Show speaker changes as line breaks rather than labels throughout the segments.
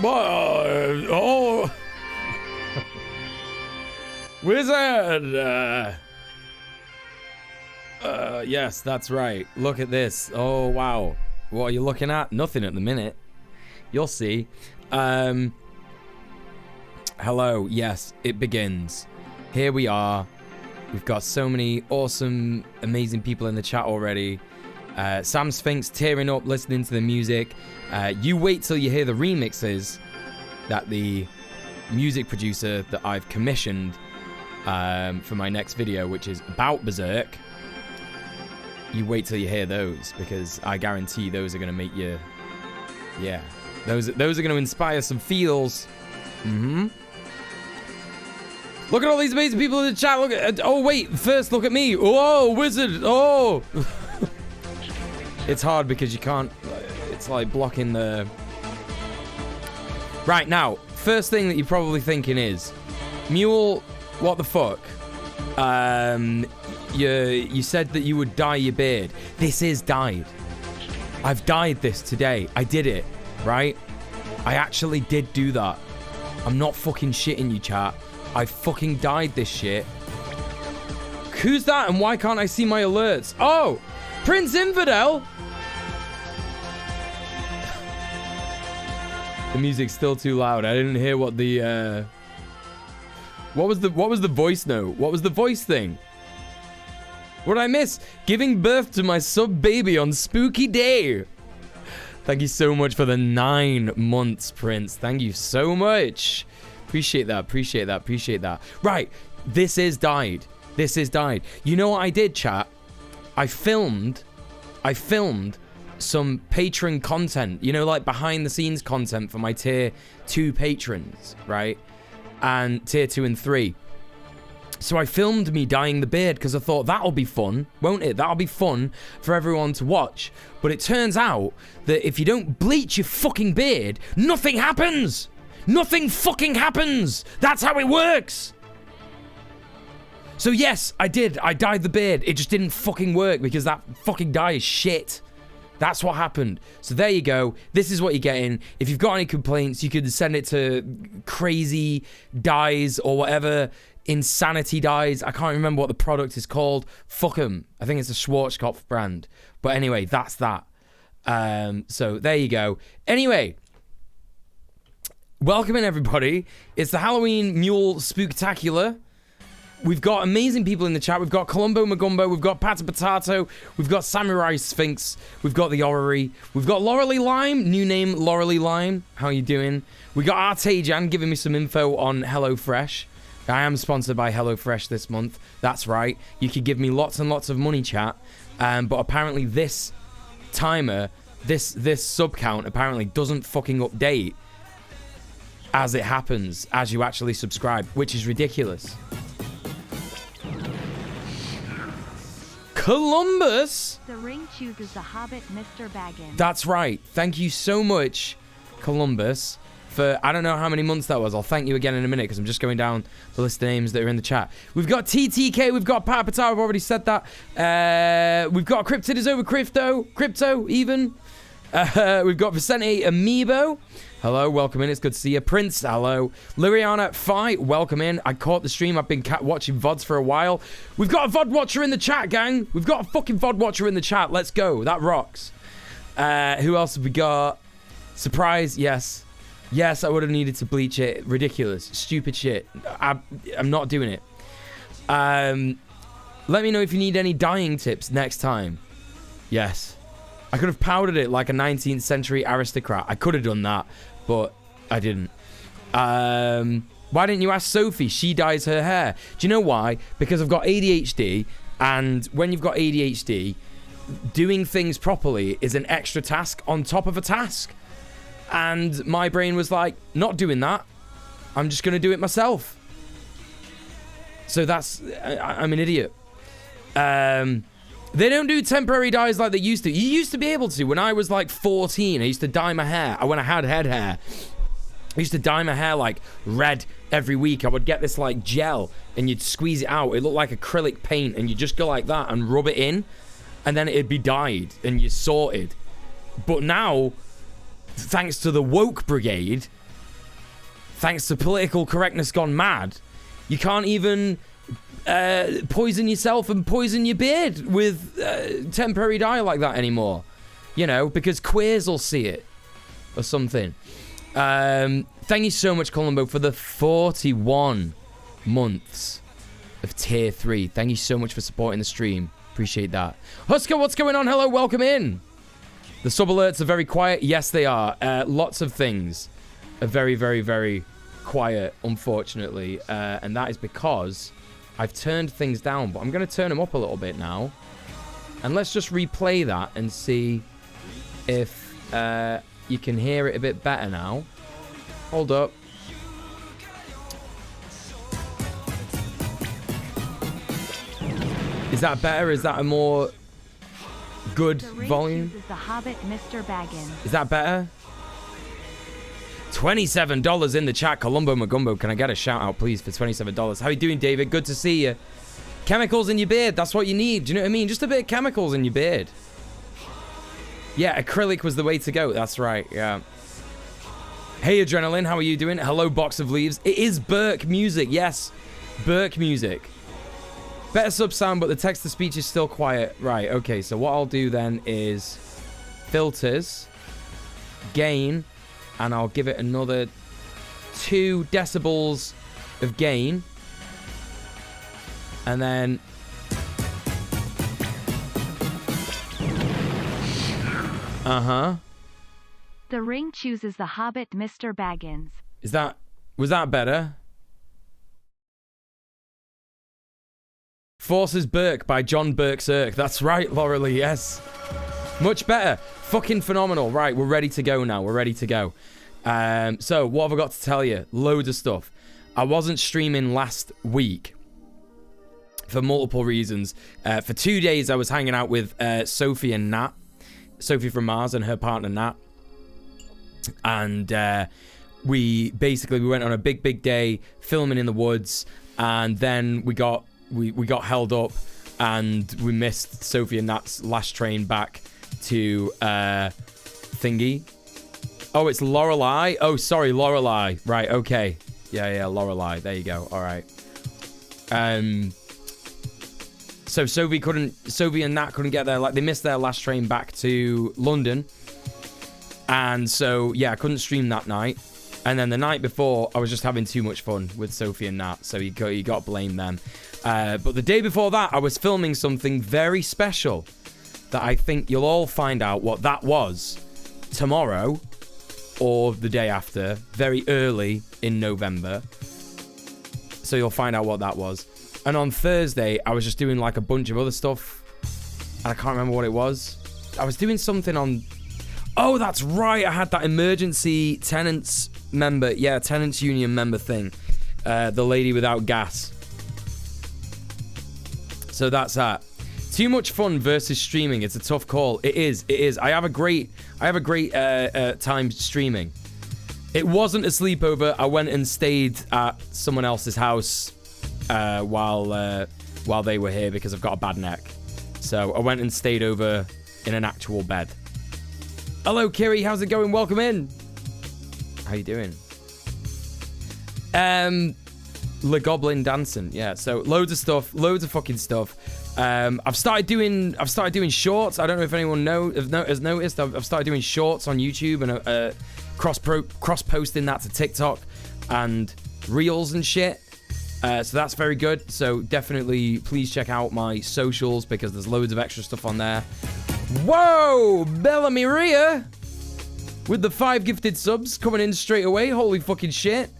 Oh. Wizard. Yes, that's right. Look at this. Oh, wow. What are you looking at? Nothing at the minute. You'll see. Hello. Yes, it begins. Here we are. We've got so many awesome, amazing people in the chat already. Sam Sphinx tearing up, listening to the music. You wait till you hear the remixes that the music producer that I've commissioned for my next video, which is about Berserk. You wait till you hear those, because I guarantee those are going to make you... Yeah. Those are going to inspire some feels. Look at all these amazing people in the chat. Look at... Oh, wait. First, look at me. Oh, wizard. Oh. It's hard because you can't... It's like blocking the... Right, now, first thing that you're probably thinking is... Muel, what the fuck? You said that you would dye your beard. This is dyed. I've dyed this today. I did it, right? I actually did do that. I'm not fucking shitting you, chat. I fucking dyed this shit. Who's that and why can't I see my alerts? Oh, Prince Infidel. The music's still too loud. I didn't hear what the What was the voice note? What was the voice thing? What did I miss? Giving birth to my sub baby on spooky day. Thank you so much for the 9 months, Prince. Thank you so much. Appreciate that. Appreciate that. Appreciate that. Right. This is dyed. This is dyed. You know what I did, chat? I filmed some patron content. You know, like behind the scenes content for my tier 2 patrons, right? And tier 2 and 3. So I filmed me dyeing the beard because I thought that'll be fun, won't it? That'll be fun for everyone to watch. But it turns out that if you don't bleach your fucking beard, nothing happens. Nothing fucking happens. That's how it works. So yes, I did. I dyed the beard. It just didn't fucking work because that fucking dye is shit. That's what happened. So there you go. This is what you're getting. If you've got any complaints, you could send it to Crazy Dyes or whatever. Insanity Dyes. I can't remember what the product is called. Fuck 'em. I think it's a Schwarzkopf brand. But anyway, that's that. So there you go. Anyway, welcome in everybody. It's the Halloween Muel Spooktacular. We've got amazing people in the chat. We've got Columbo Magumbo. We've got Pata Potato. We've got Samurai Sphinx. We've got the Orrery. We've got Laurely Lime. New name, Laurely Lime. How you doing? We got Artajan giving me some info on HelloFresh. I am sponsored by HelloFresh this month. That's right. You could give me lots and lots of money, chat. But apparently this timer, this sub count apparently doesn't fucking update as it happens, as you actually subscribe, which is ridiculous. Columbus!
The ring chooses the Hobbit, Mr. Baggins.
That's right. Thank you so much, Columbus, for I don't know how many months that was. I'll thank you again in a minute because I'm just going down the list of names that are in the chat. We've got TTK, we've got Pat Patar, I've already said that. We've got Cryptid is over Crypto even. We've got Vicente Amiibo. Hello, welcome in. It's good to see you. Prince, hello. Liriana Fi, welcome in. I caught the stream. I've been watching VODs for a while. We've got a VOD watcher in the chat, gang. We've got a fucking VOD watcher in the chat. Let's go. That rocks. Who else have we got? Surprise, yes. Yes, I would have needed to bleach it. Ridiculous. Stupid shit. I'm not doing it. Let me know if you need any dyeing tips next time. Yes. I could have powdered it like a 19th century aristocrat. I could have done that, but I didn't. Why didn't you ask Sophie? She dyes her hair. Do you know why? Because I've got ADHD, and when you've got ADHD, doing things properly is an extra task on top of a task. And my brain was like, not doing that. I'm just going to do it myself. So that's... I'm an idiot. They don't do temporary dyes like they used to. You used to be able to. When I was like 14, I used to dye my hair. When I had head hair, I used to dye my hair like red every week. I would get this like gel and you'd squeeze it out. It looked like acrylic paint and you'd just go like that and rub it in and then it'd be dyed and you're sorted. But now, thanks to the woke brigade, thanks to political correctness gone mad, you can't even poison yourself and poison your beard with temporary dye like that anymore. You know, because queers will see it or something. Thank you so much, Columbo, for the 41 months of tier 3. Thank you so much for supporting the stream. Appreciate that. Husker, what's going on? Hello, welcome in. The sub alerts are very quiet. Yes, they are. Lots of things are very, very, very quiet, unfortunately. And that is because I've turned things down. But I'm going to turn them up a little bit now. And let's just replay that and see if you can hear it a bit better now. Hold up. Is that better? Is that a more good volume?
Is the Hobbit, Mr. Baggins.
Is that better? $27 in the chat. Columbo Magumbo, can I get a shout out, please, for $27? How you doing, David? Good to see you. Chemicals in your beard. That's what you need. Do you know what I mean? Just a bit of chemicals in your beard. Yeah, acrylic was the way to go. That's right. Yeah. Hey, Adrenaline. How are you doing? Hello, Box of Leaves. It is Burke music. Yes. Burke music. Better sub sound, but the text-to-speech is still quiet. Right, okay, so what I'll do then is filters, gain, and I'll give it another 2 decibels of gain. And then... Uh-huh.
The ring chooses the Hobbit, Mr. Baggins.
Was that better? Forces Burke by John Burke's Irk. That's right, Laura Lee, yes. Much better. Fucking phenomenal. Right, we're ready to go now. We're ready to go. So, what have I got to tell you? Loads of stuff. I wasn't streaming last week for multiple reasons. For 2 days, I was hanging out with Sophie and Nat. Sophie from Mars and her partner, Nat. And we went on a big day filming in the woods. And then we got held up and we missed Sophie and Nat's last train back to thingy. Oh, it's Lorelei. Oh, sorry, Lorelei. Right, okay. Yeah, Lorelei. There you go. All right. So Sophie and Nat couldn't get there. Like, they missed their last train back to London. And so, yeah, I couldn't stream that night. And then the night before, I was just having too much fun with Sophie and Nat. So you got to blame them. But the day before that, I was filming something very special that I think you'll all find out what that was tomorrow or the day after, very early in November. So you'll find out what that was. And on Thursday, I was just doing like a bunch of other stuff. And I can't remember what it was. I was doing something on... Oh, that's right. I had that emergency tenants member. Yeah, tenants union member thing. The lady without gas. So that's that. Too much fun versus streaming. It's a tough call. It is. I have a great time streaming. It wasn't a sleepover. I went and stayed at someone else's house while they were here because I've got a bad neck. So I went and stayed over in an actual bed. Hello, Kiri. How's it going? Welcome in. How you doing? Le Goblin dancing. Yeah. So loads of stuff. Loads of fucking stuff. I've started doing shorts. I don't know if anyone has noticed. I've started doing shorts on YouTube and cross posting that to TikTok and reels and shit. So that's very good. So definitely please check out my socials because there's loads of extra stuff on there. Whoa! Bellamy Rhea with the 5 gifted subs coming in straight away. Holy fucking shit.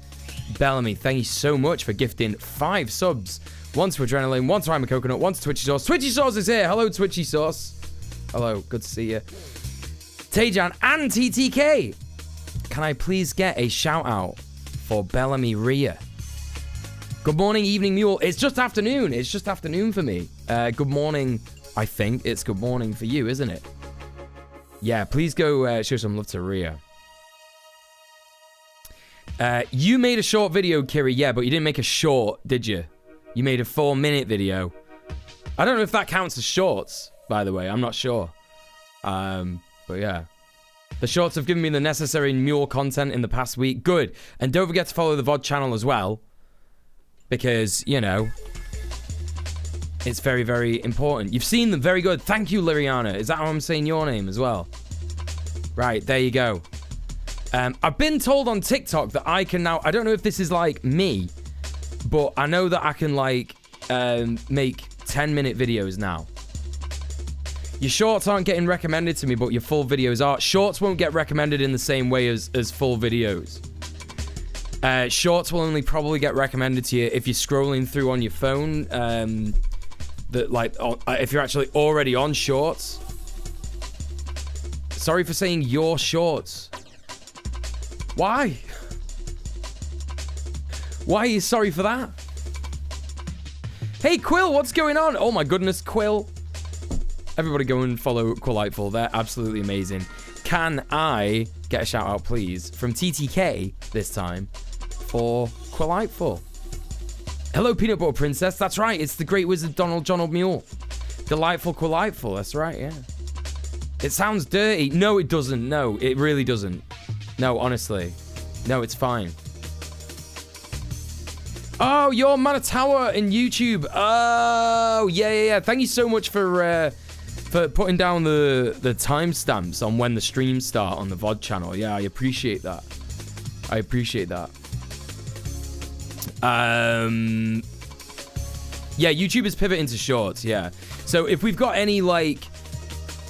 Bellamy, thank you so much for gifting 5 subs. 1 to Adrenaline, 1 to I'm a Coconut, 1 to Twitchy Sauce. Twitchy Sauce is here. Hello, Twitchy Sauce. Hello, good to see you. Takedown and TTK. Can I please get a shout out for Bellamy Rhea? Good morning, evening, Muel. It's just afternoon. It's just afternoon for me. Good morning. I think it's good morning for you, isn't it? Yeah, please go show some love to Rhea. You made a short video, Kiri. Yeah, but you didn't make a short, did you? You made a 4-minute video. I don't know if that counts as shorts, by the way. I'm not sure. But yeah. The shorts have given me the necessary Muel content in the past week. Good. And don't forget to follow the VOD channel as well. Because, you know, it's very, very important. You've seen them. Very good. Thank you, Liriana. Is that how I'm saying your name as well? Right, there you go. I've been told on TikTok that I can now... I don't know if this is like me, but I know that I can like make 10-minute videos now. Your shorts aren't getting recommended to me, but your full videos are. Shorts won't get recommended in the same way as full videos. Shorts will only probably get recommended to you if you're scrolling through on your phone. If you're actually already on shorts. Sorry for saying your shorts. Why? Why are you sorry for that? Hey, Quill, what's going on? Oh my goodness, Quill. Everybody go and follow Quillightful. They're absolutely amazing. Can I get a shout out, please, from TTK this time for Quillightful? Hello, Peanut Butter Princess. That's right. It's the Great Wizard Donald Muel. Delightful Quillightful. That's right, yeah. It sounds dirty. No, it doesn't. No, it really doesn't. No, honestly. No, it's fine. Oh, you're Manitower in YouTube. Oh, yeah. Thank you so much for putting down the timestamps on when the streams start on the VOD channel. Yeah, I appreciate that. I appreciate that. Yeah, YouTube is pivoting to shorts, yeah. So if we've got any, like,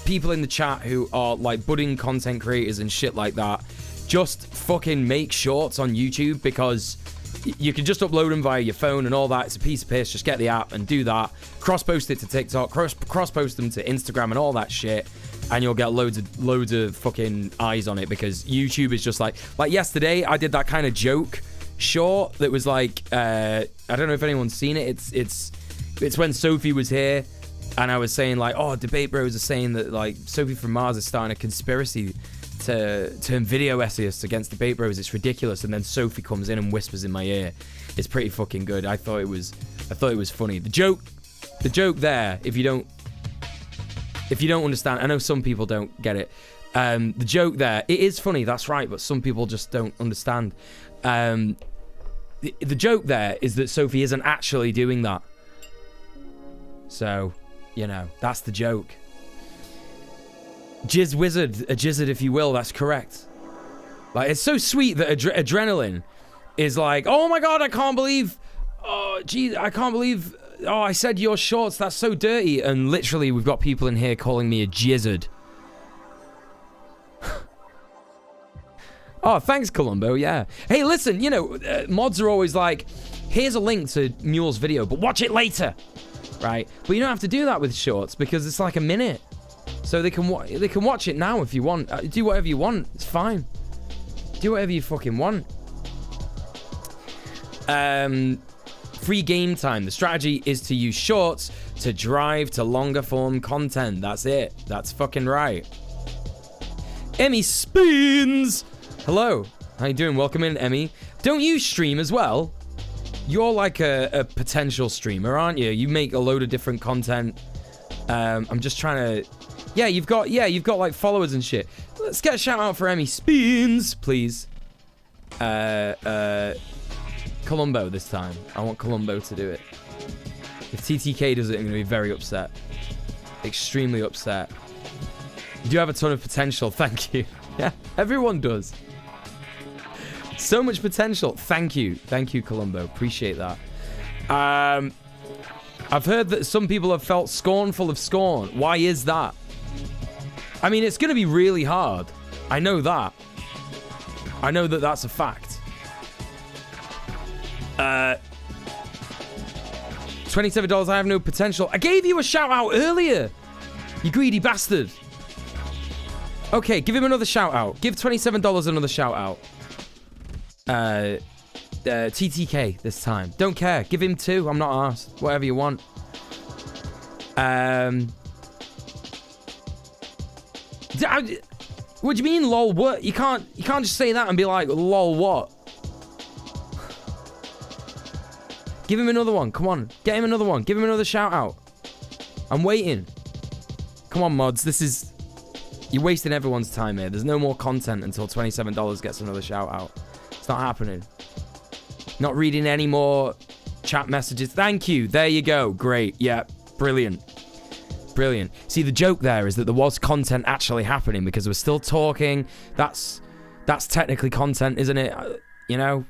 people in the chat who are, like, budding content creators and shit like that, just fucking make shorts on YouTube, because you can just upload them via your phone and all that. It's a piece of piss. Just get the app and do that. Cross-post it to TikTok. Cross-post them to Instagram and all that shit. And you'll get loads of fucking eyes on it, because YouTube is just like yesterday, I did that kind of joke short that was like, I don't know if anyone's seen it. It's when Sophie was here, and I was saying like, oh, Debate Bros are saying that like Sophie from Mars is starting a conspiracy to turn video essayists against Debate Bros. It's ridiculous. And then Sophie comes in and whispers in my ear. It's pretty fucking good. I thought it was funny. The joke there, if you don't understand, I know some people don't get it. The joke there, it is funny, that's right, but some people just don't understand. The joke there is that Sophie isn't actually doing that. So, you know, that's the joke. Jizz Wizard, a jizzard if you will, that's correct. Like, it's so sweet that Adrenaline is like, oh my god, I can't believe, oh I said your shorts, that's so dirty. And literally we've got people in here calling me a jizzard. Oh, thanks, Columbo, yeah. Hey, listen, you know, mods are always like, here's a link to Mule's video, but watch it later, right? But you don't have to do that with shorts, because it's like a minute. So they can watch it now if you want. Do whatever you want, it's fine. Do whatever you fucking want. Free game time. The strategy is to use shorts to drive to longer form content. That's it. That's fucking right. Emmy Spoons! Hello. How you doing? Welcome in, Emmy. Don't you stream as well? You're like a potential streamer, aren't you? You make a load of different content. I'm just trying to... Yeah, you've got like followers and shit. Let's get a shout out for Emmy Spoons, please. Columbo this time. I want Columbo to do it. If TTK does it, I'm going to be very upset. Extremely upset. You do have a ton of potential. Thank you. Yeah, everyone does. So much potential. Thank you. Thank you, Columbo. Appreciate that. I've heard that some people have felt scornful of scorn. Why is that? I mean, it's going to be really hard. I know that. I know that that's a fact. $27, I have no potential. I gave you a shout out earlier, you greedy bastard. Okay, give him another shout out. Give $27 another shout out. TTK this time. Don't care. Give him 2. I'm not asked. Whatever you want. What do you mean, lol? What? You can't just say that and be like, lol, what? Give him another one. Come on. Get him another one. Give him another shout out. I'm waiting. Come on, mods. This is You're wasting everyone's time here. There's no more content until $27 gets another shout out. It's not happening. Not reading any more chat messages. Thank you. There you go. Great. Yeah. Brilliant. Brilliant. See, the joke there is that there was content actually happening because we're still talking. That's technically content, isn't it? You know?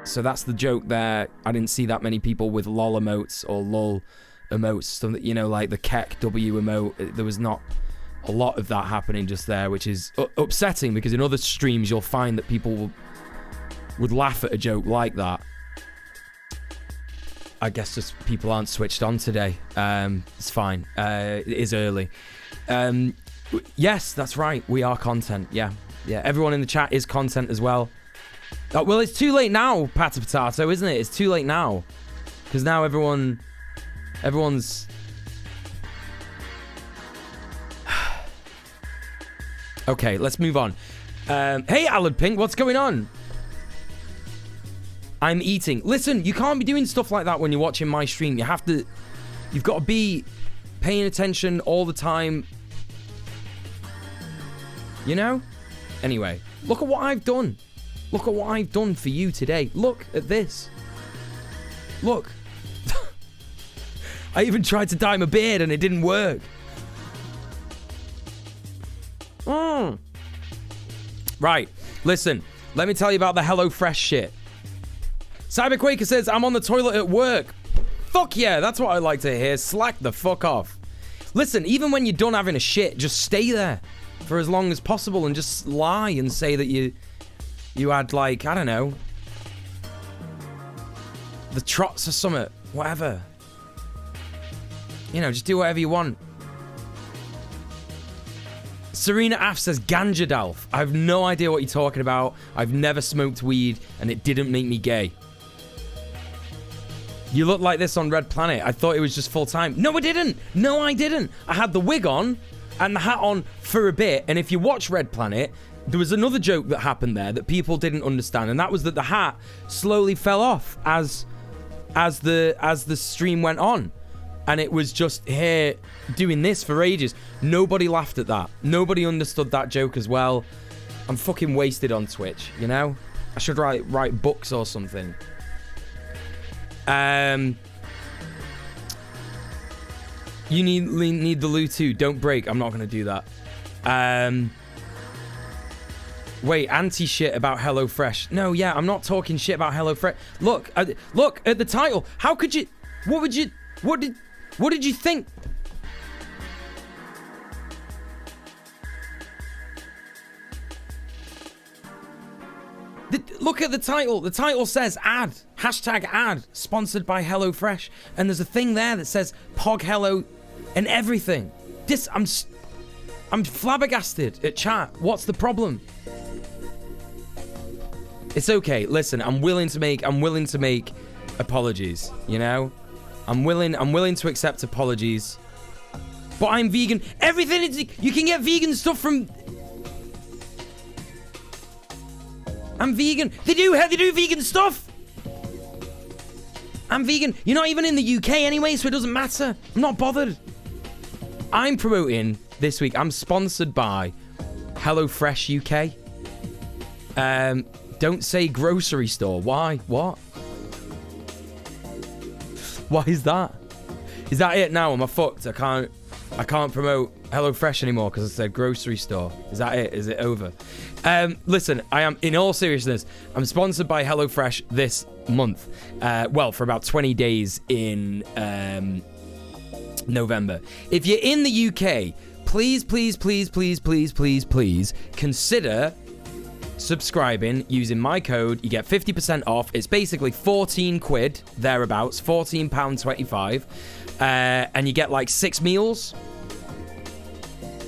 So that's the joke there. I didn't see that many people with lol emotes or lol emotes. Something, you know, like the kek W emote. There was not a lot of that happening just there, which is upsetting because in other streams you'll find that people would laugh at a joke like that. I guess just people aren't switched on today. It's fine. It is early. Yes, that's right. We are content. Yeah. Everyone in the chat is content as well. Oh, well, it's too late now, Pata Potato, isn't it? It's too late now. Because now everyone's... Okay, let's move on. Hey, Alan Pink, what's going on? I'm eating. Listen, you can't be doing stuff like that when you're watching my stream. You've got to be paying attention all the time. You know? Anyway, look at what I've done. Look at what I've done for you today. Look at this. Look. I even tried to dye my beard and it didn't work. Right. Listen, let me tell you about the HelloFresh shit. Cyberquaker says, I'm on the toilet at work. Fuck yeah, that's what I like to hear. Slack the fuck off. Listen, even when you're done having a shit, just stay there for as long as possible and just lie and say that you had, like, I don't know, the trots or something, whatever. You know, just do whatever you want. Serena Aff says, Ganja Dalf. I have no idea what you're talking about. I've never smoked weed, and it didn't make me gay. You look like this on Red Planet. I thought it was just full-time. No, I didn't. No, I didn't. I had the wig on and the hat on for a bit, and if you watch Red Planet, there was another joke that happened there that people didn't understand, and that was that the hat slowly fell off as the stream went on. And it was just here doing this for ages. Nobody laughed at that. Nobody understood that joke as well. I'm fucking wasted on Twitch, you know? I should write books or something. You need the loo too. Don't break. I'm not going to do that. Wait, anti-shit about HelloFresh. No, yeah, I'm not talking shit about HelloFresh. Look at the title. How could you... What did you think? Look at the title. The title says ad. Hashtag ad. Sponsored by HelloFresh. And there's a thing there that says Pog Hello and everything. I'm flabbergasted at chat. What's the problem? It's okay. Listen, I'm willing to make apologies, you know? I'm willing to accept apologies. But I'm vegan. Everything is... You can get vegan stuff from... I'm vegan. They do vegan stuff. I'm vegan. You're not even in the UK anyway, so it doesn't matter. I'm not bothered. I'm promoting this week. I'm sponsored by HelloFresh UK. Don't say grocery store. Why? What? Why is that? Is that it now? Am I fucked? I can't promote HelloFresh anymore because I said grocery store. Is that it? Is it over? Listen, I am, in all seriousness, I'm sponsored by HelloFresh this month. Well, for about 20 days in November. If you're in the UK, please consider subscribing using my code. You get 50% off. It's basically 14 quid thereabouts, £14.25, and you get like 6 meals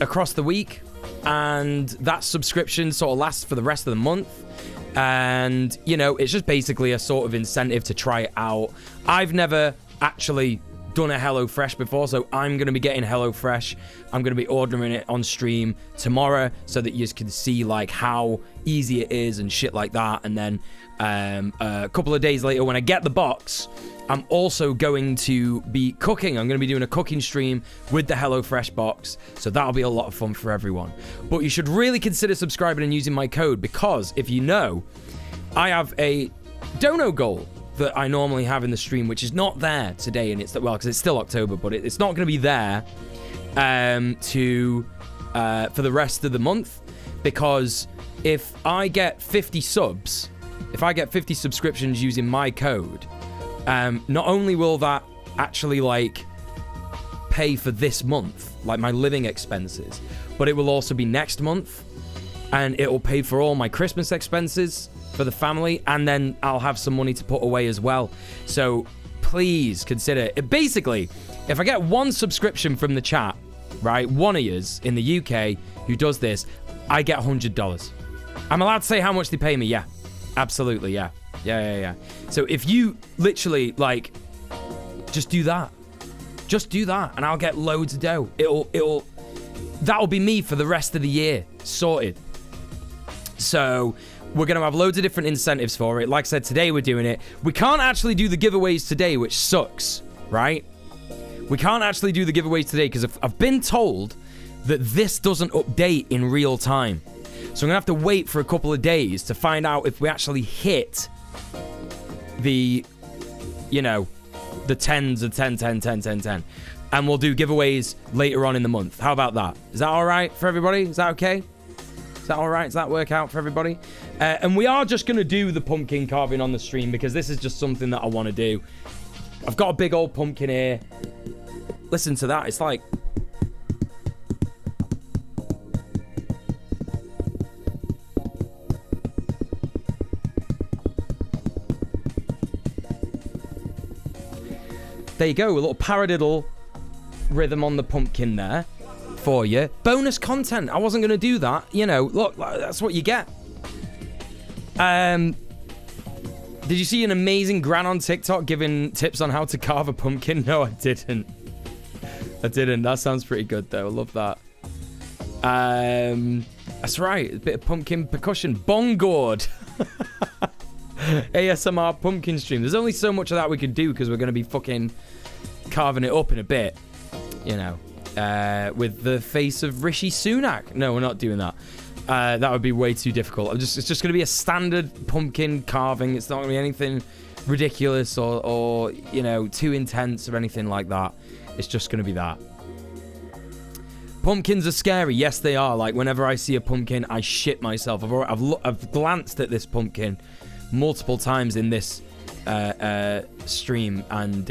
across the week, and that subscription sort of lasts for the rest of the month. And you know, it's just basically a sort of incentive to try it out. I've never actually done a HelloFresh before, so I'm going to be getting HelloFresh. I'm going to be ordering it on stream tomorrow so that you can see like how easy it is and shit like that. And then a couple of days later when I get the box, I'm also going to be cooking. I'm going to be doing a cooking stream with the HelloFresh box. So that'll be a lot of fun for everyone. But you should really consider subscribing and using my code, because if you know, I have a dono goal that I normally have in the stream, which is not there today. And it's, well, because it's still October, but it's not going to be there for the rest of the month. Because if I get 50 subs, if I get 50 subscriptions using my code, not only will that actually like pay for this month, like my living expenses, but it will also be next month, and it will pay for all my Christmas expenses for the family, and then I'll have some money to put away as well. So please consider it. Basically, if I get one subscription from the chat, right, one of yous in the UK who does this, I get $100. I'm allowed to say how much they pay me. Yeah, absolutely. Yeah. So if you literally like just do that, and I'll get loads of dough. That'll be me for the rest of the year, sorted. So we're gonna have loads of different incentives for it. Like I said, today we're doing it. We can't actually do the giveaways today, which sucks, right? We can't actually do the giveaways today because I've been told that this doesn't update in real time. So I'm gonna have to wait for a couple of days to find out if we actually hit the, you know, the 10s of 10, 10, 10, 10, 10. And we'll do giveaways later on in the month. How about that? Is that all right for everybody? Is that okay? Is that all right? Does that work out for everybody? And we are just going to do the pumpkin carving on the stream because this is just something that I want to do. I've got a big old pumpkin here. Listen to that. It's like... There you go, a little paradiddle rhythm on the pumpkin there for you. Bonus content. I wasn't going to do that. You know, look, that's what you get. Did you see an amazing gran on TikTok giving tips on how to carve a pumpkin? No, I didn't. That sounds pretty good, though. I love that. That's right. A bit of pumpkin percussion. Bongord. ASMR pumpkin stream. There's only so much of that we could do because we're going to be fucking carving it up in a bit, you know, with the face of Rishi Sunak. No, we're not doing that. That would be way too difficult. It's just going to be a standard pumpkin carving. It's not going to be anything ridiculous or you know, too intense or anything like that. It's just going to be that. Pumpkins are scary. Yes, they are. Like, whenever I see a pumpkin, I shit myself. I've glanced at this pumpkin multiple times in this stream, and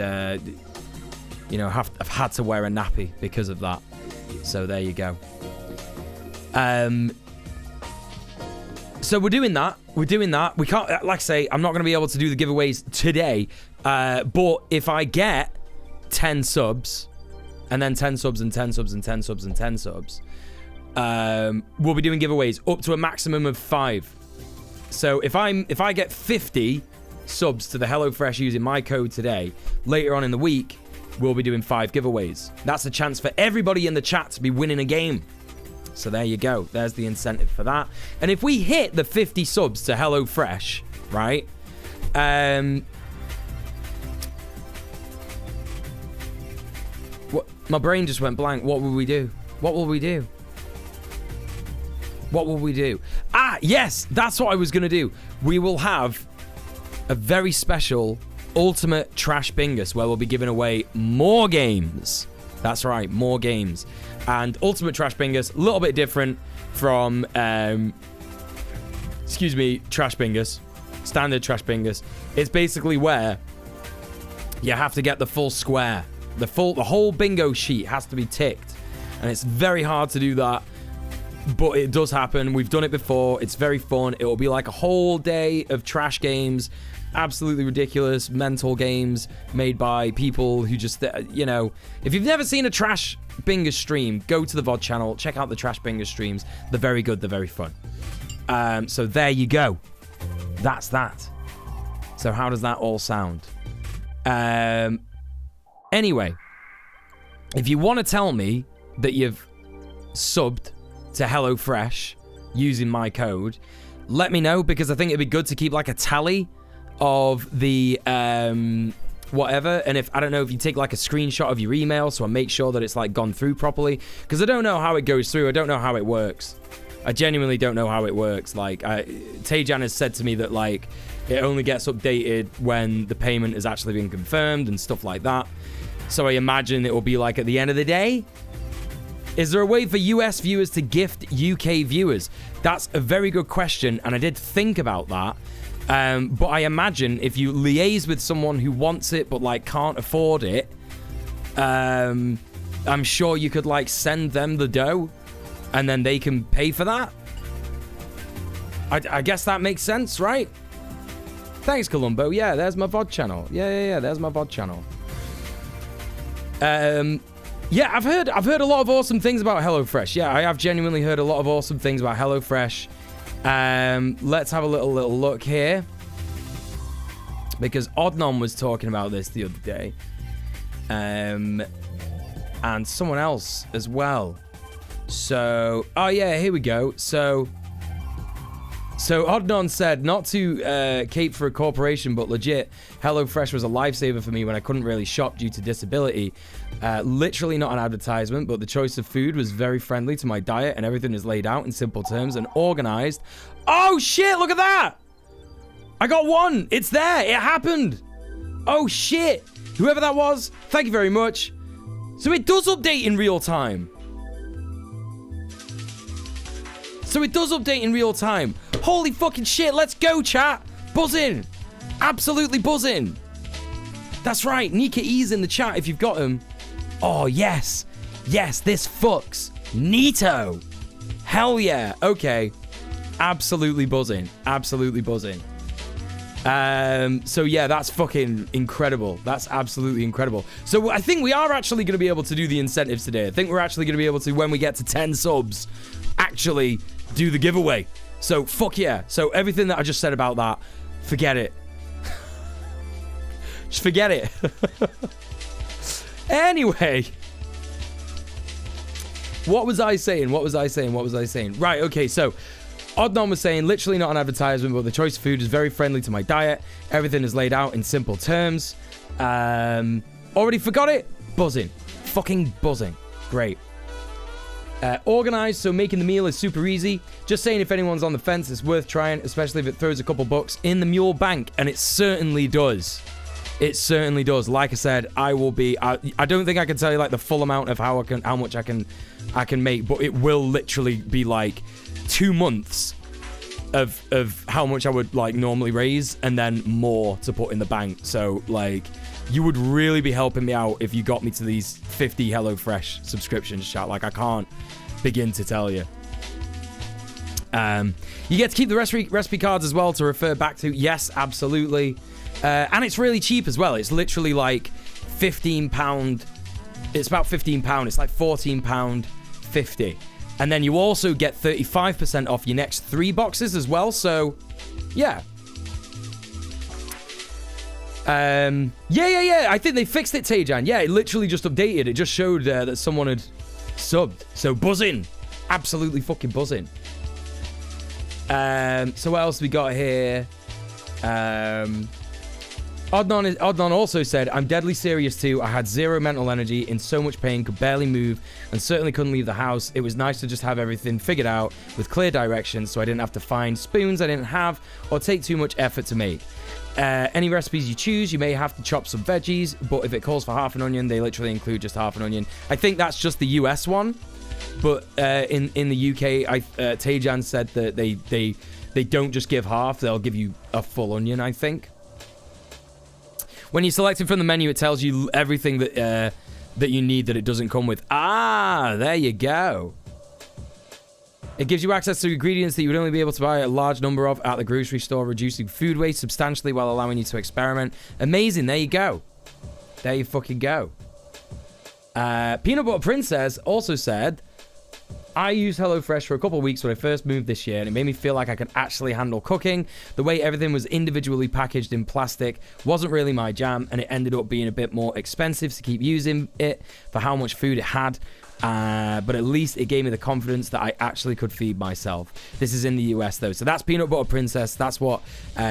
you know, I've had to wear a nappy because of that. So there you go. So we're doing that. We can't, like I say, I'm not going to be able to do the giveaways today, but if I get 10 subs, and then 10 subs and 10 subs and 10 subs and 10 subs, we'll be doing giveaways up to a maximum of 5. So if I get 50 subs to the HelloFresh using my code today, later on in the week, we'll be doing 5 giveaways. That's a chance for everybody in the chat to be winning a game. So there you go. There's the incentive for that. And if we hit the 50 subs to HelloFresh, right? What? My brain just went blank. What will we do? What will we do? What will we do? Ah, yes, that's what I was going to do. We will have a very special Ultimate Trash Bingus where we'll be giving away more games. That's right, more games. And Ultimate Trash Bingus, a little bit different from, Trash Bingus, standard Trash Bingus. It's basically where you have to get the full square. The whole bingo sheet has to be ticked. And it's very hard to do that. But it does happen. We've done it before. It's very fun. It will be like a whole day of trash games. Absolutely ridiculous, mental games made by people who just, you know... If you've never seen a Trash Bingus stream, go to the VOD channel. Check out the Trash Bingus streams. They're very good. They're very fun. So there you go. That's that. So how does that all sound? Anyway, if you want to tell me that you've subbed to HelloFresh using my code, let me know, because I think it'd be good to keep like a tally of the whatever. And if I don't know if you take like a screenshot of your email, so I make sure that it's like gone through properly, because I don't know how it goes through. I don't know how it works. I genuinely don't know how it works. Like, Taejan has said to me that like it only gets updated when the payment has actually been confirmed and stuff like that. So I imagine it will be like at the end of the day. Is there a way for US viewers to gift UK viewers? That's a very good question, and I did think about that. But I imagine if you liaise with someone who wants it but like can't afford it, I'm sure you could like send them the dough and then they can pay for that. I guess that makes sense, right? Thanks, Columbo. Yeah, there's my VOD channel. Yeah, there's my VOD channel. Yeah, I've heard a lot of awesome things about HelloFresh. Yeah, I have genuinely heard a lot of awesome things about HelloFresh. Let's have a little look here, because Odnon was talking about this the other day, and someone else as well. So, oh yeah, here we go. So Odnon said, not to cape for a corporation, but legit, HelloFresh was a lifesaver for me when I couldn't really shop due to disability. Literally not an advertisement, but the choice of food was very friendly to my diet, and everything is laid out in simple terms and organized. Oh shit, look at that! I got one! It's there! It happened! Oh shit! Whoever that was, thank you very much. So it does update in real time. Holy fucking shit, let's go, chat. Buzzing. Absolutely buzzing. That's right, Nika E's in the chat if you've got him. Oh, yes. Yes, this fucks. Neato. Hell yeah. Okay. Absolutely buzzing. So yeah, that's fucking incredible. That's absolutely incredible. So I think we are actually going to be able to do the incentives today. I think we're actually going to be able to, when we get to 10 subs, actually do the giveaway. So fuck yeah. So everything that I just said about that, forget it. Just forget it. Anyway. What was I saying? Right, okay, so Odnon was saying, literally not an advertisement, but the choice of food is very friendly to my diet. Everything is laid out in simple terms. Already forgot it? Buzzing. Fucking buzzing. Great. Organized, so making the meal is super easy. Just saying, if anyone's on the fence, it's worth trying, especially if it throws a couple bucks in the Muel bank, and it certainly does. It certainly does. Like I said, I will be. I don't think I can tell you like the full amount of how much I can make, but it will literally be like 2 months of how much I would like normally raise, and then more to put in the bank. So like, you would really be helping me out if you got me to these 50 HelloFresh subscriptions, chat. Like, I can't begin to tell you. You get to keep the recipe cards as well to refer back to. Yes, absolutely. And it's really cheap as well. It's literally like £15. It's about £15. It's like £14.50. And then you also get 35% off your next 3 boxes as well. So, yeah. Yeah. I think they fixed it, Taejan. Yeah, it literally just updated. It just showed that someone had subbed. So, buzzing. Absolutely fucking buzzing. So what else we got here? Odnon also said, I'm deadly serious too. I had zero mental energy, in so much pain, could barely move, and certainly couldn't leave the house. It was nice to just have everything figured out with clear directions, so I didn't have to find spoons I didn't have or take too much effort to make. Any recipes you choose, you may have to chop some veggies, but if it calls for half an onion, they literally include just half an onion. I think that's just the US one, but in the UK, Taejan said that they don't just give half, they'll give you a full onion, I think. When you select it from the menu, it tells you everything that you need that it doesn't come with. Ah, there you go. It gives you access to ingredients that you would only be able to buy a large number of at the grocery store, reducing food waste substantially while allowing you to experiment. Amazing. There you go. There you fucking go. Peanut Butter Princess also said, I used HelloFresh for a couple of weeks when I first moved this year, and it made me feel like I could actually handle cooking. The way everything was individually packaged in plastic wasn't really my jam, and it ended up being a bit more expensive to keep using it for how much food it had. But at least it gave me the confidence that I actually could feed myself. This is in the US, though. So that's Peanut Butter Princess. That's what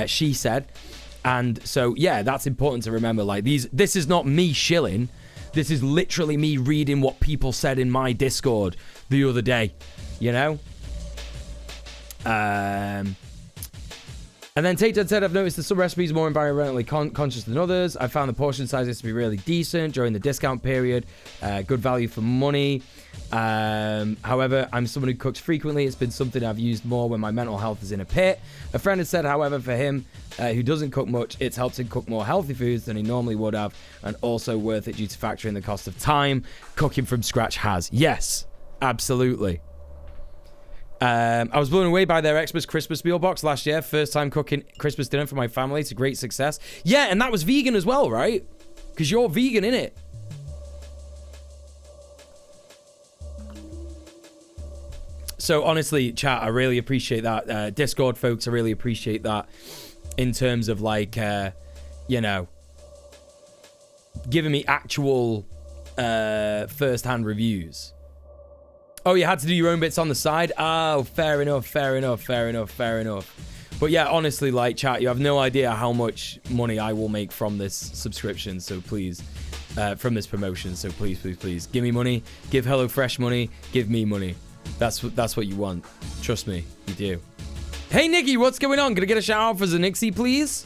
she said. And so, yeah, that's important to remember. Like, this is not me shilling. This is literally me reading what people said in my Discord the other day, you know? And then Takedown said, I've noticed that some recipes are more environmentally conscious than others. I found the portion sizes to be really decent during the discount period. Good value for money. However, I'm someone who cooks frequently. It's been something I've used more when my mental health is in a pit. A friend had said, however, for him, who doesn't cook much, it's helped him cook more healthy foods than he normally would have, and also worth it due to factoring the cost of time cooking from scratch has. Yes, absolutely. I was blown away by their Xmas Christmas meal box last year. First time cooking Christmas dinner for my family. It's a great success. Yeah, and that was vegan as well, right? Because you're vegan, innit? So honestly, chat, I really appreciate that. Discord folks, I really appreciate that. In terms of like, you know, giving me actual first-hand reviews. Oh, you had to do your own bits on the side? Oh, fair enough. But yeah, honestly, like, chat, you have no idea how much money I will make from this subscription. So please, from this promotion. So please, give me money. Give HelloFresh money. Give me money. That's what you want. Trust me, you do. Hey, Nikki, what's going on? Gonna get a shout out for Zanixie, please?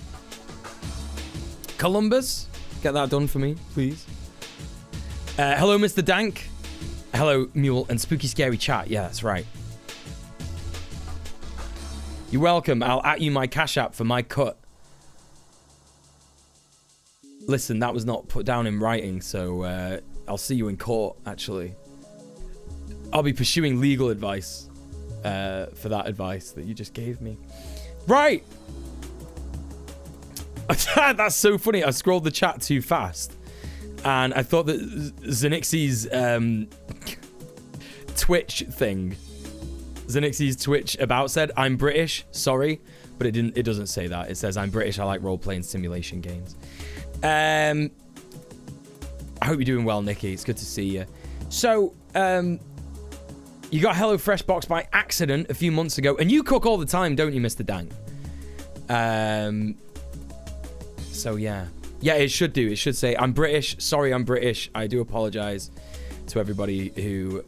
Columbus, get that done for me, please. Hello, Mr. Dank. Hello, Muel and Spooky Scary Chat. Yeah, that's right. You're welcome. I'll at you my cash app for my cut. Listen, that was not put down in writing, so I'll see you in court, actually. I'll be pursuing legal advice for that advice that you just gave me. Right. That's so funny. I scrolled the chat too fast. And I thought that Zanixie's Twitch thing, Zanixie's Twitch about said, I'm British, sorry. But it doesn't say that. It says, I'm British, I like role-playing simulation games. I hope you're doing well, Nikki. It's good to see you. So, you got HelloFresh box by accident a few months ago. And you cook all the time, don't you, Mr. Dang? So, yeah. Yeah, it should do. It should say, I'm British. Sorry, I'm British. I do apologize to everybody who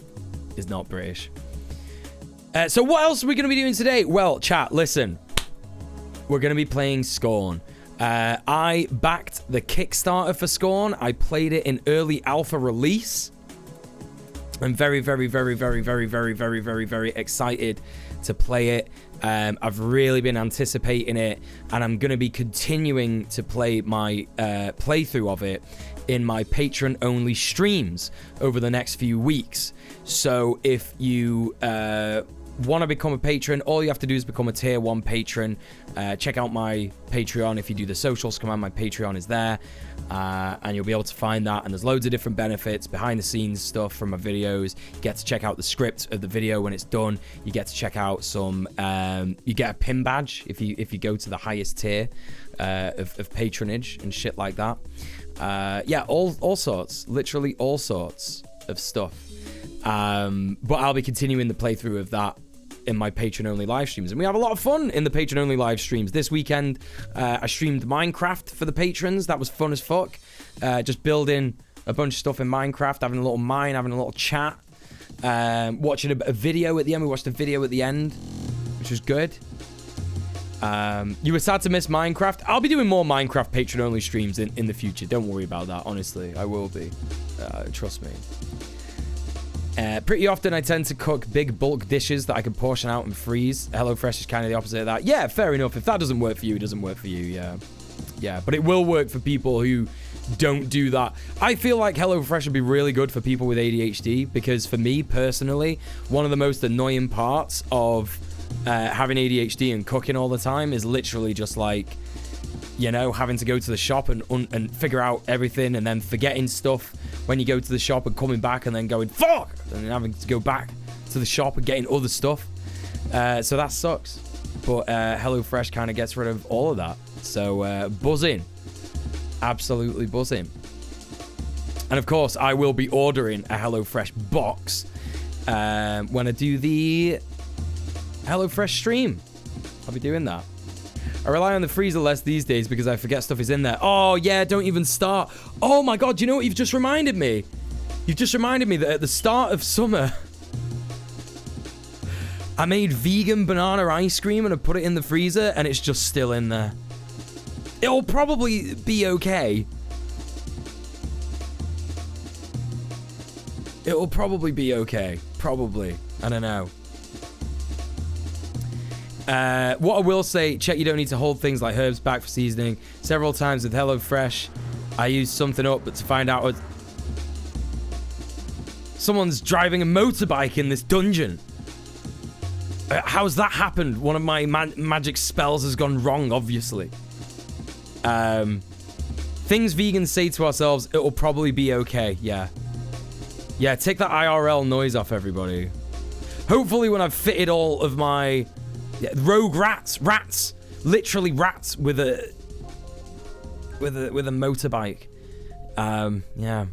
is not British. So what else are we going to be doing today? Well, chat, listen. We're going to be playing Scorn. I backed the Kickstarter for Scorn. I played it in early alpha release. I'm very excited to play it. I've really been anticipating it, and I'm going to be continuing to play my playthrough of it in my Patreon-only streams over the next few weeks. So if you want to become a patron, all you have to do is become a tier 1 patron. Check out my Patreon. If you do the socials command, my Patreon is there, and you'll be able to find that. And there's loads of different benefits, behind the scenes stuff from my videos. You get to check out the script of the video when it's done. You get to check out some you get a pin badge if you go to the highest tier of patronage and shit like that. Yeah, all sorts, literally all sorts of stuff. But I'll be continuing the playthrough of that in my Patreon-only live streams. And we have a lot of fun in the Patreon-only live streams. This weekend, I streamed Minecraft for the patrons. That was fun as fuck. Just building a bunch of stuff in Minecraft, having a little mine, having a little chat. Watching a video at the end. We watched a video at the end, which was good. You were sad to miss Minecraft. I'll be doing more Minecraft Patreon-only streams in the future. Don't worry about that, honestly. I will be. Trust me. Pretty often I tend to cook big bulk dishes that I can portion out and freeze. HelloFresh is kind of the opposite of that. Yeah, fair enough. If that doesn't work for you, it doesn't work for you. Yeah, but it will work for people who don't do that. I feel like HelloFresh would be really good for people with ADHD, because for me personally, one of the most annoying parts of having ADHD and cooking all the time is literally just like, you know, having to go to the shop and figure out everything, and then forgetting stuff when you go to the shop and coming back and then going, fuck! And then having to go back to the shop and getting other stuff. So that sucks. But HelloFresh kind of gets rid of all of that. So buzzing. Absolutely buzzing. And of course, I will be ordering a HelloFresh box when I do the HelloFresh stream. I'll be doing that. I rely on the freezer less these days because I forget stuff is in there. Oh, yeah, don't even start. Oh, my God, do you know what you've just reminded me? You've just reminded me that at the start of summer, I made vegan banana ice cream and I put it in the freezer and it's just still in there. It'll probably be okay. It'll probably be okay. Probably. I don't know. What I will say, check you don't need to hold things like herbs back for seasoning. Several times with HelloFresh, I used something up, but to find out what... Someone's driving a motorbike in this dungeon. How's that happened? One of my magic spells has gone wrong, obviously. Things vegans say to ourselves, it'll probably be okay. Yeah. Yeah, take that IRL noise off, everybody. Hopefully when I've fitted all of my... rogue rats, literally rats with a motorbike. Yeah.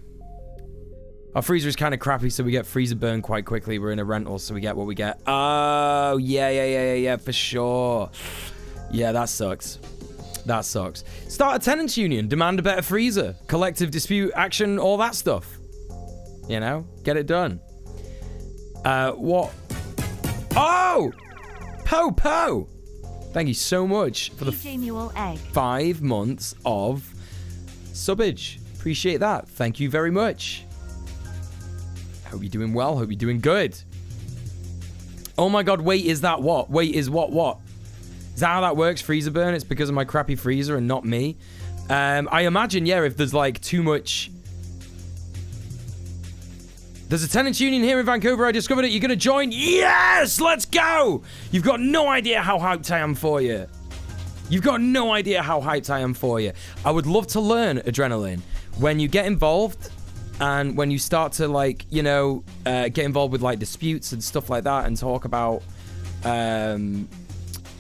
Our freezer is kind of crappy, so we get freezer burn quite quickly. We're in a rental, so we get what we get. Oh, yeah, for sure. Yeah, that sucks. That sucks. Start a tenants union, demand a better freezer, collective dispute action, all that stuff. You know, get it done. What? Oh! Po! Thank you so much for the
Muel egg.
5 months of subbage. Appreciate that. Thank you very much. Hope you're doing well. Hope you're doing good. Oh my God, wait, is that what? Wait, is what? Is that how that works, freezer burn? It's because of my crappy freezer and not me. I imagine, yeah, if there's like too much... There's a tenants union here in Vancouver. I discovered it. You're going to join? Yes! Let's go! You've got no idea how hyped I am for you. You've got no idea how hyped I am for you. I would love to learn Adrenaline. When you get involved and when you start to, like, you know, get involved with, like, disputes and stuff like that and talk about,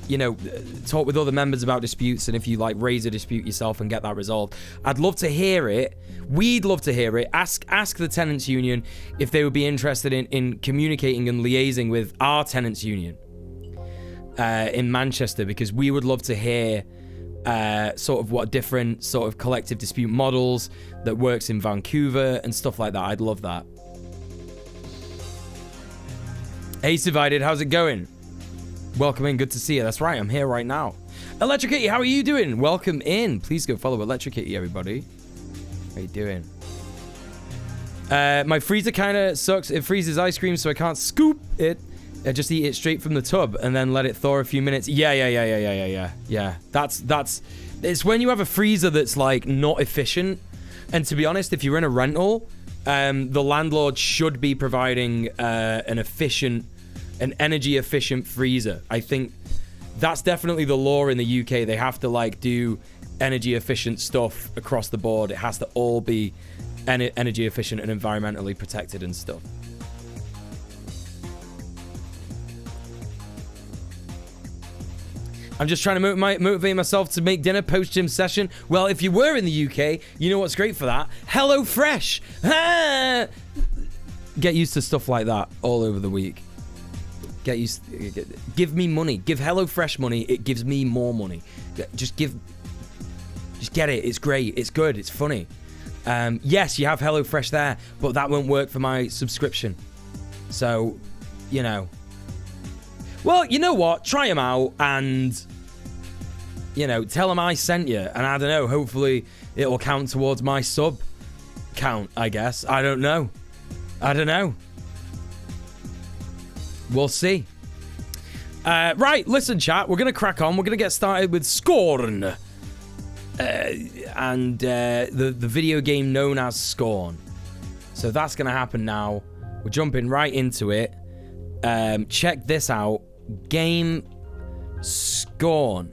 you know, talk with other members about disputes and if you, like, raise a dispute yourself and get that resolved. I'd love to hear it. We'd love to hear it. Ask the tenants union if they would be interested in communicating and liaising with our tenants union in Manchester, because we would love to hear sort of what different sort of collective dispute models that works in Vancouver and stuff like that. I'd love that. Hey, Divided, how's it going? Welcome in, good to see you. That's right, I'm here right now. Electric Kitty, how are you doing? Welcome in. Please go follow Electric Kitty, everybody. How you doing? My freezer kind of sucks. It freezes ice cream, so I can't scoop it. I just eat it straight from the tub and then let it thaw a few minutes. Yeah. That's. It's when you have a freezer that's like not efficient. And to be honest, if you're in a rental, the landlord should be providing an energy efficient freezer. I think that's definitely the law in the UK. They have to like do energy efficient stuff across the board. It has to all be energy efficient and environmentally protected and stuff. I'm just trying to motivate myself to make dinner post-gym session. Well, if you were in the UK, you know what's great for that? HelloFresh! Ah! Get used to stuff like that all over the week. Give me money. Give HelloFresh money. It gives me more money. Just get it. It's great. It's good. It's funny. Yes, you have HelloFresh there, but that won't work for my subscription. So, you know. Well, you know what? Try them out and, you know, tell them I sent you. And I don't know, hopefully it will count towards my sub count, I guess. I don't know. We'll see. Right, listen, chat. We're going to crack on. We're going to get started with Scorn. And the video game known as Scorn. So that's going to happen now. We're jumping right into it. Check this out. Game Scorn.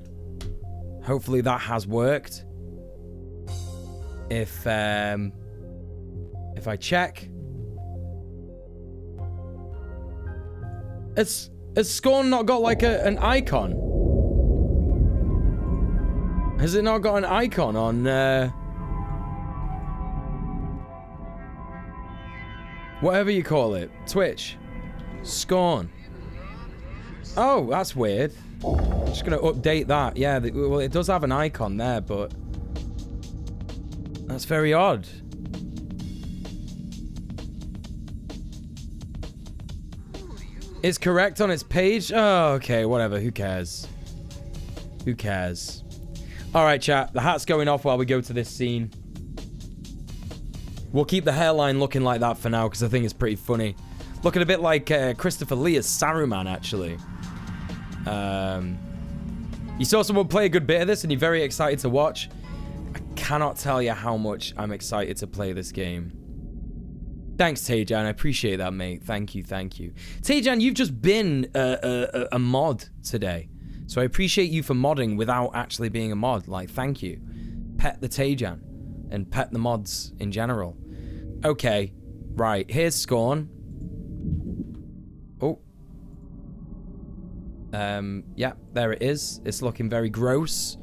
Hopefully that has worked. If I check. Has Scorn not got like an icon? Has it not got an icon on whatever you call it? Twitch. Scorn. Oh, that's weird. Just gonna update that. Yeah, well, it does have an icon there, but that's very odd. It's correct on its page? Oh, okay, whatever. Who cares? Who cares? Alright, chat. The hat's going off while we go to this scene. We'll keep the hairline looking like that for now, because I think it's pretty funny. Looking a bit like Christopher Lee as Saruman, actually. You saw someone play a good bit of this, and you're very excited to watch. I cannot tell you how much I'm excited to play this game. Thanks, Taejan. I appreciate that, mate. Thank you, thank you. Taejan, you've just been a mod today. So I appreciate you for modding without actually being a mod. Like, thank you. Pet the Taejan. And pet the mods in general. Okay. Right. Here's Scorn. Oh. Yeah, there it is. It's looking very gross.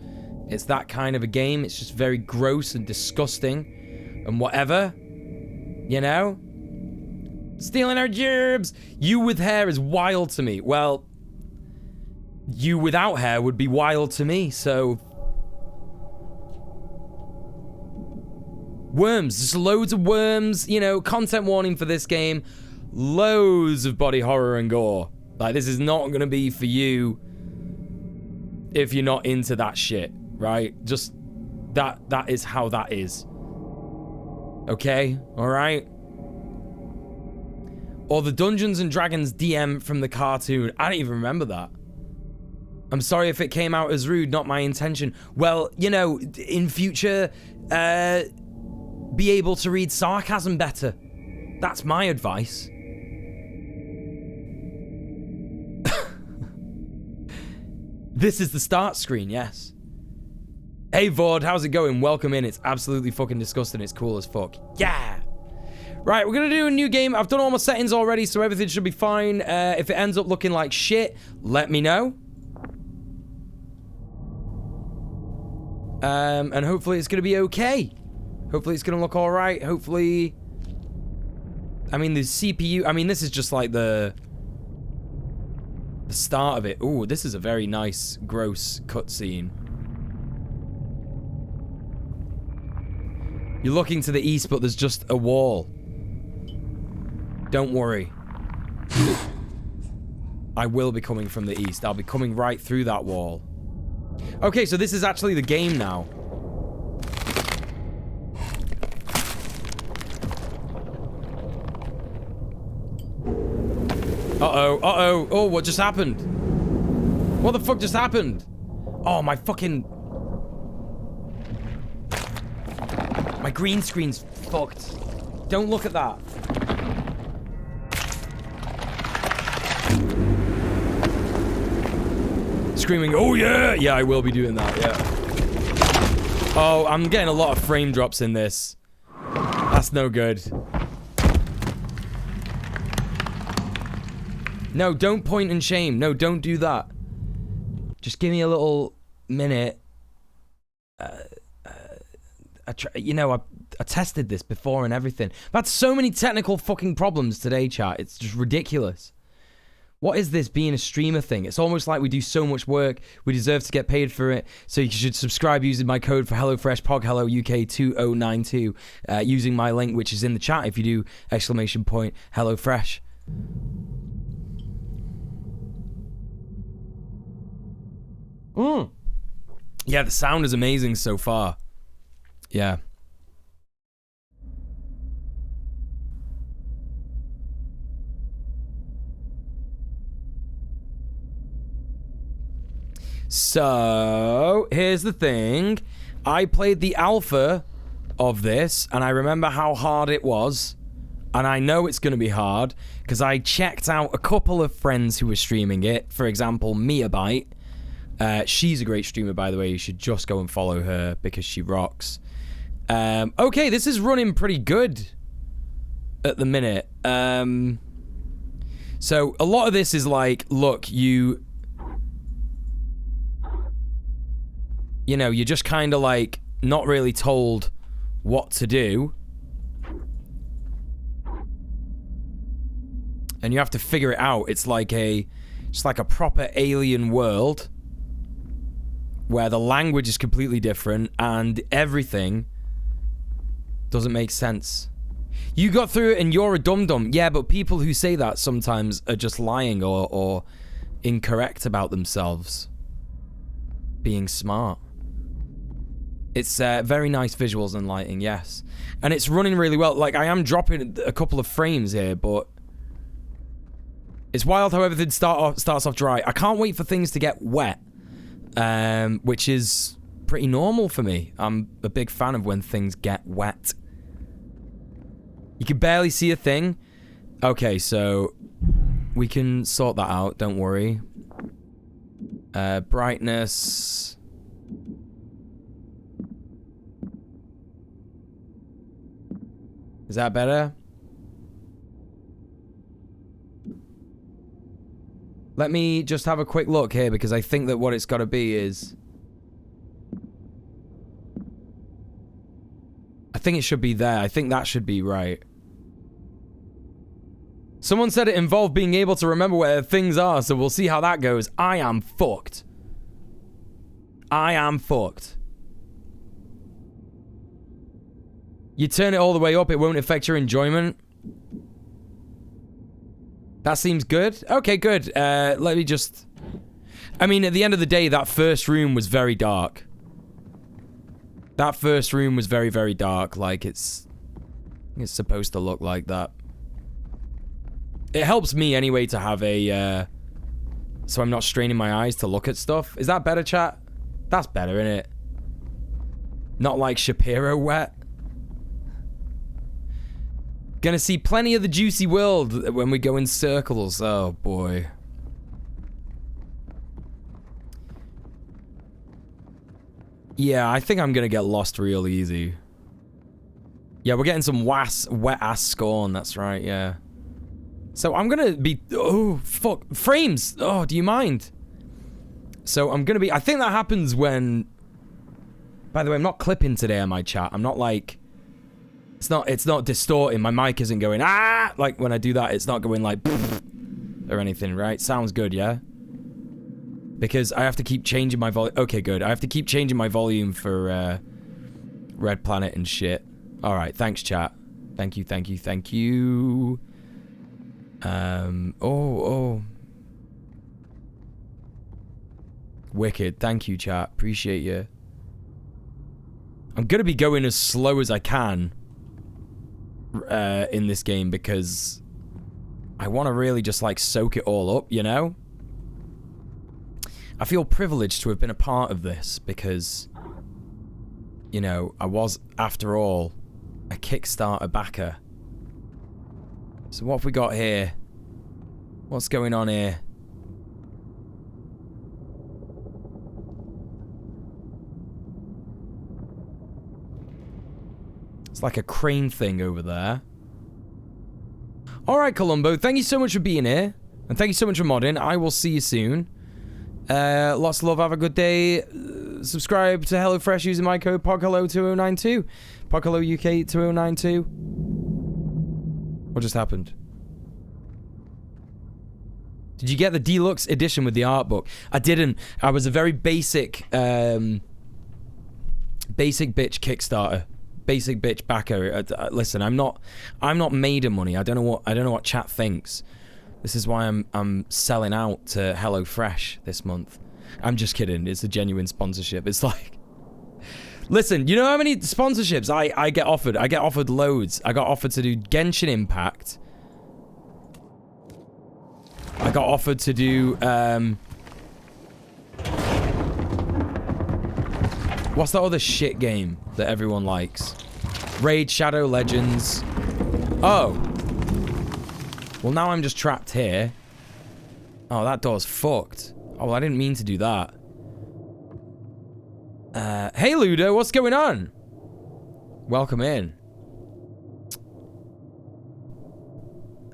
It's that kind of a game. It's just very gross and disgusting. And whatever. You know? Stealing our gerbs! You with hair is wild to me. Well, you without hair would be wild to me, so... Worms. Just loads of worms. You know, content warning for this game. Loads of body horror and gore. Like, this is not going to be for you if you're not into that shit, right? Just, that is how that is. Okay, alright? Or the Dungeons and Dragons DM from the cartoon. I don't even remember that. I'm sorry if it came out as rude, not my intention. Well, you know, in future, be able to read sarcasm better. That's my advice. This is the start screen, yes. Hey Vord, how's it going? Welcome in. It's absolutely fucking disgusting. It's cool as fuck. Yeah. Right, we're gonna do a new game. I've done all my settings already, so everything should be fine. If it ends up looking like shit, let me know. And hopefully it's gonna be okay. Hopefully it's gonna look alright. Hopefully... I mean, the CPU... I mean, this is just like the start of it. Ooh, this is a very nice, gross cutscene. You're looking to the east, but there's just a wall. Don't worry. I will be coming from the east. I'll be coming right through that wall. Okay, so this is actually the game now. Uh-oh, uh-oh. Oh, what just happened? What the fuck just happened? Oh, my fucking... My green screen's fucked. Don't look at that. Screaming, oh yeah! Yeah, I will be doing that, yeah. Oh, I'm getting a lot of frame drops in this. That's no good. No, don't point and shame. No, don't do that. Just give me a little minute. You know, I tested this before and everything. I've had so many technical fucking problems today, chat. It's just ridiculous. What is this being a streamer thing? It's almost like we do so much work. We deserve to get paid for it. So you should subscribe using my code for HelloFresh, PogHelloUK2092, using my link, which is in the chat if you do !HelloFresh. Yeah, the sound is amazing so far. Yeah. So, here's the thing. I played the alpha of this, and I remember how hard it was. And I know it's going to be hard, because I checked out a couple of friends who were streaming it. For example, Miabyte. She's a great streamer, by the way. You should just go and follow her, because she rocks. Okay, this is running pretty good at the minute. So a lot of this is like, look, you know, you're just kind of like not really told what to do. And you have to figure it out. It's like just like a proper alien world where the language is completely different and everything doesn't make sense. You got through it and you're a dum-dum. Yeah, but people who say that sometimes are just lying or incorrect about themselves being smart. It's very nice visuals and lighting, yes. And it's running really well. Like, I am dropping a couple of frames here, but it's wild how everything starts off dry. I can't wait for things to get wet, which is pretty normal for me. I'm a big fan of when things get wet. You can barely see a thing. Okay, so we can sort that out, don't worry. Brightness. Is that better? Let me just have a quick look here, because I think that what it's got to be is... I think it should be there. I think that should be right. Someone said it involved being able to remember where things are, so we'll see how that goes. I am fucked. I am fucked. You turn it all the way up, it won't affect your enjoyment. That seems good. Okay, good. Let me just... I mean, at the end of the day, that first room was very dark. That first room was very, very dark. Like, it's supposed to look like that. It helps me anyway to have a... so I'm not straining my eyes to look at stuff. Is that better, chat? That's better, innit? Not like Shapiro wet. Gonna see plenty of the juicy world when we go in circles. Oh, boy. Yeah, I think I'm gonna get lost real easy. Yeah, we're getting some wet-ass scorn. That's right, yeah. So I'm gonna be... Oh, fuck. Frames! Oh, do you mind? So I'm gonna be... I think that happens when... By the way, I'm not clipping today on my chat. I'm not like... It's not distorting. My mic isn't going, ah! Like, when I do that, it's not going like, or anything, right? Sounds good, yeah? Because I have to keep changing my volume. Okay, good. I have to keep changing my volume for, Red Planet and shit. Alright, thanks, chat. Thank you, thank you, thank you. Oh. Wicked. Thank you, chat. Appreciate you. I'm gonna be going as slow as I can. In this game, because I want to really just like soak it all up, you know? I feel privileged to have been a part of this because, you know, I was, after all, a Kickstarter backer. So what have we got here? What's going on here? It's like a crane thing over there. Alright, Columbo, thank you so much for being here. And thank you so much for modding. I will see you soon. Lots of love, have a good day. Subscribe to HelloFresh using my code POGHELLO2092. POGHELLOUK2092. What just happened? Did you get the deluxe edition with the art book? I didn't. I was a very basic, basic bitch Kickstarter. Basic bitch backer. Listen, I'm not made of money. I don't know what chat thinks. This is why I'm selling out to HelloFresh this month. I'm just kidding. It's a genuine sponsorship. It's like, listen, you know how many sponsorships I get offered? I get offered loads. I got offered to do Genshin Impact. I got offered to do what's that other shit game that everyone likes? Raid Shadow Legends. Oh. Well, now I'm just trapped here. Oh, that door's fucked. Oh, well, I didn't mean to do that. Hey, Ludo, what's going on? Welcome in.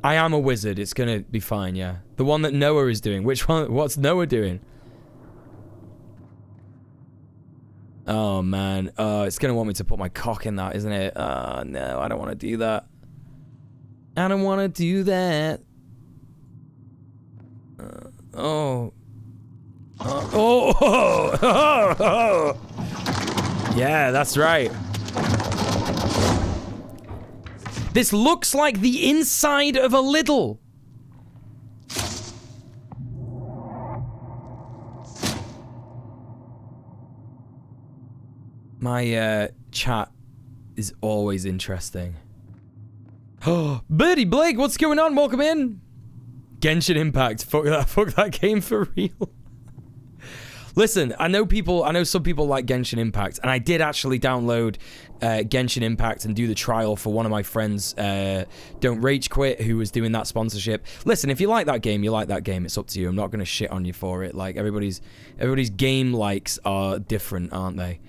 I am a wizard. It's gonna be fine, yeah. The one that Noah is doing. Which one? What's Noah doing? Oh, man. It's gonna want me to put my cock in that, isn't it? No, I don't want to do that. I don't want to do that. Oh. Yeah, that's right. This looks like the inside of a Lidl. My chat is always interesting. Oh, Birdie Blake, what's going on? Welcome in. Genshin Impact. Fuck that game for real. Listen, I know some people like Genshin Impact, and I did actually download Genshin Impact and do the trial for one of my friends, Don't Rage Quit, who was doing that sponsorship. Listen, if you like that game, you like that game. It's up to you. I'm not going to shit on you for it. Like, everybody's game likes are different, aren't they?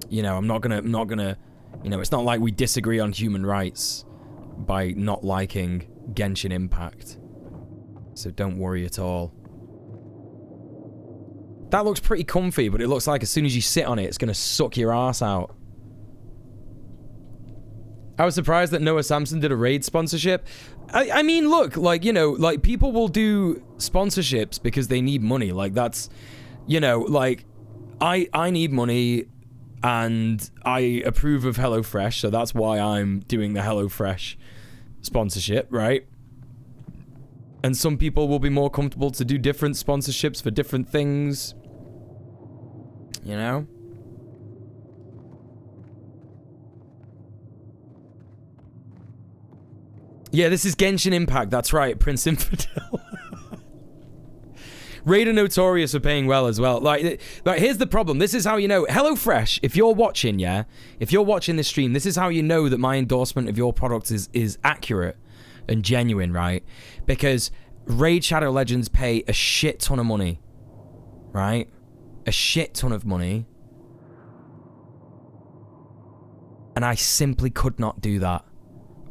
You know, I'm not gonna, you know, it's not like we disagree on human rights by not liking Genshin Impact. So don't worry at all. That looks pretty comfy, but it looks like as soon as you sit on it, it's gonna suck your ass out. I was surprised that Noah Samson did a raid sponsorship. I mean, look, like, you know, like, people will do sponsorships because they need money. Like, that's, you know, like, I need money, and I approve of HelloFresh, so that's why I'm doing the HelloFresh sponsorship, right? And some people will be more comfortable to do different sponsorships for different things. You know? Yeah, this is Genshin Impact. That's right, Prince Infidel. Raid are notorious for paying well as well. Like, here's the problem. This is how you know. HelloFresh, if you're watching, yeah? If you're watching this stream, this is how you know that my endorsement of your product is accurate and genuine, right? Because Raid Shadow Legends pay a shit ton of money, right? A shit ton of money. And I simply could not do that.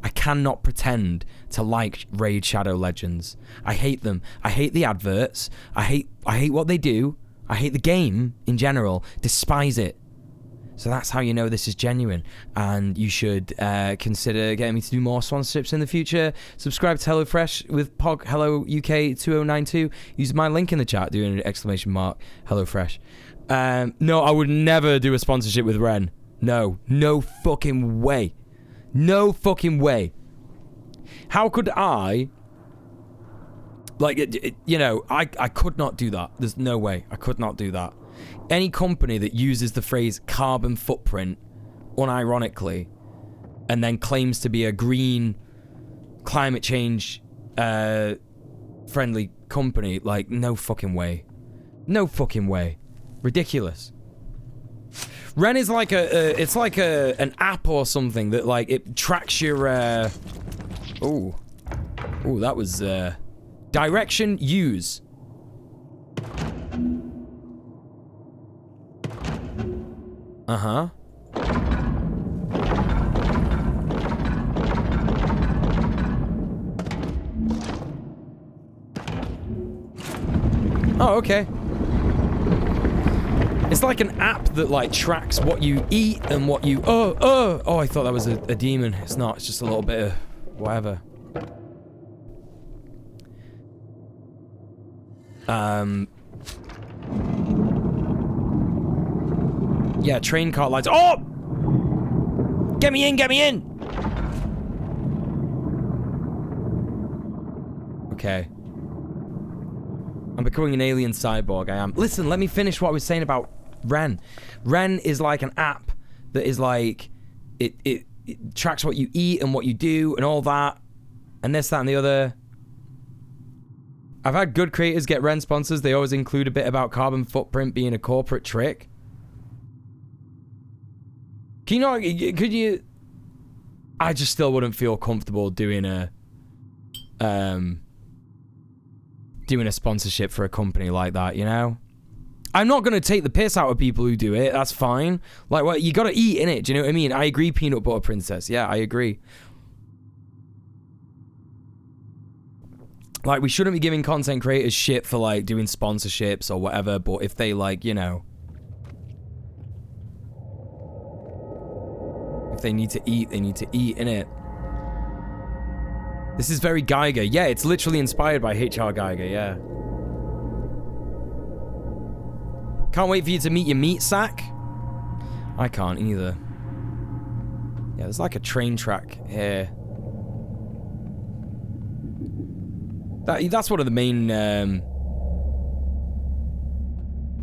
I cannot pretend to like Raid Shadow Legends. I hate them. I hate the adverts. I hate what they do. I hate the game in general. Despise it. So that's how you know this is genuine. And you should consider getting me to do more sponsorships in the future. Subscribe to HelloFresh with POG Hello UK 2092. Use my link in the chat, doing an exclamation mark HelloFresh. No, I would never do a sponsorship with Ren. No. No fucking way. No fucking way. How could I... Like, you know, I could not do that. There's no way. I could not do that. Any company that uses the phrase carbon footprint unironically and then claims to be a green climate change friendly company, like, no fucking way. No fucking way. Ridiculous. Ren is like it's like an app or something that, like, it tracks your ooh, that was direction use. Uh-huh. Oh, okay. It's like an app that, like, tracks what you eat and what you... Oh, I thought that was a demon. It's not. It's just a little bit of whatever. Yeah, train car lights. Oh! Get me in, get me in! Okay. I'm becoming an alien cyborg, I am. Listen, let me finish what I was saying about Ren. Ren is like an app that is like... It tracks what you eat and what you do and all that. And this, that, and the other. I've had good creators get Ren sponsors. They always include a bit about carbon footprint being a corporate trick. Can you not... Could you... I just still wouldn't feel comfortable doing a... doing a sponsorship for a company like that, you know? I'm not going to take the piss out of people who do it. That's fine. Like, well, you got to eat, innit? Do you know what I mean? I agree, Peanut Butter Princess. Yeah, I agree. Like, we shouldn't be giving content creators shit for, like, doing sponsorships or whatever, but if they, like, you know... If they need to eat, innit? This is very Geiger. Yeah, it's literally inspired by H.R. Geiger, yeah. Can't wait for you to meet your meat sack. I can't either. Yeah, there's like a train track here. That's one of the main...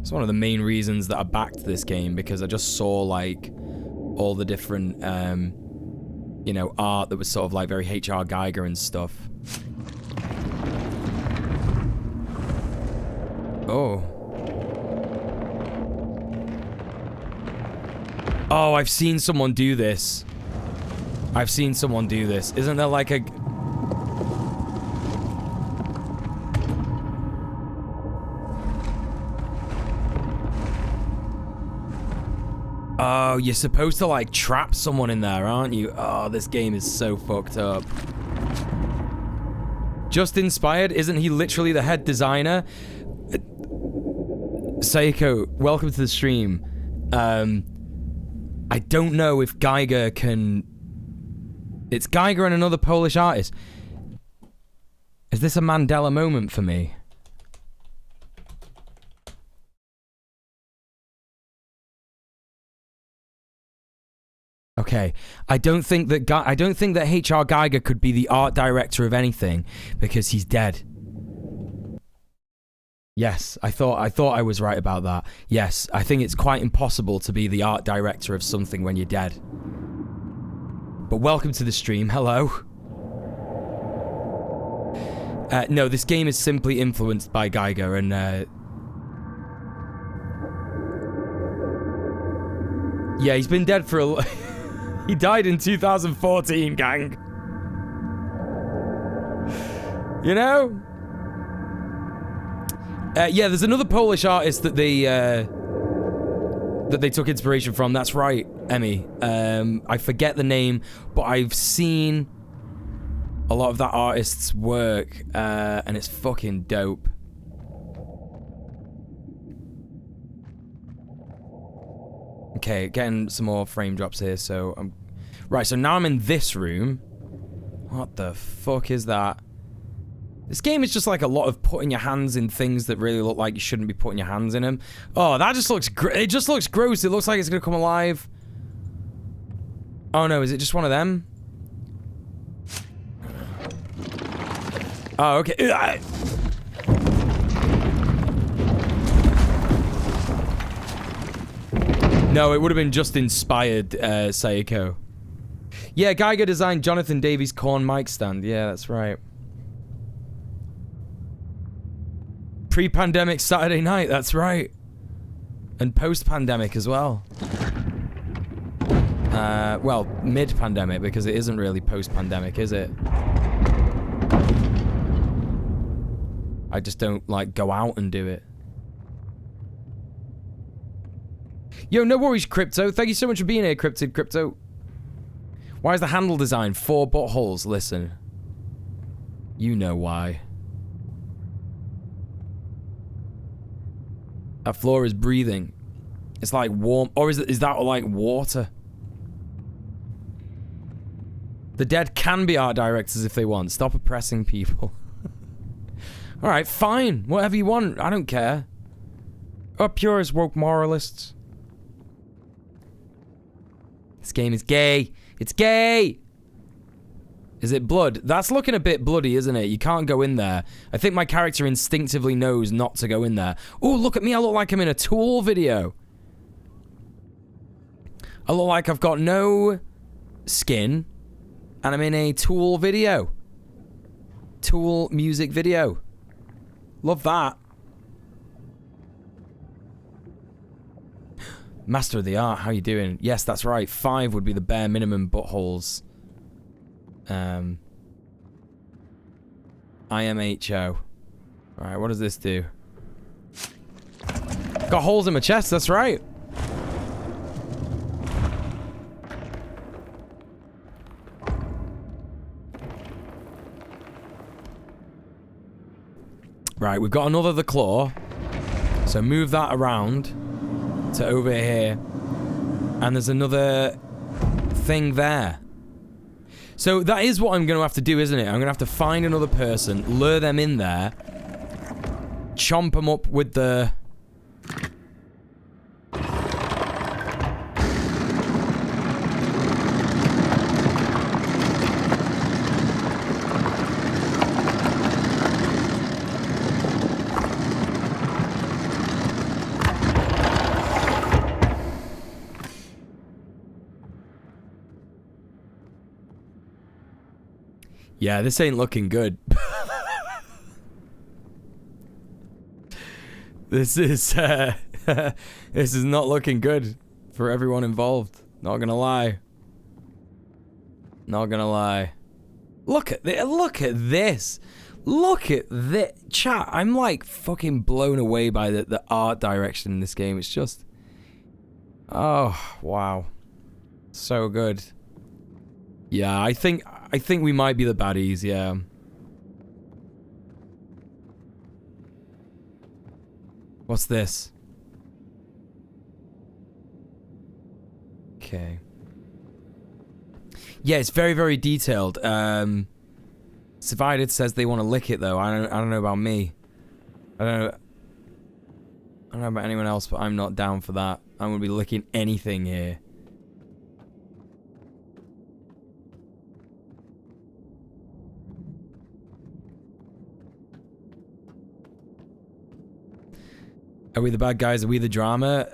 it's one of the main reasons that I backed this game, because I just saw, like, all the different, you know, art that was sort of, like, very H.R. Geiger and stuff. Oh. Oh, I've seen someone do this. I've seen someone do this. Isn't there, like, a... Oh, you're supposed to, like, trap someone in there, aren't you? Oh, this game is so fucked up. Just Inspired? Isn't he literally the head designer? Seiko, welcome to the stream. I don't know if Geiger can... It's Geiger and another Polish artist. Is this a Mandela moment for me? Okay, I don't think that H.R. Geiger could be the art director of anything because he's dead. Yes, I thought I was right about that. Yes, I think it's quite impossible to be the art director of something when you're dead. But welcome to the stream. Hello. No, this game is simply influenced by Geiger and yeah, he's been dead for a he died in 2014, gang. You know? Yeah, there's another Polish artist that they took inspiration from. That's right, Emmy. I forget the name, but I've seen a lot of that artist's work, and it's fucking dope. Okay, getting some more frame drops here, so I'm... Right, so now I'm in this room. What the fuck is that? This game is just like a lot of putting your hands in things that really look like you shouldn't be putting your hands in them. Oh, that just looks... It just looks gross. It looks like it's gonna come alive. Oh no, is it just one of them? Oh, okay. No, it would have been just Inspired, Seiko. Yeah, Geiger designed Jonathan Davies' corn mic stand. Yeah, that's right. Pre-pandemic Saturday night, that's right. And post-pandemic as well. Well, mid-pandemic, because it isn't really post-pandemic, is it? I just don't, like, go out and do it. Yo, no worries, Crypto. Thank you so much for being here, Cryptid Crypto. Why is the handle design 4 buttholes? Listen. You know why. That floor is breathing. It's like warm. Or is that like water? The dead can be art directors if they want. Stop oppressing people. Alright, fine. Whatever you want. I don't care. Up yours, woke moralists. This game is gay. It's gay! Is it blood? That's looking a bit bloody, isn't it? You can't go in there. I think my character instinctively knows not to go in there. Oh, look at me. I look like I'm in a Tool video. I look like I've got no skin. And I'm in a Tool video. Tool music video. Love that. Master of the art, how you doing? Yes, that's right. 5 would be the bare minimum buttholes. IMHO. Alright, what does this do? Got holes in my chest, that's right. Right, we've got another the claw. So move that around to over here. And there's another thing there. So that is what I'm going to have to do, isn't it? I'm going to have to find another person, lure them in there, chomp them up with the... Yeah, this ain't looking good. This is this is not looking good for everyone involved. Not gonna lie. Not gonna lie. Look at this. Look at this. Look at this. Chat, I'm like fucking blown away by the art direction in this game. It's just... Oh, wow. So good. Yeah, I think we might be the baddies, yeah. What's this? Okay. Yeah, it's very, very detailed. Divided says they want to lick it though. I don't know about me. I don't know about anyone else, but I'm not down for that. I'm gonna be licking anything here. Are we the bad guys? Are we the drama?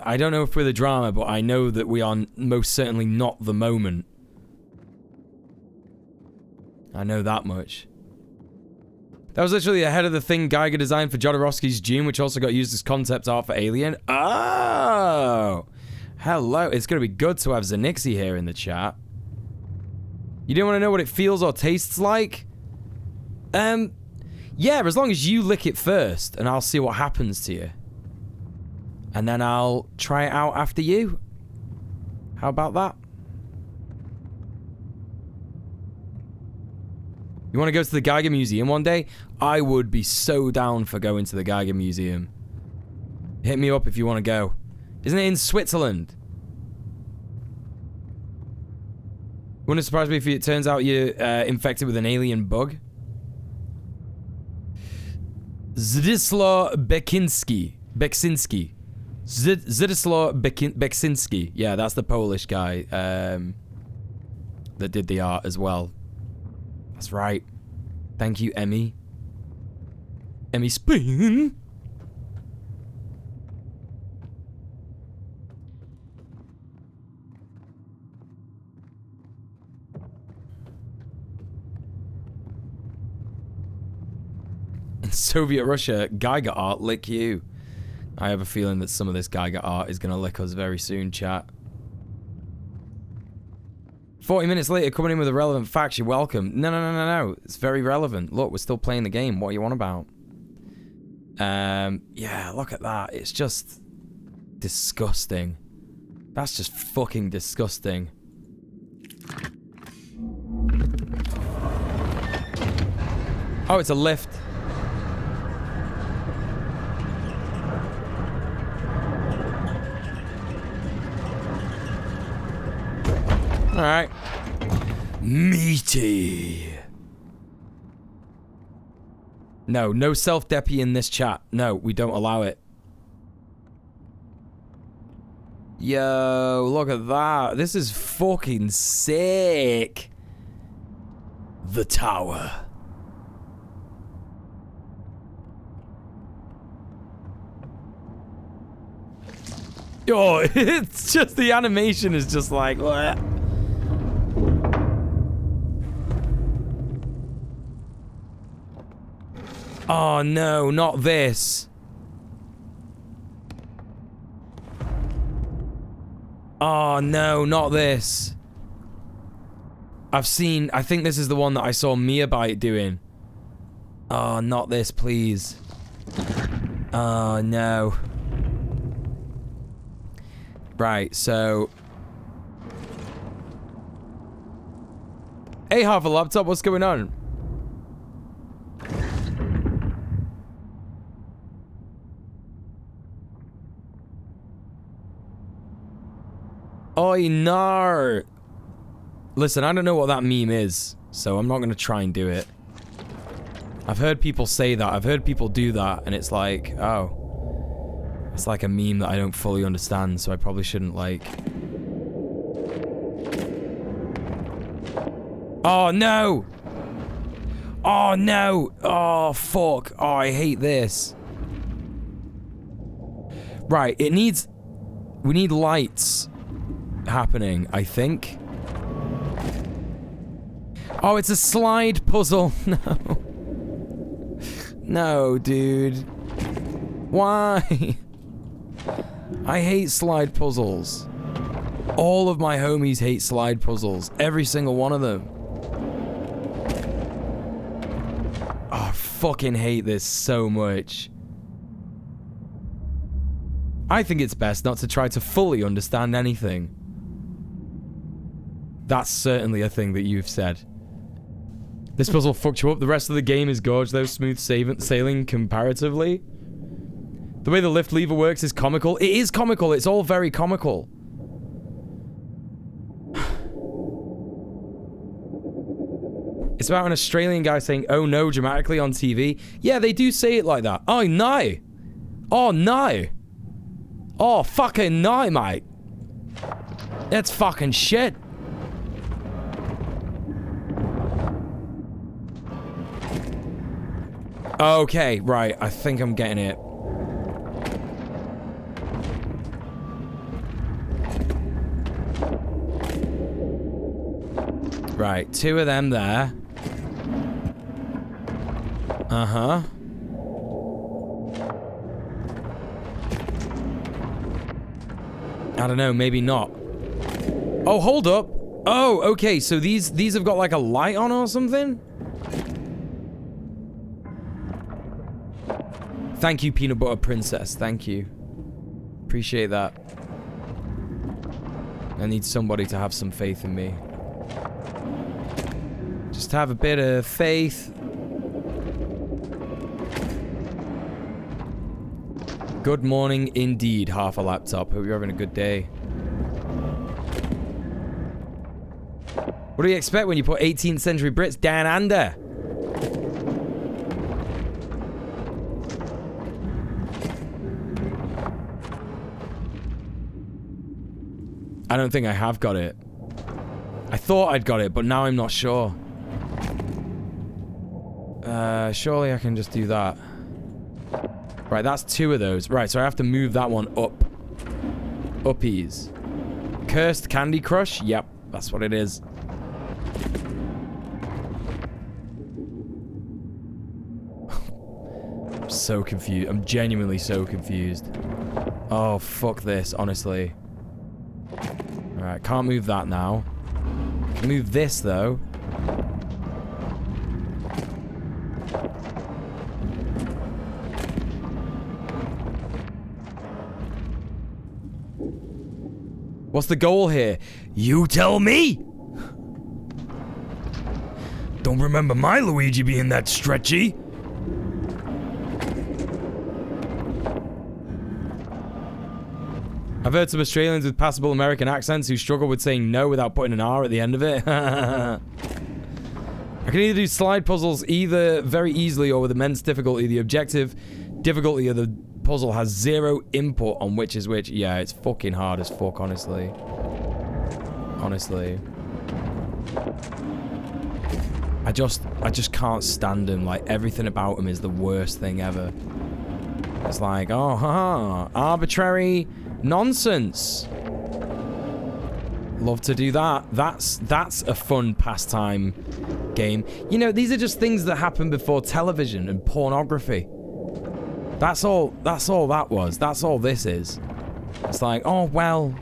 I don't know if we're the drama, but I know that we are most certainly not the moment. I know that much. That was literally ahead of the thing Geiger designed for Jodorowsky's Dune, which also got used as concept art for Alien. Oh! Hello. It's going to be good to have Zanixi here in the chat. You didn't want to know what it feels or tastes like? Yeah, as long as you lick it first, and I'll see what happens to you. And then I'll try it out after you. How about that? You want to go to the Geiger Museum one day? I would be so down for going to the Geiger Museum. Hit me up if you want to go. Isn't it in Switzerland? Wouldn't surprise me if it turns out you're infected with an alien bug. Zdzislaw Beksinski. Zdzislaw Beksinski. Yeah, that's the Polish guy that did the art as well. That's right. Thank you, Emmy. Emmy Spoon. In Soviet Russia, Geiger art lick you. I have a feeling that some of this Geiger art is going to lick us very soon, chat. 40 minutes later, coming in with a relevant fact, you're welcome. No. It's very relevant. Look, we're still playing the game. What are you on about? Yeah, look at that. It's just disgusting. That's just fucking disgusting. Oh, it's a lift. Alright. Meaty. No self-depy in this chat. No, we don't allow it. Yo, look at that. This is fucking sick. The tower. Oh, it's just the animation is just like... Bleh. Oh no, not this. Oh no, not this. I think this is the one that I saw Meabite doing. Oh, not this, please. Oh no. Right, so... Hey, half a laptop, what's going on? Oh, no! Listen, I don't know what that meme is, so I'm not going to try and do it. I've heard people say that, I've heard people do that, and it's like, oh. It's like a meme that I don't fully understand, so I probably shouldn't, like... Oh, no! Oh, no! Oh, fuck. Oh, I hate this. Right, it needs... We need lights happening, I think. Oh, it's a slide puzzle. No. No, dude. Why? I hate slide puzzles. All of my homies hate slide puzzles. Every single one of them. Oh, I fucking hate this so much. I think it's best not to try to fully understand anything. That's certainly a thing that you've said. This puzzle fucked you up. The rest of the game is gorge, though. Smooth sailing comparatively. The way the lift lever works is comical. It is comical. It's all very comical. It's about an Australian guy saying, oh no, dramatically on TV. Yeah, they do say it like that. Oh, no. Oh, no. Oh, fucking no, mate. That's fucking shit. Okay, right. I think I'm getting it. Right, 2 of them there. Uh-huh. I don't know, maybe not. Oh, hold up. Oh, okay, so these have got like a light on or something? Thank you, Peanut Butter Princess. Thank you. Appreciate that. I need somebody to have some faith in me. Just have a bit of faith. Good morning indeed, half a laptop. Hope you're having a good day. What do you expect when you put 18th century Brits down under? I don't think I have got it. I thought I'd got it, but now I'm not sure. Surely I can just do that. Right, that's 2 of those. Right, so I have to move that one up. Uppies. Cursed Candy Crush? Yep, that's what it is. I'm so confused. I'm genuinely so confused. Oh, fuck this, honestly. Alright, can't move that now. Can move this, though. What's the goal here? You tell me! Don't remember my Luigi being that stretchy. I've heard some Australians with passable American accents who struggle with saying no without putting an R at the end of it. I can either do slide puzzles either very easily or with immense difficulty. The objective difficulty of the puzzle has 0 input on which is which. Yeah, it's fucking hard as fuck, honestly. Honestly. I just can't stand him. Like, everything about him is the worst thing ever. It's like, oh, haha, arbitrary nonsense. Love to do that. That's a fun pastime game. You know, these are just things that happen before television and pornography. That's all that was. That's all this is. It's like, oh, well,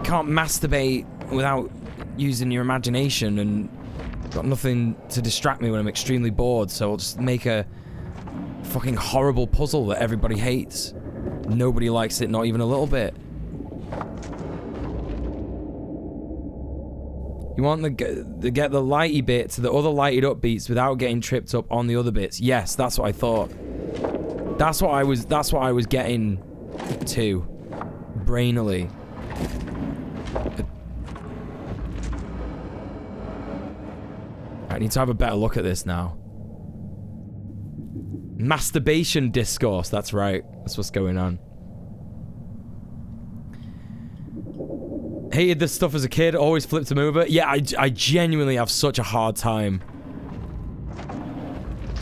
can't masturbate without using your imagination and got nothing to distract me when I'm extremely bored, so I'll just make a fucking horrible puzzle that everybody hates. Nobody likes it, not even a little bit. You want to get the lighty bit to the other lighted up beats without getting tripped up on the other bits. Yes, that's what I thought. That's what I was getting to. Brainily. I need to have a better look at this now. Masturbation discourse, that's right. That's what's going on. Hated this stuff as a kid, always flipped him over. Yeah, I genuinely have such a hard time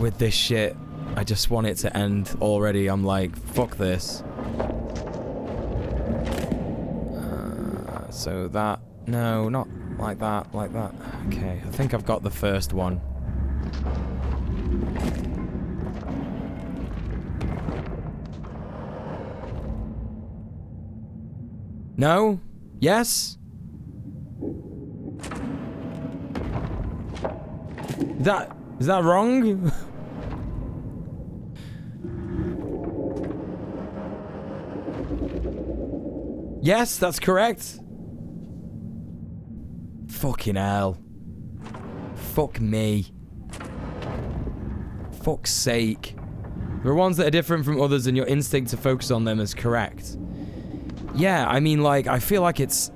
with this shit. I just want it to end already. I'm like, fuck this. So that, no, not like that, like that. Okay, I think I've got the first one. No? Yes? Is that wrong? Yes, that's correct. Fucking hell. Fuck me. Fuck's sake. There are ones that are different from others and your instinct to focus on them is correct. Yeah, I mean, like, I feel like it's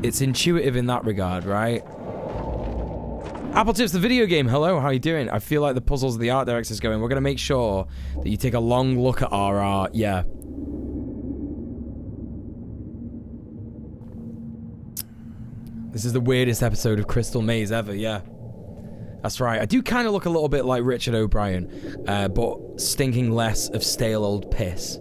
intuitive in that regard, right? Apple Tips, the video game. Hello, how you doing? I feel like the puzzles of the art director's going. We're going to make sure that you take a long look at our art. Yeah. This is the weirdest episode of Crystal Maze ever, yeah. That's right. I do kind of look a little bit like Richard O'Brien, but stinking less of stale old piss.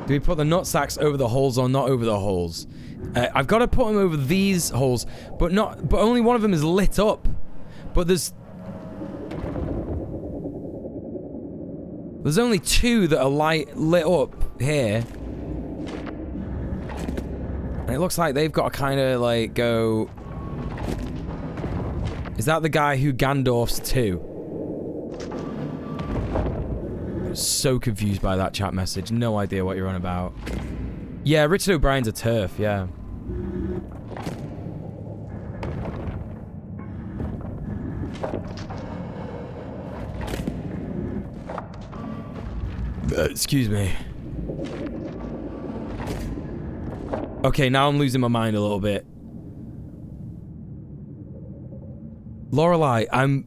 Do we put the nut sacks over the holes or not over the holes? I've got to put them over these holes, but only one of them is lit up. But there's only two that are lit up here. And it looks like they've got to kind of like go. Is that the guy who Gandalf's to? So confused by that chat message. No idea what you're on about. Yeah, Richard O'Brien's a turf, yeah. Excuse me. Okay, now I'm losing my mind a little bit. Lorelei, I'm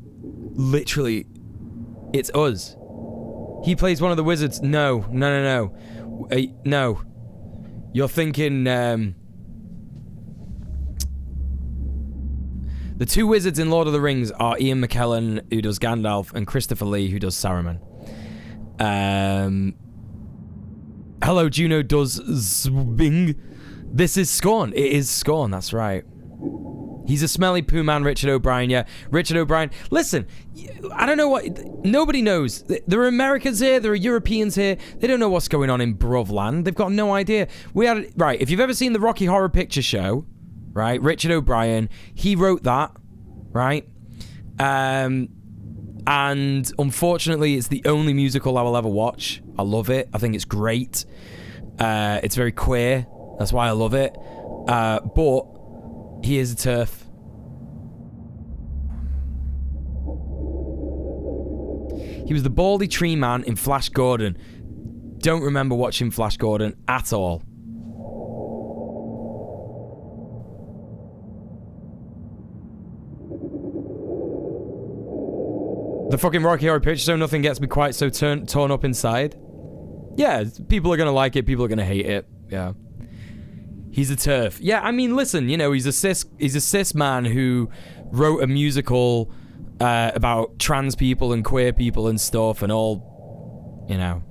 literally... It's us. He plays one of the wizards. No. No. You're thinking, the two wizards in Lord of the Rings are Ian McKellen, who does Gandalf, and Christopher Lee, who does Saruman. Hello, Juno does Zbing. This is Scorn. It is Scorn, that's right. He's a smelly poo man, Richard O'Brien, yeah. Richard O'Brien. Listen, I don't know what... Nobody knows. There are Americans here, there are Europeans here. They don't know what's going on in Bruvland. They've got no idea. Right, if you've ever seen the Rocky Horror Picture Show, right, Richard O'Brien, he wrote that, right? And unfortunately, it's the only musical I will ever watch. I love it. I think it's great. It's very queer. That's why I love it. But... he is a turf. He was the baldy tree man in Flash Gordon. Don't remember watching Flash Gordon at all. The fucking Rocky Horror Picture Show, nothing gets me quite so torn up inside. Yeah, people are gonna like it, people are gonna hate it. Yeah. He's a turf. Yeah, I mean, listen, you know, he's a cis man who wrote a musical about trans people and queer people and stuff and all, you know.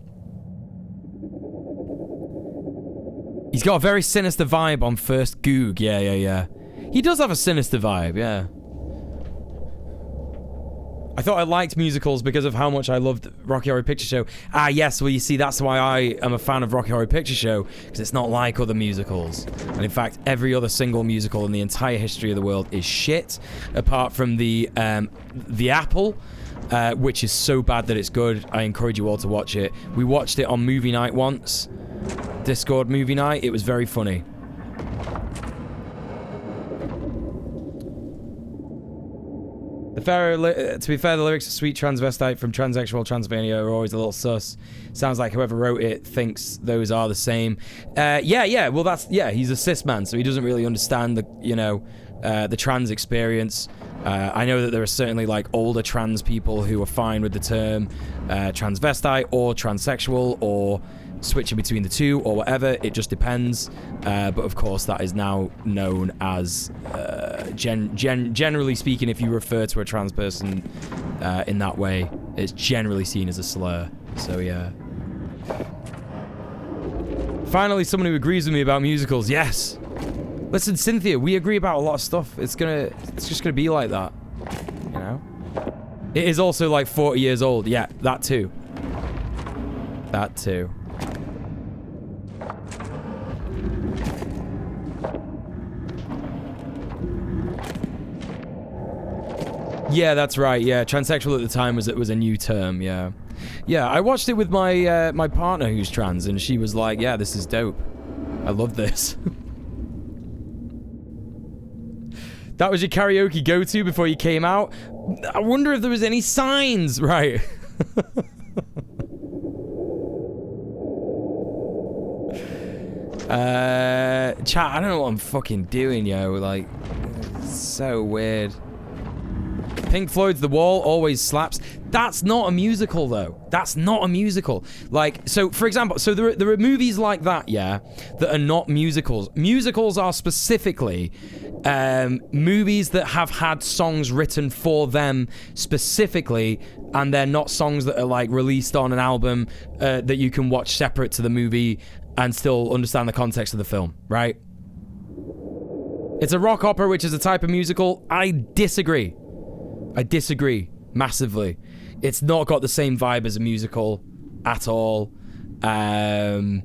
He's got a very sinister vibe on First Goog. Yeah. He does have a sinister vibe, yeah. I thought I liked musicals because of how much I loved Rocky Horror Picture Show. Ah, yes, well, you see, that's why I am a fan of Rocky Horror Picture Show, because it's not like other musicals. And in fact, every other single musical in the entire history of the world is shit, apart from the Apple, which is so bad that it's good. I encourage you all to watch it. We watched it on movie night once, Discord movie night. It was very funny. To be fair, the lyrics of Sweet Transvestite from Transsexual Transylvania are always a little sus. Sounds like whoever wrote it thinks those are the same. Yeah, well he's a cis man, so he doesn't really understand the trans experience. I know that there are certainly like older trans people who are fine with the term transvestite or transsexual or switching between the two or whatever. It just depends. But of course, that is now known as generally speaking, if you refer to a trans person in that way, it's generally seen as a slur. So yeah. Finally, someone who agrees with me about musicals. Yes. Listen, Cynthia, we agree about a lot of stuff. It's just gonna be like that. You know? It is also like 40 years old. Yeah, that too. That too. Yeah, that's right. Yeah, transsexual at the time was a new term. Yeah, yeah. I watched it with my my partner who's trans, and she was like, "Yeah, this is dope. I love this." That was your karaoke go-to before you came out. I wonder if there was any signs, right? Chat. I don't know what I'm fucking doing, yo. Like, it's so weird. Pink Floyd's The Wall always slaps. That's not a musical, though. That's not a musical. Like, so, for example, so there are movies like that, yeah, that are not musicals. Musicals are specifically movies that have had songs written for them specifically, and they're not songs that are, like, released on an album that you can watch separate to the movie and still understand the context of the film, right? It's a rock opera, which is a type of musical. I disagree. I disagree massively. It's not got the same vibe as a musical at all. Yeah,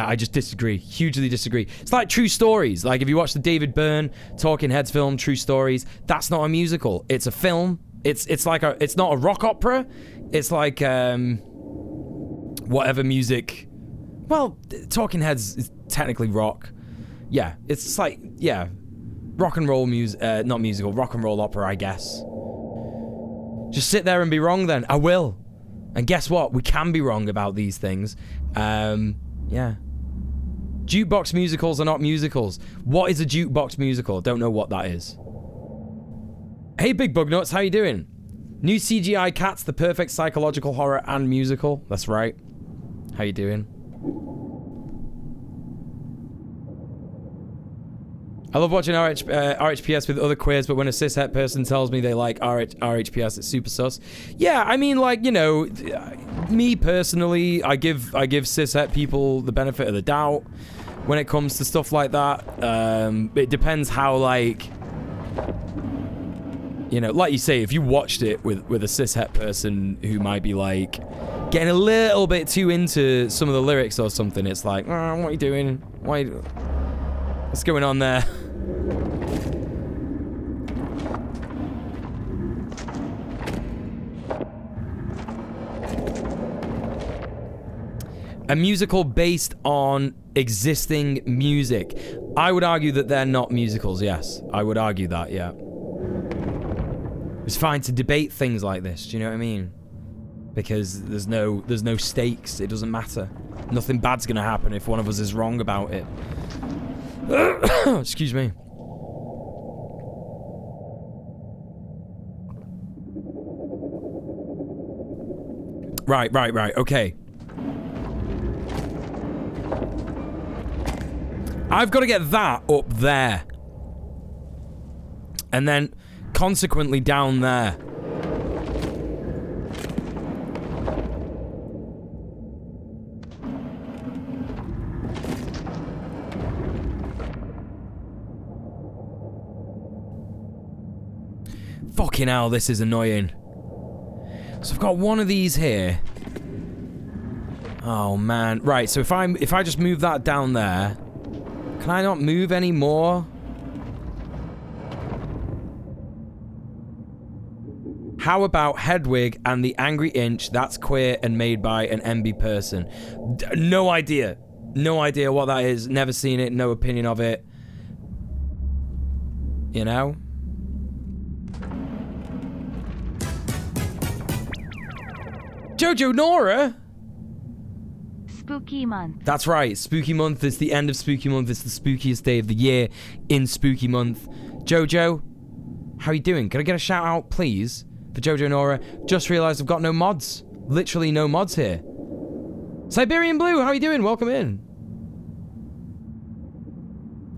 I just disagree. Hugely disagree. It's like True Stories. Like if you watch the David Byrne Talking Heads film, True Stories, that's not a musical. It's a film. It's like it's not a rock opera. It's like whatever music. Well, Talking Heads is technically rock. Yeah, it's like, yeah. Rock and roll not musical, rock and roll opera, I guess. Just sit there and be wrong then. I will. And guess what? We can be wrong about these things. Yeah. Jukebox musicals are not musicals. What is a jukebox musical? Don't know what that is. Hey, Big Bug Nuts, how you doing? New CGI Cats, the perfect psychological horror and musical. That's right. How you doing? I love watching RHPS with other queers, but when a cishet person tells me they like RHPS, it's super sus. Yeah, I mean, like, you know, me personally, I give cishet people the benefit of the doubt when it comes to stuff like that. It depends how, like, you know, like you say, if you watched it with a cishet person who might be, like, getting a little bit too into some of the lyrics or something, it's like, what are you doing? What's going on there? A musical based on existing music. I would argue that they're not musicals, yes. I would argue that, yeah. It's fine to debate things like this, do you know what I mean? Because there's no stakes, it doesn't matter. Nothing bad's gonna happen if one of us is wrong about it. Excuse me. Right, okay. I've got to get that up there. And then, consequently, down there. Fucking hell, this is annoying. So I've got one of these here. Oh man. Right, so if I just move that down there, can I not move any more? How about Hedwig and the Angry Inch? That's queer and made by an MB person. No idea. No idea what that is. Never seen it. No opinion of it. You know? Jojo Nora?
Spooky month.
That's right. Spooky month. It's the end of spooky month. It's the spookiest day of the year in spooky month. Jojo, how you doing? Can I get a shout out, please? For Jojo Nora. Just realized I've got no mods. Literally no mods here. Siberian Blue, how you doing? Welcome in.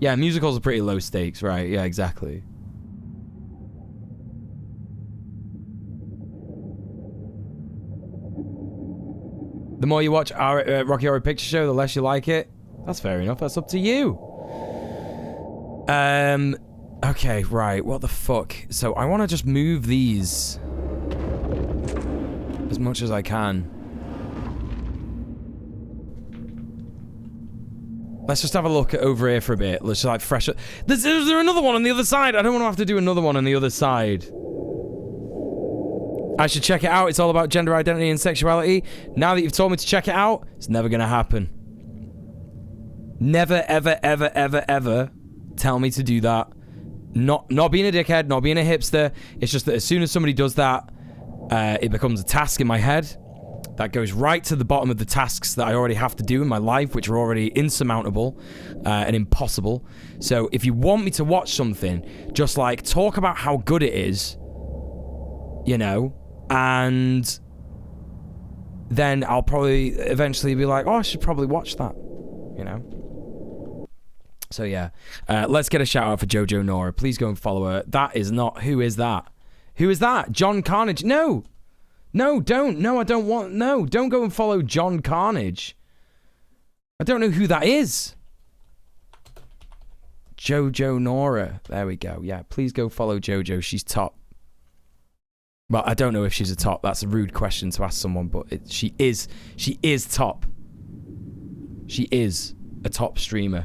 Yeah, musicals are pretty low stakes, right? Yeah, exactly. The more you watch our Rocky Horror Picture Show, the less you like it. That's fair enough. That's up to you. Okay, right. What the fuck? So I want to just move these as much as I can. Let's just have a look over here for a bit. Let's just like fresh up. Is there another one on the other side? I don't want to have to do another one on the other side. I should check it out. It's all about gender identity and sexuality. Now that you've told me to check it out, it's never going to happen. Never, ever, ever, ever, ever tell me to do that. Not being a dickhead, not being a hipster. It's just that as soon as somebody does that, it becomes a task in my head. That goes right to the bottom of the tasks that I already have to do in my life, which are already insurmountable and impossible. So if you want me to watch something, just like talk about how good it is, you know, and then I'll probably eventually be like, oh, I should probably watch that, you know. So yeah, let's get a shout out for Jojo Nora. Please go and follow her. That is not, who is that? Who is that? John Carnage? No. No, don't. No, I don't want... No, don't go and follow John Carnage. I don't know who that is. Jojo Nora. There we go. Yeah, please go follow Jojo. She's top. Well, I don't know if she's a top. That's a rude question to ask someone, but she is. She is top. She is a top streamer.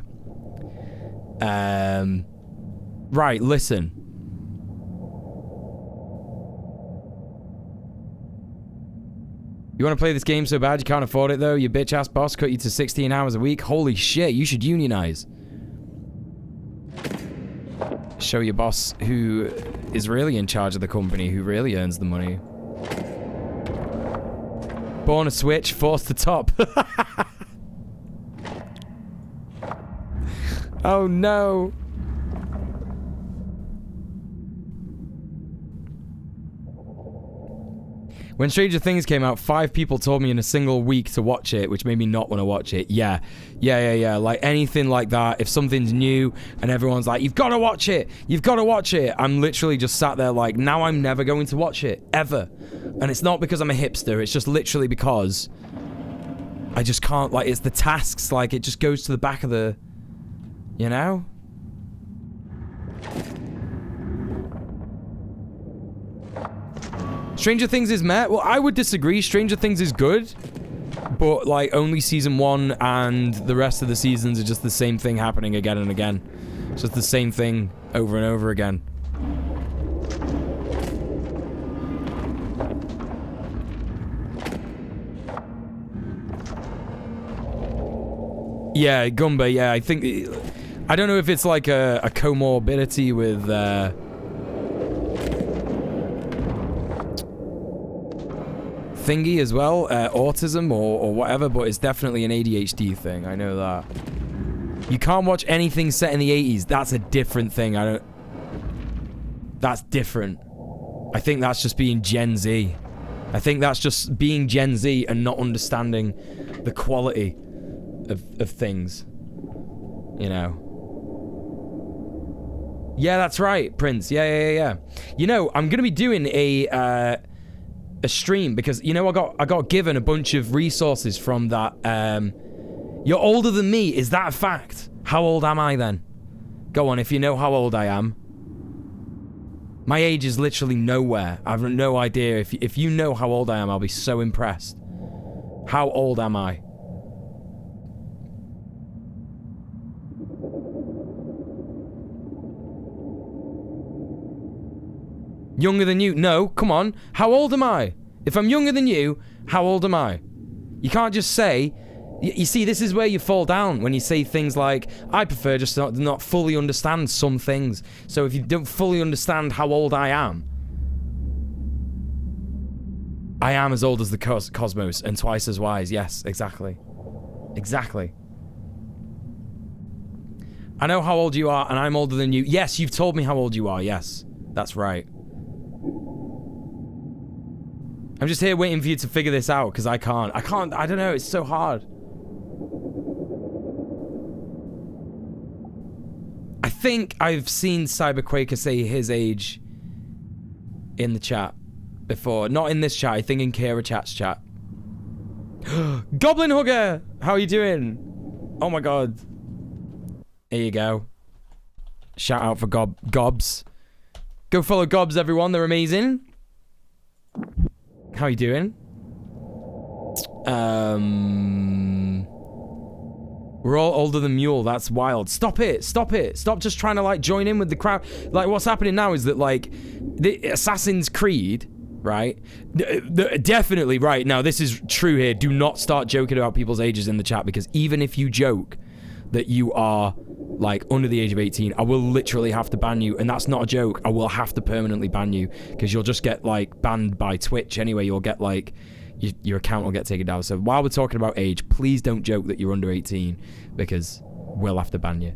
Right, listen. You want to play this game so bad you can't afford it, though? Your bitch-ass boss cut you to 16 hours a week? Holy shit, you should unionize. Show your boss who is really in charge of the company, who really earns the money. Born a switch, forced to top. Oh, no. When Stranger Things came out, 5 people told me in a single week to watch it, which made me not want to watch it. Yeah. Like anything like that. If something's new and everyone's like, you've got to watch it. You've got to watch it. I'm literally just sat there like, now I'm never going to watch it. Ever. And it's not because I'm a hipster. It's just literally because I just can't, like, it's the tasks. Like, it just goes to the back of the, you know? Stranger Things is meh. Well, I would disagree. Stranger Things is good, but like only season 1 and the rest of the seasons are just the same thing happening again and again. It's just the same thing over and over again. Yeah, Gumba, yeah, I think... I don't know if it's like a comorbidity with... thingy as well, autism or whatever, but it's definitely an ADHD thing. I know that. You can't watch anything set in the 80s. That's a different thing. That's different. I think that's just being Gen Z. I think that's just being Gen Z and not understanding the quality of things. You know. Yeah, that's right, Prince. Yeah. You know, I'm gonna be doing a stream because, you know, I got given a bunch of resources from that. You're older than me. Is that a fact? How old am I then? Go on, if you know how old I am. My age is literally nowhere. I have no idea. If you know how old I am, I'll be so impressed. How old am I? Younger than you? No, come on. How old am I? If I'm younger than you, how old am I? You can't just say... You see, this is where you fall down when you say things like, I prefer just not fully understand some things. So if you don't fully understand how old I am as old as the cosmos and twice as wise. Yes, exactly. Exactly. I know how old you are and I'm older than you. Yes, you've told me how old you are. Yes, that's right. I'm just here waiting for you to figure this out because I can't. I don't know. It's so hard. I think I've seen Cyberquaker say his age in the chat before. Not in this chat. I think in Kira Chat's chat. Goblin Hugger! How are you doing? Oh my god. Here you go. Shout out for Gobs. Go follow Gobs, everyone. They're amazing. How are you doing? We're all older than Muel. That's wild. Stop it. Stop it. Stop just trying to, like, join in with the crowd. Like, what's happening now is that, like, the Assassin's Creed, right? Definitely, right. Now, this is true here. Do not start joking about people's ages in the chat, because even if you joke that you are, like, under the age of 18, I will literally have to ban you. And that's not a joke. I will have to permanently ban you, because you'll just get, like, banned by Twitch anyway. You'll get, like... Your account will get taken down. So while we're talking about age, please don't joke that you're under 18, because we'll have to ban you.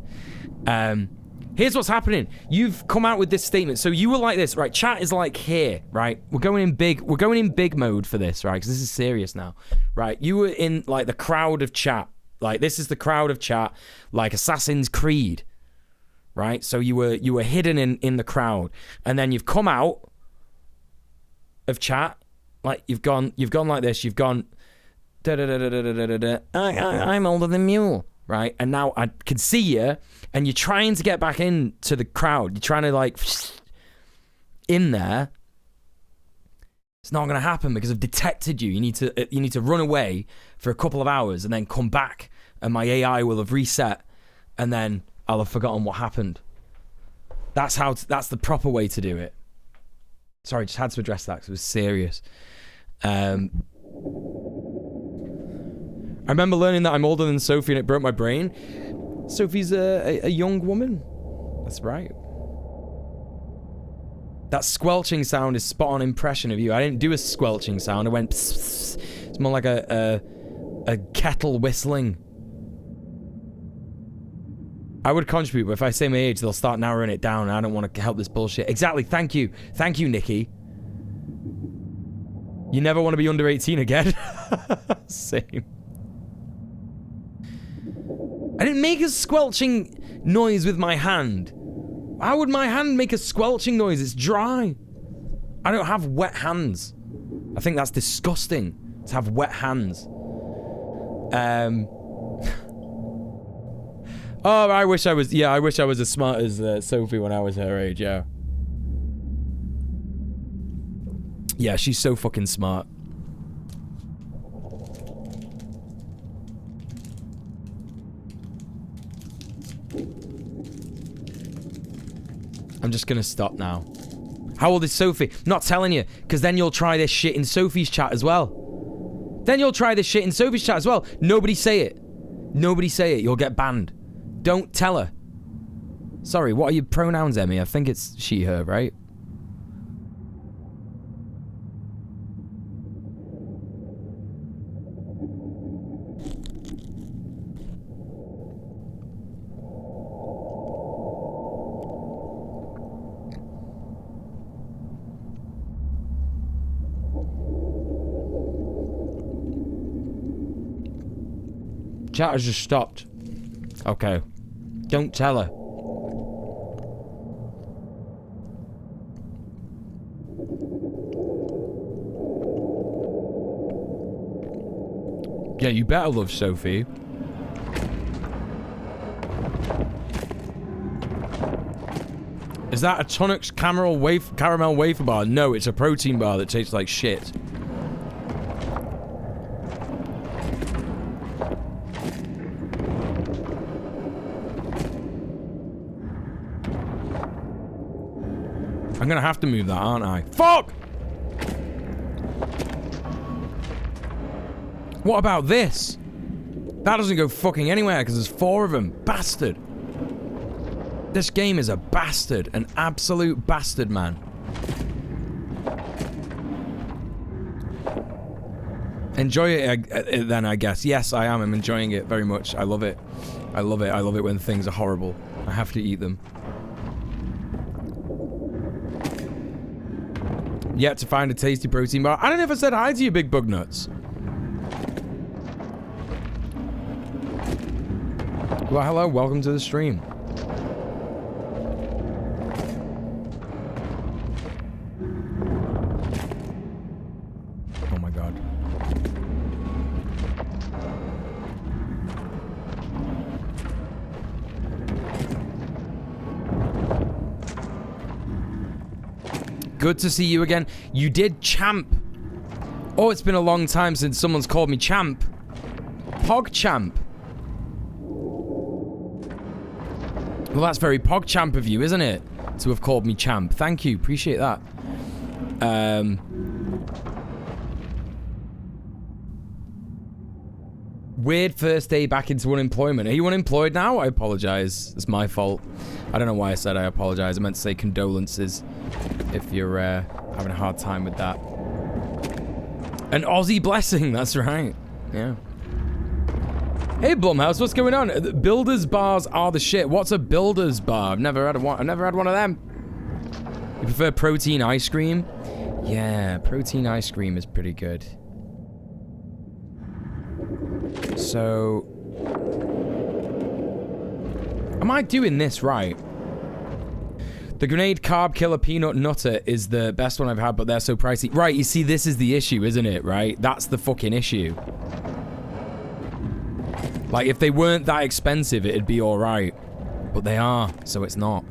Here's what's happening. You've come out with this statement. So you were like this, right? Chat is like here, right? We're going in big mode for this, right? Because this is serious now, right? You were in like the crowd of chat. Like this is the crowd of chat, like Assassin's Creed, right? So you were hidden in the crowd, and then you've come out of chat. Like, you've gone like this, you've gone, I'm older than Muel, right? And now I can see you, and you're trying to get back into the crowd. You're trying to, like, in there. It's not going to happen because I've detected you. You need to run away for a couple of hours and then come back, and my AI will have reset, and then I'll have forgotten what happened. That's the proper way to do it. Sorry, just had to address that because it was serious. I remember learning that I'm older than Sophie and it broke my brain. Sophie's a young woman. That's right. That squelching sound is spot on impression of you. I didn't do a squelching sound. I went pss, pss. It's more like a kettle whistling. I would contribute, but if I say my age, they'll start narrowing it down, and I don't want to help this bullshit. Exactly. Thank you. Thank you, Nikki. You never want to be under 18 again. Same. I didn't make a squelching noise with my hand. How would my hand make a squelching noise? It's dry. I don't have wet hands. I think that's disgusting to have wet hands. Oh, I wish I was as smart as Sophie when I was her age, yeah. Yeah, she's so fucking smart. I'm just gonna stop now. How old is Sophie? Not telling you, because then you'll try this shit in Sophie's chat as well. Nobody say it. Nobody say it. You'll get banned. Don't tell her. Sorry, what are your pronouns, Emmy? I think it's she, her, right? Chat has just stopped. Okay. Don't tell her. Yeah, you better love Sophie. Is that a Tonics caramel wafer bar? No, it's a protein bar that tastes like shit. I'm gonna have to move that, aren't I? Fuck! What about this? That doesn't go fucking anywhere because there's 4 of them. Bastard. This game is a bastard. An absolute bastard, man. Enjoy it then, I guess. Yes, I am. I'm enjoying it very much. I love it. I love it. I love it when things are horrible. I have to eat them. Yet to find a tasty protein bar. I don't know if I said hi to you, big bug nuts. Well, hello. Welcome to the stream. Oh my god. Good to see you again. You did champ. Oh, it's been a long time since someone's called me champ. Pogchamp. Well, that's very Pogchamp of you, isn't it? To have called me champ. Thank you. Appreciate that. Weird first day back into unemployment. Are you unemployed now? I apologize. It's my fault. I don't know why I said I apologize. I meant to say condolences if you're having a hard time with that. An Aussie blessing. That's right. Yeah. Hey Blumhouse, what's going on? Builders bars are the shit. What's a builders bar? I've never had one. I've never had one of them. You prefer protein ice cream? Yeah, protein ice cream is pretty good. So, am I doing this right? The grenade carb killer peanut nutter is the best one I've had, but they're so pricey. Right, you see, this is the issue, isn't it? Right, that's the fucking issue. Like, if they weren't that expensive, it'd be alright. But they are, so it's not.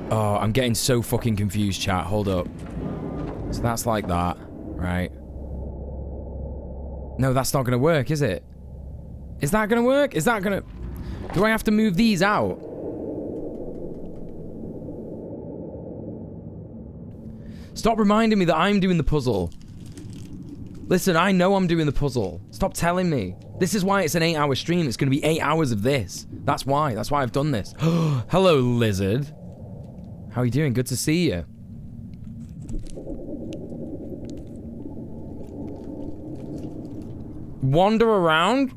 Oh, I'm getting so fucking confused, chat. Hold up. So that's like that, right? No, that's not gonna work, is it? Is that gonna work? Is that gonna... Do I have to move these out? Stop reminding me that I'm doing the puzzle. Listen, I know I'm doing the puzzle. Stop telling me. This is why it's an 8-hour stream. It's going to be 8 hours of this. That's why. That's why I've done this. Hello, lizard. How are you doing? Good to see you. Wander around?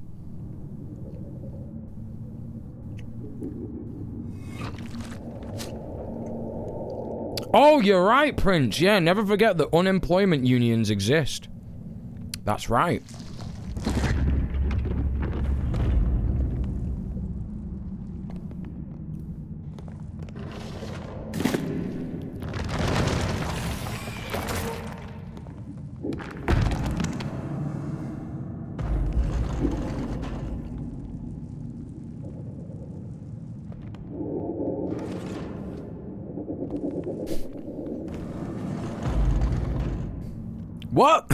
Oh, you're right, Prince. Yeah, never forget that unemployment unions exist. That's right. What?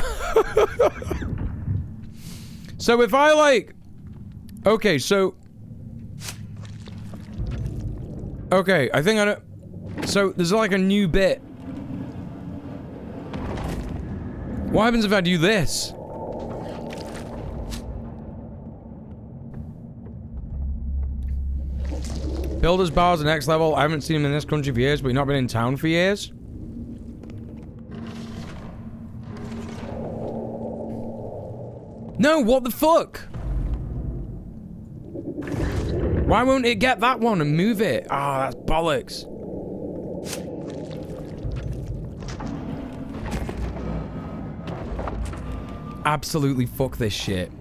So if I like... Okay, so... Okay, I think I know... So there's like a new bit. What happens if I do this? Builders bars are next level. I haven't seen them in this country for years, but you've not been in town for years. No, what the fuck? Why won't it get that one and move it? Ah, that's bollocks. Absolutely fuck this shit.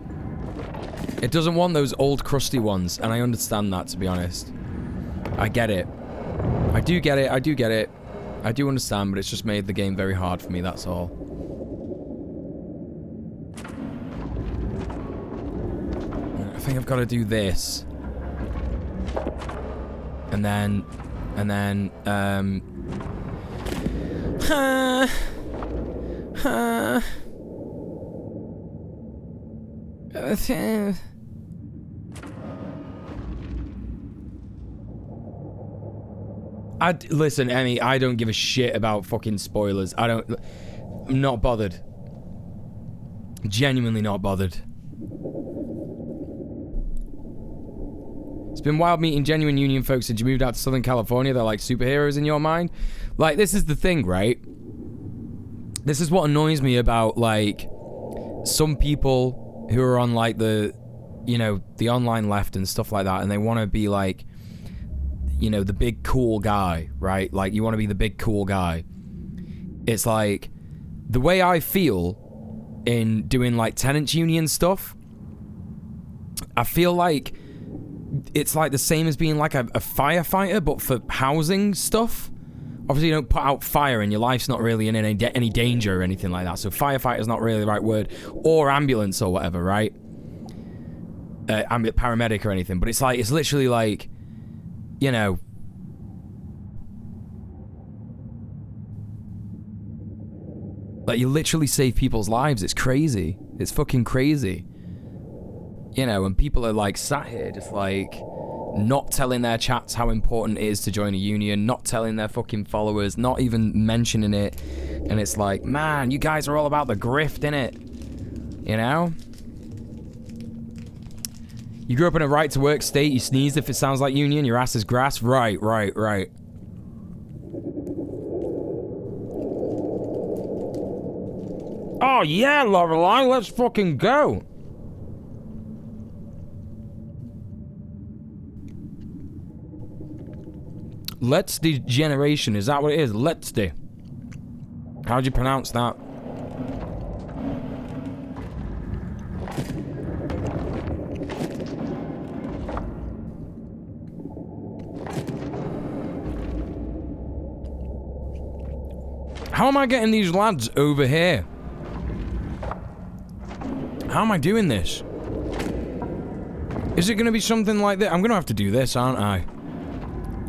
It doesn't want those old crusty ones, and I understand that, to be honest. I get it. I do get it, I do get it. I do understand, but it's just made the game very hard for me, that's all. I think I've got to do this. And then, listen, Emmy, I don't give a shit about fucking spoilers. I'm not bothered. Genuinely not bothered. It's been wild meeting genuine union folks since you moved out to Southern California. They're like superheroes in your mind. Like, this is the thing, right? This is what annoys me about, like, some people who are on, like, the, you know, the online left and stuff like that, and they want to be, like, you know, the big cool guy, right? Like, you want to be the big cool guy. It's like, the way I feel in doing, like, tenants union stuff, I feel like it's like the same as being like a firefighter, but for housing stuff. Obviously, you don't put out fire and your life's not really in any danger or anything like that. So firefighter's not really the right word. Or ambulance or whatever, right? Paramedic or anything. But it's like, it's literally like, you know, like you literally save people's lives. It's crazy. It's fucking crazy. You know, and people are like sat here just like not telling their chats how important it is to join a union, not telling their fucking followers, not even mentioning it. And it's like, man, you guys are all about the grift, innit? You know? You grew up in a right to work state, you sneeze if it sounds like union, your ass is grass. Right. Oh yeah, Lorelei, let's fucking go. Let's Degeneration, is that what it is? Let's do. How'd you pronounce that? How am I getting these lads over here? How am I doing this? Is it gonna be something like this? I'm gonna have to do this, aren't I?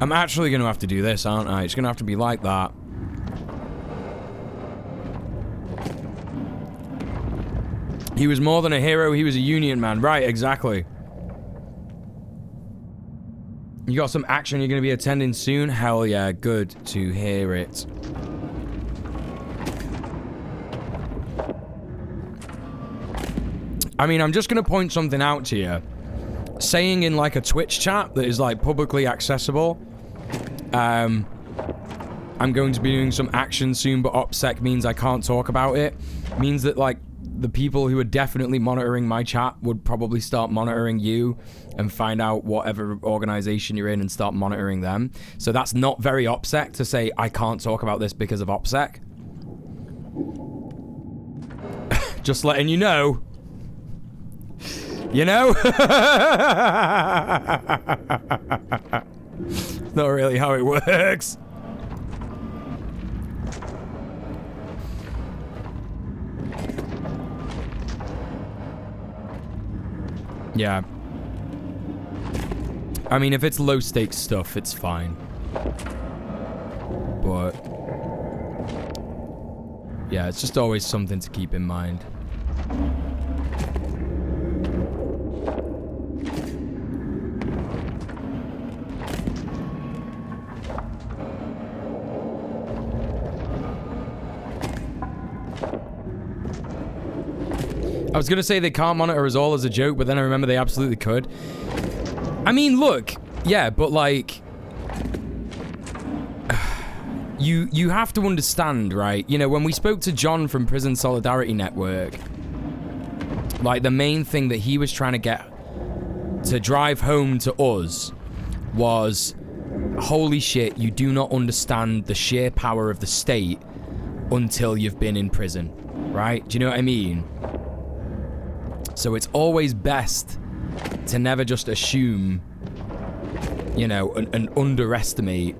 I'm actually gonna have to do this, aren't I? It's gonna have to be like that. He was more than a hero, he was a union man. Right, exactly. You got some action you're gonna be attending soon? Hell yeah, good to hear it. I mean, I'm just gonna point something out to you. Saying in like a Twitch chat that is like publicly accessible, I'm going to be doing some action soon, but OPSEC means I can't talk about it. Means that like the people who are definitely monitoring my chat would probably start monitoring you and find out whatever organization you're in and start monitoring them. So that's not very OPSEC to say I can't talk about this because of OPSEC. Just letting you know. You know? Not really how it works. Yeah. I mean, if it's low stakes stuff, it's fine. But yeah, it's just always something to keep in mind. I was gonna say they can't monitor us all as a joke, but then I remember they absolutely could. I mean, look, yeah, but like, you have to understand, right? You know, when we spoke to John from Prison Solidarity Network, like the main thing that he was trying to get to drive home to us was, holy shit, you do not understand the sheer power of the state until you've been in prison, right? Do you know what I mean? So it's always best to never just assume, you know, and underestimate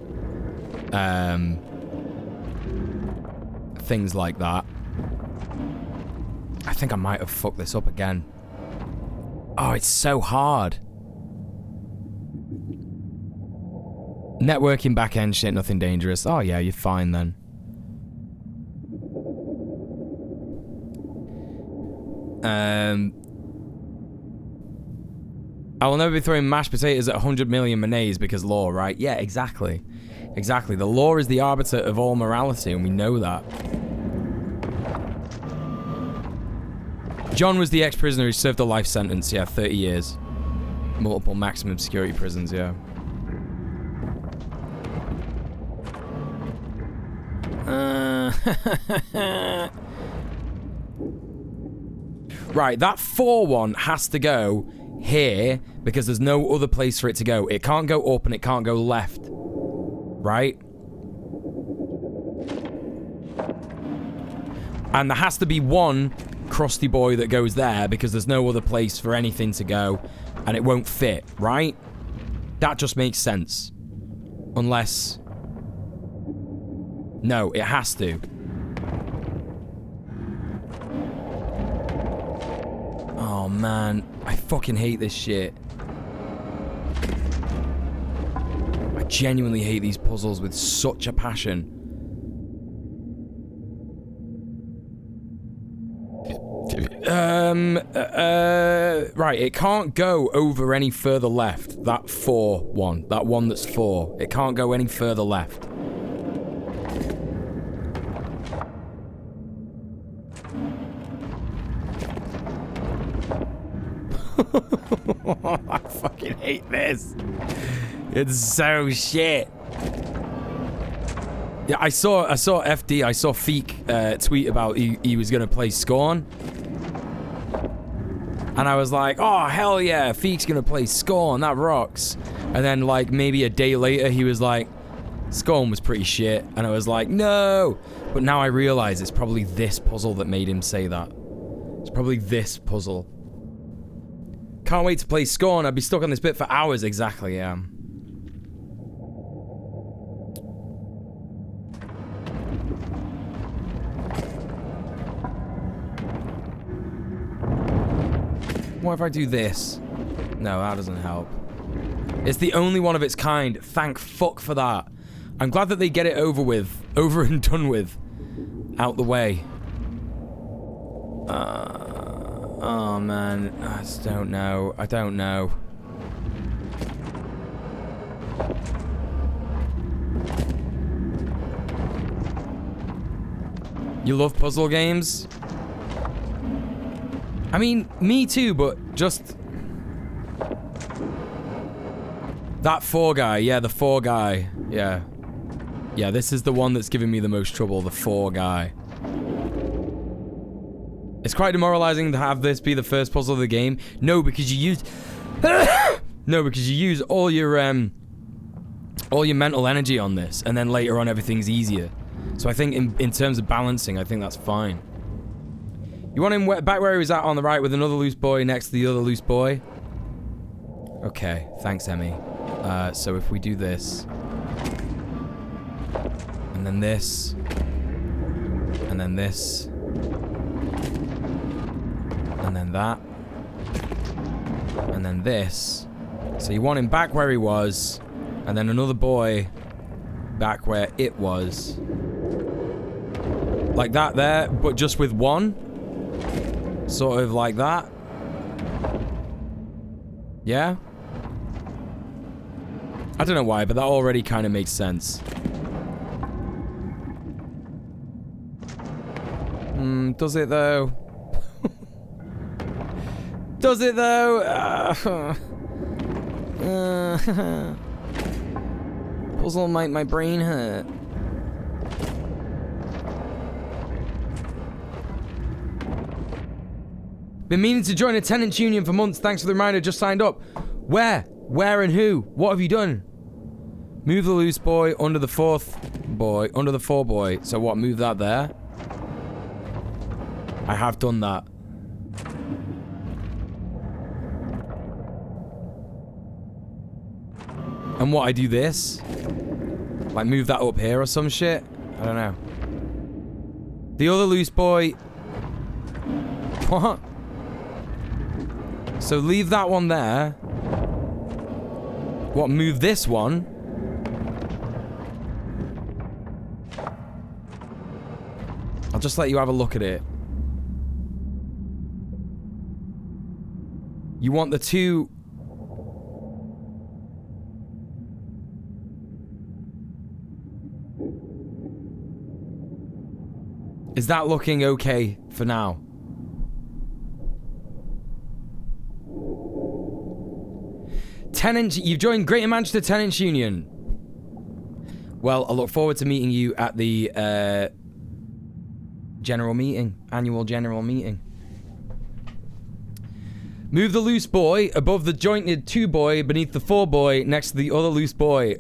things like that. I think I might have fucked this up again. Oh, it's so hard. Networking back-end shit, nothing dangerous. Oh, yeah, you're fine then. I will never be throwing mashed potatoes at 100 million mayonnaise because law, right? Yeah, exactly. Exactly. The law is the arbiter of all morality, and we know that. John was the ex-prisoner who served a life sentence. Yeah, 30 years. Multiple maximum security prisons, yeah. Right, that 4 one has to go here because there's no other place for it to go. It can't go up and it can't go left. Right? And there has to be one crusty boy that goes there because there's no other place for anything to go and it won't fit, right? That just makes sense. Unless... No, it has to. Oh, man. I fucking hate this shit. I genuinely hate these puzzles with such a passion. Right, it can't go over any further left. That 4 one. That one that's 4. It can't go any further left. I fucking hate this. It's so shit. Yeah, I saw FD, I saw Feek tweet about he was gonna play Scorn. And I was like, oh hell yeah, Feek's gonna play Scorn, that rocks. And then like maybe a day later he was like, Scorn was pretty shit. And I was like, no. But now I realize it's probably this puzzle that made him say that. It's probably this puzzle. Can't wait to play Scorn. I'd be stuck on this bit for hours. Exactly, yeah. What if I do this? No, that doesn't help. It's the only one of its kind. Thank fuck for that. I'm glad that they get it over with. Over and done with. Out the way. Oh man, I just don't know. I don't know. You love puzzle games? I mean, me too, but just... That 4 guy, yeah, the 4 guy, yeah. Yeah, this is the one that's giving me the most trouble, the 4 guy. It's quite demoralizing to have this be the first puzzle of the game. No, because you use... No, because you use all your mental energy on this, and then later on everything's easier. So I think in terms of balancing, I think that's fine. You want him back where he was at on the right with another loose boy next to the other loose boy? Okay, thanks, Emmy. So if we do this... And then this... And then this... And then that. And then this. So you want him back where he was. And then another boy back where it was. Like that there, but just with one. Sort of like that. Yeah? I don't know why, but that already kind of makes sense. Does it though? Does it though? Puzzle make my brain hurt. Been meaning to join a tenants union for months. Thanks for the reminder. Just signed up. Where? Where and who? What have you done? Move the loose boy under the 4th boy. Under the 4 boy. So what? Move that there? I have done that. And what? I do this? Like move that up here or some shit? I don't know. The other loose boy... What? So leave that one there. What, move this one? I'll just let you have a look at it. You want the two... Is that looking okay for now? You've joined Greater Manchester Tenants Union. Well, I look forward to meeting you at the annual general meeting. Move the loose boy above the jointed 2 boy beneath the 4 boy next to the other loose boy.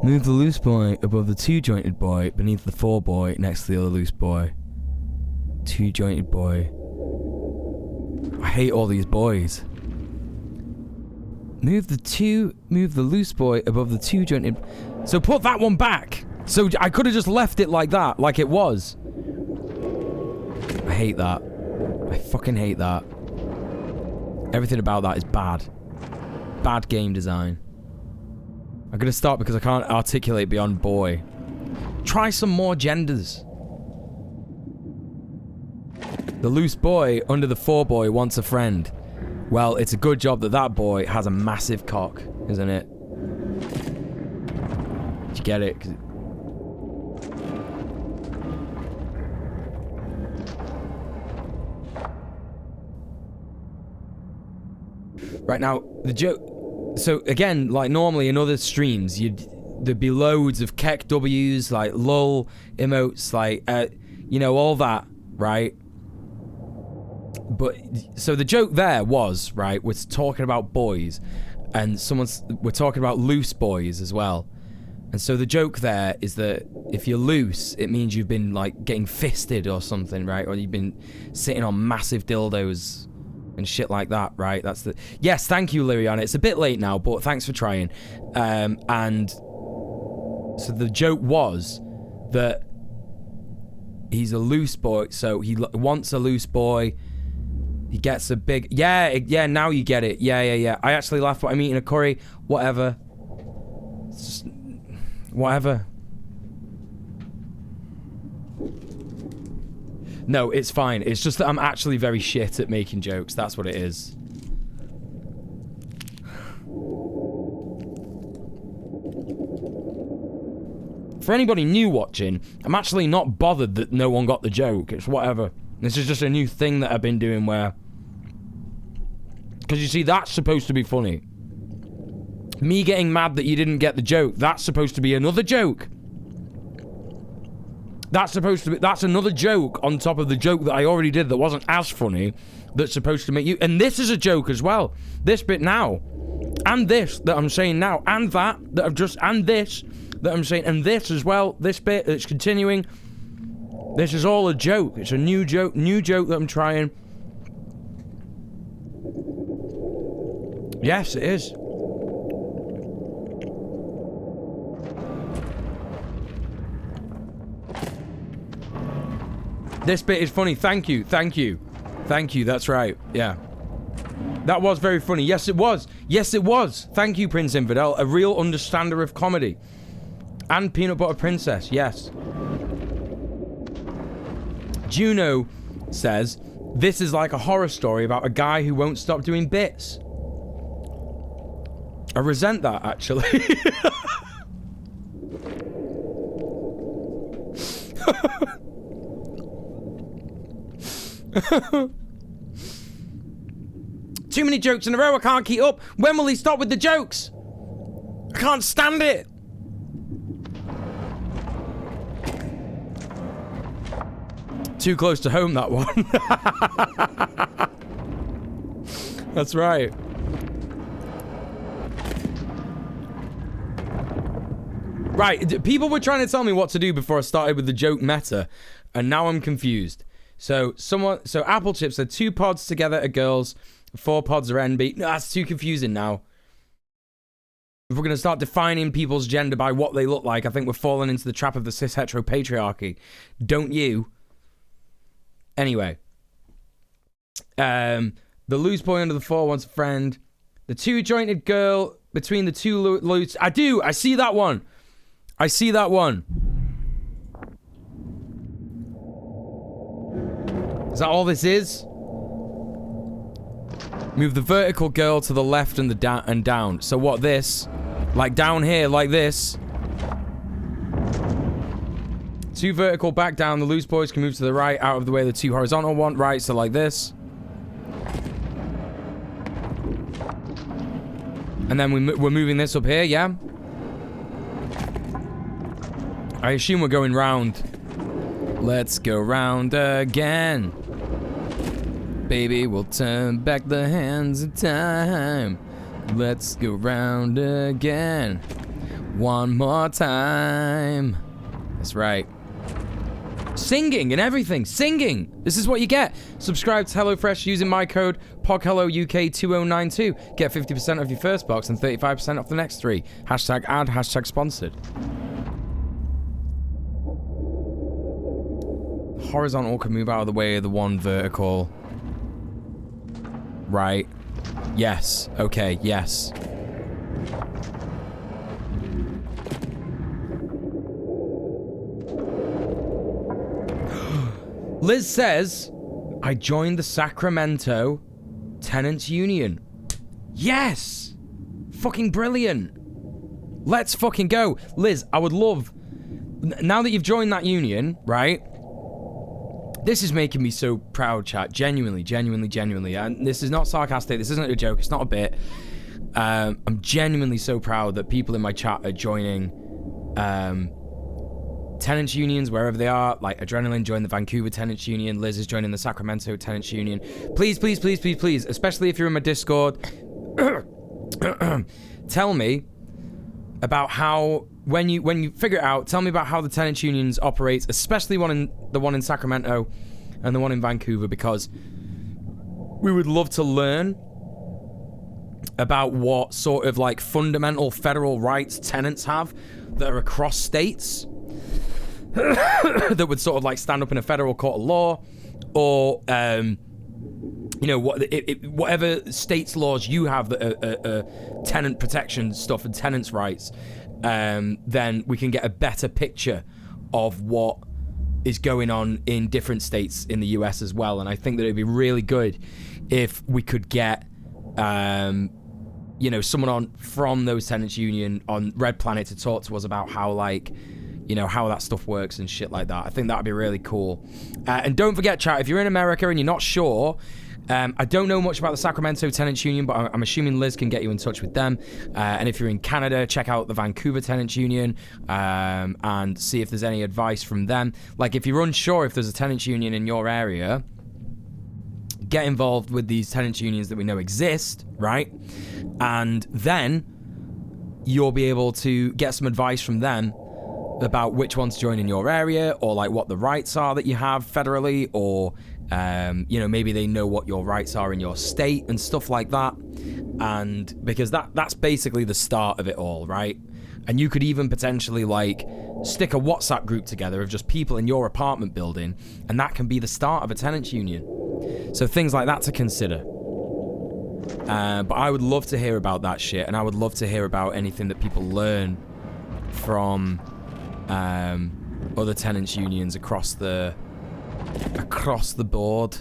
Move the loose boy above the 2 jointed boy beneath the 4 boy next to the other loose boy. 2 jointed boy. I hate all these boys. Move the loose boy above the 2 jointed. So put that one back. So I could have just left it like that, like it was. I hate that. I fucking hate that. Everything about that is bad. Bad game design. I'm gonna start because I can't articulate beyond boy. Try some more genders. The loose boy under the 4 boy wants a friend. Well, it's a good job that that boy has a massive cock, isn't it? Did you get it? Right now, the joke... So, again, like normally in other streams, there'd be loads of Keck W's, like lol emotes, like, you know, all that, right? But, so the joke there was, right, we're talking about boys, and we're talking about loose boys as well. And so the joke there is that if you're loose, it means you've been, like, getting fisted or something, right? Or you've been sitting on massive dildos and shit like that, right? That's the... Yes, thank you, Liriana. It's a bit late now, but thanks for trying. And so the joke was that he's a loose boy, so he wants a loose boy. He gets a big... Yeah, now you get it. Yeah. I actually laughed when I'm eating a curry. Whatever. It's just... Whatever. No, it's fine. It's just that I'm actually very shit at making jokes. That's what it is. For anybody new watching, I'm actually not bothered that no one got the joke. It's whatever. This is just a new thing that I've been doing where... Because you see, that's supposed to be funny. Me getting mad that you didn't get the joke, that's supposed to be another joke. That's supposed to be... That's another joke on top of the joke that I already did that wasn't as funny. That's supposed to make you... And this is a joke as well. This bit now. And this that I'm saying now. And that I've just... And this that I'm saying. And this as well. This bit that's continuing. This is all a joke. It's a new joke. New joke that I'm trying. Yes, it is. This bit is funny. Thank you. That's right. Yeah. That was very funny. Yes, it was. Thank you, Prince Infidel. A real understander of comedy. And Peanut Butter Princess. Yes. Juno says, this is like a horror story about a guy who won't stop doing bits. I resent that, actually. Too many jokes in a row, I can't keep up. When will he stop with the jokes? I can't stand it. Too close to home, that one. That's right. Right, people were trying to tell me what to do before I started with the joke meta, and now I'm confused. So Apple Chips said 2 pods together are girls, 4 pods are NB. No, that's too confusing now. If we're going to start defining people's gender by what they look like, I think we're falling into the trap of the cis hetero patriarchy. Don't you? Anyway. The loose boy under the 4 wants a friend. The 2 jointed girl between the 2 loose... I see that one. I see that one. Is that all this is? Move the vertical girl to the left and down. So what, this? Like down here, like this. 2 vertical back down. The loose boys can move to the right, out of the way the 2 horizontal one. Right, so like this. And then we're moving this up here, yeah? I assume we're going round. Let's go round again. Baby, we'll turn back the hands of time. Let's go round again. One more time. That's right. Singing and everything. Singing. This is what you get. Subscribe to HelloFresh using my code POGHelloUK2092. Get 50% off your first box and 35% off the next 3. Hashtag ad, hashtag sponsored. Horizontal can move out of the way of the one vertical. Right. Yes. Okay, yes. Liz says, I joined the Sacramento Tenants Union. Yes! Fucking brilliant. Let's fucking go. Liz, I would love... Now that you've joined that union, right? This is making me so proud, chat. Genuinely. And this is not sarcastic. This isn't a joke. It's not a bit. I'm genuinely so proud that people in my chat are joining tenants unions wherever they are. Like Adrenaline joined the Vancouver Tenants Union. Liz is joining the Sacramento Tenants Union. Please, especially if you're in my Discord, tell me about how... When you figure it out, tell me about how the tenants unions operates, especially the one in Sacramento and the one in Vancouver, because we would love to learn about what sort of like fundamental federal rights tenants have that are across states that would sort of like stand up in a federal court of law, or you know, whatever states' laws you have that are tenant protection stuff and tenants' rights. Then we can get a better picture of what is going on in different states in the US as well. And I think that it'd be really good if we could get, you know, someone on from those tenants union on Red Planet to talk to us about how, like, you know, how that stuff works and shit like that. I think that'd be really cool. And don't forget, chat, if you're in America and you're not sure, I don't know much about the Sacramento Tenants Union, but I'm assuming Liz can get you in touch with them. And if you're in Canada, check out the Vancouver Tenants Union and see if there's any advice from them. Like, if you're unsure if there's a tenants union in your area, get involved with these tenants unions that we know exist, right? And then you'll be able to get some advice from them about which ones to join in your area, or like what the rights are that you have federally, or you know, maybe they know what your rights are in your state and stuff like that. And because that's basically the start of it all, right? And you could even potentially like stick a WhatsApp group together of just people in your apartment building, and that can be the start of a tenants union. So things like that to consider. But I would love to hear about that shit, and I would love to hear about anything that people learn from other tenants unions across the board.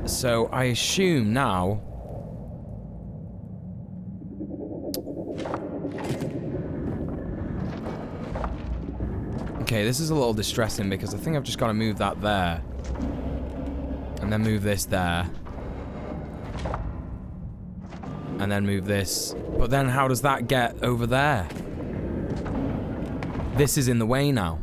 So I assume now okay, this is a little distressing because I think I've just got to move that there and then move this there and then move this, but then how does that get over there? This is in the way now.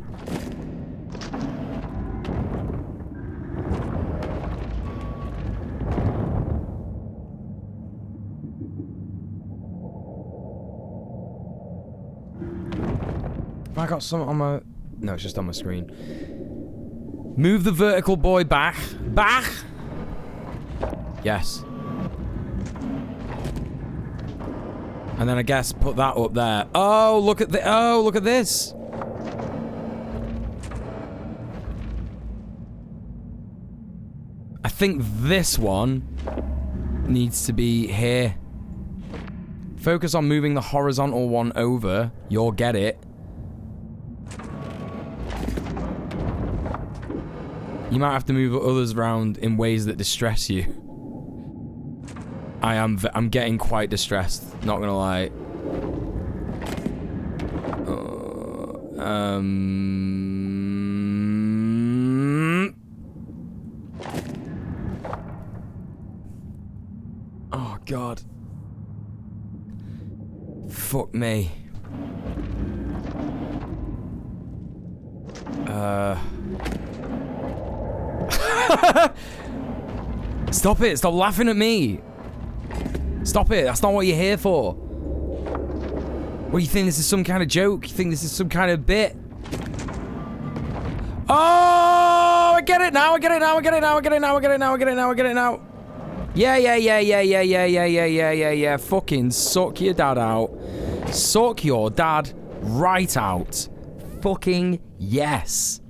Have I got some on my... No, it's just on my screen. Move the vertical boy back. Back! Yes. And then I guess put that up there. Oh, look at the... Oh, look at this. I think this one needs to be here. Focus on moving the horizontal one over. You'll get it. You might have to move others around in ways that distress you. I'm getting quite distressed, not gonna lie. Oh god. Fuck me. Stop it! Stop laughing at me! Stop it! That's not what you're here for! What, you think this is some kind of joke? You think this is some kind of bit? Oh! I get it now! I get it now! I get it now! I get it now! I get it now! I get it now! I get it now! Yeah. Fucking suck your dad out. Suck your dad right out. Fucking yes.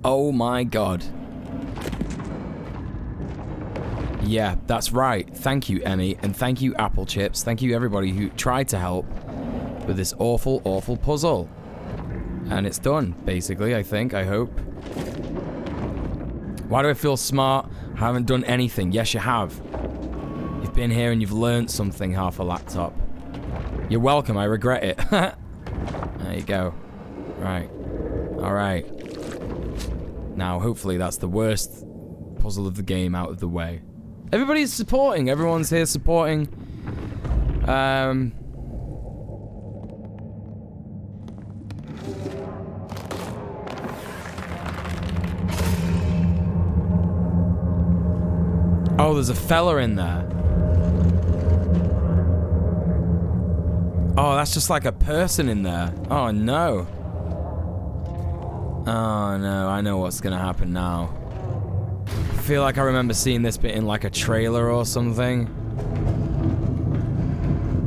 Oh my god. Yeah, that's right. Thank you, Emmy, and thank you, Apple Chips. Thank you, everybody who tried to help with this awful, awful puzzle. And it's done, basically, I think, I hope. Why do I feel smart? I haven't done anything. Yes, you have. You've been here and you've learned something, half a laptop. You're welcome, I regret it. There you go. Right. Alright. Now, hopefully that's the worst puzzle of the game out of the way. Everybody's supporting. Everyone's here supporting. Oh, there's a fella in there. Oh, that's just like a person in there. Oh, no. Oh, no. I know what's gonna happen now. I feel like I remember seeing this bit in like a trailer or something.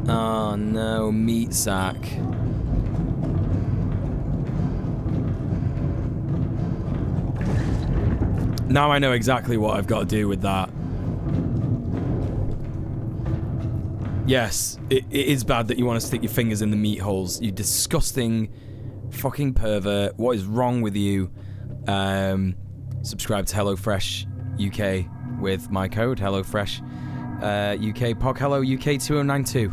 Oh, no. Meat sack. Now I know exactly what I've got to do with that. Yes, it is bad that you want to stick your fingers in the meat holes. You disgusting fucking pervert. What is wrong with you? Subscribe to HelloFresh UK with my code HelloFresh UK PogHello UK 2092.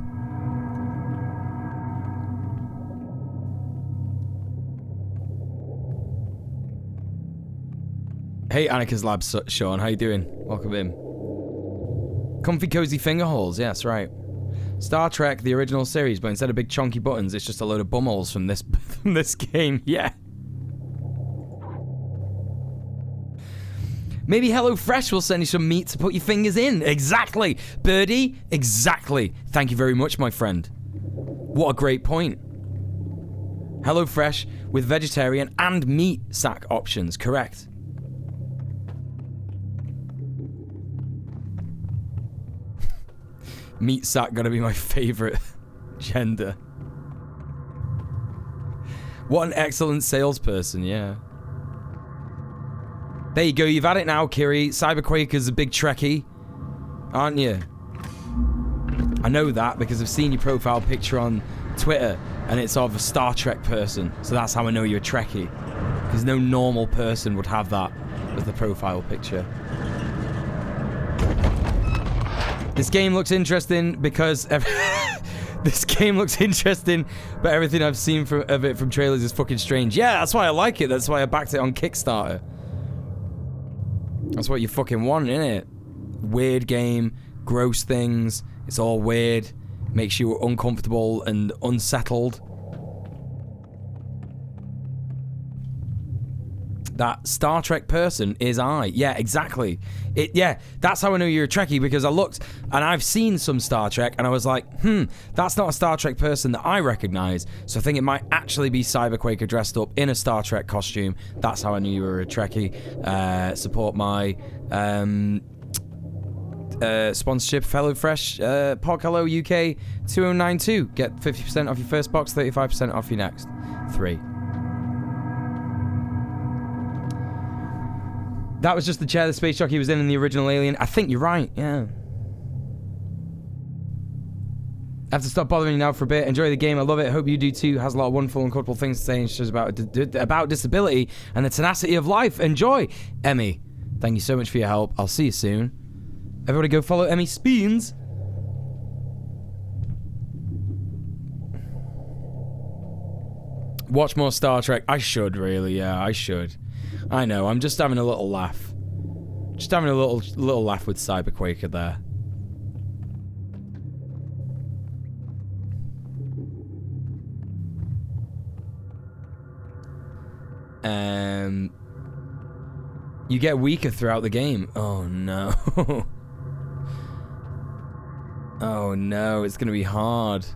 Hey, Annika's Lab, Sean. How you doing? Welcome in. Comfy, cozy finger holes. Yeah, that's right. Star Trek, the original series, but instead of big chunky buttons, it's just a load of bumholes from this from this game. Yeah. Maybe HelloFresh will send you some meat to put your fingers in. Exactly. Birdie, exactly. Thank you very much, my friend. What a great point. HelloFresh with vegetarian and meat sack options. Correct. Meat sack gonna be my favorite gender. What an excellent salesperson, yeah. There you go, you've had it now, Kiri. Cyberquaker's a big Trekkie, aren't you? I know that because I've seen your profile picture on Twitter and it's of a Star Trek person. So that's how I know you're a Trekkie. Because no normal person would have that as the profile picture. This game looks interesting because this game looks interesting, but everything I've seen of it from trailers is fucking strange. Yeah, that's why I like it. That's why I backed it on Kickstarter. That's what you fucking want, innit? Weird game, gross things. It's all weird. Makes you uncomfortable and unsettled. That Star Trek person is I. Yeah, exactly. Yeah, that's how I know you're a Trekkie, because I looked and I've seen some Star Trek and I was like, that's not a Star Trek person that I recognize. So I think it might actually be Cyberquaker dressed up in a Star Trek costume. That's how I knew you were a Trekkie. Support my sponsorship, HelloFresh, PogHello UK 2092. Get 50% off your first box, 35% off your next 3. That was just the chair the space jockey was in the original Alien. I think you're right, yeah. I have to stop bothering you now for a bit. Enjoy the game. I love it. Hope you do too. Has a lot of wonderful and comfortable things to say and shows about disability and the tenacity of life. Enjoy. Emmy, thank you so much for your help. I'll see you soon. Everybody go follow Emmy Speens. Watch more Star Trek. I should, really. Yeah, I should. I know. I'm just having a little laugh. Just having a little laugh with Cyberquaker there. You get weaker throughout the game. Oh no. Oh no, it's gonna be hard.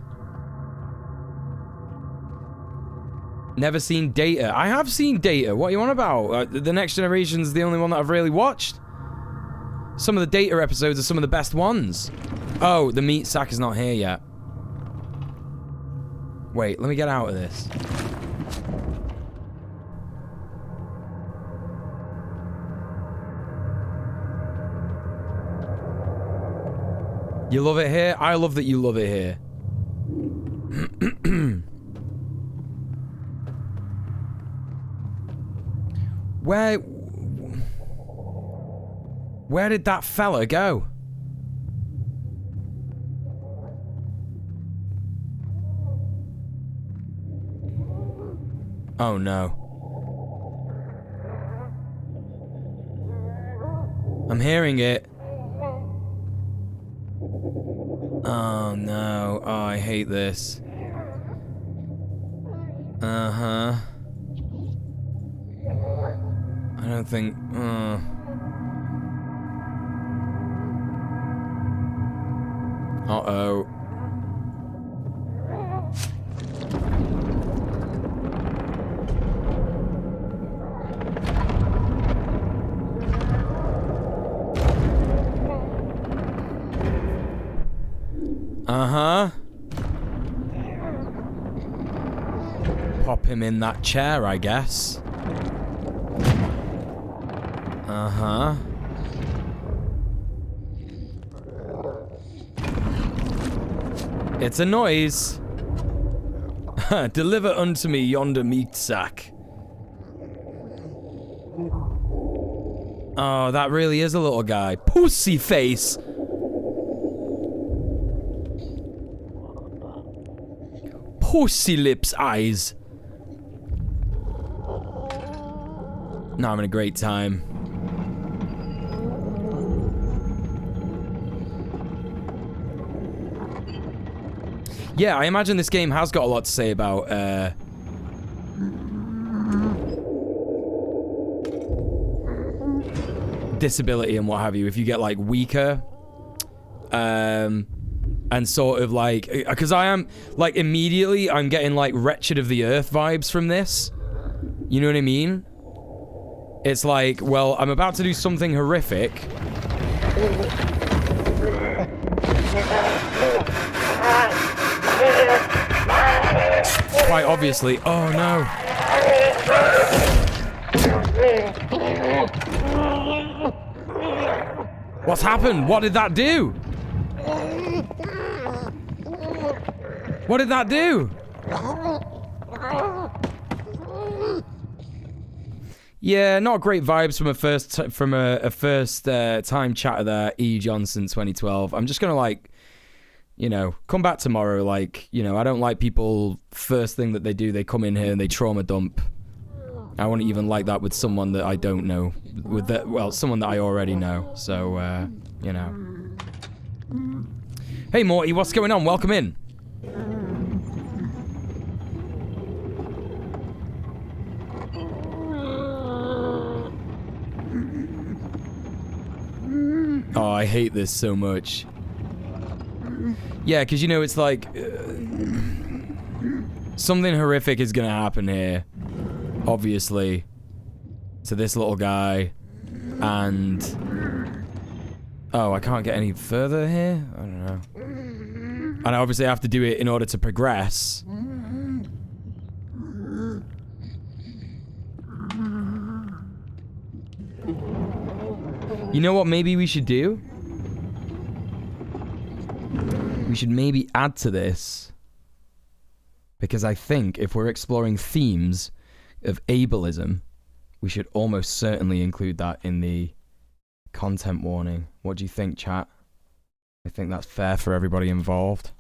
Never seen Data. I have seen Data. What are you on about? The Next Generation's the only one that I've really watched. Some of the Data episodes are some of the best ones. Oh, the meat sack is not here yet. Wait, let me get out of this. You love it here? I love that you love it here. Where did that fella go? Oh no. I'm hearing it. Oh no. Oh, I hate this. Uh-huh. I don't think... Uh-oh. Uh-huh. Pop him in that chair, I guess. Uh-huh. It's a noise. Deliver unto me yonder meat sack. Oh, that really is a little guy. Pussy face. Pussy lips eyes. No, I'm having a great time. Yeah, I imagine this game has got a lot to say about, disability and what have you. If you get, like, weaker, and sort of, like... Because I am, like, immediately, I'm getting, like, Wretched of the Earth vibes from this. You know what I mean? It's like, well, I'm about to do something horrific. Quite obviously. Oh no. What's happened? What did that do? What did that do? Yeah, not great vibes from a first time chatter there, E Johnson 2012. I'm just gonna, like, you know, come back tomorrow. Like, you know, I don't like people, first thing that they do, they come in here and they trauma dump. I wouldn't even like that with someone that I don't know. With that, well, someone that I already know. So, you know. Hey, Morty, what's going on? Welcome in. Oh, I hate this so much. Yeah, because, you know, it's like... something horrific is going to happen here. Obviously. To this little guy. And... oh, I can't get any further here? I don't know. And I obviously have to do it in order to progress. You know what maybe we should do? we should maybe add to this, because I think if we're exploring themes of ableism, we should almost certainly include that in the content warning. What do you think, chat? I think that's fair for everybody involved.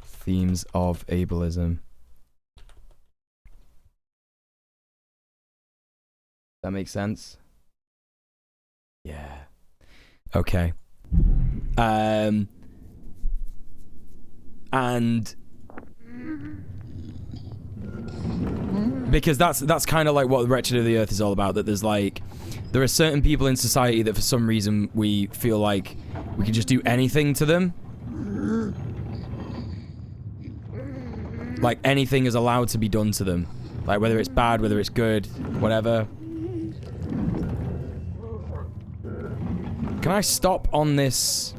Themes of ableism. That makes sense? Yeah. Okay. And because that's kind of like what the Wretched of the Earth is all about, that there's like, there are certain people in society that for some reason we feel like we can just do anything to them. Like anything is allowed to be done to them. Like whether it's bad, whether it's good, whatever. Can I stop on this?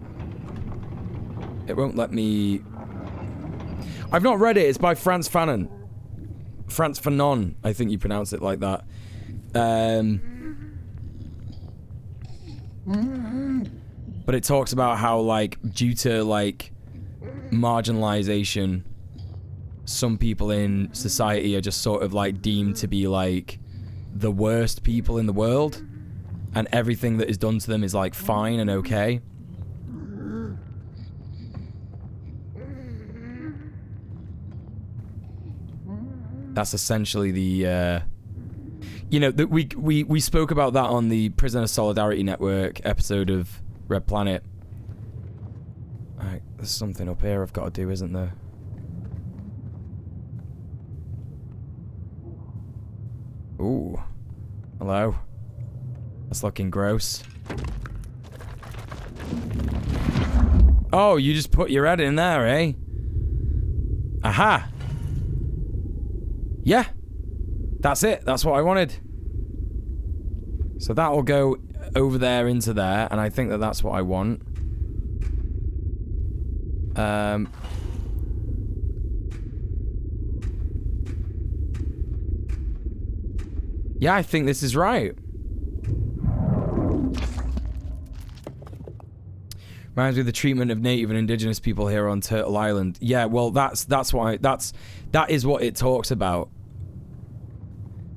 It won't let me. I've not read it. It's by Frantz Fanon. Frantz Fanon, I think you pronounce it like that. But it talks about how, like, due to, like, marginalization, some people in society are just sort of, like, deemed to be, like, the worst people in the world. And everything that is done to them is, like, fine and okay. That's essentially the, you know, we spoke about that on the Prisoner Solidarity Network episode of Red Planet. Alright, there's something up here I've got to do, isn't there? Ooh. Hello. That's looking gross. Oh, you just put your head in there, eh? Aha! Yeah, that's it. That's what I wanted. So that will go over there into there, and I think that that's what I want. Yeah, I think this is right. Reminds me of the treatment of native and indigenous people here on Turtle Island. Yeah, well, that is what it talks about.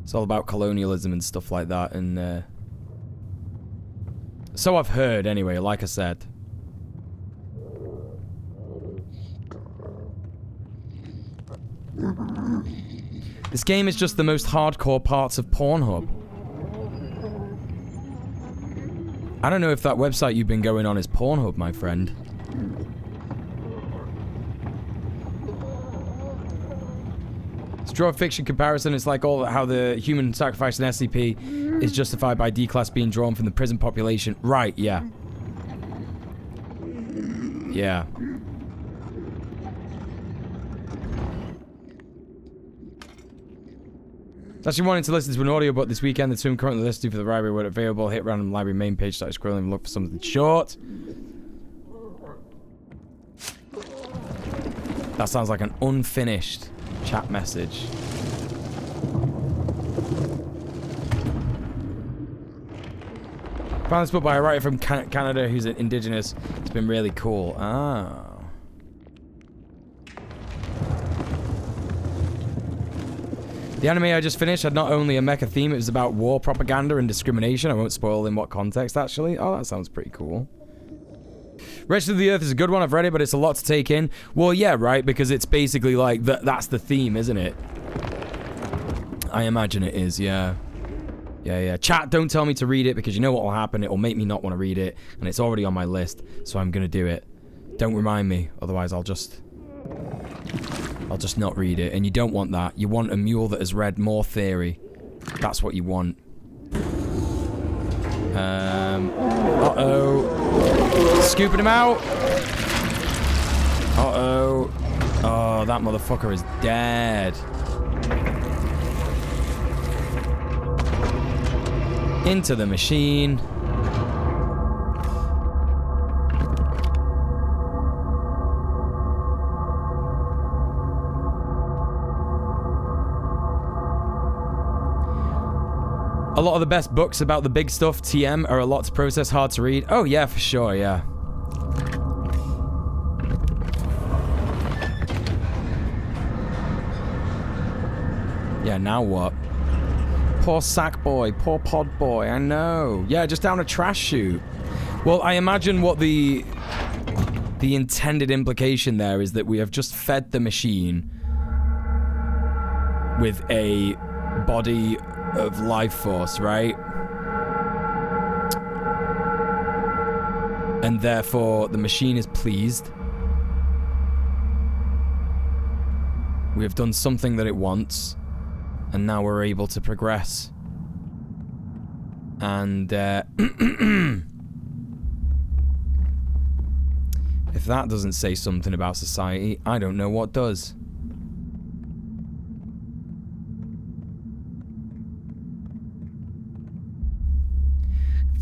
It's all about colonialism and stuff like that, and so I've heard anyway, like I said. This game is just the most hardcore parts of Pornhub. I don't know if that website you've been going on is Pornhub, my friend. It's a draw fiction comparison. It's like all how the human sacrifice in SCP is justified by D-class being drawn from the prison population. Right, yeah. Yeah. Actually wanting to listen to an audiobook this weekend. The two I'm currently listening to for the library were available. Hit random library main page, started scrolling and look for something short. That sounds like an unfinished chat message. Found this book by a writer from Canada who's an indigenous. It's been really cool. Ah. The anime I just finished had not only a mecha theme, it was about war propaganda and discrimination. I won't spoil in what context, actually. Oh, that sounds pretty cool. Wretched of the Earth is a good one. I've read it, but it's a lot to take in. Well, yeah, right, because it's basically like, that's the theme, isn't it? I imagine it is, yeah. Yeah. Chat, don't tell me to read it, because you know what will happen. It will make me not want to read it, and it's already on my list, so I'm going to do it. Don't remind me, otherwise I'll just not read it, and you don't want that. You want a mule that has read more theory. That's what you want. Uh-oh. Scooping him out. Uh-oh. Oh, that motherfucker is dead. Into the machine. A lot of the best books about the big stuff, TM, are a lot to process, hard to read. Oh yeah, for sure, yeah. Yeah, now what? Poor sack boy, poor pod boy, I know. Yeah, just down a trash chute. Well, I imagine what the intended implication there is that we have just fed the machine with a body of life force, right? And therefore, the machine is pleased. We have done something that it wants, and now we're able to progress. And, if that doesn't say something about society, I don't know what does.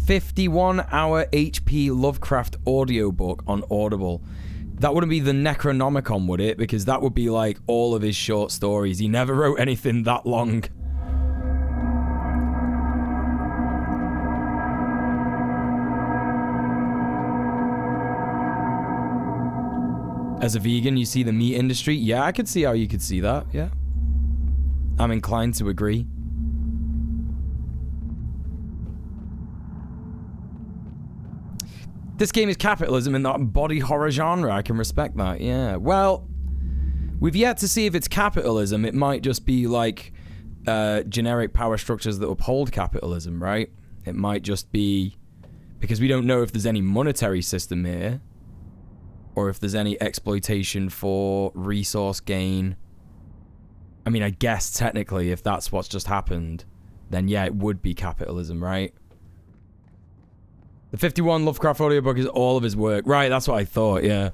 "51-hour HP Lovecraft audiobook on Audible." That wouldn't be the Necronomicon, would it? Because that would be like all of his short stories. He never wrote anything that long. As a vegan, you see the meat industry? Yeah, I could see how you could see that, yeah. I'm inclined to agree. This game is capitalism in that body horror genre. I can respect that, yeah. Well, we've yet to see if it's capitalism. It might just be like generic power structures that uphold capitalism, right? It might just be... Because we don't know if there's any monetary system here, or if there's any exploitation for resource gain. I mean, I guess technically if that's what's just happened, then yeah, it would be capitalism, right? The 51 Lovecraft audiobook is all of his work. Right, that's what I thought, yeah.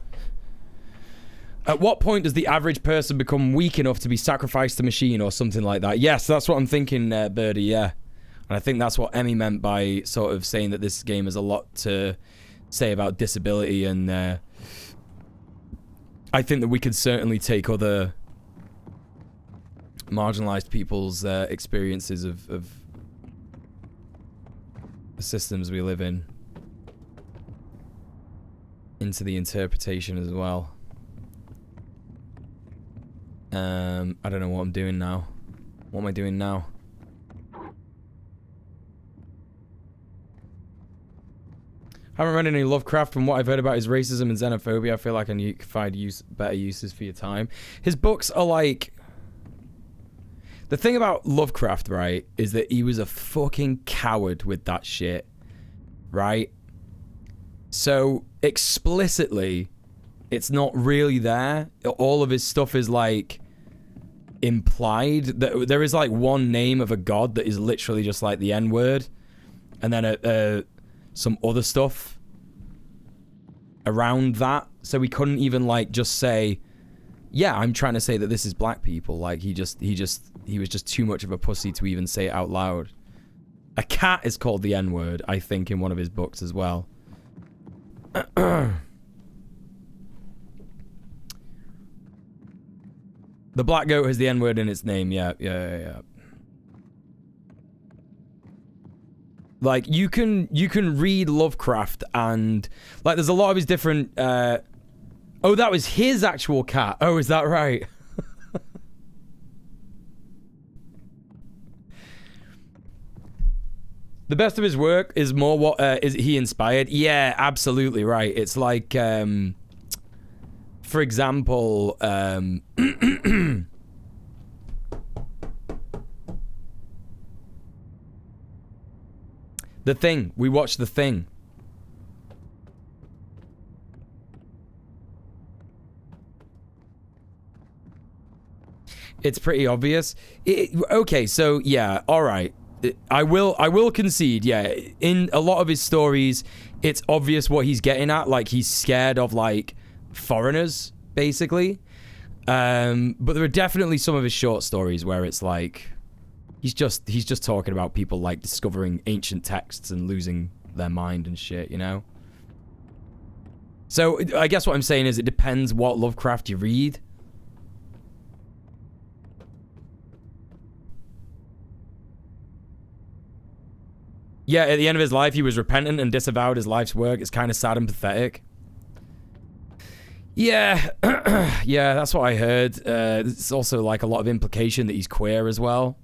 At what point does the average person become weak enough to be sacrificed to machine or something like that? Yes, that's what I'm thinking, Birdie, yeah. And I think that's what Emmy meant by sort of saying that this game has a lot to say about disability, and I think that we could certainly take other marginalized people's experiences of the systems we live in into the interpretation as well. I don't know what I'm doing now. What am I doing now? Haven't read any Lovecraft. From what I've heard about his racism and xenophobia, I feel like I need to find better uses for your time. His books are like... The thing about Lovecraft, right, is that he was a fucking coward with that shit, right? So, explicitly, it's not really there. All of his stuff is, like, implied. There is, like, one name of a god that is literally just, like, the N-word. And then some other stuff around that. So we couldn't even, like, just say, yeah, I'm trying to say that this is black people. Like, he was just too much of a pussy to even say it out loud. A cat is called the N-word, I think, in one of his books as well. The black goat has the N-word in its name. Yeah. Like, you can read Lovecraft and... Like, there's a lot of his different... Oh, that was his actual cat. Oh, is that right? The best of his work is more what is he inspired? Yeah, absolutely right. It's like, for example, The Thing. We watched The Thing. It's pretty obvious. Okay, so yeah, all right. I will concede, yeah. In a lot of his stories, it's obvious what he's getting at. Like, he's scared of, like, foreigners, basically. But there are definitely some of his short stories where it's like he's just talking about people, like, discovering ancient texts and losing their mind and shit, you know? So I guess what I'm saying is it depends what Lovecraft you read. Yeah, at the end of his life, he was repentant and disavowed his life's work. It's kind of sad and pathetic. Yeah, yeah, that's what I heard. It's also like a lot of implication that he's queer as well.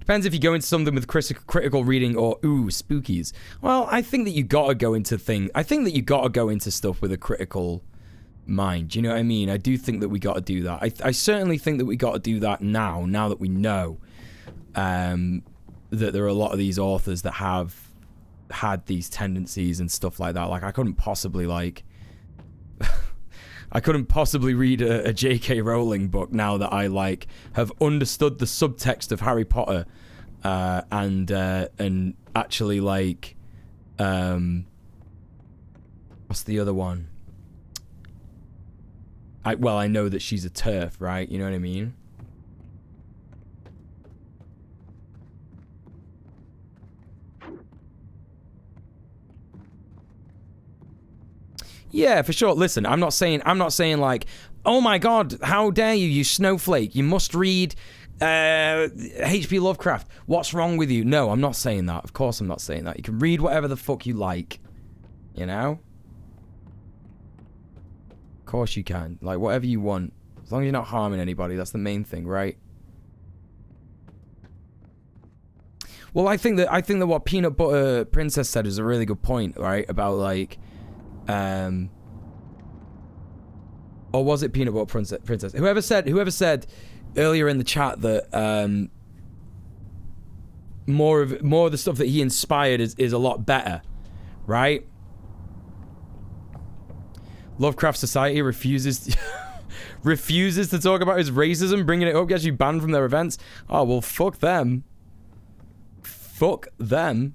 Depends if you go into something with critical reading or, ooh, spookies. Well, I think that you gotta go into stuff with a critical mind. Do you know what I mean? I do think that we gotta do that. I certainly think that we gotta do that now that we know that there are a lot of these authors that have had these tendencies and stuff like that. Like, I couldn't possibly, like... I couldn't possibly read a J.K. Rowling book now that I, like, have understood the subtext of Harry Potter and actually, like, what's the other one? I know that she's a TERF, right? You know what I mean? Yeah, for sure. Listen, I'm not saying like, oh my god, how dare you, you snowflake, you must read H.P. Lovecraft. What's wrong with you? No, I'm not saying that. Of course I'm not saying that. You can read whatever the fuck you like. You know? Of course you can. Like, whatever you want. As long as you're not harming anybody, that's the main thing, right? Well, I think that what Peanut Butter Princess said is a really good point, right? About, like, or was it Peanut Butter Princess? Whoever said earlier in the chat that more of the stuff that he inspired is a lot better, right? Lovecraft Society refuses to talk about his racism, bringing it up gets you banned from their events. Oh well, fuck them. Fuck them.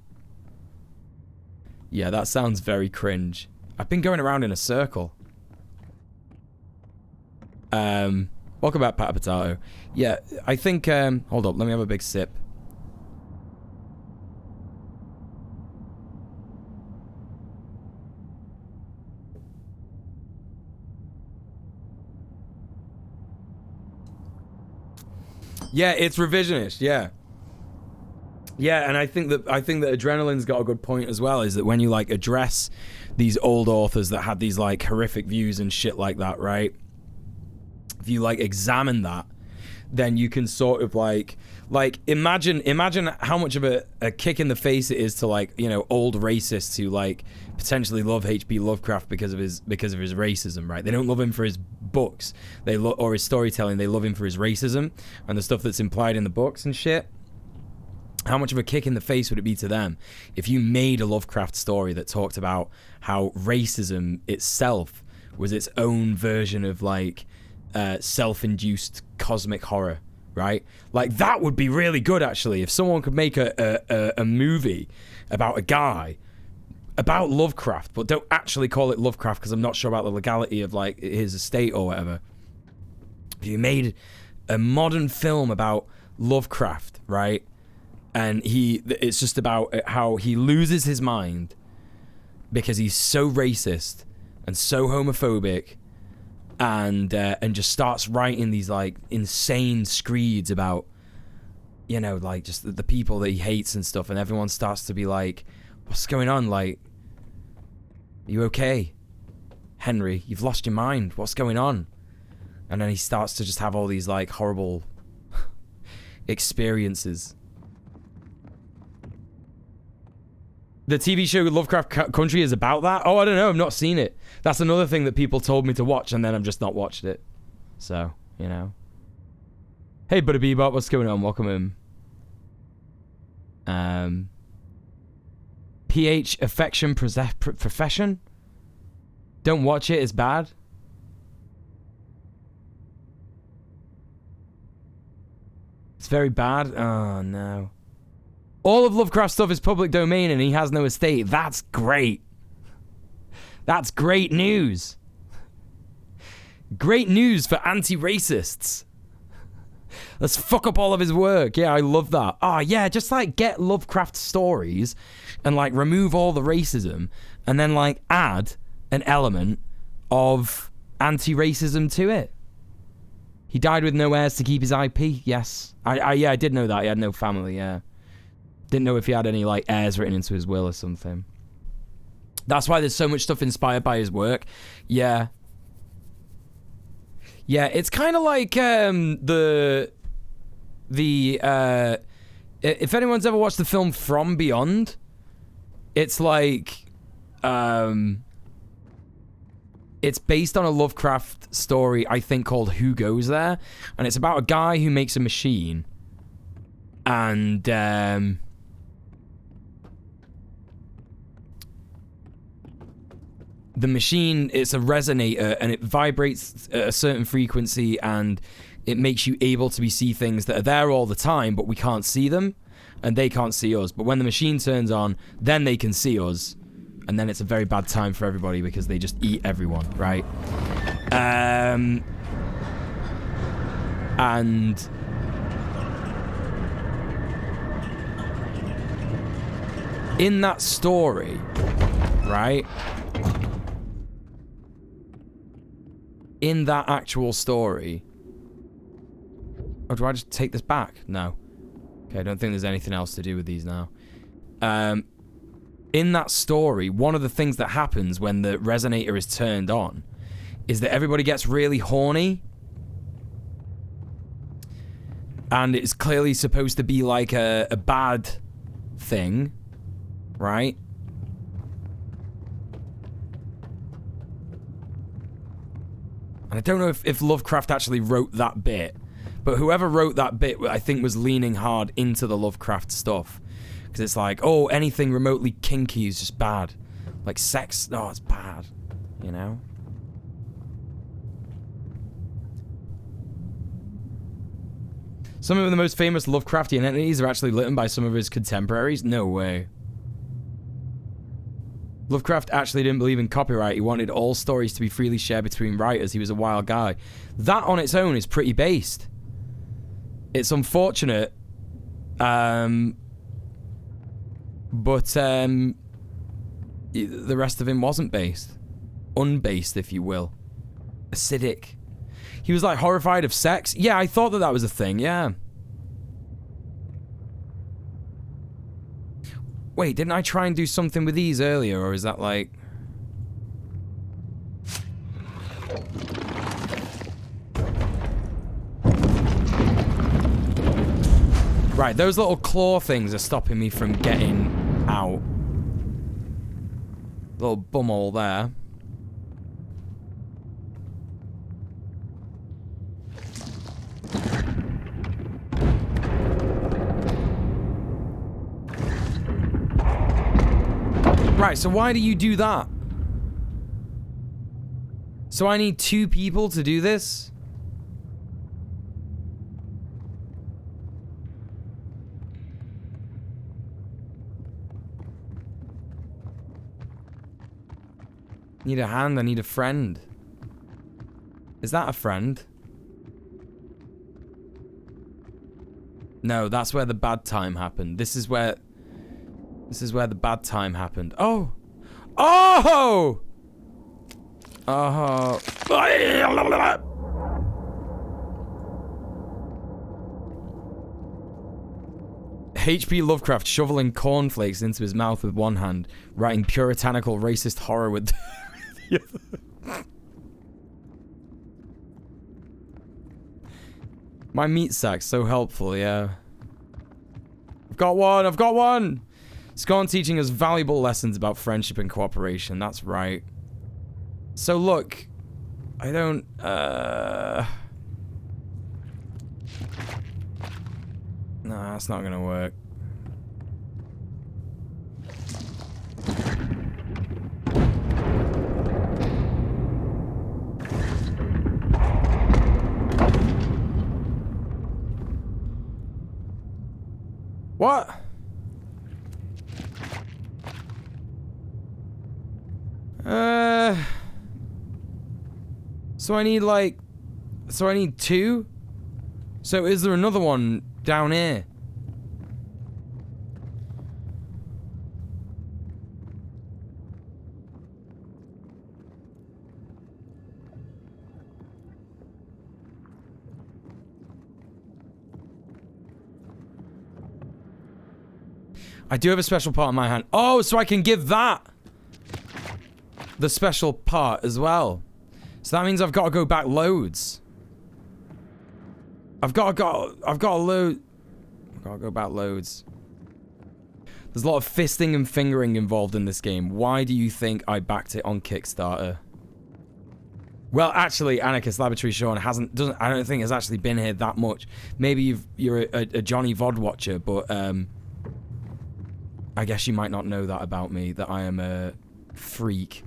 Yeah, that sounds very cringe. I've been going around in a circle. Welcome back, Pat Potato. Yeah, I think, hold up, let me have a big sip. Yeah, it's revisionist, yeah. Yeah, and I think that Adrenaline's got a good point as well, is that when you, like, address these old authors that had these, like, horrific views and shit like that, right? If you, like, examine that, then you can sort of, like imagine how much of a kick in the face it is to, like, you know, old racists who, like, potentially love H.P. Lovecraft because of his racism, right? They don't love him for his books, or his storytelling. They love him for his racism and the stuff that's implied in the books and shit. How much of a kick in the face would it be to them if you made a Lovecraft story that talked about how racism itself was its own version of, like, self-induced cosmic horror, right? Like, that would be really good, actually, if someone could make a movie about a guy about Lovecraft, but don't actually call it Lovecraft because I'm not sure about the legality of, like, his estate or whatever. If you made a modern film about Lovecraft, right? And it's just about how he loses his mind because he's so racist and so homophobic, and just starts writing these, like, insane screeds about, you know, like, just the people that he hates and stuff, and everyone starts to be like, what's going on? Like, are you okay? Henry, you've lost your mind. What's going on? And then he starts to just have all these, like, horrible experiences. The TV show Lovecraft Country is about that? Oh, I don't know. I've not seen it. That's another thing that people told me to watch, and then I've just not watched it. So, you know. Hey, Buddy Bebop, what's going on? Welcome in. PH Affection Profession? Don't watch it, it's bad. It's very bad. Oh, no. All of Lovecraft's stuff is public domain and he has no estate. That's great. That's great news. Great news for anti-racists. Let's fuck up all of his work. Yeah, I love that. Oh, yeah, just, like, get Lovecraft stories and, like, remove all the racism and then, like, add an element of anti-racism to it. He died with no heirs to keep his IP. Yes. I did know that. He had no family, yeah. Didn't know if he had any, like, heirs written into his will or something. That's why there's so much stuff inspired by his work. Yeah. Yeah, it's kind of like if anyone's ever watched the film From Beyond, it's like it's based on a Lovecraft story, I think, called Who Goes There? And it's about a guy who makes a machine. And the machine, it's a resonator, and it vibrates at a certain frequency, and it makes you able to see things that are there all the time, but we can't see them, and they can't see us. But when the machine turns on, then they can see us, and then it's a very bad time for everybody because they just eat everyone, right? And in that story, right? In that actual story... Oh, do I just take this back? No. Okay, I don't think there's anything else to do with these now. In that story, one of the things that happens when the resonator is turned on is that everybody gets really horny. And it's clearly supposed to be like a bad thing, right? And I don't know if Lovecraft actually wrote that bit, but whoever wrote that bit, I think, was leaning hard into the Lovecraft stuff. Because it's like, oh, anything remotely kinky is just bad. Like sex, oh, it's bad, you know? Some of the most famous Lovecraftian entities are actually written by some of his contemporaries? No way. Lovecraft actually didn't believe in copyright. He wanted all stories to be freely shared between writers. He was a wild guy. That on its own is pretty based. It's unfortunate. But the rest of him wasn't based. Unbased, if you will. Acidic. He was like horrified of sex. Yeah, I thought that was a thing, yeah. Wait, didn't I try and do something with these earlier, or is that like... Right, those little claw things are stopping me from getting out. Little bumhole there. Right, so why do you do that? So I need 2 people to do this? Need a hand, I need a friend. Is that a friend? No, that's where the bad time happened. This is where the bad time happened. Oh! Oh! Oh. H.P. Lovecraft shoveling cornflakes into his mouth with one hand, writing puritanical racist horror with the other. My meat sack's so helpful, yeah. I've got one! Scorn teaching us valuable lessons about friendship and cooperation. That's right. So look, I don't, Nah, that's not gonna work. What? So I need like... So I need 2? So is there another one down here? I do have a special part in my hand. Oh, so I can give that! the special part as well. So that means I've got to go back loads. I've got to go back loads. There's a lot of fisting and fingering involved in this game. Why do you think I backed it on Kickstarter? Well, actually, Anarchist Laboratory Sean I don't think has actually been here that much. Maybe you're a Johnny VOD watcher, but I guess you might not know that about me, that I am a freak.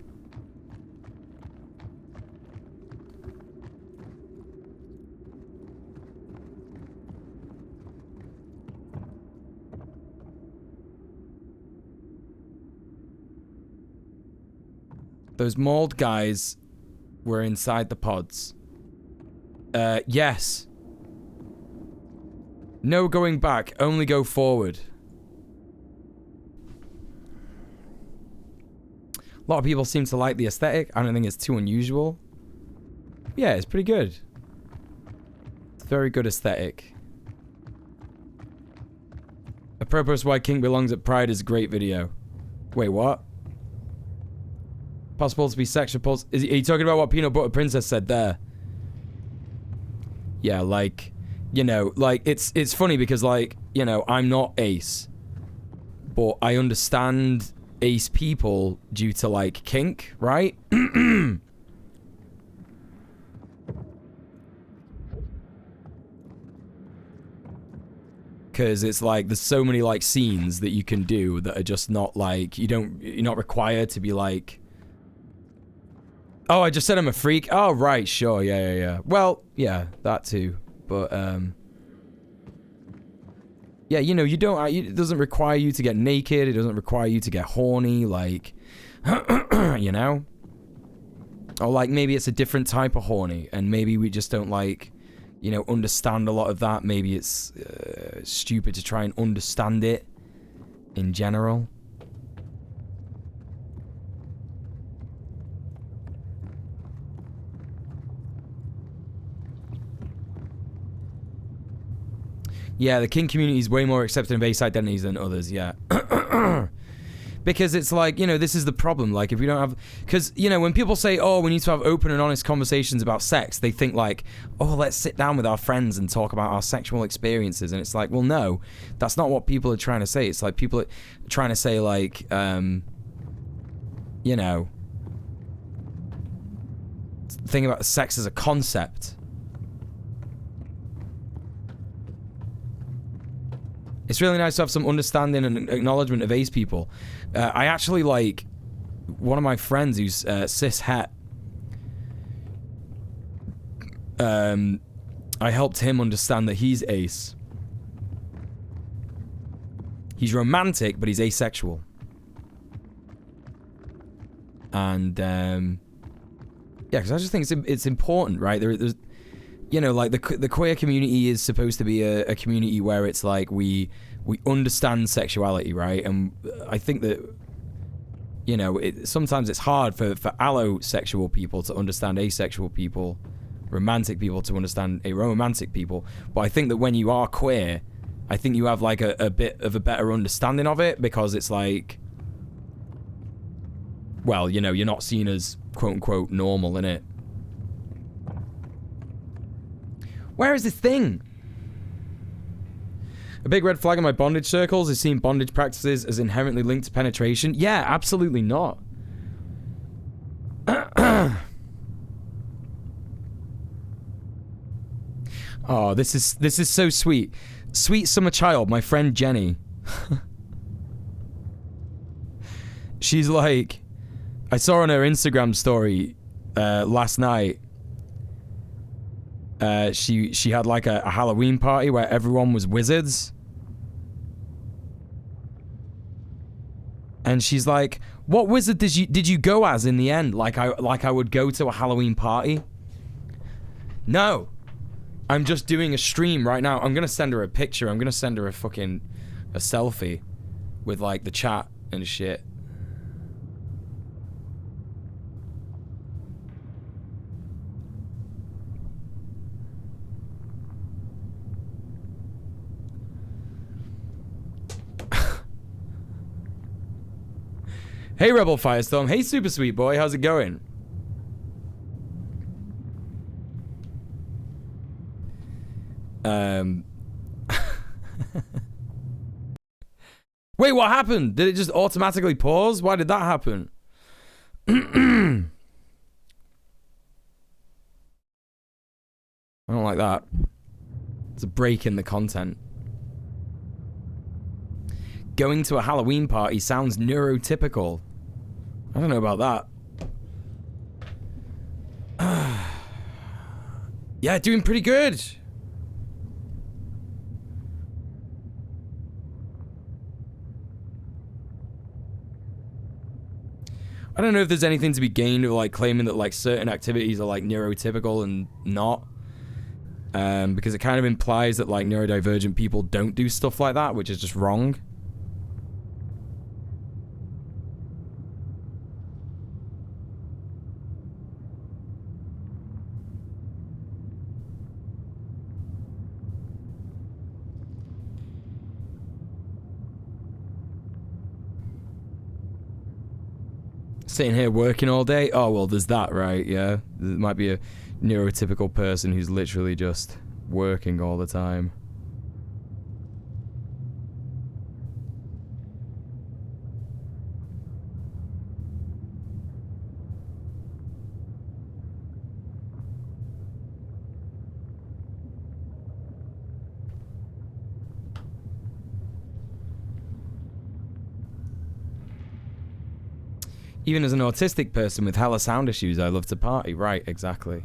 Those mauled guys were inside the pods. Yes. No going back, only go forward. A lot of people seem to like the aesthetic. I don't think it's too unusual. Yeah, it's pretty good. It's very good aesthetic. Apropos Why King Belongs at Pride is a great video. Wait, what? Possible to be sexual pulse. Are you talking about what Peanut Butter Princess said there? Yeah, like, you know, like, it's funny because, like, you know, I'm not Ace. But I understand Ace people due to, like, kink, right? Because it's like, there's so many, like, scenes that you can do that are just not, like, you're not required to be, like... Oh, I just said I'm a freak? Oh, right, sure, yeah. Well, yeah, that too. But, yeah, you know, it doesn't require you to get naked. It doesn't require you to get horny, like, you know? Or, like, maybe it's a different type of horny, and maybe we just don't, like, you know, understand a lot of that. Maybe it's stupid to try and understand it in general. Yeah, the kink community is way more accepting of ace identities than others, yeah. Because it's like, you know, this is the problem. Like, if we don't have... Because, you know, when people say, oh, we need to have open and honest conversations about sex, they think like, oh, let's sit down with our friends and talk about our sexual experiences. And it's like, well, no, that's not what people are trying to say. It's like people are trying to say, like, you know, think about sex as a concept. It's really nice to have some understanding and acknowledgement of ace people. I actually, like, one of my friends who's cis-het, I helped him understand that he's ace. He's romantic, but he's asexual. And, yeah, because I just think it's important, right? There's... You know, like, the queer community is supposed to be a community where it's like we understand sexuality, right? And I think that, you know, sometimes it's hard for allosexual people to understand asexual people, romantic people to understand aromantic people. But I think that when you are queer, I think you have, like, a bit of a better understanding of it, because it's like, well, you know, you're not seen as quote-unquote normal, innit? Where is this thing? A big red flag in my bondage circles is seeing bondage practices as inherently linked to penetration. Yeah, absolutely not. Oh, this is so sweet. Sweet summer child, my friend Jenny. She's like, I saw on her Instagram story last night. She had like a Halloween party where everyone was wizards. And she's like, what wizard did you go as in the end? Like I would go to a Halloween party? No. I'm just doing a stream right now. I'm gonna send her a picture. I'm gonna send her a selfie with, like, the chat and shit. Hey, Rebel Firestorm. Hey, Super Sweet Boy. How's it going? Wait, what happened? Did it just automatically pause? Why did that happen? I don't like that. It's a break in the content. Going to a Halloween party sounds neurotypical. I don't know about that. Yeah, doing pretty good. I don't know if there's anything to be gained of like claiming that like certain activities are like neurotypical and not. Because it kind of implies that like neurodivergent people don't do stuff like that, which is just wrong. Sitting here working all day? Oh, well, there's that, right? Yeah. There might be a neurotypical person who's literally just working all the time. Even as an autistic person with hella sound issues, I love to party. Right, exactly.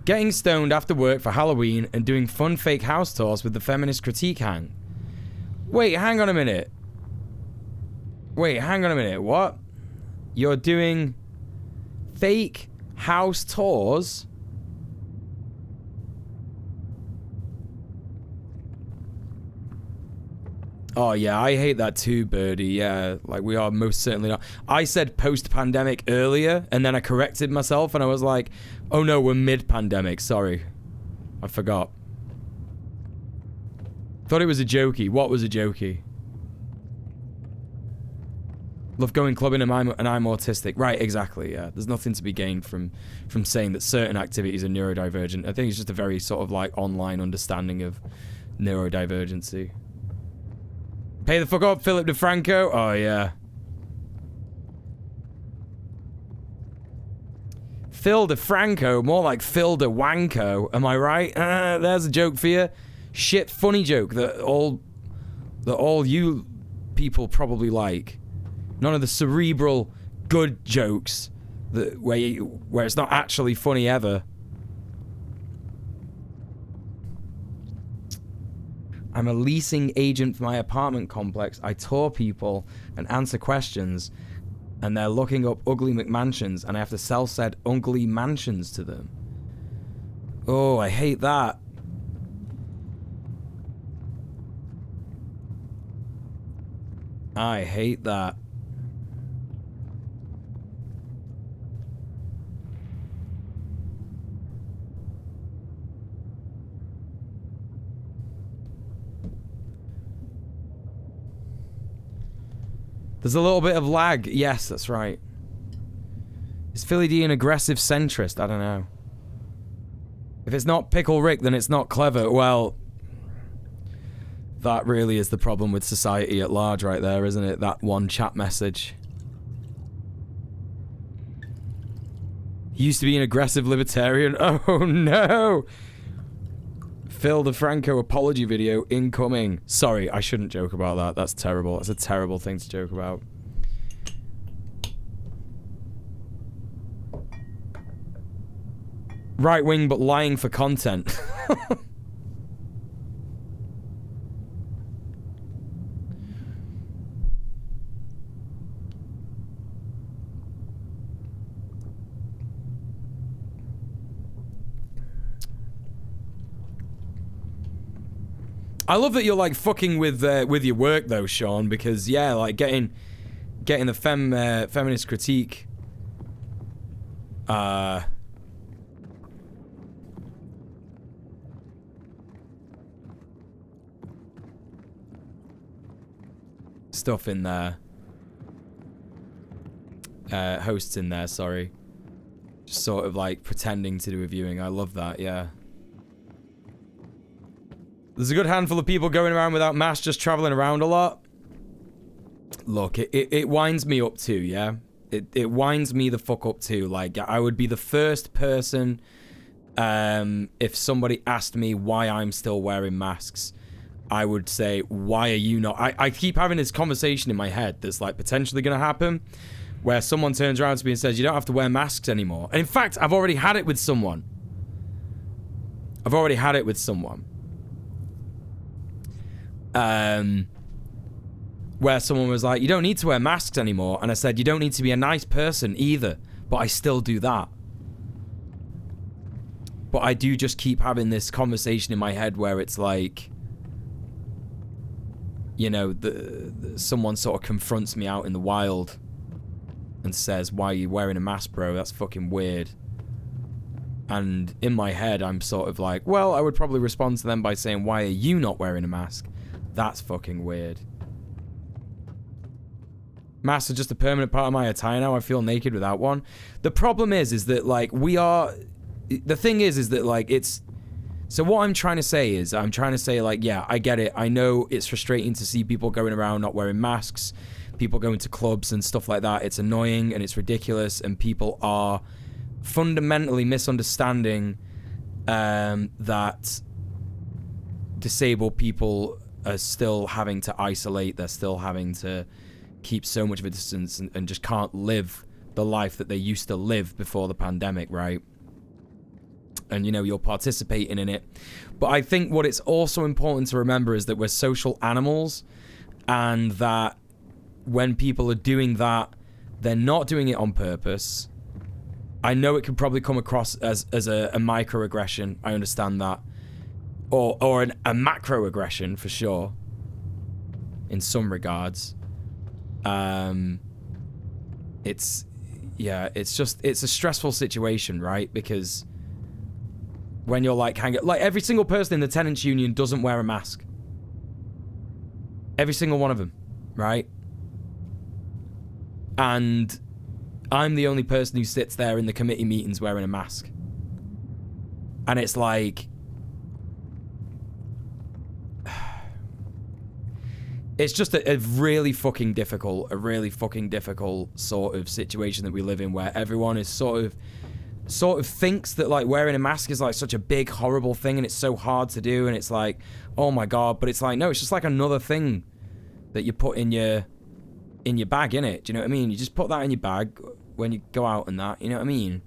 Getting stoned after work for Halloween and doing fun fake house tours with the feminist critique hang. Wait, hang on a minute. Wait, hang on a minute. What? You're doing fake house tours? Oh, yeah, I hate that too, Birdie. Yeah, like, we are most certainly not. I said post-pandemic earlier, and then I corrected myself, and I was like, oh, no, we're mid-pandemic. Sorry. I forgot. Thought it was a jokey. What was a jokey? Love going clubbing and I'm autistic. Right, exactly, yeah. There's nothing to be gained from saying that certain activities are neurodivergent. I think it's just a very sort of, like, online understanding of neurodivergency. Pay the fuck up, Philip DeFranco. Oh, yeah. Phil DeFranco, more like Phil DeWanko. Am I right? There's a joke for you. Shit, funny joke that all you people probably like. None of the cerebral, good jokes that where it's not actually funny ever. I'm a leasing agent for my apartment complex. I tour people and answer questions, and they're looking up ugly McMansions, and I have to sell said ugly mansions to them. Oh, I hate that. I hate that. There's a little bit of lag. Yes, that's right. Is Philly D an aggressive centrist? I don't know. If it's not Pickle Rick, then it's not clever. Well, that really is the problem with society at large right there, isn't it? That one chat message. He used to be an aggressive libertarian. Oh, no. Phil DeFranco apology video incoming. Sorry, I shouldn't joke about that. That's terrible. That's a terrible thing to joke about. Right wing, but lying for content. I love that you're like fucking with your work though, Sean, because yeah, like getting the feminist critique. stuff in there. Hosts in there, sorry. Just sort of like pretending to do a viewing. I love that, yeah. There's a good handful of people going around without masks, just traveling around a lot. Look, it winds me up too, yeah? It winds me the fuck up too. Like, I would be the first person, if somebody asked me why I'm still wearing masks, I would say, why are you not? I keep having this conversation in my head that's like potentially going to happen, where someone turns around to me and says, you don't have to wear masks anymore. And in fact, I've already had it with someone. Where someone was like, you don't need to wear masks anymore. And I said, you don't need to be a nice person either. But I still do that. But I do just keep having this conversation in my head where it's like, you know, someone sort of confronts me out in the wild and says, why are you wearing a mask, bro? That's fucking weird. And in my head, I'm sort of like, well, I would probably respond to them by saying, why are you not wearing a mask? That's fucking weird. Masks are just a permanent part of my attire now. I feel naked without one. The problem is that, like, the thing is that, like, it's... So what I'm trying to say is, like, yeah, I get it. I know it's frustrating to see people going around not wearing masks, people going to clubs and stuff like that. It's annoying and it's ridiculous, and people are fundamentally misunderstanding that disabled people are still having to isolate. They're still having to keep so much of a distance and just can't live the life that they used to live before the pandemic, right? And, you know, you're participating in it. But I think what it's also important to remember is that we're social animals, and that when people are doing that, they're not doing it on purpose. I know it could probably come across as a microaggression. I understand that. Or a macroaggression, for sure. In some regards. It's a stressful situation, right? Because when you're like every single person in the tenants union doesn't wear a mask. Every single one of them, right? And I'm the only person who sits there in the committee meetings wearing a mask. And it's like, it's just a really fucking difficult sort of situation that we live in, where everyone is sort of thinks that, like, wearing a mask is like such a big horrible thing and it's so hard to do, and it's like, oh my god. But it's like, no, it's just like another thing that you put in your bag, innit? Do you know what I mean? You just put that in your bag when you go out and that, you know what I mean?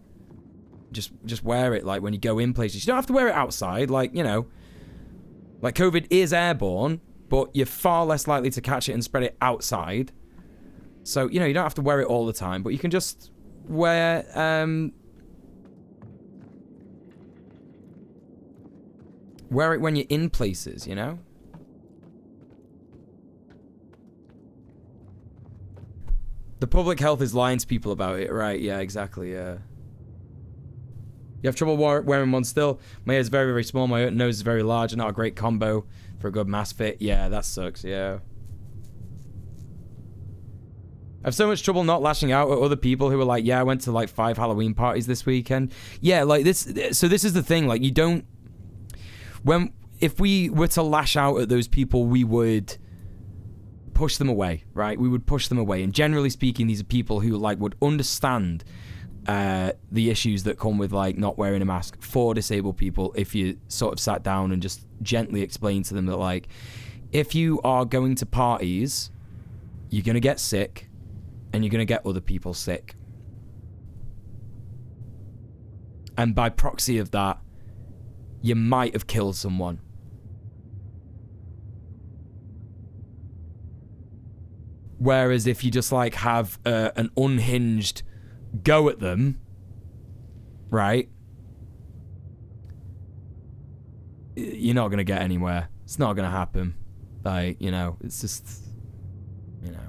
Just wear it, like, when you go in places. You don't have to wear it outside, like, you know, like, COVID is airborne, but you're far less likely to catch it and spread it outside. So, you know, you don't have to wear it all the time, but you can just wear it when you're in places, you know? The public health is lying to people about it, right? Yeah, exactly, yeah. You have trouble wearing one still? My ear is very, very small. My nose is very large and not a great combo for a good mask fit. Yeah, that sucks, yeah. I have so much trouble not lashing out at other people who are like, yeah, I went to like 5 Halloween parties this weekend. Yeah, like this. So this is the thing, like, you don't... If we were to lash out at those people, we would push them away, right? We would push them away. And generally speaking, these are people who, like, would understand the issues that come with, like, not wearing a mask for disabled people if you sort of sat down and just gently explained to them that, like, if you are going to parties, you're going to get sick and you're going to get other people sick. And by proxy of that, you might have killed someone. Whereas if you just, like, have an unhinged go at them, right? You're not going to get anywhere. It's not going to happen. Like, you know, it's just, you know.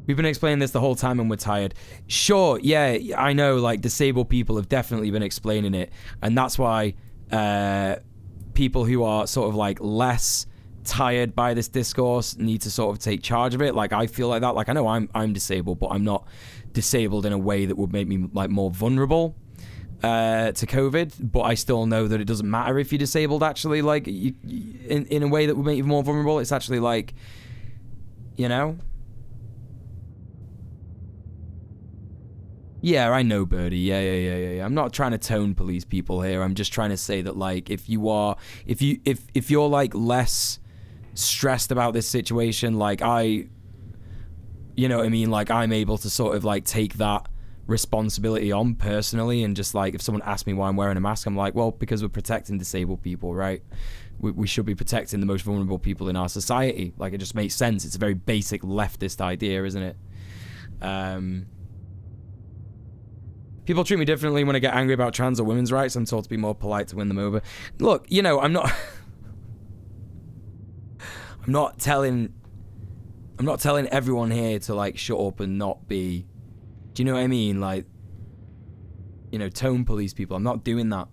We've been explaining this the whole time and we're tired. Sure, yeah, I know, like, disabled people have definitely been explaining it. And that's why people who are sort of, like, less tired by this discourse need to sort of take charge of it. Like, I feel like that. Like, I know I'm disabled, but I'm not disabled in a way that would make me like more vulnerable to COVID. But I still know that it doesn't matter if you're disabled. Actually, like in a way that would make you more vulnerable. It's actually like, you know. Yeah, I know, Birdie. Yeah. I'm not trying to tone police people here. I'm just trying to say that, like, if you're like less stressed about this situation, like you know what I mean? Like, I'm able to sort of like take that responsibility on personally, and just like, if someone asks me why I'm wearing a mask, I'm like, well, because we're protecting disabled people, right? We should be protecting the most vulnerable people in our society. Like, it just makes sense. It's a very basic leftist idea, isn't it? People treat me differently when I get angry about trans or women's rights. I'm told to be more polite to win them over. Look, you know, I'm not telling everyone here to like shut up and not be, do you know what I mean? Like, you know, tone police people. I'm not doing that.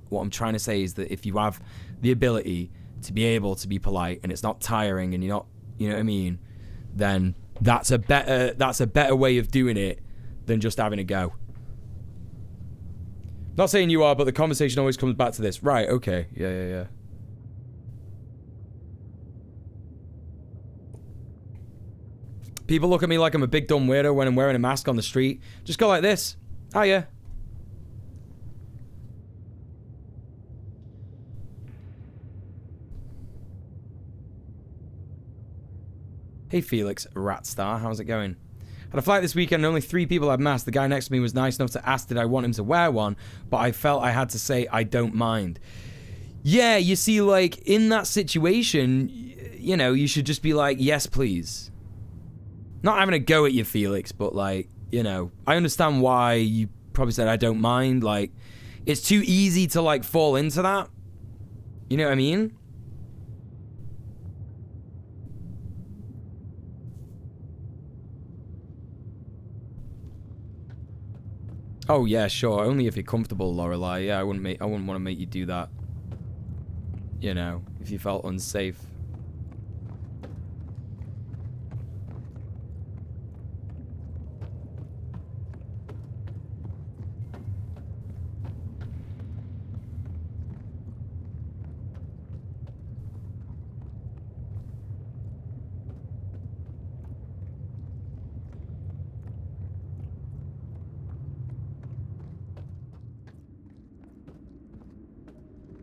What I'm trying to say is that if you have the ability to be able to be polite and it's not tiring and you're not, you know what I mean, then that's a better way of doing it than just having a go. Not saying you are, but the conversation always comes back to this. Right, okay. Yeah. People look at me like I'm a big dumb weirdo when I'm wearing a mask on the street. Just go like this. Hiya. Hey Felix, Ratstar, how's it going? Had a flight this weekend and only 3 people had masks. The guy next to me was nice enough to ask did I want him to wear one, but I felt I had to say I don't mind. Yeah, you see, like, in that situation, you know, you should just be like, yes, please. Not having a go at you, Felix, but, like, you know, I understand why you probably said I don't mind. Like, it's too easy to, like, fall into that. You know what I mean? Oh yeah, sure. Only if you're comfortable, Lorelei. Yeah, I wouldn't want to make you do that. You know, if you felt unsafe.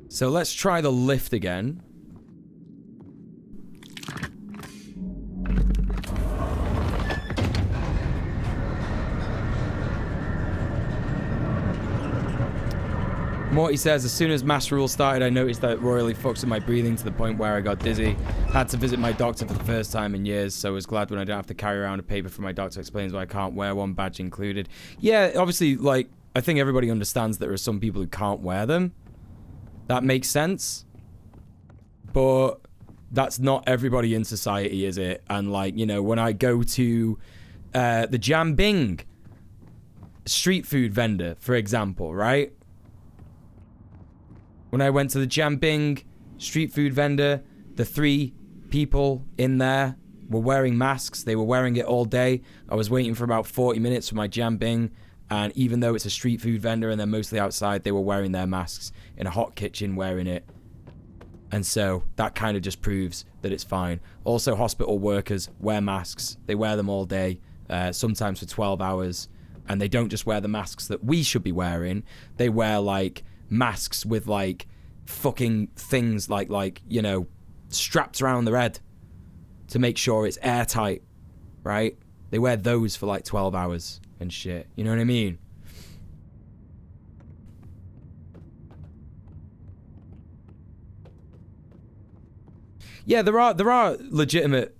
So let's try the lift again. Morty says, as soon as mask rule started, I noticed that it royally fucks with my breathing to the point where I got dizzy. Had to visit my doctor for the first time in years, so I was glad when I don't have to carry around a paper from my doctor explains why I can't wear one, badge included. Yeah, obviously, like, I think everybody understands that there are some people who can't wear them. That makes sense. But that's not everybody in society, is it? And, like, you know, when I go to the Jambing street food vendor, for example, right? When I went to the Jambing street food vendor, the 3 people in there were wearing masks. They were wearing it all day. I was waiting for about 40 minutes for my Jambing. And even though it's a street food vendor and they're mostly outside, they were wearing their masks in a hot kitchen wearing it. And so that kind of just proves that it's fine. Also, hospital workers wear masks. They wear them all day, sometimes for 12 hours. And they don't just wear the masks that we should be wearing. They wear, like, masks with, like, fucking things like, you know, strapped around their head to make sure it's airtight, right? They wear those for, like, 12 hours. And shit, you know what I mean? Yeah, there are legitimate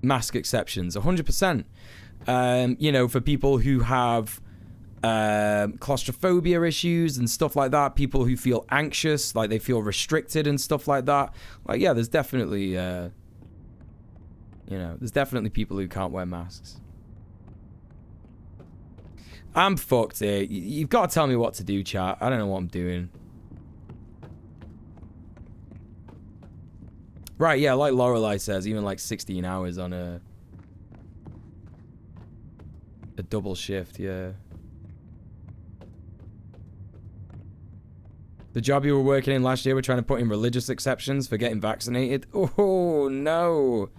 mask exceptions, 100%. You know, for people who have claustrophobia issues and stuff like that, people who feel anxious, like they feel restricted and stuff like that. Like, yeah, there's definitely, you know, there's definitely people who can't wear masks. I'm fucked here. You've got to tell me what to do, chat. I don't know what I'm doing. Right, yeah, like Lorelei says, even like 16 hours on a double shift, yeah. The job you were working in last year, we're trying to put in religious exceptions for getting vaccinated. Oh, no.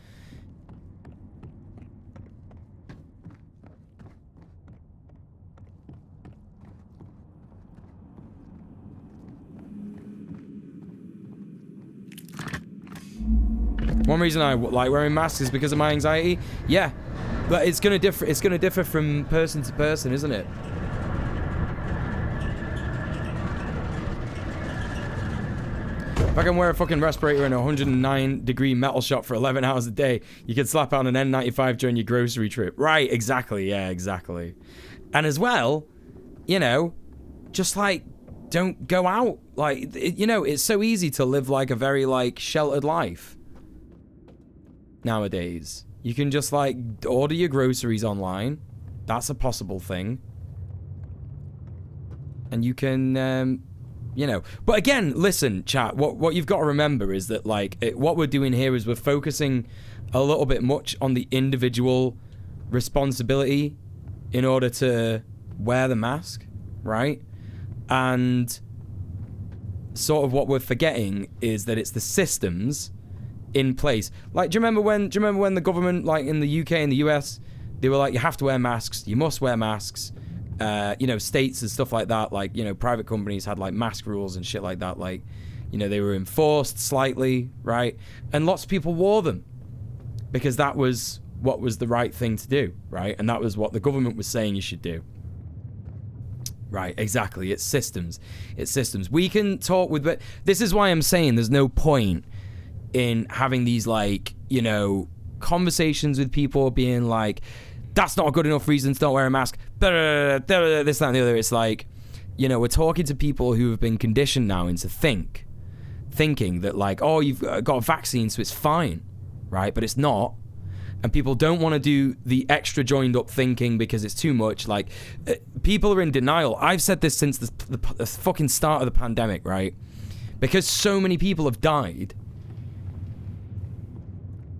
One reason I like wearing masks is because of my anxiety. Yeah, but it's gonna differ. It's gonna differ from person to person, isn't it? If I can wear a fucking respirator in a 109-degree metal shop for 11 hours a day, you can slap on an N95 during your grocery trip. Right? Exactly. Yeah, exactly. And as well, you know, just like don't go out. Like, you know, it's so easy to live like a very like sheltered life. Nowadays, you can just like order your groceries online. That's a possible thing. And you can, you know. But again, listen, chat. What you've got to remember is that like what we're doing here is we're focusing a little bit much on the individual responsibility in order to wear the mask, right? And sort of what we're forgetting is that it's the systems in place. Like, do you remember when the government, like in the UK and the US, they were like, you have to wear masks, you must wear masks. You know, states and stuff like that, like, you know, private companies had like mask rules and shit like that. Like, you know, they were enforced slightly, right? And lots of people wore them because that was what was the right thing to do, right? And that was what the government was saying you should do. Right, exactly. It's systems. It's systems. We can talk with, but this is why I'm saying there's no point in having these, like, you know, conversations with people being like, that's not a good enough reason to not wear a mask. This, that, and the other. It's like, you know, we're talking to people who have been conditioned now into thinking that, like, oh, you've got a vaccine, so it's fine, right? But it's not. And people don't want to do the extra joined up thinking because it's too much. Like, people are in denial. I've said this since the fucking start of the pandemic, right? Because so many people have died.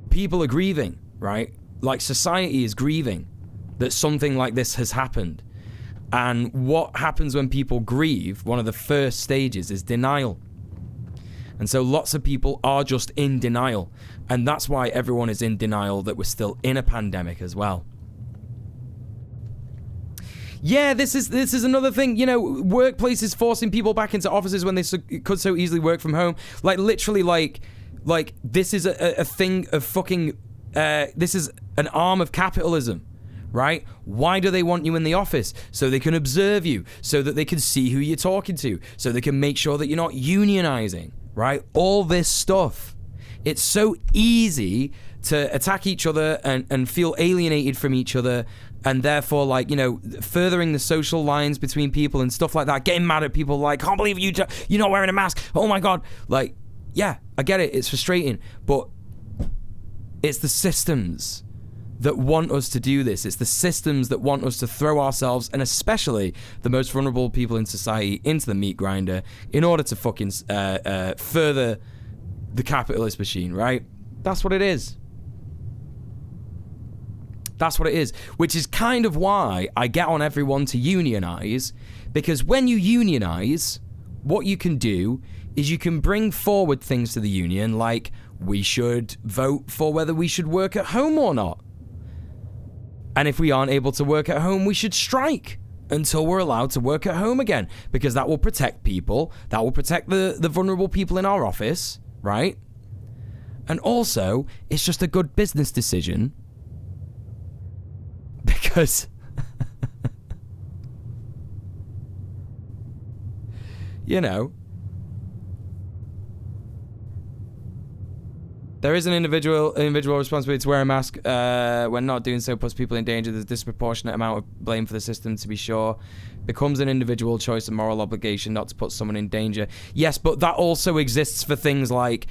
People are grieving, right? Like, society is grieving that something like this has happened. And what happens when people grieve, one of the first stages is denial. And so lots of people are just in denial. And that's why everyone is in denial that we're still in a pandemic as well. Yeah, this is another thing. You know, workplaces forcing people back into offices when they could so easily work from home. Like, literally, like this is a thing of fucking... this is an arm of capitalism, right? Why do they want you in the office? So they can observe you, so that they can see who you're talking to, so they can make sure that you're not unionizing, right? All this stuff. It's so easy to attack each other and feel alienated from each other, and therefore, like, you know, furthering the social lines between people and stuff like that, getting mad at people like, can't believe you're not wearing a mask, oh my god. Like, yeah, I get it, it's frustrating, but it's the systems that want us to do this. It's the systems that want us to throw ourselves, and especially the most vulnerable people in society, into the meat grinder in order to fucking further the capitalist machine, right? That's what it is. That's what it is. Which is kind of why I get on everyone to unionize, because when you unionize, what you can do is you can bring forward things to the union, like we should vote for whether we should work at home or not. And if we aren't able to work at home, we should strike until we're allowed to work at home again, because that will protect people. That will protect the vulnerable people in our office, right? And also, it's just a good business decision because you know, there is an individual responsibility to wear a mask when not doing so puts people in danger. There's a disproportionate amount of blame for the system, to be sure. Becomes an individual choice and moral obligation not to put someone in danger. Yes, but that also exists for things like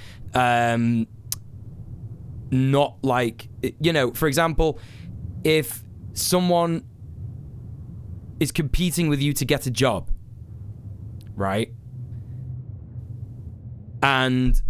not like, you know, for example, if someone is competing with you to get a job, right? And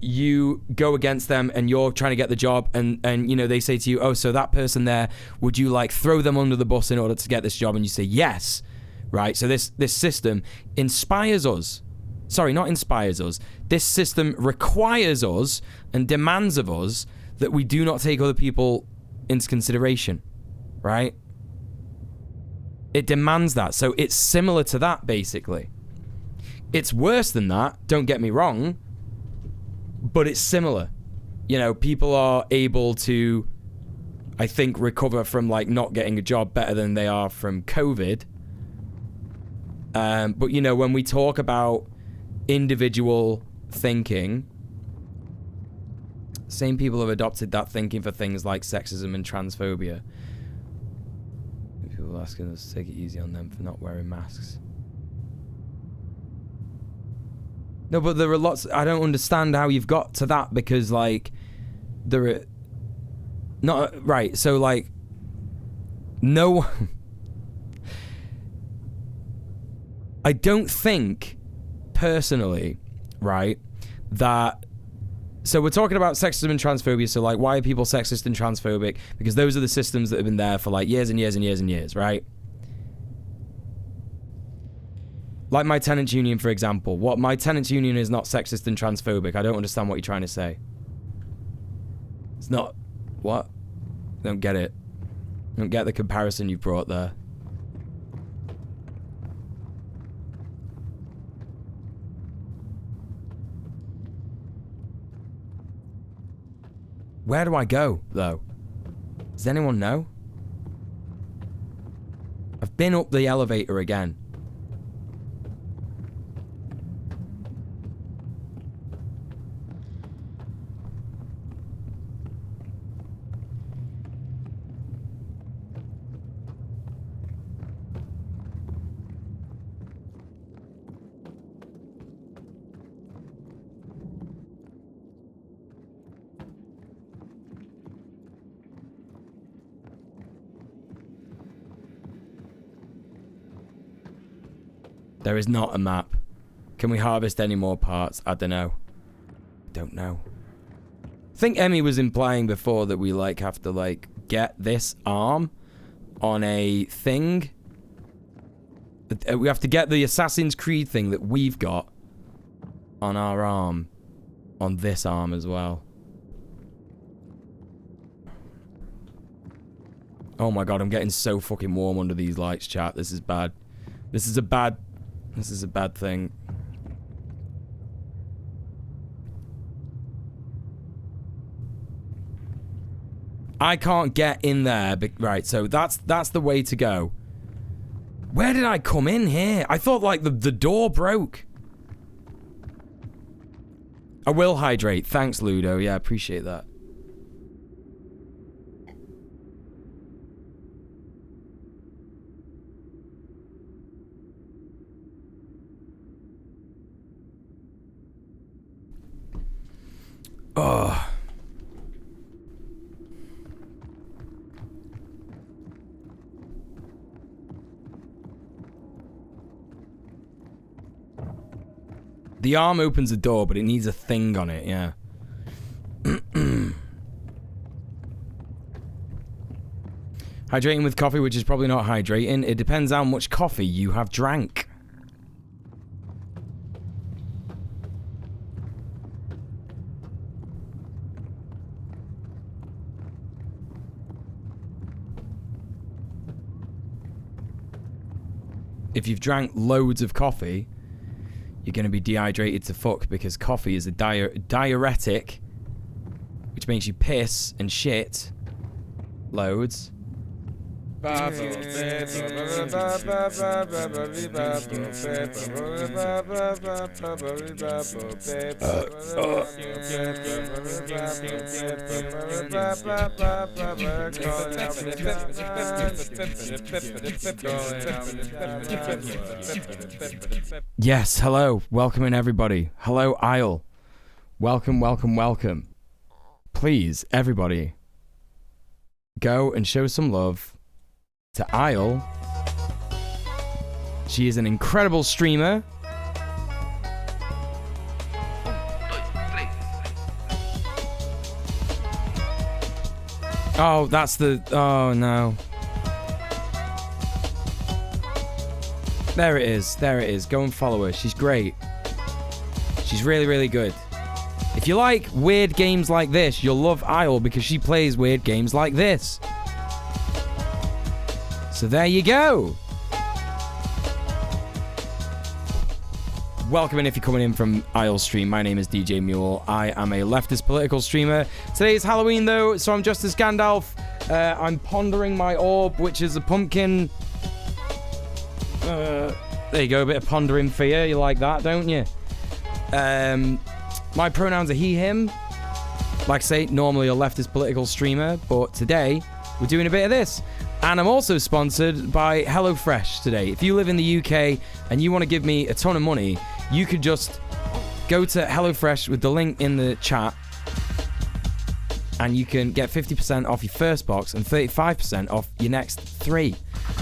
you go against them and you're trying to get the job, and you know, they say to you, oh, so that person there, would you like throw them under the bus in order to get this job? And you say yes, right? So this system inspires us. Sorry, not inspires us. This system requires us and demands of us that we do not take other people into consideration, right? It demands that. So it's similar to that, basically. It's worse than that, don't get me wrong, but it's similar. You know, people are able to, I think, recover from like not getting a job better than they are from COVID. But you know, when we talk about individual thinking, same people have adopted that thinking for things like sexism and transphobia. People asking us to take it easy on them for not wearing masks. No, but there are lots. I don't understand how you've got to that, because like there are not right. So like no, I don't think personally, right, that. So we're talking about sexism and transphobia. So like, why are people sexist and transphobic? Because those are the systems that have been there for like years and years and years and years, right? Like my tenants union, for example. What, my tenants union is not sexist and transphobic? I don't understand what you're trying to say. It's not... What? I don't get it. I don't get the comparison you brought there. Where do I go, though? Does anyone know? I've been up the elevator again. There is not a map. Can we harvest any more parts? I don't know. Don't know. I think Emmy was implying before that we like have to like get this arm on a thing. We have to get the Assassin's Creed thing that we've got on our arm. On this arm as well. Oh my god, I'm getting so fucking warm under these lights, chat. This is bad. This is a bad thing. I can't get in there. Right, so that's the way to go. Where did I come in here? I thought like the door broke. I will hydrate. Thanks, Ludo. Yeah, appreciate that. Oh. The arm opens the door, but it needs a thing on it, yeah. Hydrating with coffee, which is probably not hydrating. It depends how much coffee you have drank. If you've drank loads of coffee, you're going to be dehydrated to fuck, because coffee is a diuretic, which makes you piss and shit loads. Yes, hello. Welcome in, everybody. Hello, Isle. Welcome, welcome, welcome. Please, everybody, go and show some love to Isle. She is an incredible streamer. Oh, that's the... Oh, no. There it is. There it is. Go and follow her. She's great. She's really, really good. If you like weird games like this, you'll love Isle because she plays weird games like this. So there you go. Welcome in if you're coming in from Isle's stream. My name is DJ Muel. I am a leftist political streamer. Today is Halloween though, so I'm just as Gandalf. I'm pondering my orb, which is a pumpkin. There you go, a bit of pondering for you. You like that, don't you? My pronouns are he, him. Like I say, normally a leftist political streamer, but today we're doing a bit of this. And I'm also sponsored by HelloFresh today. If you live in the UK and you want to give me a ton of money, you could just go to HelloFresh with the link in the chat and you can get 50% off your first box and 35% off your next 3.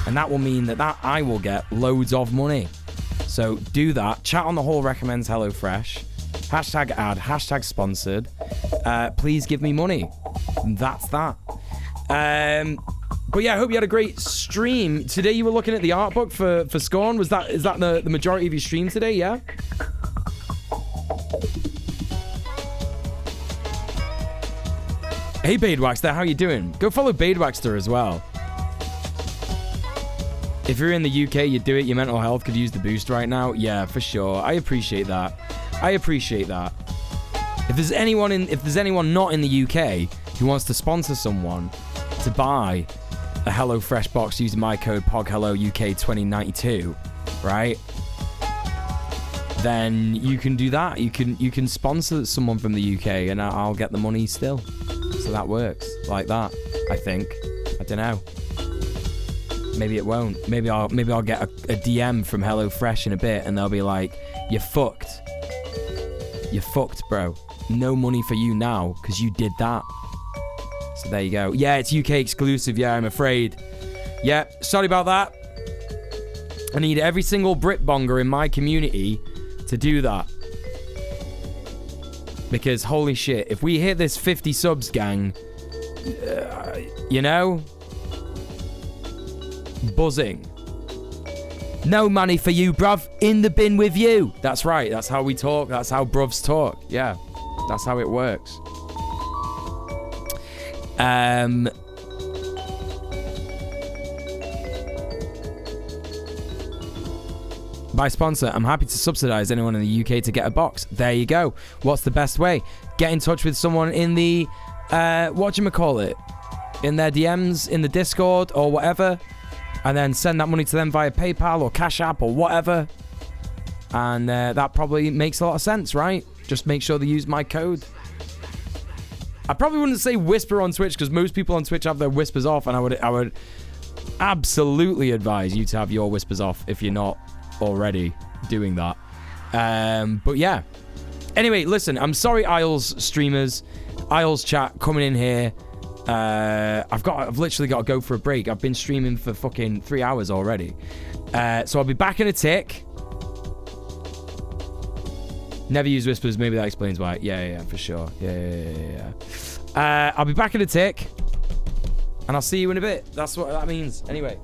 And that will mean that I will get loads of money. So do that. Chat on the Hall recommends HelloFresh. Hashtag ad, hashtag sponsored. Please give me money. And that's that. But yeah, I hope you had a great stream. Today you were looking at the art book for Scorn. Is that the majority of your stream today, yeah? Hey Badewaxter, how you doing? Go follow Badewaxter as well. If you're in the UK, you do it. Your mental health could use the boost right now. Yeah, for sure. I appreciate that. I appreciate that. If there's anyone not in the UK who wants to sponsor someone to buy a HelloFresh box using my code POGHelloUK2092, right? Then you can do that. You can sponsor someone from the UK and I'll get the money still. So that works like that, I think. I don't know. Maybe it won't. Maybe I'll get a DM from HelloFresh in a bit and they'll be like, "You're fucked. You're fucked, bro. No money for you now because you did that." So there you go. Yeah, it's UK exclusive. Yeah, I'm afraid. Yeah, sorry about that. I need every single Britbonger in my community to do that. Because holy shit, if we hit this 50 subs, gang, you know, buzzing. No money for you, bruv. In the bin with you. That's right. That's how we talk. That's how bruvs talk. Yeah, that's how it works. By sponsor, I'm happy to subsidize anyone in the UK to get a box. There you go. What's the best way? Get in touch with someone in the, whatchamacallit, in their DMs, in the Discord or whatever, and then send that money to them via PayPal or Cash App or whatever. And that probably makes a lot of sense, right? Just make sure they use my code. I probably wouldn't say whisper on Twitch because most people on Twitch have their whispers off, and I would absolutely advise you to have your whispers off if you're not already doing that. But yeah. Anyway, listen, I'm sorry, Isles streamers, Isles chat coming in here. I've literally got to go for a break. I've been streaming for fucking 3 hours already. So I'll be back in a tick. Never use whispers. Maybe that explains why. Yeah, for sure. Yeah. I'll be back in a tick. And I'll see you in a bit. That's what that means. Anyway.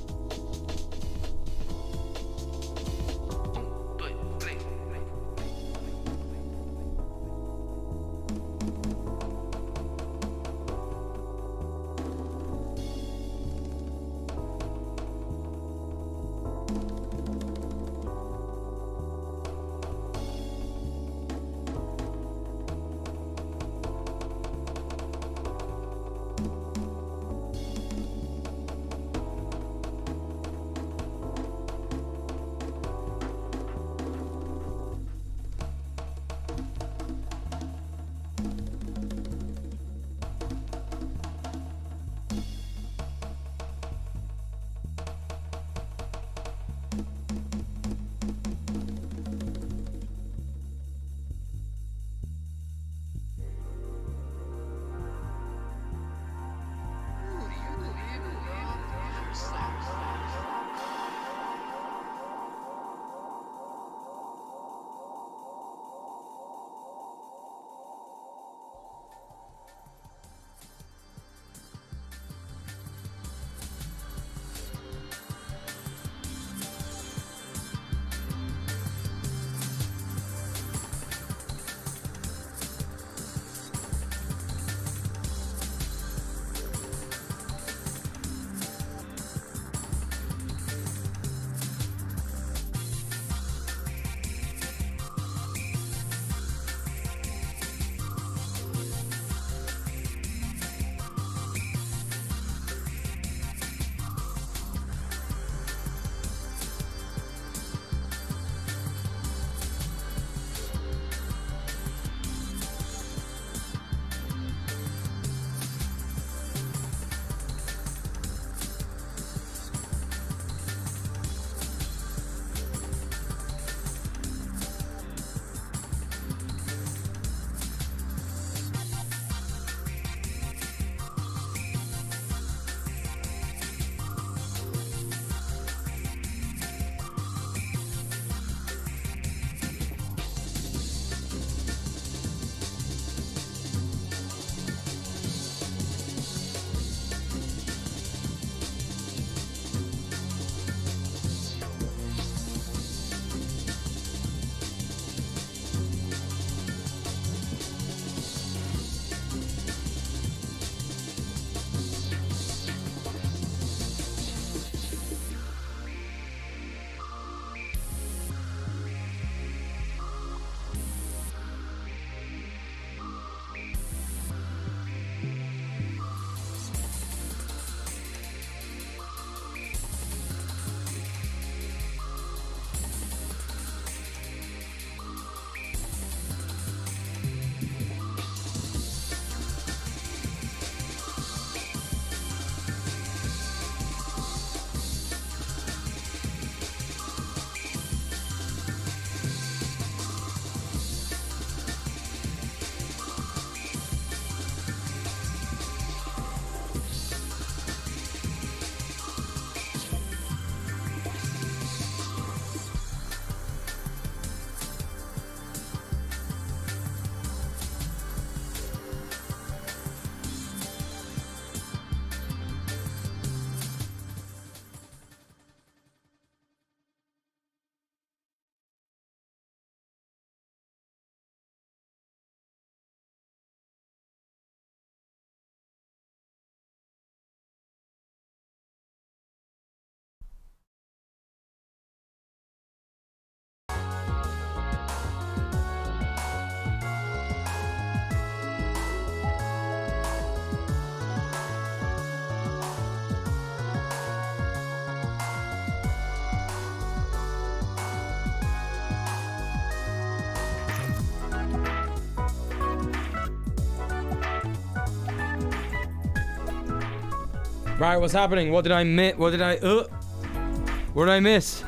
Right, what's happening? What did I miss? What did I miss?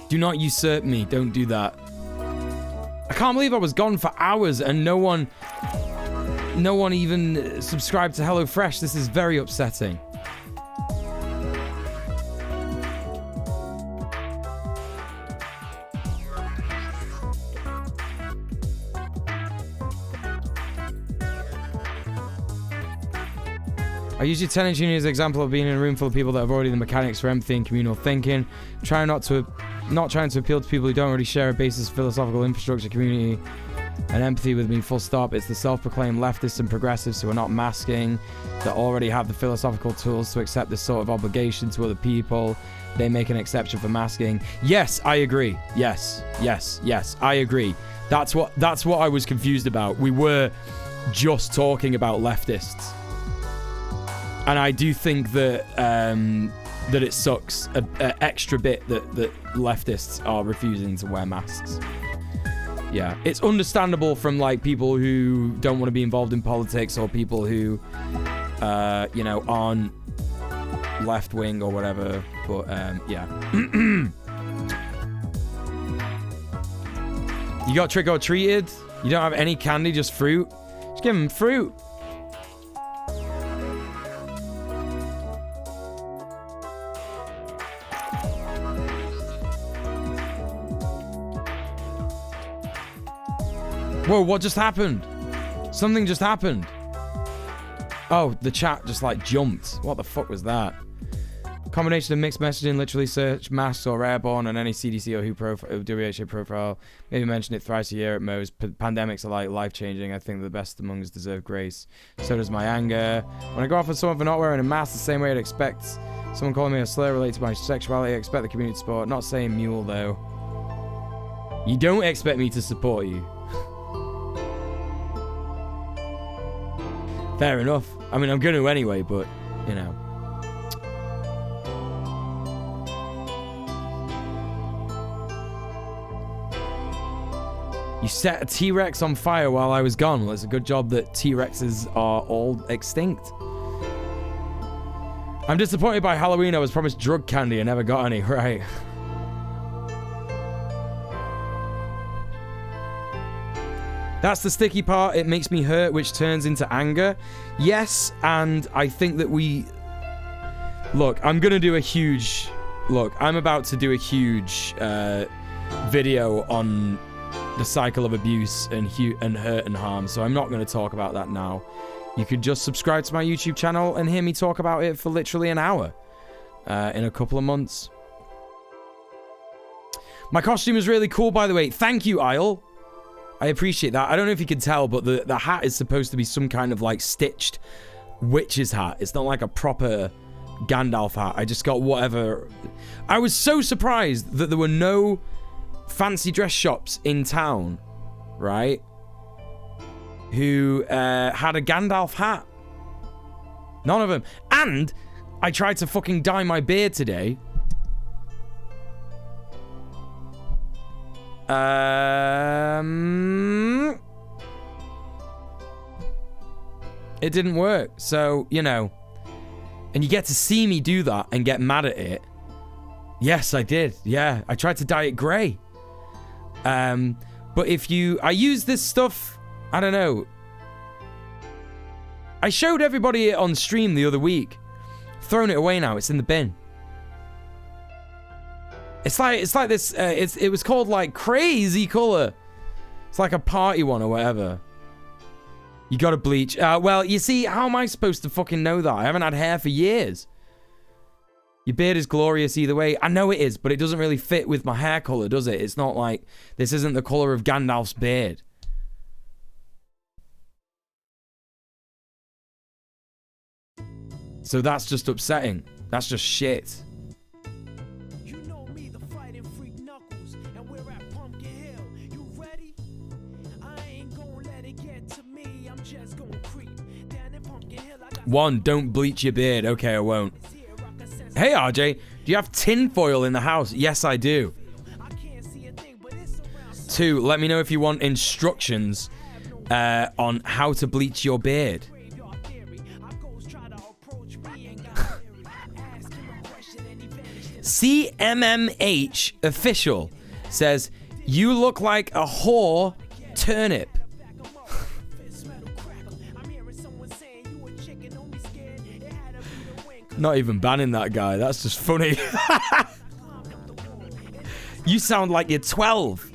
Do not usurp me. Don't do that. I can't believe I was gone for hours and no one even subscribed to HelloFresh. This is very upsetting. I use your tenant union as an example of being in a room full of people that have already the mechanics for empathy and communal thinking. Not trying to appeal to people who don't already share a basis of philosophical infrastructure, community, and empathy with me, full stop. It's the self-proclaimed leftists and progressives who are not masking, that already have the philosophical tools to accept this sort of obligation to other people. They make an exception for masking. Yes, I agree. Yes, I agree. That's what I was confused about. We were just talking about leftists. And I do think that that it sucks an extra bit that leftists are refusing to wear masks. Yeah, it's understandable from like people who don't want to be involved in politics or people who, you know, aren't left wing or whatever. But yeah. You got trick or treated? You don't have any candy, just fruit? Just give them fruit. Whoa, what just happened? Something just happened. Oh, the chat just like jumped. What the fuck was that? Combination of mixed messaging, literally search masks or airborne on any CDC or WHO profile. Maybe mention it thrice a year at most. Pandemics are like life-changing. I think the best among us deserve grace. So does my anger. When I go off on someone for not wearing a mask the same way I'd expect someone calling me a slur related to my sexuality, I expect the community support. Not saying Muel, though. You don't expect me to support you. Fair enough. I mean, I'm going to anyway, but, you know. You set a T-Rex on fire while I was gone. Well, it's a good job that T-Rexes are all extinct. I'm disappointed by Halloween. I was promised drug candy and never got any. Right. That's the sticky part. It makes me hurt, which turns into anger. Yes, and I think that we... Look, I'm going to do a huge... Look, I'm about to do a huge video on the cycle of abuse and hurt and harm, so I'm not going to talk about that now. You could just subscribe to my YouTube channel and hear me talk about it for literally an hour in a couple of months. My costume is really cool, by the way. Thank you, Isle. I appreciate that. I don't know if you can tell, but the hat is supposed to be some kind of like stitched witch's hat. It's not like a proper Gandalf hat. I just got whatever. I was so surprised that there were no fancy dress shops in town, right? Who had a Gandalf hat. None of them. And I tried to fucking dye my beard today. It didn't work, so, you know. And you get to see me do that and get mad at it. Yes, I did. Yeah, I tried to dye it grey. But if you... I use this stuff... I don't know. I showed everybody it on stream the other week. Thrown it away now. It's in the bin. It's like this. It was called like crazy color. It's like a party one or whatever. You gotta bleach. Well, you see, how am I supposed to fucking know that? I haven't had hair for years. Your beard is glorious either way. I know it is, but it doesn't really fit with my hair color, does it? It's not like this isn't the color of Gandalf's beard. So that's just upsetting. That's just shit. One, don't bleach your beard. Okay, I won't. Hey, RJ, do you have tin foil in the house? Yes, I do. 2, let me know if you want instructions on how to bleach your beard. CMMH official says, you look like a whore turnip. Not even banning that guy. That's just funny. You sound like you're 12.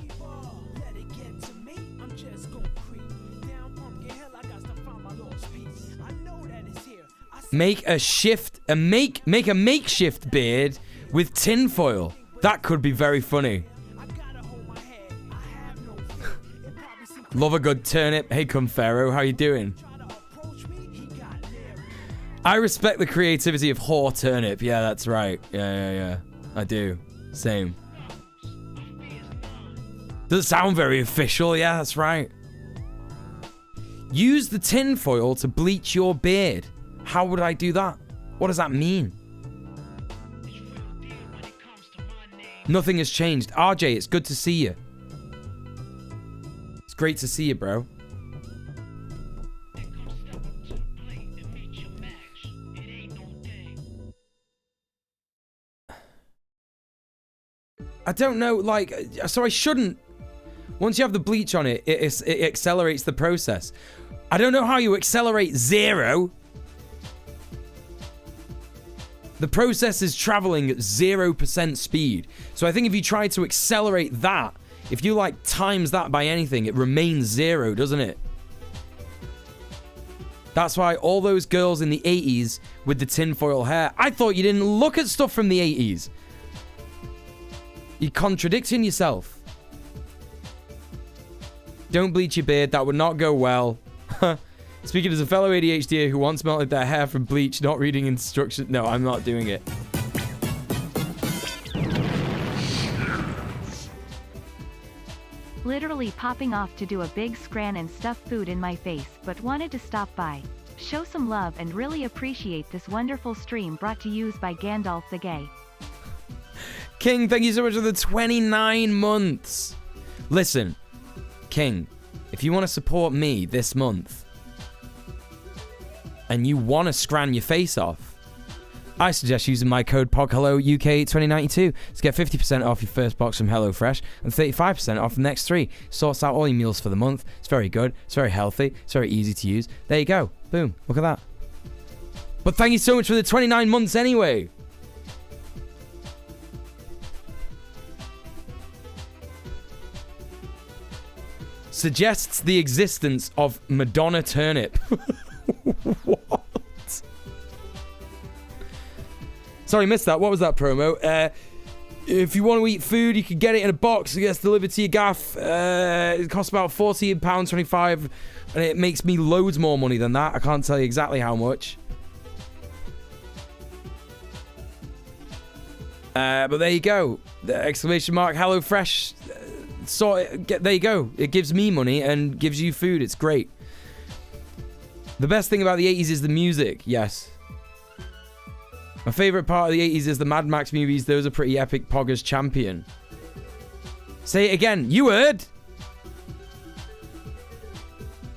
Make a makeshift beard with tinfoil. That could be very funny. Love a good turnip. Hey, Pharaoh, how you doing? I respect the creativity of whore turnip. Yeah, that's right. Yeah. I do. Same. Doesn't sound very official. Yeah, that's right. Use the tinfoil to bleach your beard. How would I do that? What does that mean? Nothing has changed. RJ, it's good to see you. It's great to see you, bro. I don't know, like, so I shouldn't. Once you have the bleach on it, it accelerates the process. I don't know how you accelerate 0. The process is traveling at 0% speed. So I think if you try to accelerate that, if you like times that by anything, it remains 0, doesn't it? That's why all those girls in the 80s with the tinfoil hair, I thought you didn't look at stuff from the 80s. You're contradicting yourself. Don't bleach your beard, that would not go well. Speaking as a fellow ADHDer who once melted their hair from bleach, not reading instructions. No, I'm not doing it.
Literally popping off to do a big scran and stuff food in my face, but wanted to stop by. Show some love and really appreciate this wonderful stream brought to you by Gandalf the Gay.
King, thank you so much for the 29 months. Listen, King, if you want to support me this month, and you want to scran your face off, I suggest using my code POGHELLOUK2092 to get 50% off your first box from HelloFresh and 35% off the next 3. Sorts out all your meals for the month. It's very good. It's very healthy. It's very easy to use. There you go. Boom. Look at that. But thank you so much for the 29 months anyway. Suggests the existence of Madonna turnip. What? Sorry, missed that. What was that promo? If you want to eat food, you can get it in a box. It gets delivered to your gaff. It costs about £40.25, and it makes me loads more money than that. I can't tell you exactly how much. But there you go. The exclamation mark HelloFresh. There you go. It gives me money and gives you food. It's great. The best thing about the 80s is the music. Yes. My favorite part of the 80s is the Mad Max movies. Those are pretty epic. Poggers champion. Say it again. You heard?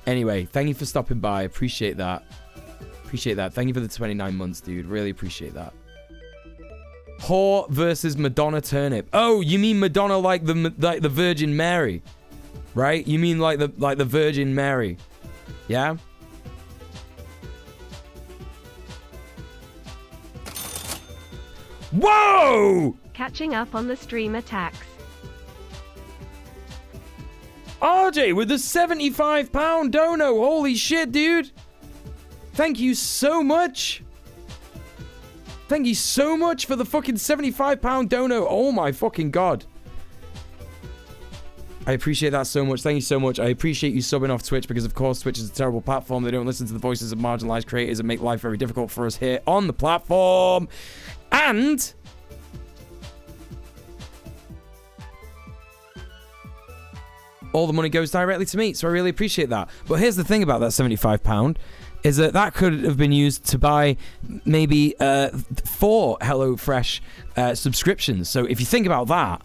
Anyway, thank you for stopping by. Appreciate that. Appreciate that. Thank you for the 29 months, dude. Really appreciate that. Whore versus Madonna turnip. Oh, you mean Madonna like the Virgin Mary, right? You mean like the Virgin Mary, yeah? Whoa!
Catching up on the stream attacks.
RJ with the £75 dono. Holy shit, dude. Thank you so much. Thank you so much for the fucking £75 dono. Oh my fucking god. I appreciate that so much. Thank you so much. I appreciate you subbing off Twitch because, of course, Twitch is a terrible platform. They don't listen to the voices of marginalized creators and make life very difficult for us here on the platform. And all the money goes directly to me, so I really appreciate that. But here's the thing about that £75. is that could have been used to buy maybe 4 HelloFresh subscriptions. So if you think about that,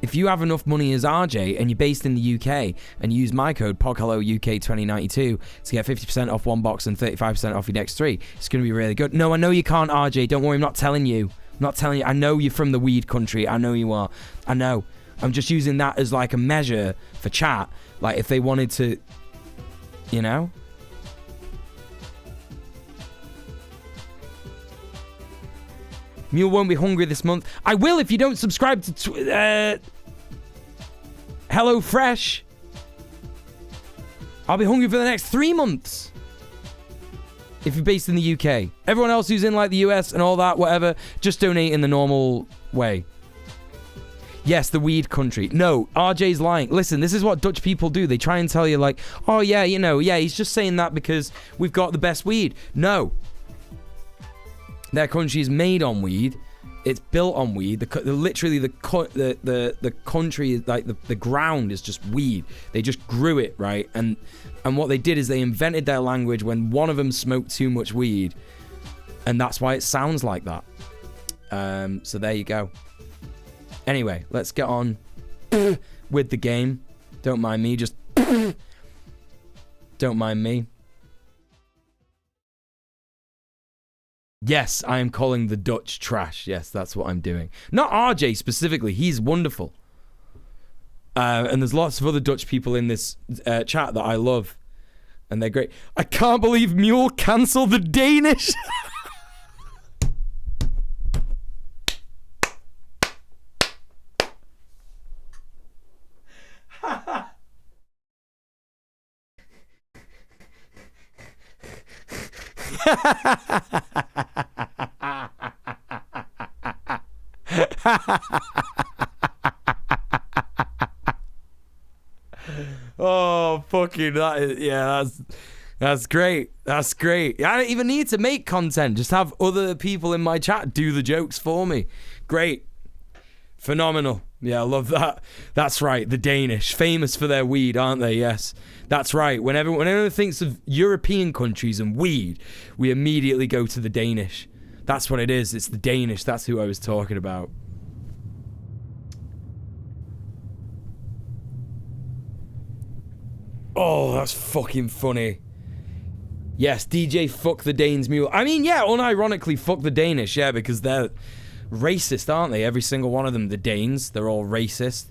if you have enough money as RJ and you're based in the UK and you use my code POGHELLOUK2092 to get 50% off one box and 35% off your next 3, it's going to be really good. No, I know you can't, RJ. Don't worry, I'm not telling you. I'm not telling you. I know you're from the weed country. I know you are. I know. I'm just using that as like a measure for chat. Like if they wanted to, you know? Muel won't be hungry this month. I will if you don't subscribe to HelloFresh. I'll be hungry for the next 3 months. If you're based in the UK. Everyone else who's in like the US and all that, whatever, just donate in the normal way. Yes, the weed country. No, RJ's lying. Listen, this is what Dutch people do. They try and tell you like, oh yeah, you know, yeah, he's just saying that because we've got the best weed. No. Their country is made on weed. It's built on weed. Literally, the country is like the ground is just weed. They just grew it, right? And what they did is they invented their language when one of them smoked too much weed, and that's why it sounds like that. So there you go. Anyway, let's get on with the game. Don't mind me. Just don't mind me. Yes, I am calling the Dutch trash. Yes, that's what I'm doing. Not RJ specifically. He's wonderful. And there's lots of other Dutch people in this chat that I love. And they're great. I can't believe Muel cancelled the Danish. Oh, fucking that is, yeah, that's great. That's great. I don't even need to make content. Just have other people in my chat do the jokes for me. Great. Phenomenal. Yeah, I love that. That's right. The Danish, famous for their weed, aren't they? Yes, that's right. Whenever thinks of European countries and weed, we immediately go to the Danish. That's what it is. It's the Danish. That's who I was talking about. Oh, that's fucking funny. Yes, DJ, fuck the Danes Mule. I mean, yeah, unironically, fuck the Danish, yeah, because they're racist, aren't they? Every single one of them, the Danes, they're all racist.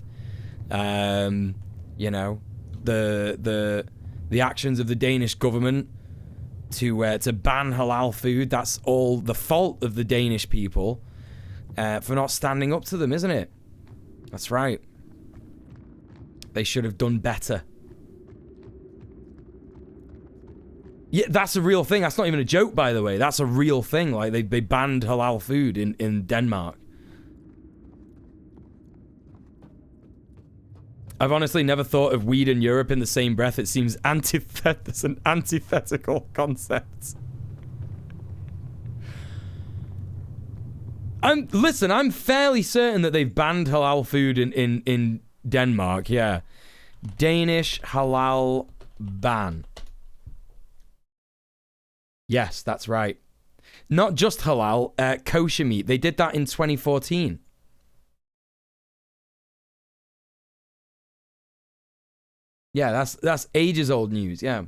You know, the actions of the Danish government to ban halal food, that's all the fault of the Danish people for not standing up to them, isn't it? That's right. They should have done better. Yeah, that's a real thing. That's not even a joke, by the way. That's a real thing. Like, they banned halal food in Denmark. I've honestly never thought of weed and Europe in the same breath. It seems it's an antithetical concept. Listen, I'm fairly certain that they've banned halal food in Denmark, yeah. Danish halal ban. Yes, that's right. Not just halal, kosher meat. They did that in 2014. Yeah, that's ages old news, yeah.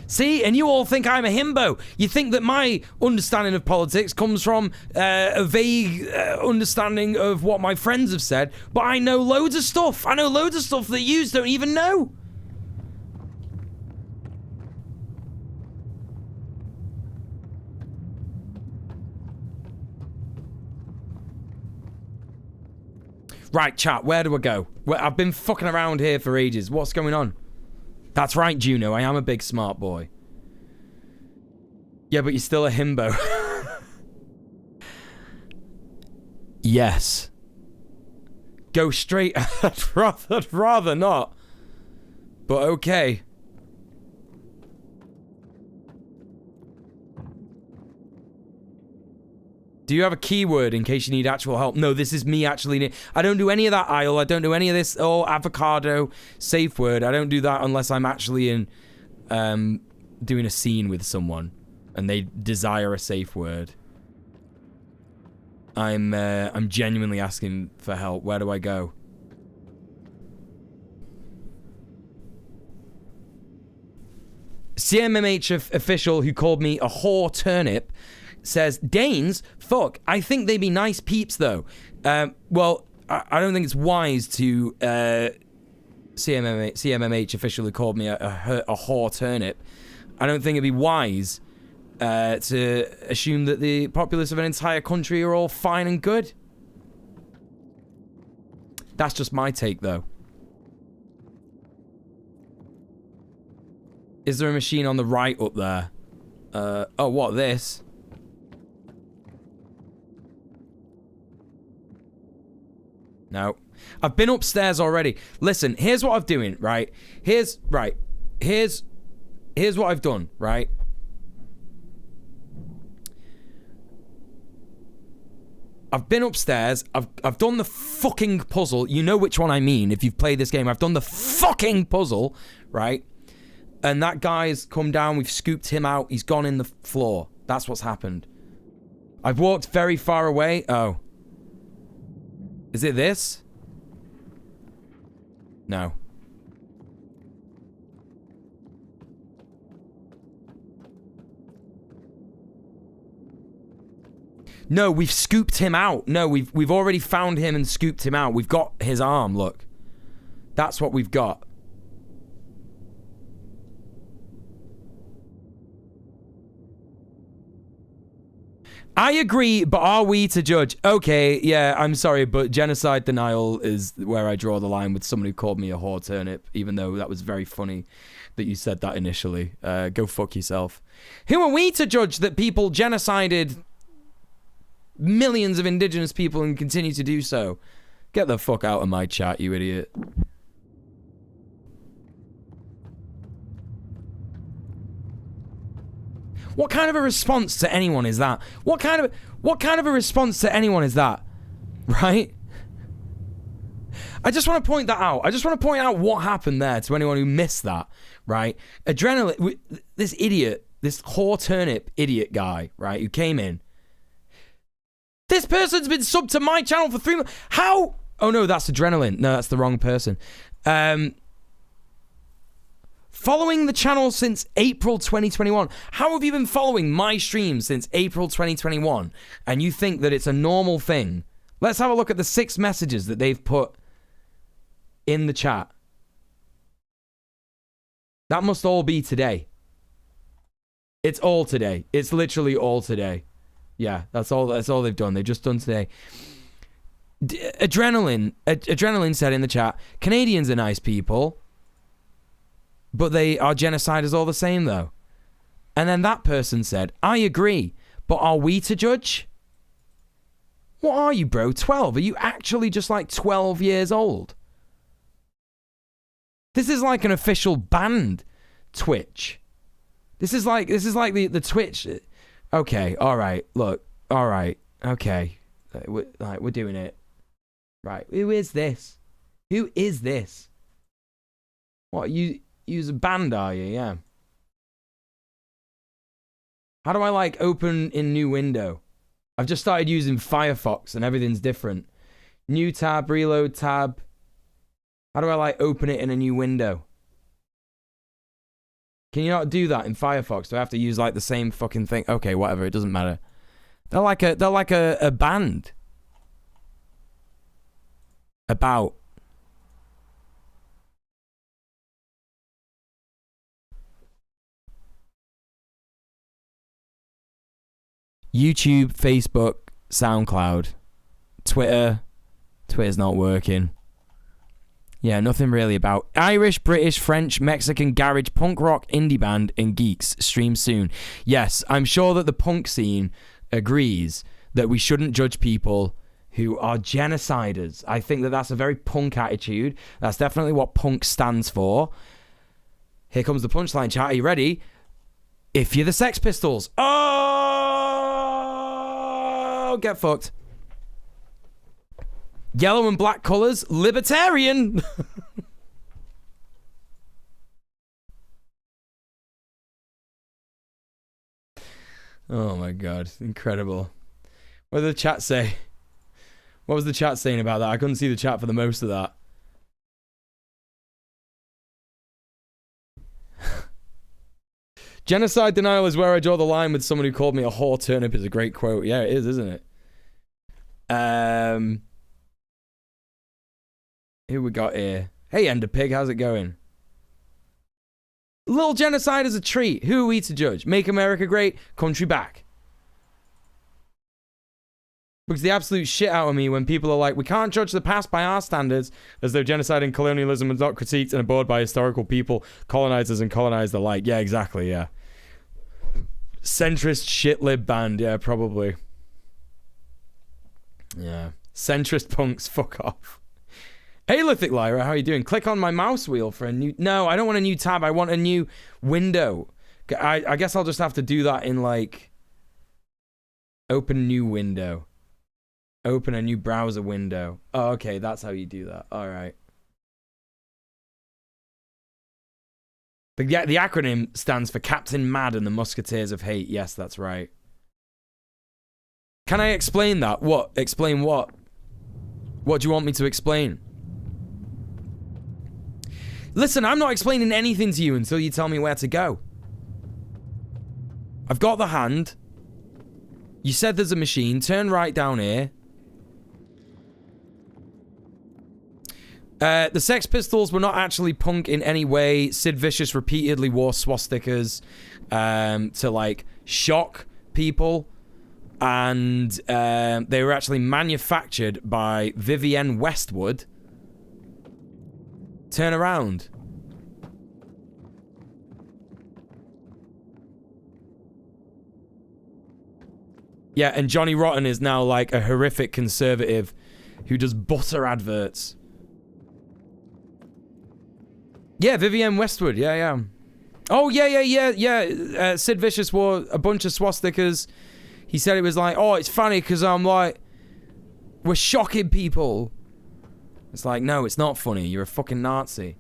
See, and you all think I'm a himbo. You think that my understanding of politics comes from a vague understanding of what my friends have said, but I know loads of stuff. I know loads of stuff that you don't even know. Right, chat, where do I go? I've been fucking around here for ages. What's going on? That's right, Juno. I am a big smart boy. Yeah, but you're still a himbo. Yes. Go straight. I'd rather not. But okay. Do you have a keyword in case you need actual help? No, this is me actually. I don't do any of that aisle. I don't do any of this. Oh, avocado, safe word. I don't do that unless I'm actually in doing a scene with someone and they desire a safe word. I'm genuinely asking for help. Where do I go? CMMH official who called me a whore turnip says, Danes, fuck, I think they be nice peeps though. Well, I don't think it's wise to CMMH official who called me a whore turnip. I don't think it'd be wise to assume that the populace of an entire country are all fine and good. That's just my take though. Is there a machine on the right up there? Oh, what, this? No. I've been upstairs already. Listen, here's what I'm doing, right? Here's what I've done, right? I've been upstairs. I've done the fucking puzzle. You know which one I mean if you've played this game. I've done the fucking puzzle, right? And that guy's come down. We've scooped him out. He's gone in the floor. That's what's happened. I've walked very far away. Oh. Is it this? No. No, we've scooped him out. No, we've already found him and scooped him out. We've got his arm, look. That's what we've got. I agree, but are we to judge? Okay, yeah, I'm sorry, but genocide denial is where I draw the line with someone who called me a whore turnip, even though that was very funny that you said that initially. Go fuck yourself. Who are we to judge that people genocided millions of indigenous people and continue to do so? Get the fuck out of my chat, you idiot. What kind of a response to anyone is that? What kind of a response to anyone is that? Right? I just want to point that out. I just want to point out what happened there to anyone who missed that, right? Adrenaline, this idiot, this whore turnip idiot guy, right, who came in. This person's been subbed to my channel for 3 months. How? Oh no, that's Adrenaline. No, that's the wrong person. Following the channel since April 2021. How have you been following my streams since April 2021? And you think that it's a normal thing? Let's have a look at the 6 messages that they've put in the chat. That must all be today. It's all today. It's literally all today. Yeah, that's all they've done. They've just done today. Adrenaline said in the chat, Canadians are nice people, but they are genociders all the same, though. And then that person said, I agree, but are we to judge? What are you, bro? 12? Are you actually just like 12 years old? This is like an official banned Twitch. This is like the Twitch. Okay, all right, look, all right, okay. We're doing it. Right, who is this? Who is this? What, you's a band, are you? Yeah. How do I, like, open in new window? I've just started using Firefox and everything's different. New tab, reload tab. How do I, like, open it in a new window? Can you not do that in Firefox? Do I have to use, like, the same fucking thing? Okay, whatever, it doesn't matter. They're like a band. About. YouTube, Facebook, SoundCloud, Twitter. Twitter's not working. Yeah, nothing really about. Irish, British, French, Mexican, garage, punk rock, indie band, and geeks. Stream soon. Yes, I'm sure that the punk scene agrees that we shouldn't judge people who are genociders. I think that that's a very punk attitude. That's definitely what punk stands for. Here comes the punchline, chat. Are you ready? If you're the Sex Pistols. Oh, Oh, get fucked. Yellow and black colors, libertarian. Oh my god, incredible. What did the chat say? What was the chat saying about that? I couldn't see the chat for the most of that. Genocide denial is where I draw the line with someone who called me a whore turnip is a great quote. Yeah, it is, isn't it? Who we got here? Hey, Ender Pig, how's it going? Little genocide is a treat. Who are we to judge? Make America great, country back. Because the absolute shit out of me when people are like, we can't judge the past by our standards, as though genocide and colonialism is not critiqued and abhorred by historical people, colonizers and colonized alike. Yeah, exactly, yeah. Centrist shit-lib band, yeah, probably. Yeah. Centrist punks, fuck off. Hey, Lithic Lyra, how are you doing? Click on my mouse wheel for a new... No, I don't want a new tab. I want a new window. I guess I'll just have to do that in, like... Open new window. Open a new browser window. Oh, okay, that's how you do that. All right. The acronym stands for Captain Mad and the Musketeers of Hate. Yes, that's right. Can I explain that? What? Explain what? What do you want me to explain? Listen, I'm not explaining anything to you until you tell me where to go. I've got the hand. You said there's a machine. Turn right down here. The Sex Pistols were not actually punk in any way. Sid Vicious repeatedly wore swastikas to, like, shock people. And they were actually manufactured by Vivienne Westwood. Turn around. Yeah, and Johnny Rotten is now like a horrific conservative who does butter adverts. Yeah, Vivienne Westwood. Yeah, yeah. Oh, yeah. Sid Vicious wore a bunch of swastikas. He said it was like, oh, it's funny because I'm like, we're shocking people. It's like, no, it's not funny. You're a fucking Nazi.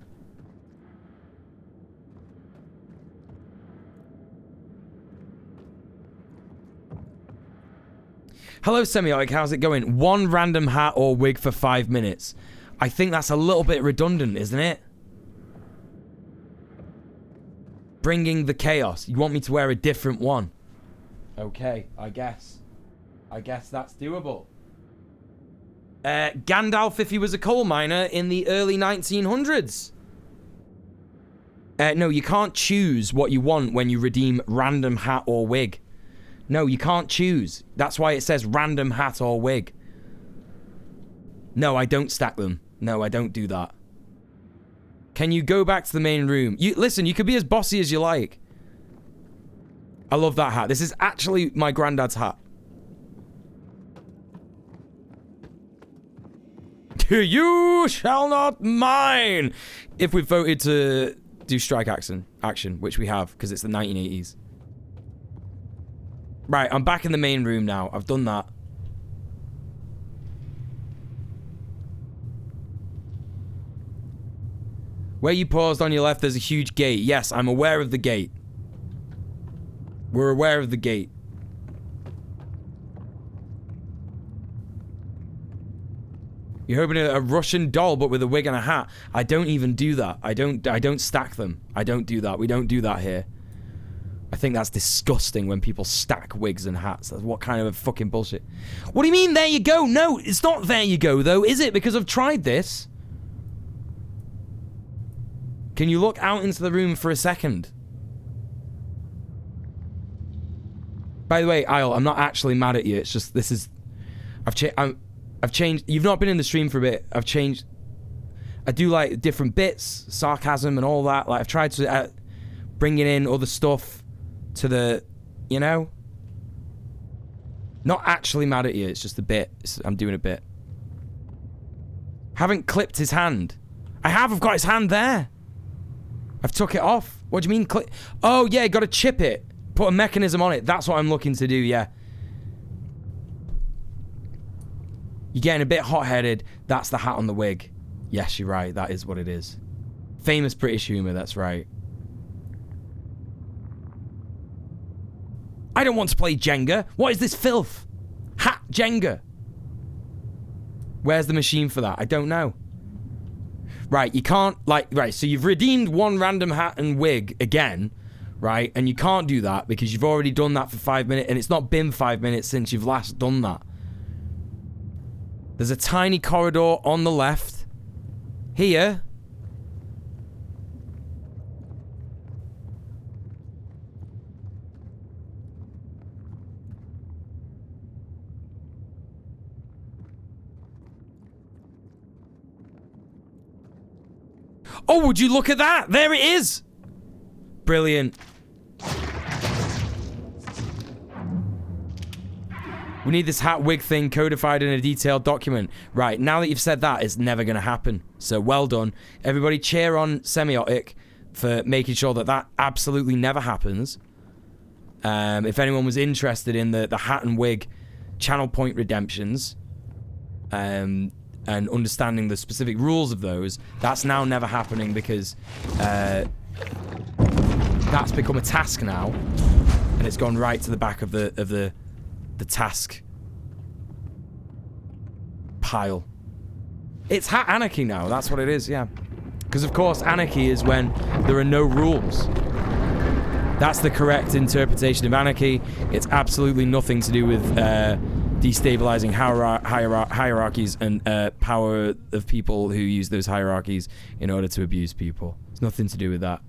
Hello, Semiotic. How's it going? One random hat or wig for 5 minutes. I think that's a little bit redundant, isn't it? Bringing the chaos. You want me to wear a different one? Okay, I guess. I guess that's doable. Gandalf if he was a coal miner in the early 1900s. No, you can't choose what you want when you redeem random hat or wig. No, you can't choose. That's why it says random hat or wig. No, I don't stack them. No, I don't do that. Can you go back to the main room? Listen, you could be as bossy as you like. I love that hat. This is actually my granddad's hat. You shall not mine. If we voted to do strike action, which we have because it's the 1980s. Right, I'm back in the main room now. I've done that. Where you paused on your left, there's a huge gate. Yes, I'm aware of the gate. We're aware of the gate. You're hoping a Russian doll, but with a wig and a hat. I don't even do that. I don't stack them. I don't do that. We don't do that here. I think that's disgusting when people stack wigs and hats. That's what kind of a fucking bullshit. What do you mean, there you go? No, it's not there you go, though, is it? Because I've tried this. Can you look out into the room for a second? By the way, Isle, I'm not actually mad at you. It's just, this is... I've changed... You've not been in the stream for a bit. I've changed... I do, like, different bits, sarcasm and all that. Like, I've tried to bring in other stuff to the... You know? Not actually mad at you. It's just a bit. I'm doing a bit. Haven't clipped his hand. I have. I've got his hand there. I've took it off. What do you mean clip? Oh, yeah, got to chip it. Put a mechanism on it. That's what I'm looking to do, yeah. You're getting a bit hot-headed. That's the hat on the wig. Yes, you're right. That is what it is. Famous British humour, that's right. I don't want to play Jenga. What is this filth? Hat Jenga. Where's the machine for that? I don't know. Right, you can't, like, right, so you've redeemed one random hat and wig again, right? And you can't do that because you've already done that for 5 minutes, and it's not been 5 minutes since you've last done that. There's a tiny corridor on the left. Here. Oh, would you look at that? There it is. Brilliant. We need this hat wig thing codified in a detailed document. Right, now that you've said that, it's never going to happen. So well done. Everybody cheer on Semiotic for making sure that that absolutely never happens. If anyone was interested in the hat and wig channel point redemptions, and understanding the specific rules of those, that's now never happening because that's become a task now, and it's gone right to the back of the task pile. It's hat anarchy now. That's what it is. Yeah, because of course anarchy is when there are no rules. That's the correct interpretation of anarchy. It's absolutely nothing to do with destabilizing hierarchies and power of people who use those hierarchies in order to abuse people. It's nothing to do with that.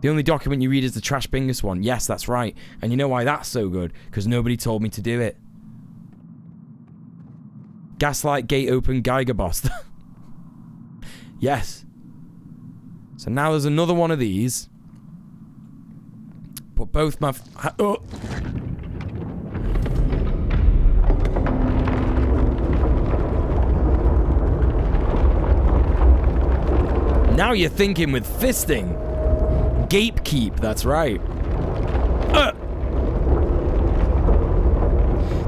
The only document you read is the Trash Bingus one. Yes, that's right. And you know why that's so good? Because nobody told me to do it. Gaslight, Gate Open, Geiger Boss. Yes. So now there's another one of these. Put both my... Oh. Now you're thinking with fisting. Gatekeep, that's right.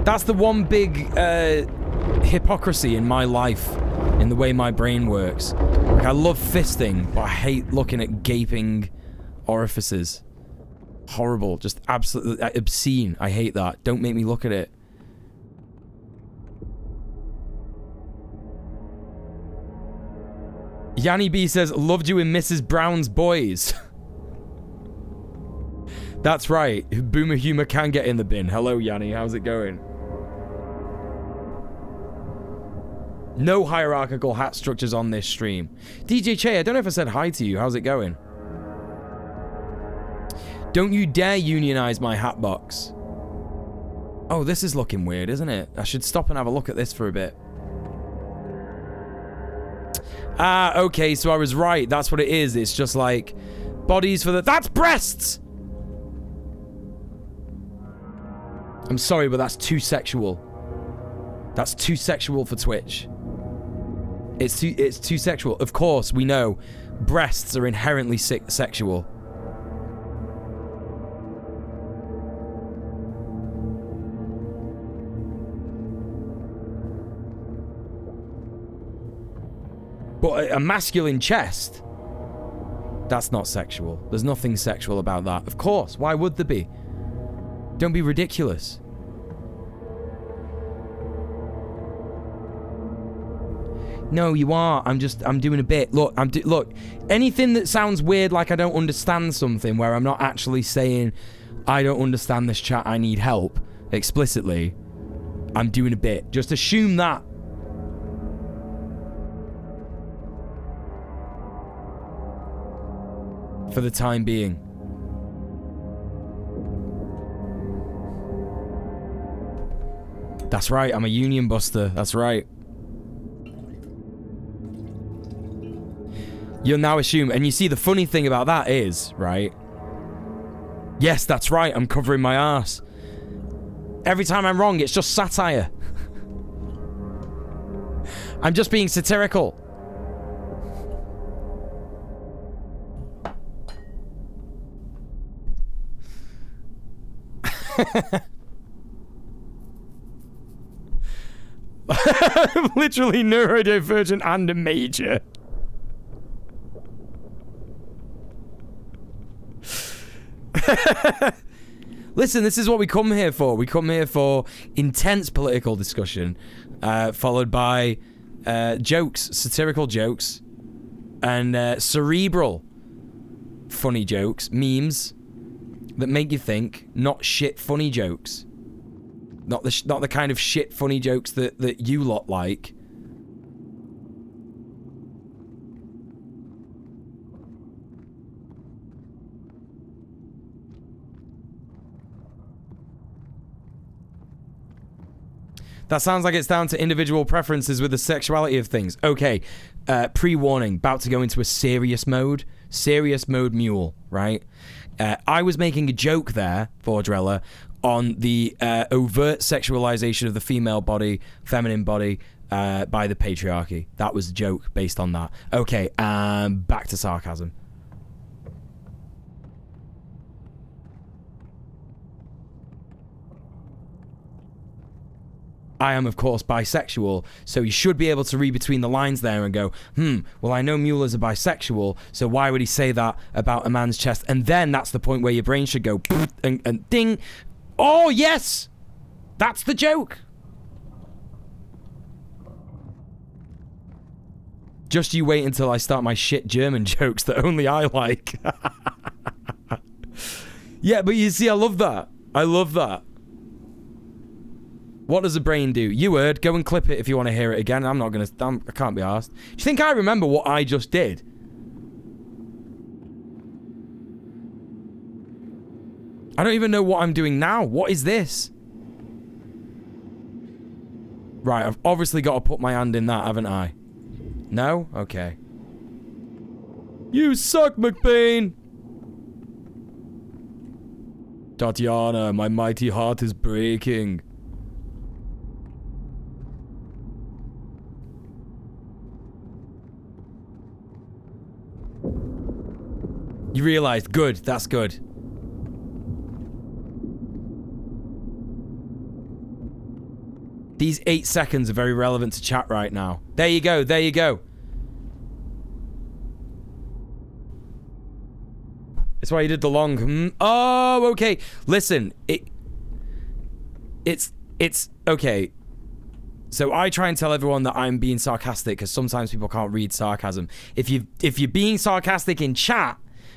That's the one big hypocrisy in my life, in the way my brain works. Like, I love fisting, but I hate looking at gaping orifices. Horrible, just absolutely obscene. I hate that. Don't make me look at it. Yanni B says, loved you in Mrs. Brown's Boys. That's right. Boomer humor can get in the bin. Hello, Yanni. How's it going? No hierarchical hat structures on this stream. DJ Che, I don't know if I said hi to you. How's it going? Don't you dare unionize my hat box. Oh, this is looking weird, isn't it? I should stop and have a look at this for a bit. Ah, okay, so I was right. That's what it is. It's just like bodies for the... That's breasts! I'm sorry, but that's too sexual. That's too sexual for Twitch. It's too sexual. Of course, we know breasts are inherently sexual. But a masculine chest, that's not sexual. There's nothing sexual about that. Of course, why would there be? Don't be ridiculous. No, you are. I'm doing a bit. Look, look. Anything that sounds weird, like I don't understand something, where I'm not actually saying, I don't understand this chat, I need help, explicitly, I'm doing a bit. Just assume that. For the time being. That's right, I'm a union buster. That's right. You'll now assume, and you see the funny thing about that is, right? Yes, that's right, I'm covering my arse. Every time I'm wrong, it's just satire. I'm just being satirical. Literally neurodivergent and a major. Listen, this is what we come here for. We come here for intense political discussion, followed by jokes, satirical jokes, and cerebral funny jokes, memes that make you think, not shit funny jokes. Not the kind of shit funny jokes that you lot like. That sounds like it's down to individual preferences with the sexuality of things. Okay, pre-warning, about to go into a serious mode. Serious mode Muel, right? I was making a joke there, Vordrella, on the overt sexualization of the female body, feminine body, by the patriarchy. That was a joke based on that. Okay, back to sarcasm. I am, of course, bisexual, so you should be able to read between the lines there and go, well, I know Mueller's a bisexual, so why would he say that about a man's chest? And then that's the point where your brain should go, and ding. Oh, yes! That's the joke! Just you wait until I start my shit German jokes that only I like. Yeah, but you see, I love that. I love that. What does the brain do? You heard. Go and clip it if you want to hear it again. I can't be arsed. Do you think I remember what I just did? I don't even know what I'm doing now. What is this? Right, I've obviously got to put my hand in that, haven't I? No? Okay. You suck, McBain! Tatiana, my mighty heart is breaking. You realized. Good. That's good. These 8 seconds are very relevant to chat right now. There you go. There you go. That's why you did the long... Oh, okay. Listen. It's... Okay. So I try and tell everyone that I'm being sarcastic because sometimes people can't read sarcasm. If you're being sarcastic in chat...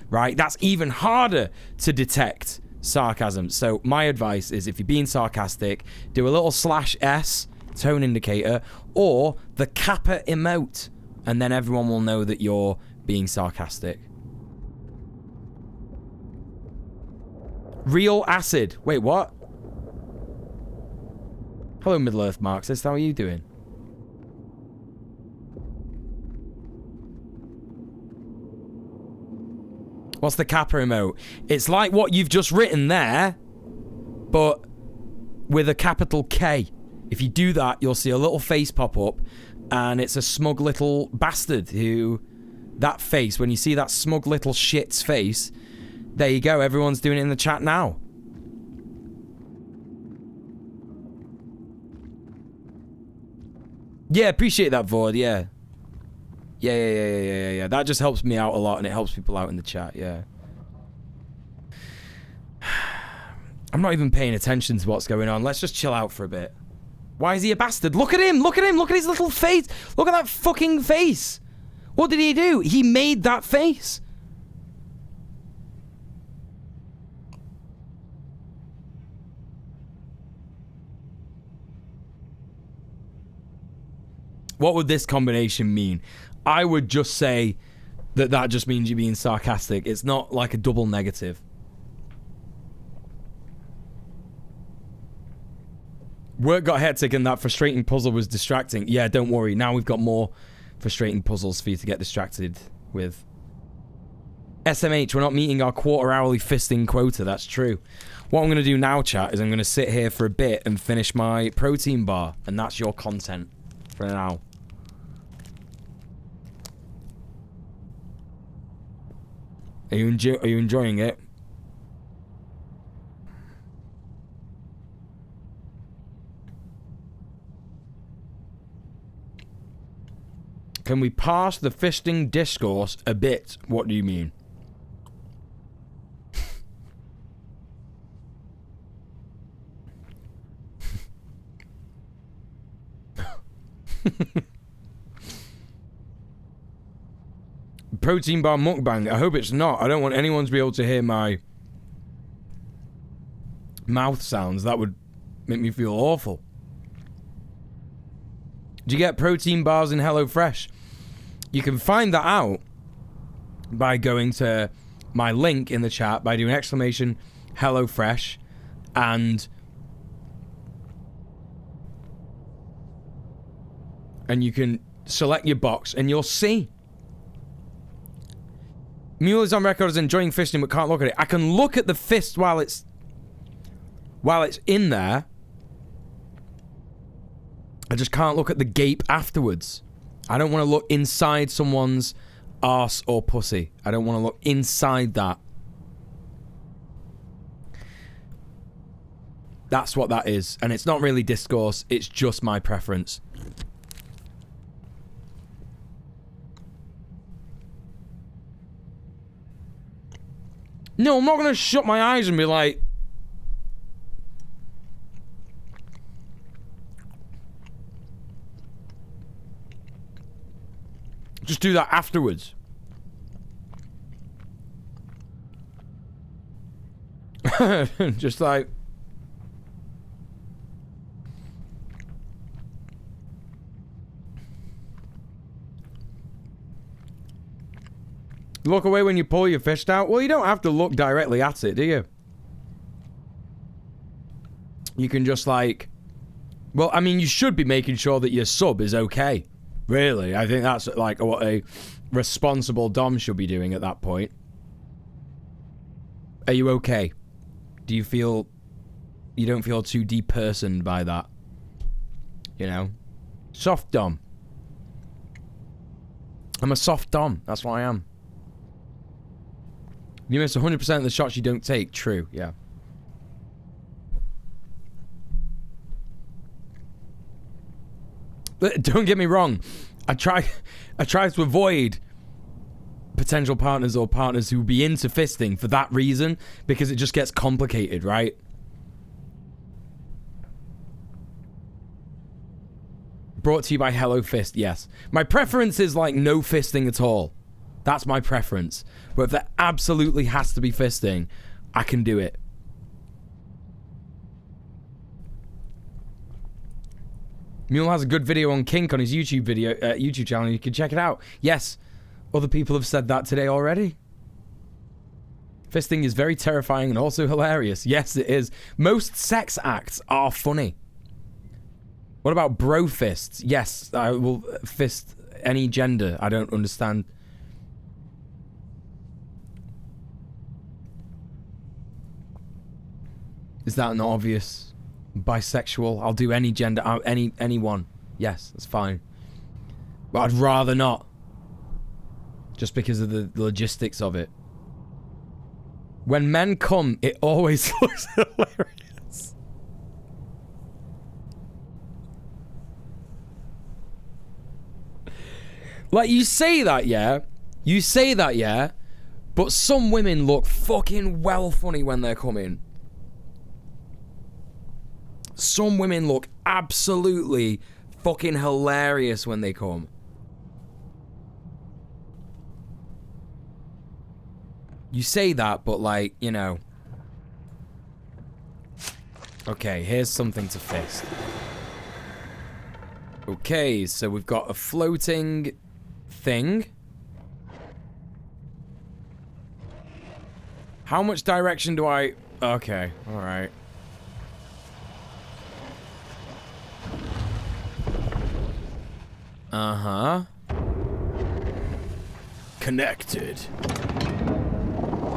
Right, that's even harder to detect sarcasm. So my advice is if you're being sarcastic, do a little /S tone indicator or the kappa emote, and then everyone will know that you're being sarcastic. Real acid. Wait, what? Hello, Middle-earth Marxist. How are you doing? What's the kappa emote? It's like what you've just written there, but with a capital K. If you do that, you'll see a little face pop up, and it's a smug little bastard who... That face, when you see that smug little shit's face, there you go. Everyone's doing it in the chat now. Yeah, appreciate that, Vord, yeah. Yeah. That just helps me out a lot, and it helps people out in the chat, yeah. I'm not even paying attention to what's going on. Let's just chill out for a bit. Why is he a bastard? Look at him! Look at him! Look at his little face! Look at that fucking face! What did he do? He made that face! What would this combination mean? I would just say that just means you're being sarcastic. It's not like a double negative. Work got hectic and that frustrating puzzle was distracting. Yeah, don't worry. Now we've got more frustrating puzzles for you to get distracted with. SMH, we're not meeting our quarter-hourly fisting quota. That's true. What I'm going to do now, chat, is I'm going to sit here for a bit and finish my protein bar. And that's your content for now. Are you enjoying it? Can we pass the fisting discourse a bit? What do you mean? Protein bar mukbang. I hope it's not. I don't want anyone to be able to hear my mouth sounds. That would make me feel awful. Do you get protein bars in HelloFresh? You can find that out by going to my link in the chat, by doing exclamation HelloFresh, and you can select your box and you'll see. Muel is on record as enjoying fisting but can't look at it. I can look at the fist while it's in there. I just can't look at the gape afterwards. I don't want to look inside someone's arse or pussy. I don't want to look inside that. That's what that is. And it's not really discourse. It's just my preference. No, I'm not going to shut my eyes and be like... Just do that afterwards. Just like... Look away when you pull your fist out. Well, you don't have to look directly at it, do you? You can just like... Well, I mean, you should be making sure that your sub is okay. Really, I think that's like what a responsible dom should be doing at that point. Are you okay? Do you feel... You don't feel too depersoned by that? You know? Soft dom. I'm a soft dom. That's what I am. You miss 100% of the shots you don't take. True, yeah. Don't get me wrong. I try to avoid potential partners or partners who would be into fisting for that reason, because it just gets complicated, right? Brought to you by Hello Fist, yes. My preference is like no fisting at all. That's my preference. But if there absolutely has to be fisting, I can do it. Muel has a good video on kink on his YouTube channel. You can check it out. Yes, other people have said that today already. Fisting is very terrifying and also hilarious. Yes, it is. Most sex acts are funny. What about bro fists? Yes, I will fist any gender. I don't understand. Is that not obvious? Bisexual. I'll do any gender, anyone. Yes, that's fine. But I'd rather not. Just because of the logistics of it. When men come, it always looks hilarious. Like, you say that, yeah? You say that, yeah? But some women look fucking well funny when they're coming. Some women look absolutely fucking hilarious when they come. You say that, but like, you know. Okay, here's something to fist. Okay, so we've got a floating thing. How much direction do I... Okay, alright. Uh-huh. Connected.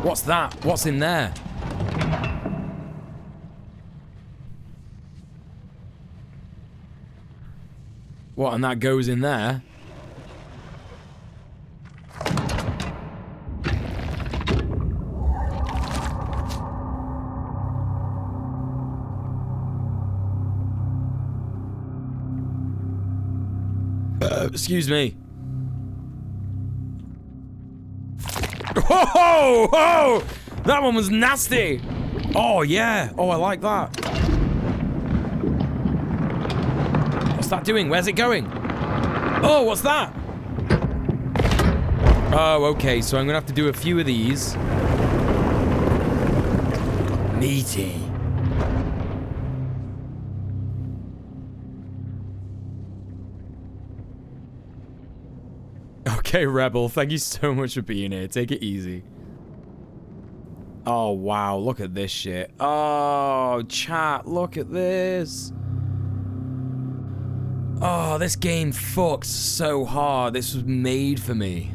What's that? What's in there? What, and that goes in there? Excuse me. ho, ho! That one was nasty. Oh, yeah. Oh, I like that. What's that doing? Where's it going? Oh, what's that? Oh, okay. So I'm going to have to do a few of these. Meaty. Okay, Rebel, thank you so much for being here. Take it easy. Oh, wow. Look at this shit. Oh, chat, look at this. Oh, this game fucks so hard. This was made for me.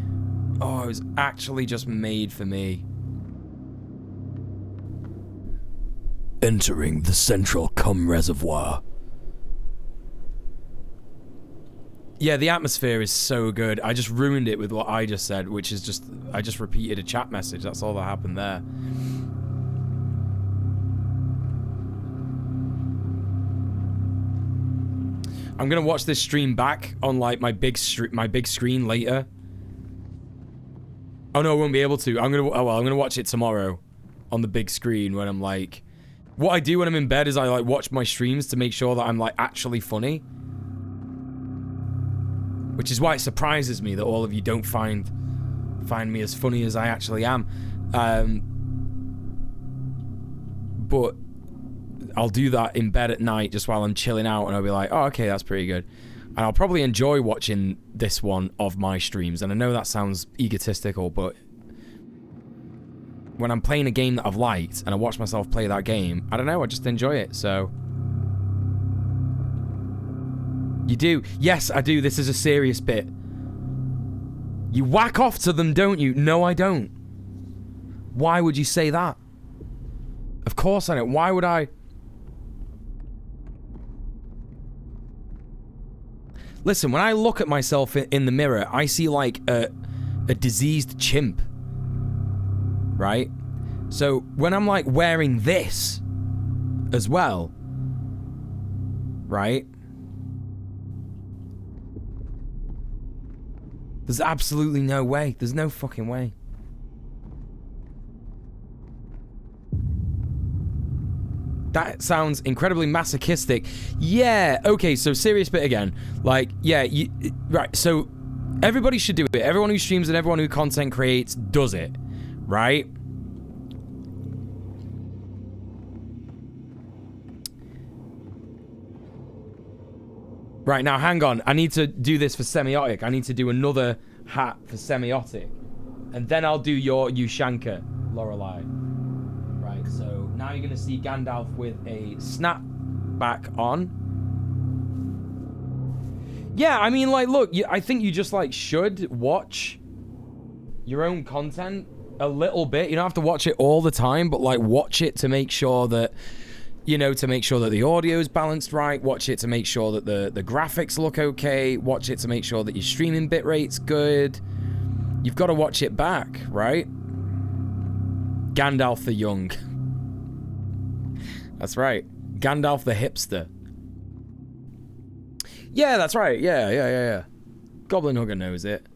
Oh, it was actually just made for me. Entering the central cum reservoir. Yeah, the atmosphere is so good. I just ruined it with what I just said, which is just... I just repeated a chat message. That's all that happened there. I'm gonna watch this stream back on, like, my big screen later. Oh, no, I won't be able to. I'm gonna watch it tomorrow on the big screen when I'm, like... What I do when I'm in bed is I, like, watch my streams to make sure that I'm, like, actually funny. Which is why it surprises me that all of you don't find me as funny as I actually am. But I'll do that in bed at night just while I'm chilling out, and I'll be like, oh, okay, that's pretty good. And I'll probably enjoy watching this one of my streams. And I know that sounds egotistical, but when I'm playing a game that I've liked and I watch myself play that game, I don't know, I just enjoy it, so... You do? Yes, I do. This is a serious bit. You whack off to them, don't you? No, I don't. Why would you say that? Of course I don't. Why would I? Listen, when I look at myself in the mirror, I see like a diseased chimp. Right? So when I'm like wearing this as well, right? There's absolutely no way. There's no fucking way. That sounds incredibly masochistic. Yeah, okay, so serious bit again. Like, yeah, right, so everybody should do it. Everyone who streams and everyone who content creates does it, right? Right, now hang on. I need to do this for semiotic. I need to do another hat for semiotic. And then I'll do your Ushanka, Lorelei. Right, so now you're going to see Gandalf with a snapback on. Yeah, I mean, like, look, I think you just, like, should watch your own content a little bit. You don't have to watch it all the time, but, like, watch it to make sure that... You know, to make sure that the audio is balanced right. Watch it to make sure that the graphics look okay. Watch it to make sure that your streaming bitrate's good. You've got to watch it back, right? Gandalf the Young. That's right. Gandalf the Hipster. Yeah, that's right. Yeah. Goblin Hugger knows it.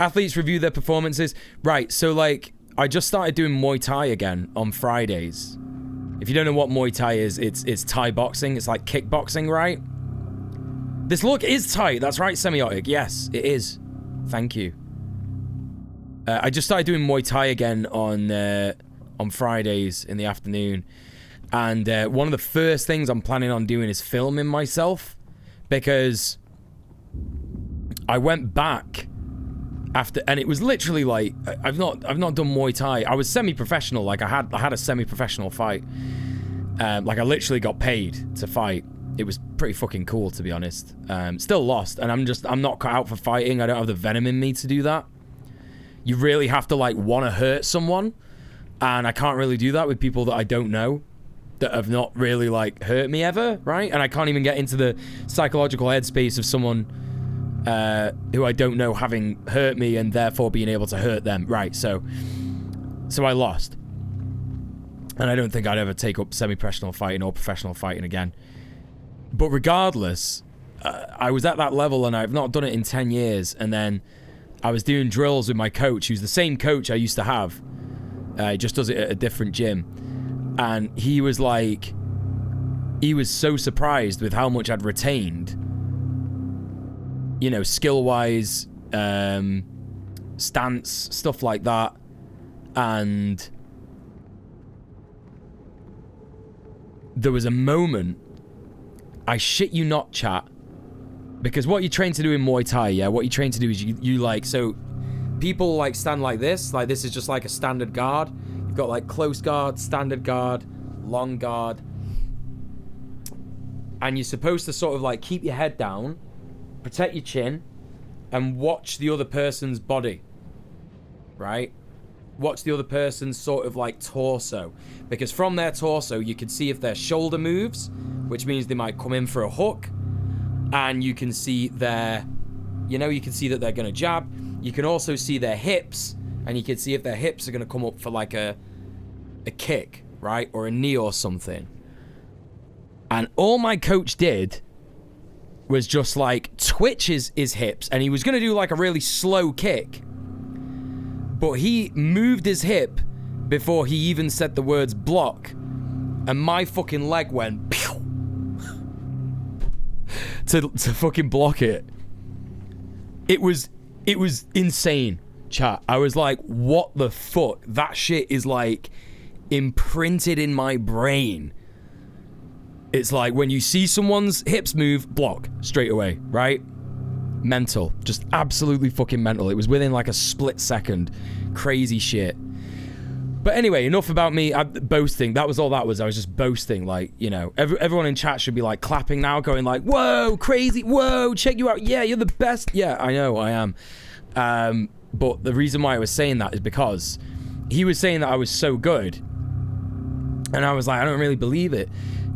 Athletes review their performances. Right, so, like, I just started doing Muay Thai again on Fridays. If you don't know what Muay Thai is, it's Thai boxing. It's like kickboxing, right? This look is tight. That's right, semiotic. Yes, it is. Thank you. I just started doing Muay Thai again on Fridays in the afternoon. And one of the first things I'm planning on doing is filming myself. Because I went back after, and it was literally like, I've not done Muay Thai. I was semi-professional. Like I had a semi-professional fight. Like I literally got paid to fight. It was pretty fucking cool, to be honest. Still lost, and I'm not cut out for fighting. I don't have the venom in me to do that. You really have to like want to hurt someone, and I can't really do that with people that I don't know, that have not really like hurt me ever, right? And I can't even get into the psychological headspace of someone who I don't know having hurt me and therefore being able to hurt them, right? So I lost, and I don't think I'd ever take up semi-professional fighting or professional fighting again. But regardless, I was at that level, and I've not done it in 10 years, and then I was doing drills with my coach, who's the same coach I used to have. He just does it at a different gym. And he was like, he was so surprised with how much I'd retained, you know, skill-wise, stance, stuff like that. And there was a moment, I shit you not, chat, because what you train to do in Muay Thai, yeah, what you train to do is you like, so people like stand like this is just like a standard guard. You've got like close guard, standard guard, long guard, and you're supposed to sort of like keep your head down, protect your chin, and watch the other person's body, right? Watch the other person's sort of like torso, because from their torso you can see if their shoulder moves, which means they might come in for a hook, and you can see their, you know, you can see that they're gonna jab. You can also see their hips, and you can see if their hips are gonna come up for like a kick, right, or a knee or something. And all my coach did was just like twitch his hips, and he was gonna do like a really slow kick, but he moved his hip before he even said the words block, and my fucking leg went pew, to fucking block it. It was insane, chat. I was like, what the fuck? That shit is like imprinted in my brain. It's like when you see someone's hips move, block straight away, right? Mental. Just absolutely fucking mental. It was within like a split second. Crazy shit. But anyway, enough about me boasting. That was all that was. I was just boasting. Like, you know, everyone in chat should be like clapping now, going like, whoa, crazy, whoa, check you out. Yeah, you're the best. Yeah, I know, I am. But the reason why I was saying that is because he was saying that I was so good. And I was like, I don't really believe it.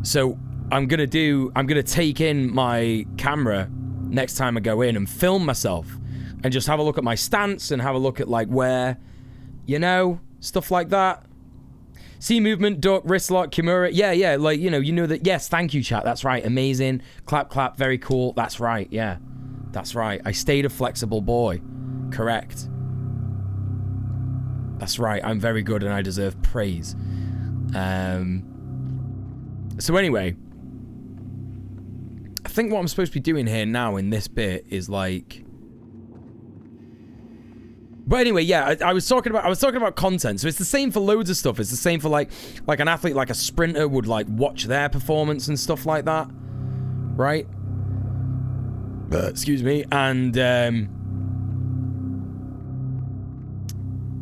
So I'm going to take in my camera next time I go in and film myself and just have a look at my stance and have a look at like where, you know, stuff like that. See movement, duck, wrist lock, kimura. Yeah, like, you know that. Yes, thank you, chat. That's right. Amazing. Clap, clap. Very cool. That's right. Yeah, that's right. I stayed a flexible boy. Correct. That's right. I'm very good and I deserve praise. So anyway, I think what I'm supposed to be doing here now in this bit is like... But anyway, yeah, I was talking about content. So it's the same for loads of stuff. It's the same for like an athlete, like a sprinter would like watch their performance and stuff like that, right? Excuse me. And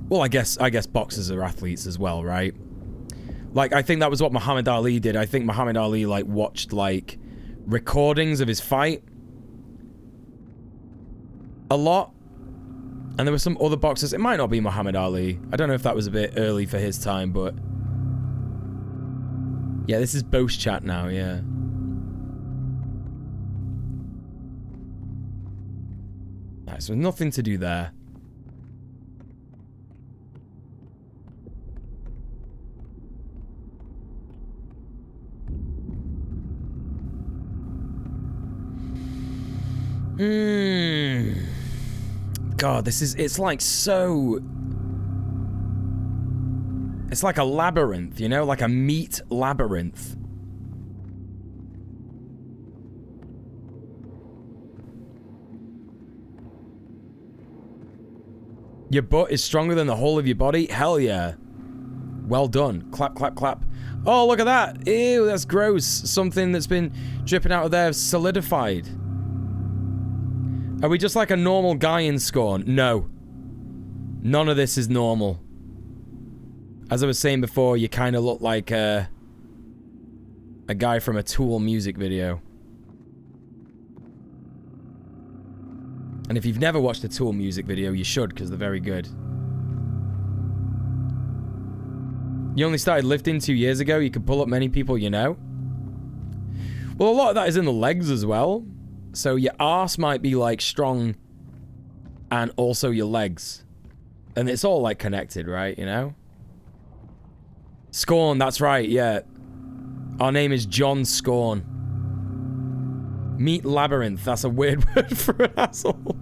well, I guess boxers are athletes as well, right? Like, I think that was what Muhammad Ali did. I think Muhammad Ali like watched like recordings of his fight a lot. And there were some other boxers. It might not be Muhammad Ali. I don't know if that was a bit early for his time, but... Yeah, this is boast chat now, yeah. Alright, so nothing to do there. God, it's like so... It's like a labyrinth, you know? Like a meat labyrinth. Your butt is stronger than the whole of your body? Hell yeah. Well done. Clap, clap, clap. Oh, look at that. Ew, that's gross. Something that's been dripping out of there solidified. Are we just like a normal guy in Scorn? No. None of this is normal. As I was saying before, you kind of look like a guy from a Tool music video. And if you've never watched a Tool music video, you should, because they're very good. You only started lifting 2 years ago. You can pull up many people you know. Well, a lot of that is in the legs as well. So your arse might be like strong and also your legs. And it's all like connected, right? You know? Scorn, that's right, yeah. Our name is John Scorn. Meat labyrinth, that's a weird word for an asshole.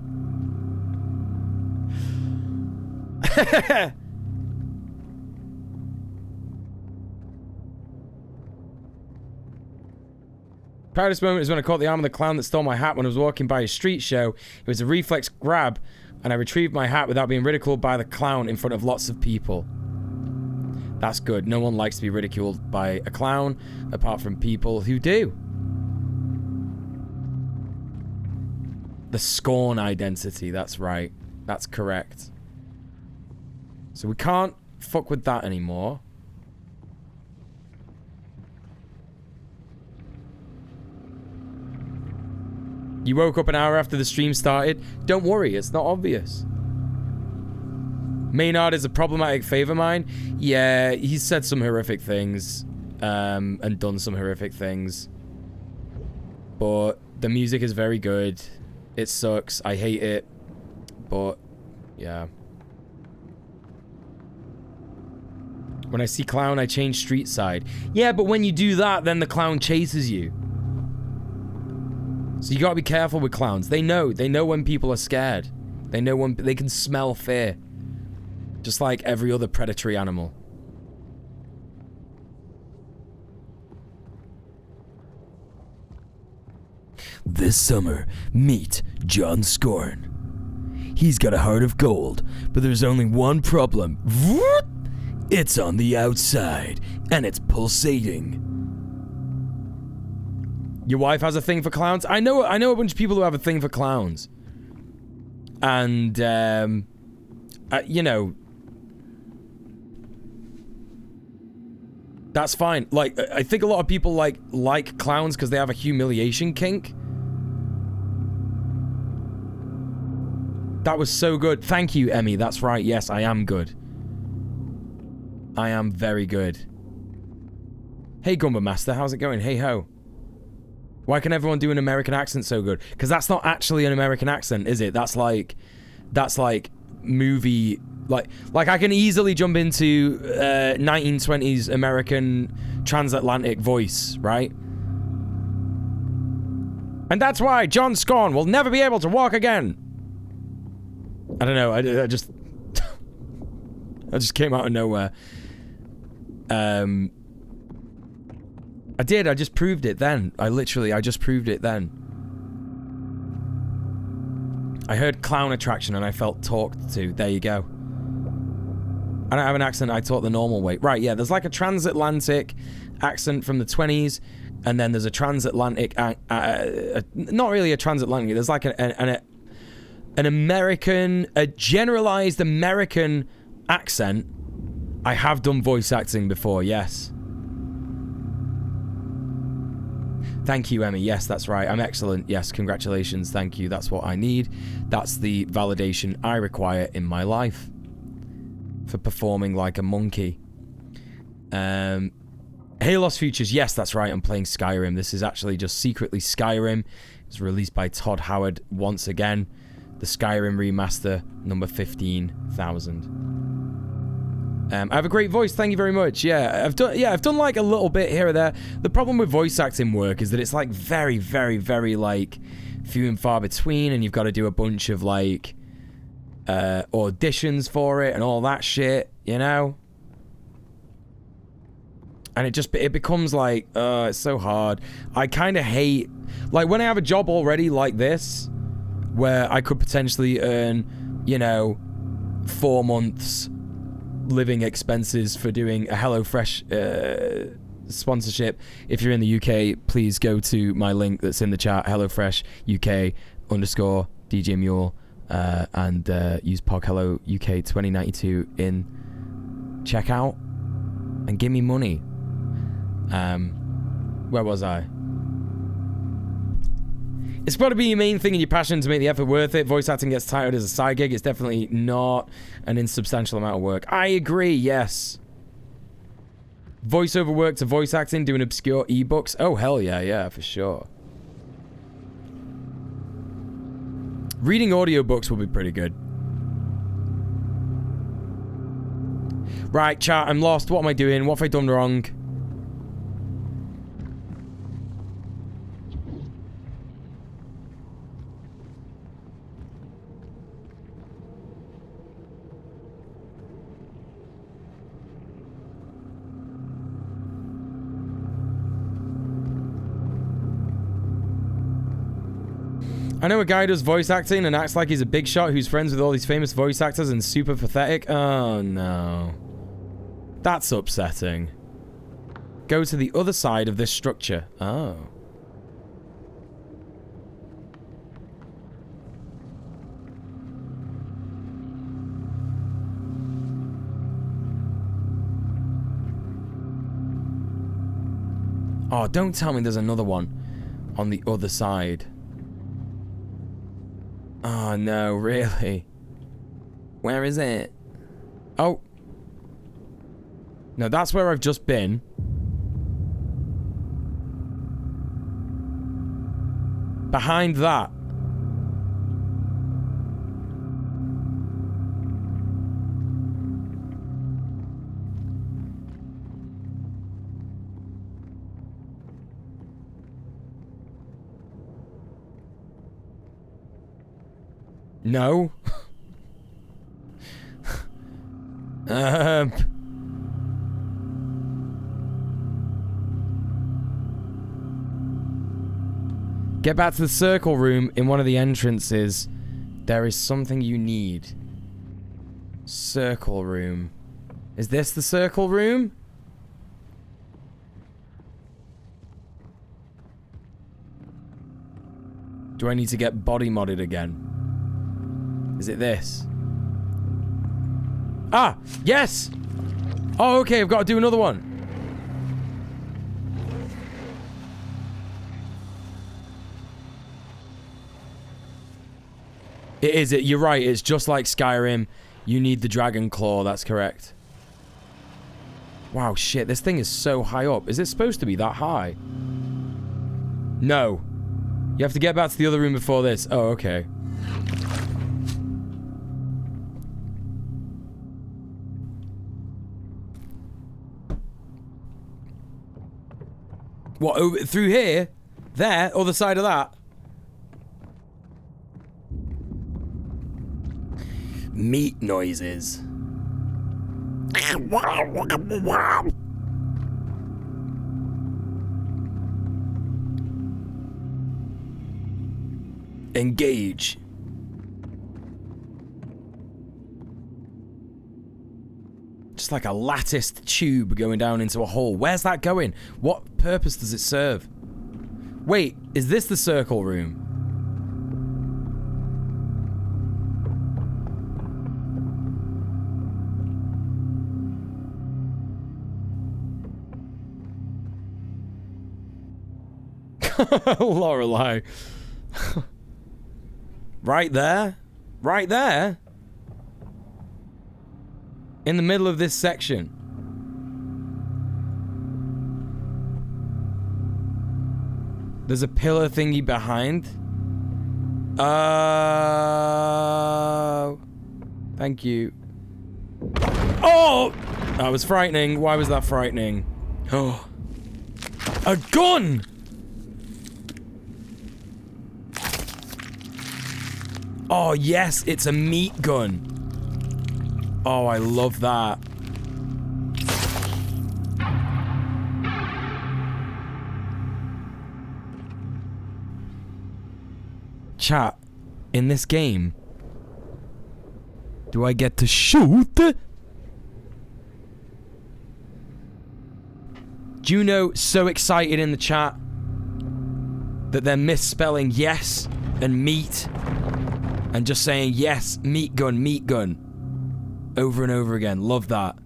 Proudest moment is when I caught the arm of the clown that stole my hat when I was walking by a street show. It was a reflex grab, and I retrieved my hat without being ridiculed by the clown in front of lots of people. That's good. No one likes to be ridiculed by a clown, apart from people who do. The scorn identity, that's right. That's correct. So we can't fuck with that anymore. You woke up an hour after the stream started. Don't worry, it's not obvious. Maynard is a problematic fave of mine. Yeah, he's said some horrific things. And done some horrific things. But the music is very good. It sucks. I hate it. But, yeah. When I see clown, I change street side. Yeah, but when you do that, then the clown chases you. So you gotta be careful with clowns. They know when people are scared. They know when they can smell fear. Just like every other predatory animal.
This summer, meet John Scorn. He's got a heart of gold, but there's only one problem. It's on the outside, and it's pulsating.
Your wife has a thing for clowns? I know a bunch of people who have a thing for clowns. And, you know, that's fine. Like, I think a lot of people like clowns because they have a humiliation kink. That was so good. Thank you, Emmy. That's right. Yes, I am good. I am very good. Hey, Gumba Master. How's it going? Hey, ho. Why can everyone do an American accent so good? Because that's not actually an American accent, is it? That's like movie... Like I can easily jump into 1920s American transatlantic voice, right? And that's why John Scorn will never be able to walk again. I don't know. I just... I just came out of nowhere. I did. I just proved it then. I just proved it then. I heard clown attraction and I felt talked to. There you go. I don't have an accent. I talk the normal way. Right, yeah. There's like a transatlantic accent from the 20s. And then there's a transatlantic... not really a transatlantic. There's like an American... A generalized American accent. I have done voice acting before, yes. Thank you, Emmy. Yes, that's right. I'm excellent. Yes, congratulations. Thank you. That's what I need. That's the validation I require in my life for performing like a monkey. Hey, Lost Futures. Yes, that's right. I'm playing Skyrim. This is actually just secretly Skyrim. It's released by Todd Howard once again. The Skyrim remaster, number 15,000. I have a great voice. Thank you very much. Yeah, I've done like a little bit here or there. The problem with voice acting work is that it's like very, very, very like few and far between, and you've got to do a bunch of like auditions for it and all that shit, you know? And it becomes like, it's so hard. I kind of hate, like when I have a job already like this, where I could potentially earn, you know, 4 months living expenses for doing a HelloFresh sponsorship. If you're in the UK, please go to my link that's in the chat, HelloFresh UK _ DJ Muel, and use PogHello UK 2092 in checkout and give me money. Where was I? It's got to be your main thing and your passion to make the effort worth it. Voice acting gets tired as a side gig. It's definitely not an insubstantial amount of work. I agree, yes. Voiceover work to voice acting, doing obscure ebooks. Oh, hell yeah, yeah, for sure. Reading audiobooks will be pretty good. Right, chat, I'm lost. What am I doing? What have I done wrong? I know a guy does voice acting and acts like he's a big shot who's friends with all these famous voice actors and super pathetic. Oh, no. That's upsetting. Go to the other side of this structure. Oh. Oh, don't tell me there's another one on the other side. Oh, no, really? Where is it? Oh. No, that's where I've just been. Behind that. No. Get back to the circle room in one of the entrances. There is something you need. Circle room. Is this the circle room? Do I need to get body modded again? Is it this? Ah! Yes! Oh, okay, I've got to do another one. It is it. You're right. It's just like Skyrim. You need the dragon claw. That's correct. Wow, shit. This thing is so high up. Is it supposed to be that high? No. You have to get back to the other room before this. Oh, okay. What, over through here? There? Other side of that? Meat noises. Engage. Just like a latticed tube going down into a hole. Where's that going? What purpose does it serve? Wait, is this the circle room? Lorelei. Right there? Right there? In the middle of this section. There's a pillar thingy behind. Thank you. Oh! That was frightening. Why was that frightening? Oh. A gun! Oh, yes, it's a meat gun. Oh, I love that. Chat, in this game, do I get to shoot? Juno so excited in the chat that they're misspelling yes and meat. And just saying, yes, meat gun, over and over again. Love that.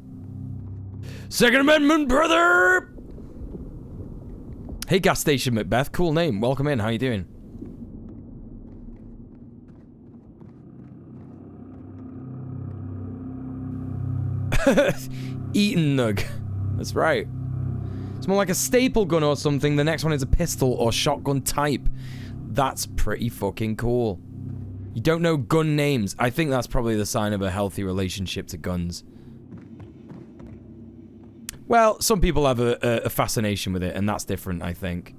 Second Amendment, brother! Hey, Gas Station Macbeth. Cool name. Welcome in. How you doing? Eaton Nug. That's right. It's more like a staple gun or something. The next one is a pistol or shotgun type. That's pretty fucking cool. You don't know gun names. I think that's probably the sign of a healthy relationship to guns. Well, some people have a fascination with it, and that's different, I think.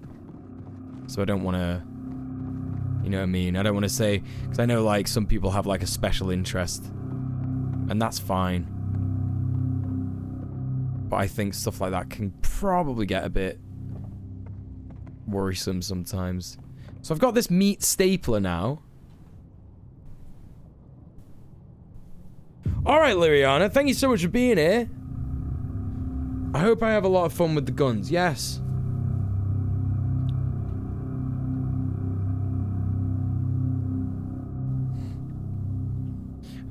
So I don't want to... You know what I mean? I don't want to say... Because I know, like, some people have, like, a special interest. And that's fine. But I think stuff like that can probably get a bit worrisome sometimes. So I've got this meat stapler now. Alright, Liriana, thank you so much for being here. I hope I have a lot of fun with the guns. Yes.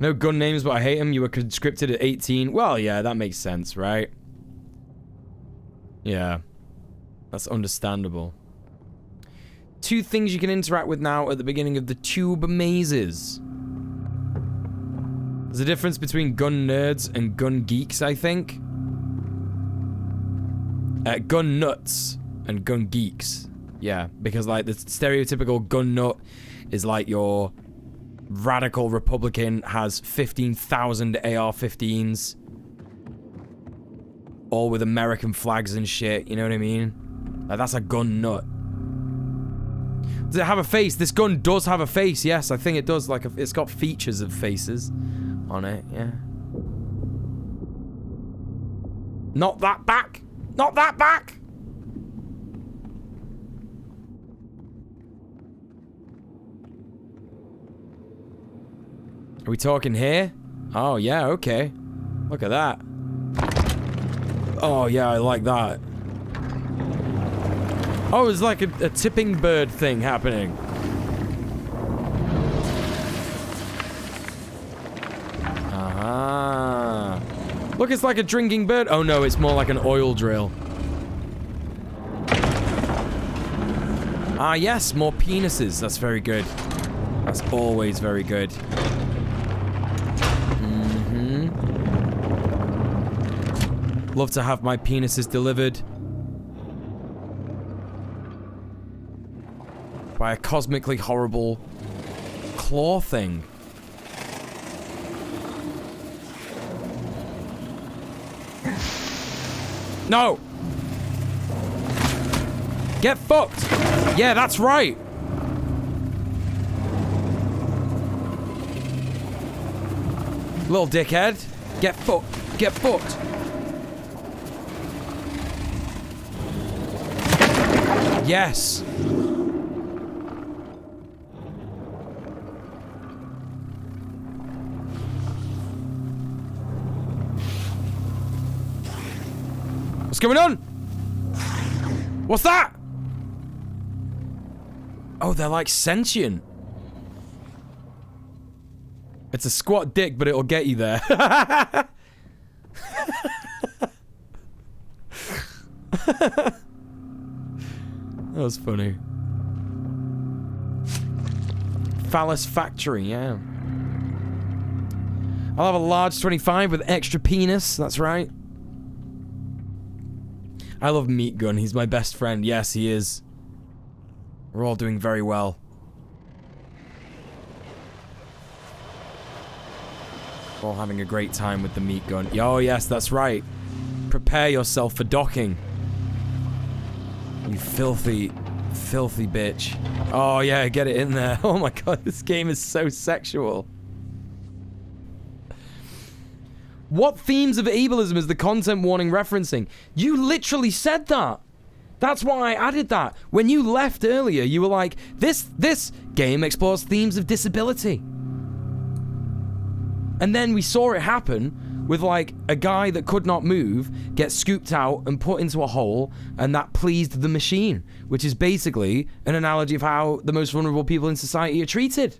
No gun names, but I hate them. You were conscripted at 18. Well, yeah, that makes sense, right? Yeah. That's understandable. 2 things you can interact with now at the beginning of the tube mazes. There's a difference between gun nerds and gun geeks, I think. Gun nuts and gun geeks. Yeah, because like the stereotypical gun nut is like your radical Republican, has 15,000 AR-15s. All with American flags and shit, you know what I mean? Like, that's a gun nut. Does it have a face? This gun does have a face, yes, I think it does. Like, it's got features of faces on it, yeah. Not that back! Not that back! Are we talking here? Oh, yeah, okay. Look at that. Oh, yeah, I like that. Oh, it's like a tipping bird thing happening. Ah. Look, it's like a drinking bird. Oh, no, it's more like an oil drill. Ah, yes, more penises. That's very good. That's always very good. Love to have my penises delivered by a cosmically horrible claw thing. No! Get fucked! Yeah, that's right! Little dickhead. Get fucked. Get fucked. Yes. What's going on? What's that? Oh, they're like sentient. It's a squat dick, but it'll get you there. That was funny. Phallus Factory, yeah. I'll have a large 25 with extra penis, that's right. I love Meat Gun, he's my best friend. Yes, he is. We're all doing very well. We're all having a great time with the Meat Gun. Oh, yes, that's right. Prepare yourself for docking. You filthy, filthy bitch. Oh, yeah, get it in there. Oh my god, this game is so sexual. What themes of ableism is the content warning referencing? You literally said that. That's why I added that. When you left earlier, you were like, this game explores themes of disability. And then we saw it happen with like a guy that could not move get scooped out and put into a hole, and that pleased the machine, which is basically an analogy of how the most vulnerable people in society are treated.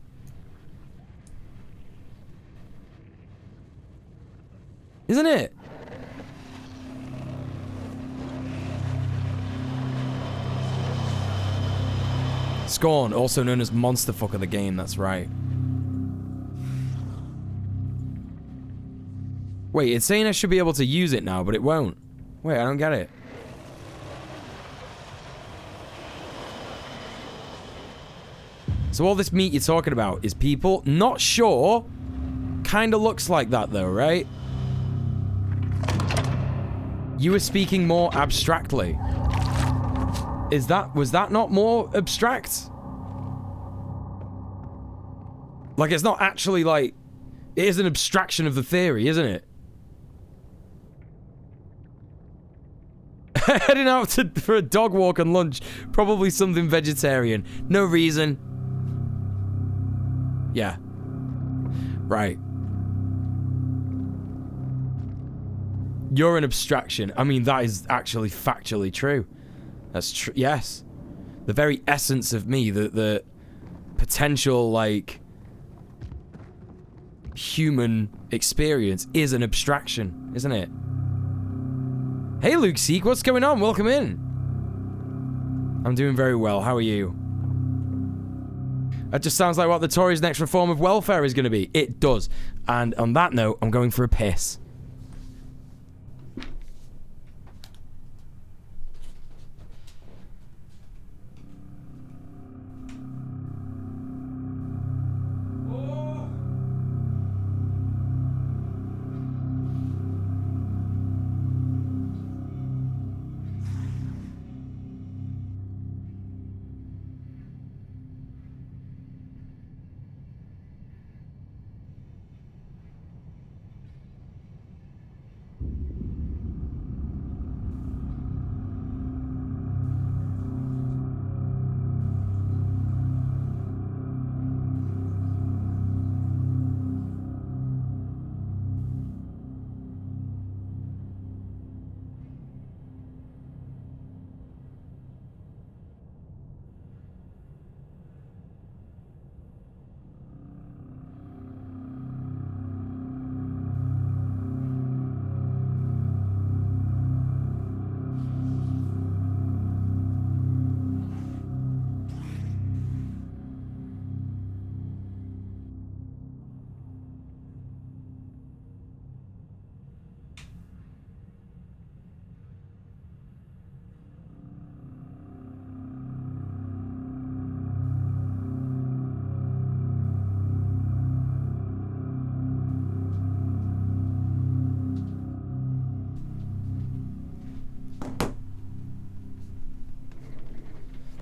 Isn't it? Scorn, also known as Monster Fucker the game, that's right. Wait, it's saying I should be able to use it now, but it won't. Wait, I don't get it. So all this meat you're talking about is people? Not sure. Kinda looks like that though, right? You were speaking more abstractly. Was that not more abstract? Like, it's not actually like, it is an abstraction of the theory, isn't it? Heading out for a dog walk and lunch. Probably something vegetarian. No reason. Yeah. Right. You're an abstraction. I mean, that is actually factually true. That's true. Yes. The very essence of me, the potential, like, human experience is an abstraction, isn't it? Hey, Luke Seek, what's going on? Welcome in. I'm doing very well. How are you? That just sounds like what the Tories' next reform of welfare is going to be. It does. And on that note, I'm going for a piss.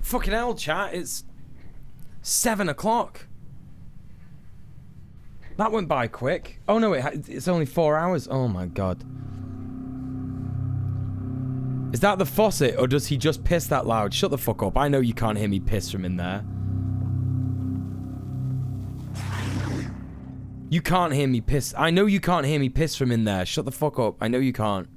Fucking hell, chat. It's 7 o'clock. That went by quick. Oh no, it's only 4 hours. Oh my god. Is that the faucet, or does he just piss that loud? Shut the fuck up. I know you can't hear me piss from in there. You can't hear me piss. I know you can't hear me piss from in there. Shut the fuck up. I know you can't.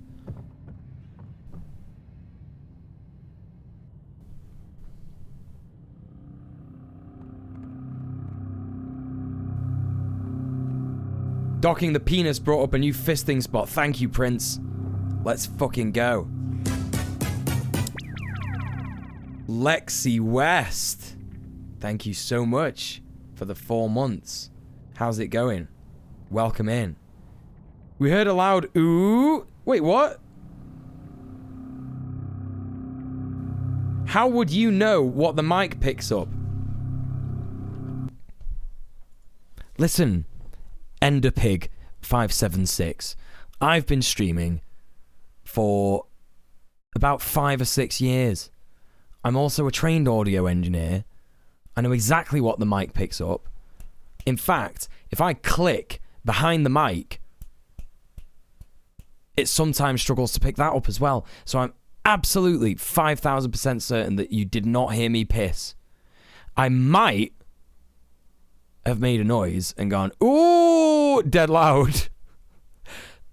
Docking the penis brought up a new fisting spot. Thank you, Prince. Let's fucking go. Lexi West. Thank you so much for the 4 months. How's it going? Welcome in. We heard a loud ooh. Wait, what? How would you know what the mic picks up? Listen, Enderpig 576. I've been streaming for about 5 or 6 years. I'm also a trained audio engineer. I know exactly what the mic picks up. In fact, if I click behind the mic, it sometimes struggles to pick that up as well. So I'm absolutely 5,000% certain that you did not hear me piss. I might have made a noise and gone, ooh, dead loud.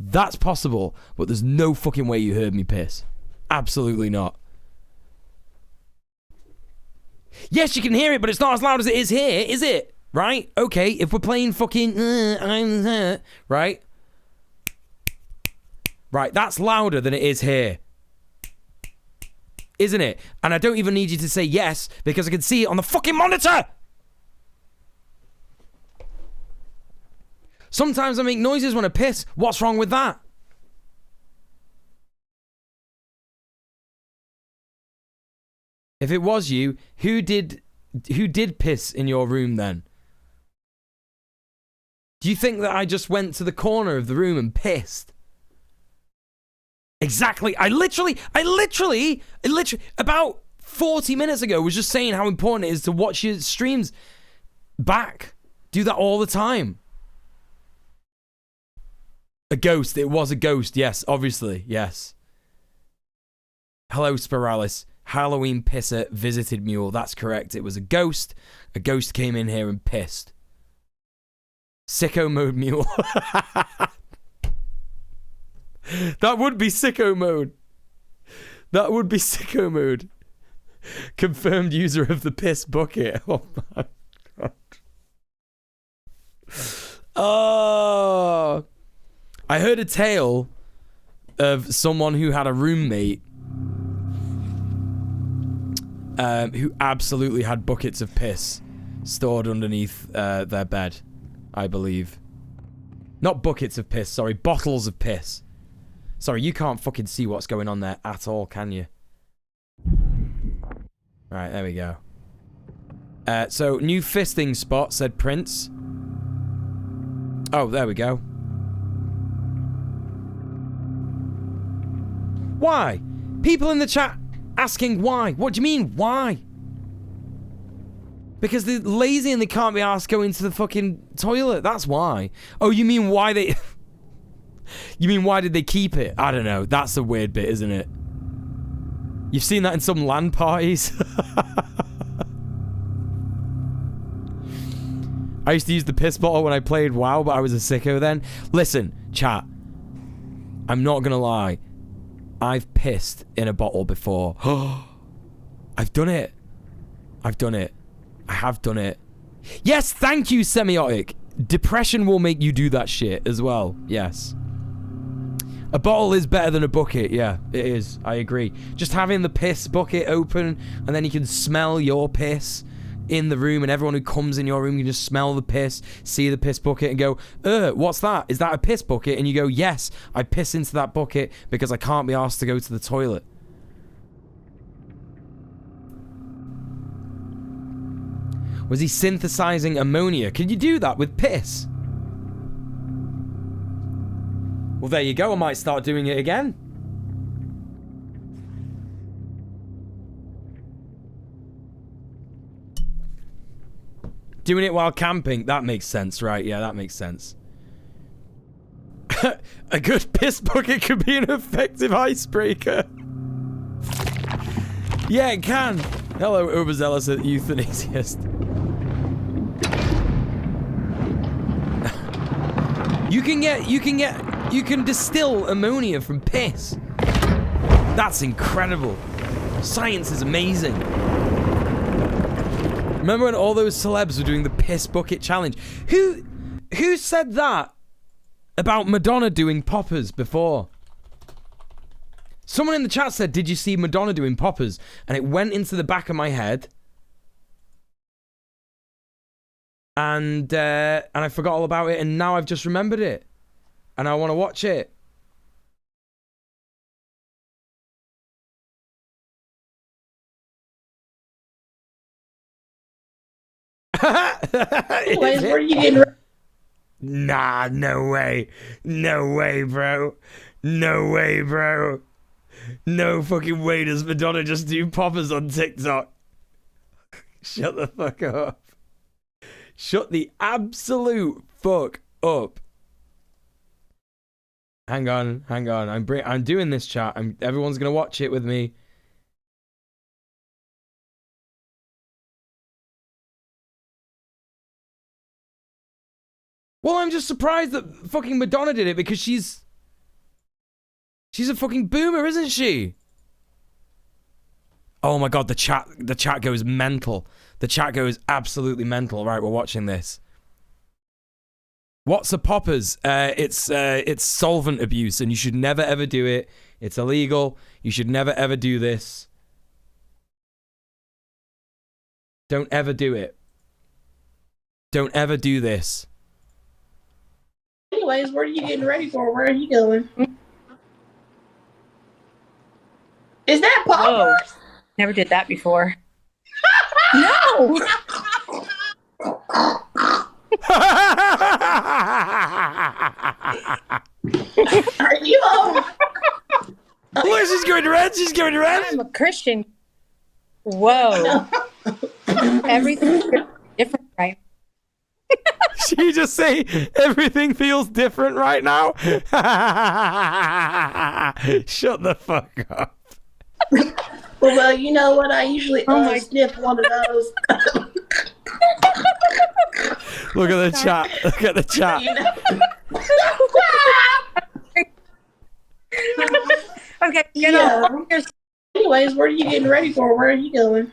That's possible, but there's no fucking way you heard me piss. Absolutely not. Yes, you can hear it, but it's not as loud as it is here, is it? Right? Okay, if we're playing fucking right? Right, that's louder than it is here. Isn't it? And I don't even need you to say yes, because I can see it on the fucking monitor! Sometimes I make noises when I piss. What's wrong with that? If it was you, who did piss in your room then? Do you think that I just went to the corner of the room and pissed? Exactly. I literally, about 40 minutes ago was just saying how important it is to watch your streams back. Do that all the time. A ghost. It was a ghost. Yes, obviously. Yes. Hello, Spiralis. Halloween pisser visited Muel. That's correct. It was a ghost. A ghost came in here and pissed. Sicko mode Muel. That would be sicko mode. That would be sicko mode. Confirmed user of the piss bucket. Oh my god. Oh. I heard a tale of someone who had a roommate who absolutely had buckets of piss stored underneath their bed, I believe. Not buckets of piss, sorry, bottles of piss. Sorry, you can't fucking see what's going on there at all, can you? Right, there we go. So, new fisting spot, said Prince. Oh, there we go. Why? People in the chat asking why. What do you mean, why? Because they're lazy and they can't be asked going to the fucking toilet. That's why. Oh, you mean why they... You mean why did they keep it? I don't know. That's a weird bit, isn't it? You've seen that in some LAN parties. I used to use the piss bottle when I played WoW, but I was a sicko then. Listen, chat. I'm not gonna lie. I've pissed in a bottle before. I've done it. I've done it. I have done it. Yes, thank you, Semiotic. Depression will make you do that shit as well. Yes. A bottle is better than a bucket. Yeah, it is. I agree. Just having the piss bucket open and then you can smell your piss in the room and everyone who comes in your room can just smell the piss, see the piss bucket and go, what's that? Is that a piss bucket? And you go, yes, I piss into that bucket because I can't be asked to go to the toilet. Was he synthesizing ammonia? Can you do that with piss? Well, there you go. I might start doing it again. Doing it while camping. That makes sense, right? Yeah, that makes sense. A good piss bucket could be an effective icebreaker. Yeah, it can. Hello, overzealous euthanasiast. You can distill ammonia from piss. That's incredible. Science is amazing. Remember when all those celebs were doing the piss bucket challenge? Who said that about Madonna doing poppers before? Someone in the chat said, did you see Madonna doing poppers? And it went into the back of my head. And I forgot all about it, and now I've just remembered it. And I want to watch it.
Wait, where are you getting?
Nah, no way. No way, bro. No way, bro. No fucking way does Madonna just do poppers on TikTok. Shut the fuck up. Shut the absolute fuck up. Hang on. I'm doing this, chat. Everyone's gonna watch it with me. Well, I'm just surprised that fucking Madonna did it because she's a fucking boomer, isn't she? Oh my god, the chat goes mental. The chat goes absolutely mental. Right, we're watching this. What's a poppers? It's solvent abuse, and you should never ever do it. It's illegal. You should never ever do this. Don't ever do it. Don't ever do this.
Anyways, what are you getting ready for? Where are you going? Is that poppers?
Whoa. Never did that before. No!
Are you on?
Look, she's going red. She's going red.
I'm a Christian. Whoa. Everything's different, right?
Did you just say everything feels different right now? Shut the fuck up.
Well, you know what? I usually
my-
sniff one of those.
Look at the chat. Look at the chat.
You know?
Okay, get
Yeah.
off. Here's-
Anyways, what are you getting ready for? Where are you going?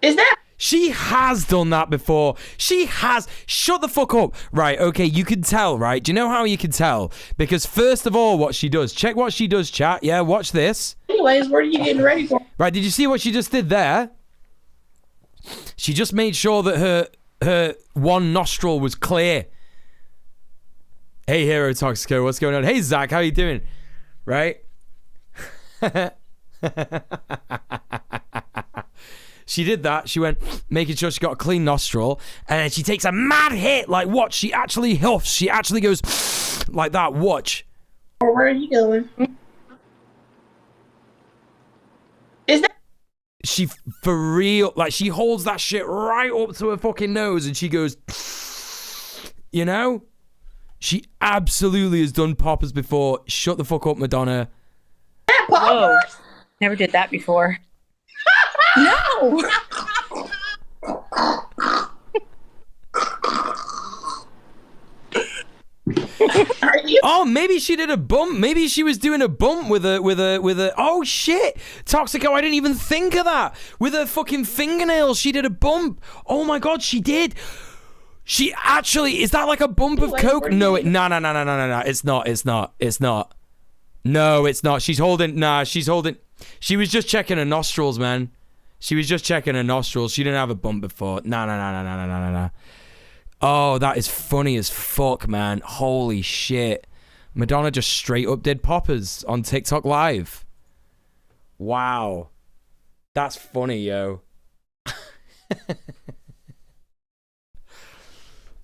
Is that
She has done that before. She has. Shut the fuck up. Right, okay, you can tell, right? Do you know how you can tell? Because first of all, what she does. Check what she does, chat. Yeah, watch this.
anyways, what are you getting ready for?
Right, did you see what she just did there? She just made sure that her one nostril was clear. Hey, Hero Toxico, what's going on? Hey, Zach, how you doing? Right? She did that. She went, making sure she got a clean nostril. And then she takes a mad hit. Like, watch. She actually huffs. She actually goes like that. Watch.
Or where are you going? Is that
She, for real, like, she holds that shit right up to her fucking nose. And she goes, you know? She absolutely has done poppers before. Shut the fuck up, Madonna.
Whoa. Never did that before. No.
are you?
Oh, maybe she did a bump. Maybe she was doing a bump with a. Oh shit, Toxico! I didn't even think of that. With her fucking fingernails, she did a bump. Oh my god, she did. She actually, is that like a bump of coke? No, no. It's not. No, it's not. She's holding. She was just checking her nostrils, man. She was just checking her nostrils. She didn't have a bump before. No. Oh, that is funny as fuck, man. Holy shit. Madonna just straight up did poppers on TikTok Live. Wow. That's funny, yo.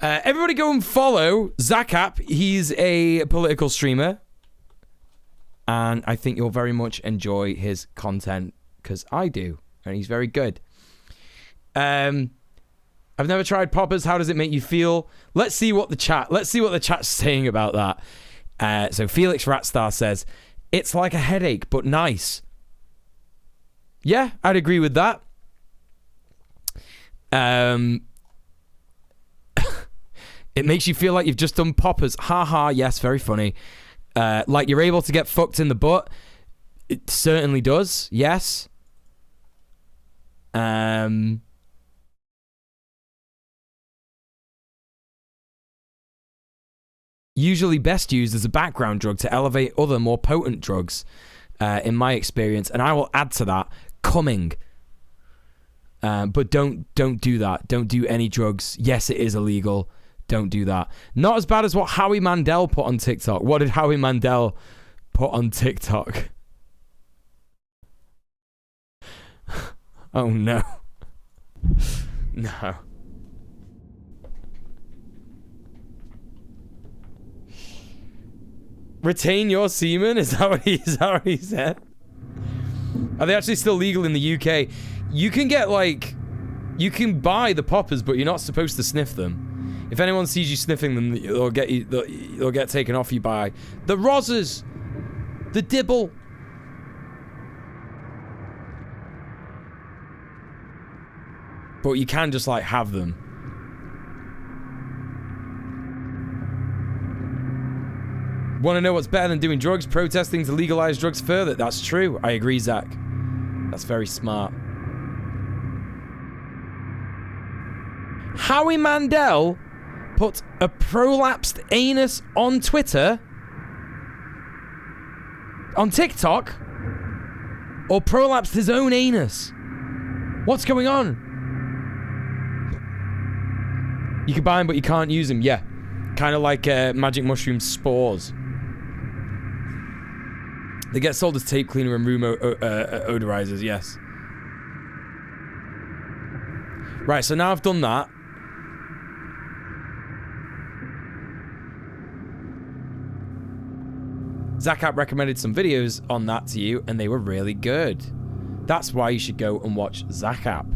Everybody go and follow Zakap. He's a political streamer. And I think you'll very much enjoy his content, because I do. And he's very good. I've never tried poppers. How does it make you feel? Let's see what the chat's saying about that. So Felix Ratstar says, it's like a headache, but nice. Yeah, I'd agree with that. It makes you feel like you've just done poppers. Haha, yes, very funny. Like you're able to get fucked in the butt. It certainly does, yes. Usually best used as a background drug to elevate other more potent drugs, in my experience. And I will add to that, coming. But don't do that. Don't do any drugs. Yes, it is illegal. Don't do that. Not as bad as what Howie Mandel put on TikTok. What did Howie Mandel put on TikTok? Oh no. No. Retain your semen? Is that what he said? Are they actually still legal in the UK? You can get like, you can buy the poppers, but you're not supposed to sniff them. If anyone sees you sniffing them, they'll get taken off you by the Rozzers, the Dibble. But you can just like have them. Want to know what's better than doing drugs? Protesting to legalize drugs further. That's true. I agree, Zach. That's very smart. Howie Mandel put a prolapsed anus on Twitter, on TikTok, or prolapsed his own anus. What's going on? You can buy them, but you can't use them. Yeah. Kind of like magic mushroom spores. They get sold as tape cleaner and room odorizers, yes. Right, so now I've done that. Zakap recommended some videos on that to you, and they were really good. That's why you should go and watch Zakap.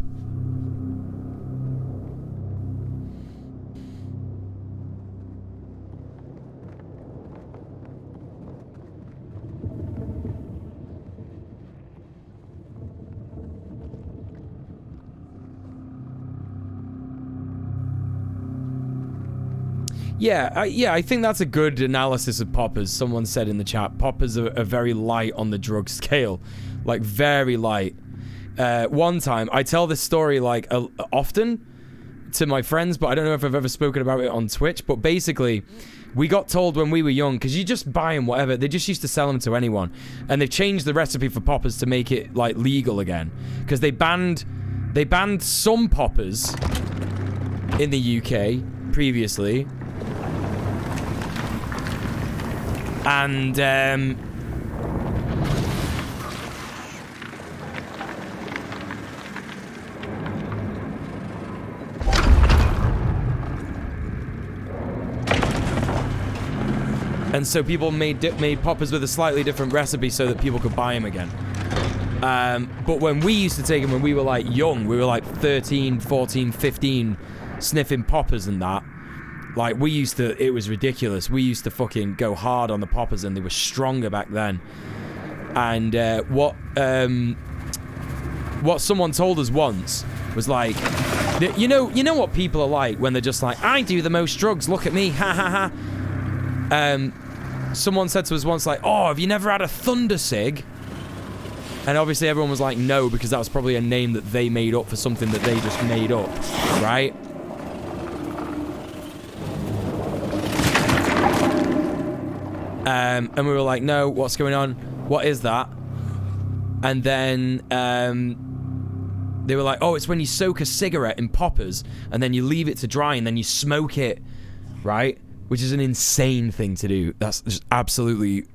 Yeah, I think that's a good analysis of poppers. Someone said in the chat, poppers are very light on the drug scale. Like, very light. One time, I tell this story, like, often to my friends, but I don't know if I've ever spoken about it on Twitch. But basically, we got told when we were young, because you just buy them, whatever. They just used to sell them to anyone. And they've changed the recipe for poppers to make it, like, legal again. Because they banned some poppers in the UK previously. And, so people made poppers with a slightly different recipe so that people could buy them again. But when we used to take them when we were like young, we were like 13, 14, 15, sniffing poppers and that. Like, it was ridiculous. We used to fucking go hard on the poppers and they were stronger back then. And what someone told us once was like, you know what people are like when they're just like, I do the most drugs, look at me, ha ha ha. Someone said to us once like, oh, have you never had a thunder cig? And obviously everyone was like, no, because that was probably a name that they made up for something that they just made up, right? And we were like, no, what's going on? What is that? And then they were like, oh, it's when you soak a cigarette in poppers and then you leave it to dry and then you smoke it, right? Which is an insane thing to do. That's just absolutely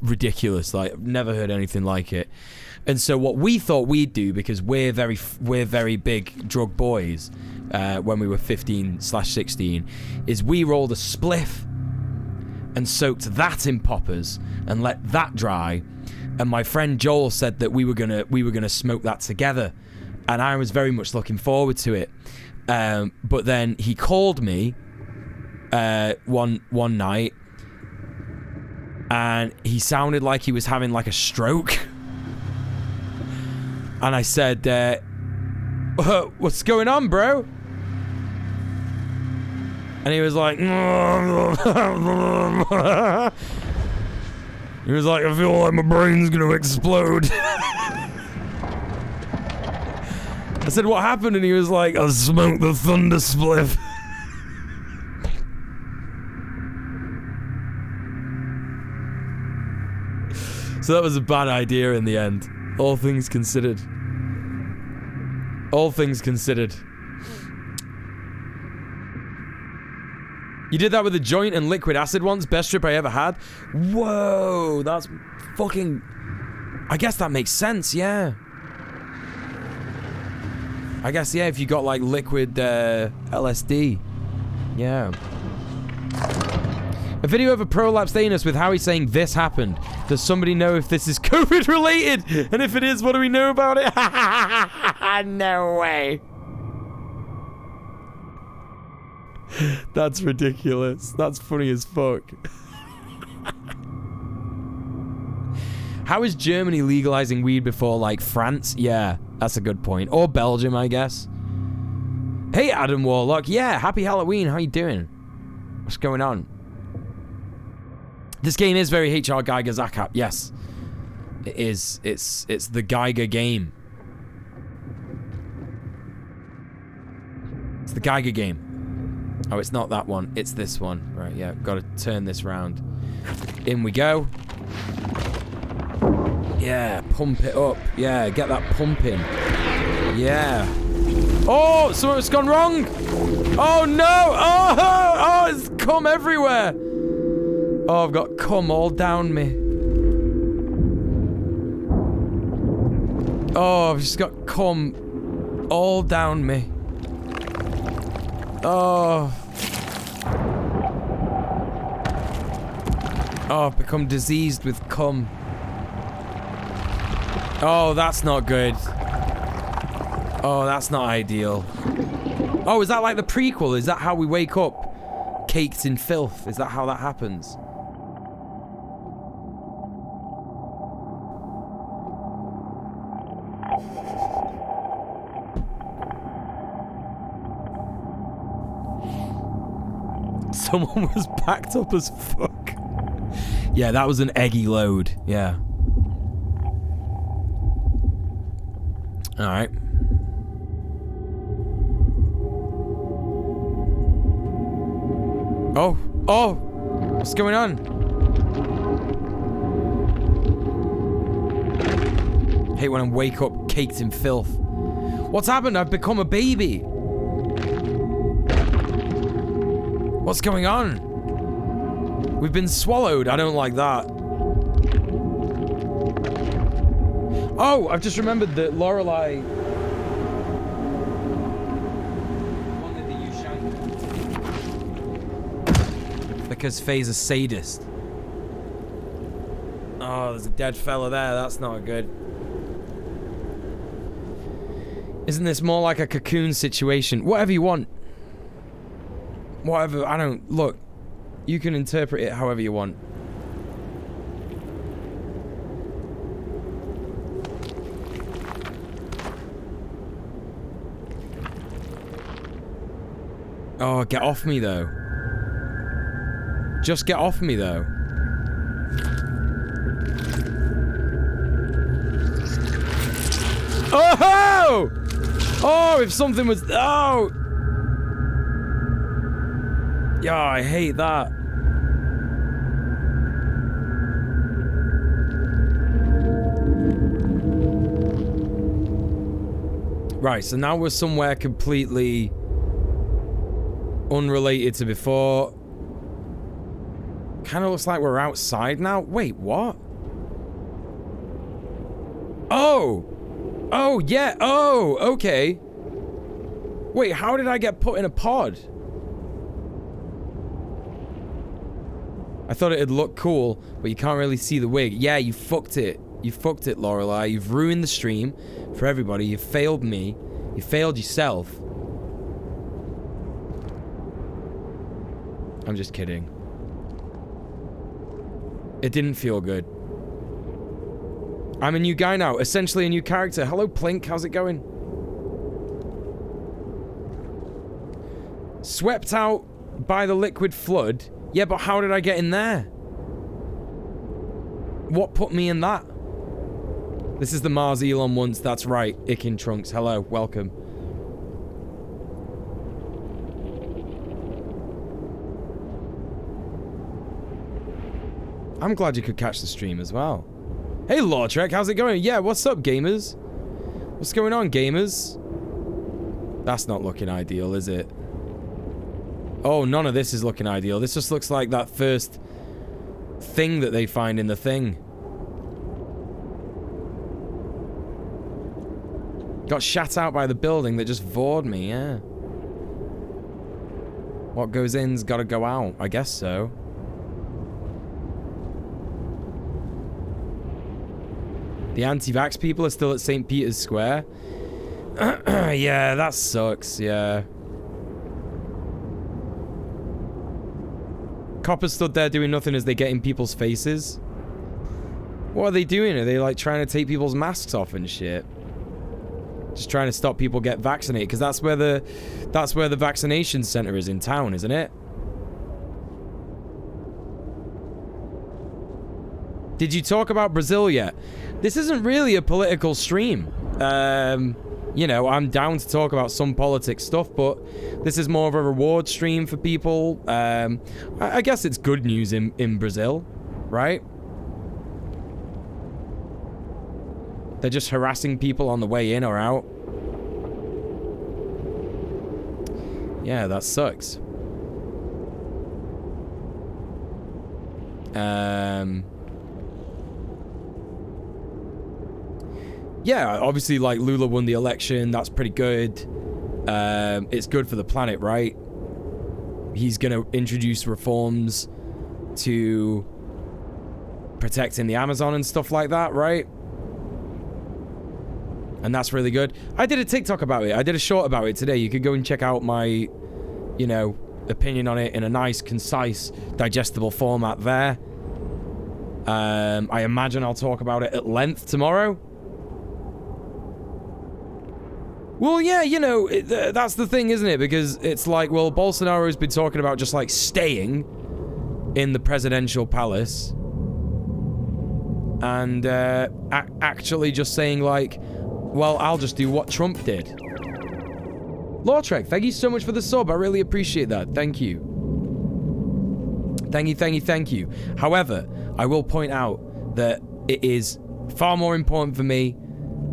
ridiculous. Like, I've never heard anything like it. And so what we thought we'd do, because we're very big drug boys when we were 15/16, is we rolled a spliff and soaked that in poppers and let that dry. And my friend Joel said that we were gonna smoke that together, and I was very much looking forward to it. But then he called me one night, and he sounded like he was having like a stroke. And I said, what's going on, bro? And he was like, he was like, I feel like my brain's gonna explode. I said, what happened? And he was like, I smoked the thunder spliff. So that was a bad idea in the end. All things considered. All things considered. You did that with a joint and liquid acid once? Best trip I ever had? Whoa, that's fucking... I guess that makes sense, yeah. I guess, yeah, if you got, like, liquid LSD. Yeah. A video of a prolapsed anus with Howie saying this happened. Does somebody know if this is COVID related? And if it is, what do we know about it? No way. That's ridiculous. That's funny as fuck. How is Germany legalizing weed before, like, France? Yeah, that's a good point. Or Belgium, I guess. Hey, Adam Warlock. Yeah, happy Halloween. How you doing? What's going on? This game is very HR Geiger Zakat. Yes, it is. It's the Geiger game. It's the Geiger game. Oh, it's not that one. It's this one. Right, yeah. Got to turn this round. In we go. Yeah, pump it up. Yeah, get that pumping. Yeah. Oh, something's gone wrong. Oh, no. Oh, it's cum everywhere. Oh, I've got cum all down me. Oh, I've just got cum all down me. Oh. Oh, I've become diseased with cum. Oh, that's not good. Oh, that's not ideal. Oh, is that like the prequel? Is that how we wake up caked in filth? Is that how that happens? Someone was backed up as fuck. Yeah, that was an eggy load. Yeah. Alright. Oh! Oh! What's going on? Hate when I wake up caked in filth. What's happened? I've become a baby. What's going on? We've been swallowed. I don't like that. Oh, I've just remembered that Lorelei wanted the Yushan because Faye's a sadist. Oh, there's a dead fella there. That's not good. Isn't this more like a cocoon situation? Whatever you want. Whatever. I don't... Look. You can interpret it however you want. Oh, get off me, though. Just get off me, though. Oh! Oh, if something was... Oh! Yeah, I hate that. Right, so now we're somewhere completely unrelated to before. Kind of looks like we're outside now. Wait, what? Oh! Oh, yeah. Oh, okay. Wait, how did I get put in a pod? I thought it'd look cool, but you can't really see the wig. Yeah, you fucked it. You fucked it, Lorelei. You've ruined the stream for everybody. You failed me. You failed yourself. I'm just kidding. It didn't feel good. I'm a new guy now. Essentially a new character. Hello, Plink. How's it going? Swept out by the liquid flood. Yeah, but how did I get in there? What put me in that? This is the Mars Elon once. That's right. Ick in Trunks. Hello. Welcome. I'm glad you could catch the stream as well. Hey, Lawtrek. How's it going? Yeah, what's up, gamers? What's going on, gamers? That's not looking ideal, is it? Oh, none of this is looking ideal. This just looks like that first thing that they find in the thing. Got shut out by the building that just vored me, yeah. What goes in's gotta go out. I guess so. The anti-vax people are still at St. Peter's Square. Yeah, that sucks, yeah. Coppers stood there doing nothing as they get in people's faces. What are they doing? Are they like trying to take people's masks off and shit? Just trying to stop people get vaccinated, because that's where the vaccination center is in town, isn't it? Did you talk about Brazil yet? This isn't really a political stream. You know, I'm down to talk about some politics stuff, but this is more of a reward stream for people. I guess it's good news in Brazil, right? They're just harassing people on the way in or out. Yeah, that sucks. Yeah, obviously, like, Lula won the election. That's pretty good. It's good for the planet, right? He's gonna introduce reforms to protecting the Amazon and stuff like that, right? And that's really good. I did a TikTok about it. I did a short about it today. You could go and check out my, you know, opinion on it in a nice, concise, digestible format there. I imagine I'll talk about it at length tomorrow. Well, yeah, you know, that's the thing, isn't it? Because it's like, well, Bolsonaro's been talking about just, like, staying in the presidential palace. And actually just saying, like, well, I'll just do what Trump did. Lawtrek, thank you so much for the sub. I really appreciate that. Thank you. Thank you. However, I will point out that it is far more important for me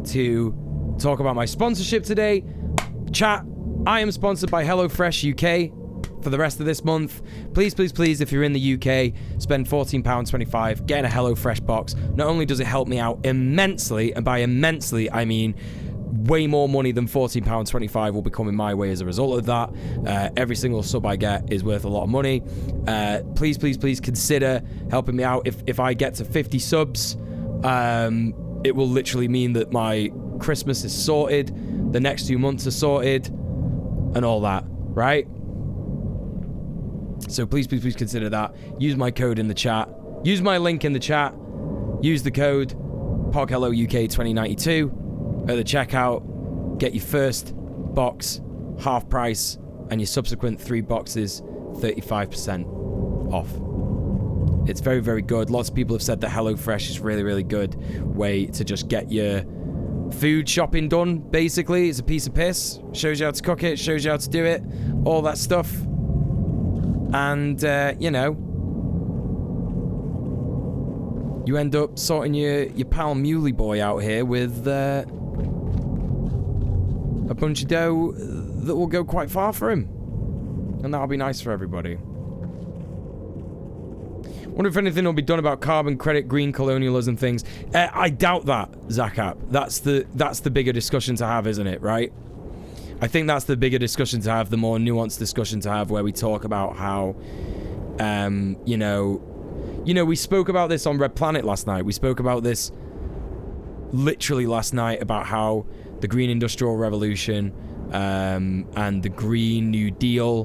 to talk about my sponsorship today. Chat, I am sponsored by HelloFresh UK for the rest of this month. Please, if you're in the UK, spend £14.25 getting a HelloFresh box. Not only does it help me out immensely, and by immensely, I mean way more money than £14.25 will be coming my way as a result of that. Every single sub I get is worth a lot of money. Please consider helping me out. If I get to 50 subs, it will literally mean that my Christmas is sorted, the next 2 months are sorted, and all that, right? So please consider that. Use my code in the chat. Use my link in the chat. Use the code PogHelloUK2092 at the checkout. Get your first box half price, and your subsequent 3 boxes 35% off. It's very, very good. Lots of people have said that HelloFresh is really, really good way to just get your food shopping done, basically. It's a piece of piss. Shows you how to cook it, shows you how to do it, all that stuff. And, you know, you end up sorting your pal Muley boy out here with a bunch of dough that will go quite far for him. And that'll be nice for everybody. Wonder if anything will be done about carbon credit, green colonialism things. I doubt that, Zakap. That's the bigger discussion to have, isn't it, right? I think that's the bigger discussion to have, the more nuanced discussion to have, where we talk about how, you know, we spoke about this on Red Planet last night. We spoke about this literally last night, about how the Green Industrial Revolution and the Green New Deal,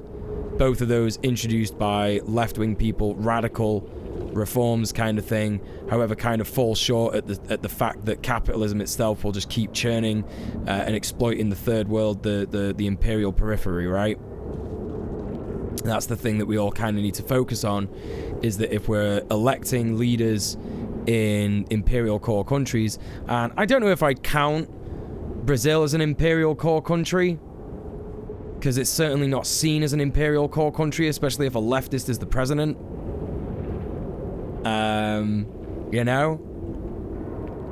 both of those introduced by left-wing people, radical reforms kind of thing, however, kind of fall short at the fact that capitalism itself will just keep churning and exploiting the third world, the imperial periphery, right? That's the thing that we all kind of need to focus on, is that if we're electing leaders in imperial core countries, and I don't know if I'd count Brazil as an imperial core country, because it's certainly not seen as an imperial core country, especially if a leftist is the president. You know?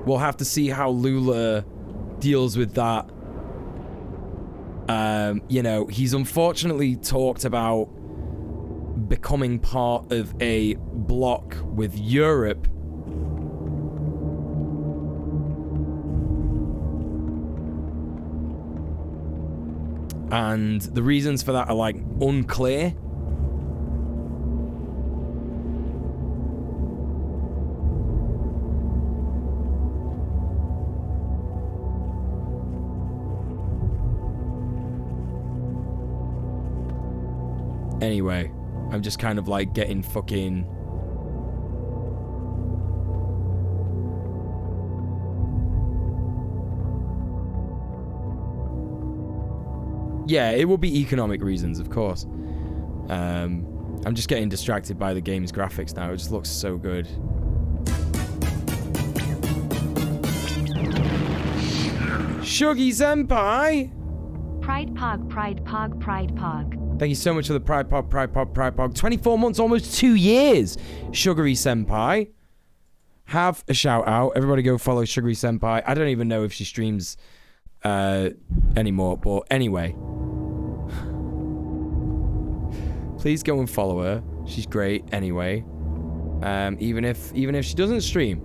We'll have to see how Lula deals with that. You know, he's unfortunately talked about becoming part of a bloc with Europe. And the reasons for that are, like, unclear. Anyway, I'm just kind of like getting fucking... Yeah, it will be economic reasons, of course. I'm just getting distracted by the game's graphics now. It just looks so good. Shuggy Senpai!
Pride Pog, Pride Pog, Pride Pog.
Thank you so much for the Pride Pog, Pride Pog, Pride Pog. 24 months, almost 2 years. Sugary Senpai. Have a shout out. Everybody go follow Sugary Senpai. I don't even know if she streams anymore, but anyway. Please go and follow her. She's great anyway. Even if she doesn't stream.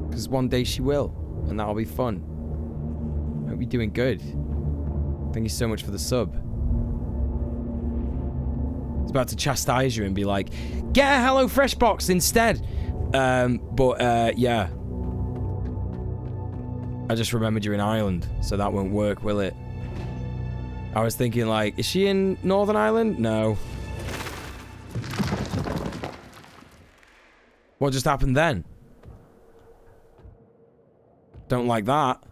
Because one day she will, and that'll be fun. Hope you're doing good. Thank you so much for the sub. I was about to chastise you and be like, get a HelloFresh box instead. Yeah. I just remembered you're in Ireland, so that won't work, will it? I was thinking, like, is she in Northern Ireland? No. What just happened then? Don't like that.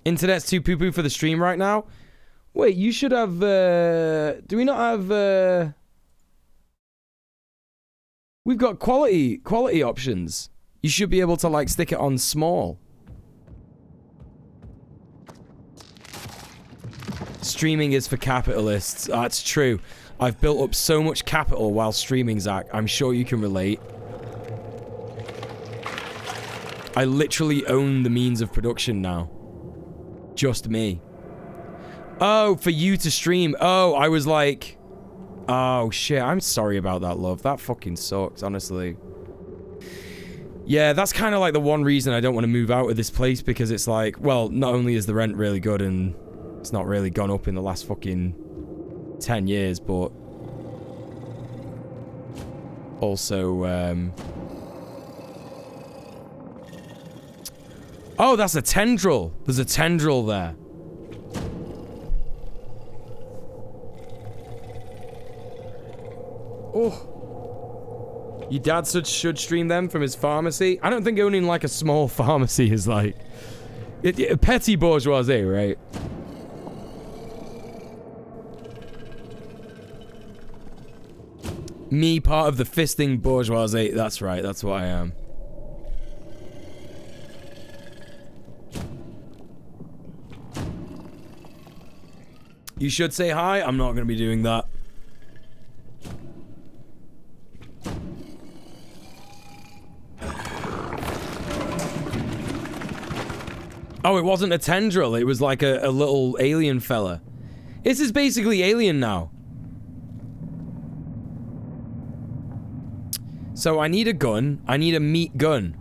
Internet's too poo-poo for the stream right now. Wait, you should have, do we not have, we've got quality options. You should be able to, like, stick it on small. Streaming is for capitalists. That's true. I've built up so much capital while streaming, Zach. I'm sure you can relate. I literally own the means of production now. Just me. Oh, for you to stream. Oh, I was like... Oh, shit. I'm sorry about that, love. That fucking sucks, honestly. Yeah, that's kind of like the one reason I don't want to move out of this place, because it's like, well, not only is the rent really good and it's not really gone up in the last fucking 10 years, but also, oh, that's a tendril. There's a tendril there. Oh. Your dad should stream them from his pharmacy? I don't think owning like a small pharmacy is like... petty bourgeoisie, right? Me, part of the fisting bourgeoisie. That's right, that's what I am. You should say hi. I'm not going to be doing that. Oh, it wasn't a tendril. It was like a little alien fella. This is basically Alien now. So I need a gun. I need a meat gun.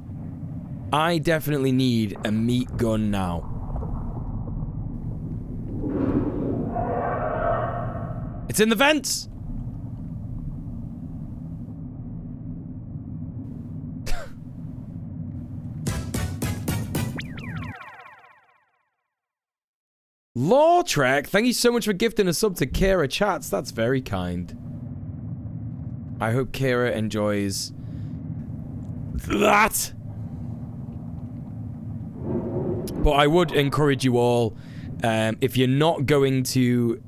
I definitely need a meat gun now. It's in the vents! Lawtrek, thank you so much for gifting a sub to Kira Chats. That's very kind. I hope Kira enjoys that. But I would encourage you all, if you're not going to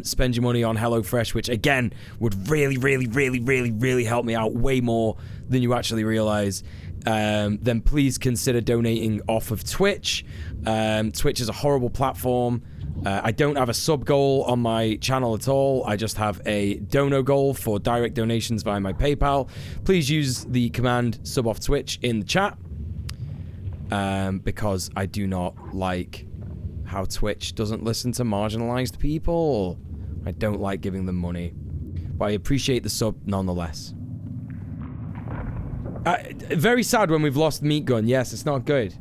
spend your money on HelloFresh, which again would really help me out way more than you actually realize, then please consider donating off of Twitch. Twitch is a horrible platform. I don't have a sub goal on my channel at all. I just have a dono goal for direct donations via my PayPal. Please use the command sub off Twitch in the chat, because I do not like how Twitch doesn't listen to marginalized people. I don't like giving them money, but I appreciate the sub nonetheless. Very sad when we've lost Meat Gun. Yes, it's not good.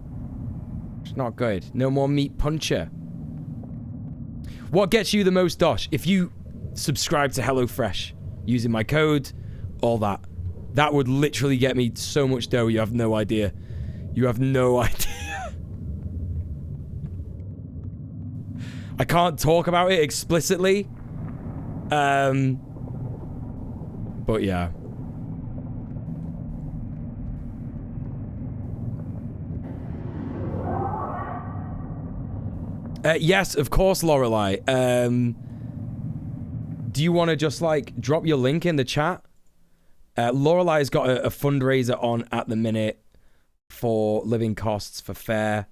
It's not good. No more Meat Puncher. What gets you the most dosh? If you subscribe to HelloFresh using my code, all that. That would literally get me so much dough, you have no idea. You have no idea. I can't talk about it explicitly. But yeah. Yes, of course, Lorelei. Do you want to just, like, drop your link in the chat? Lorelei's got a fundraiser on at the minute for living costs for FAIR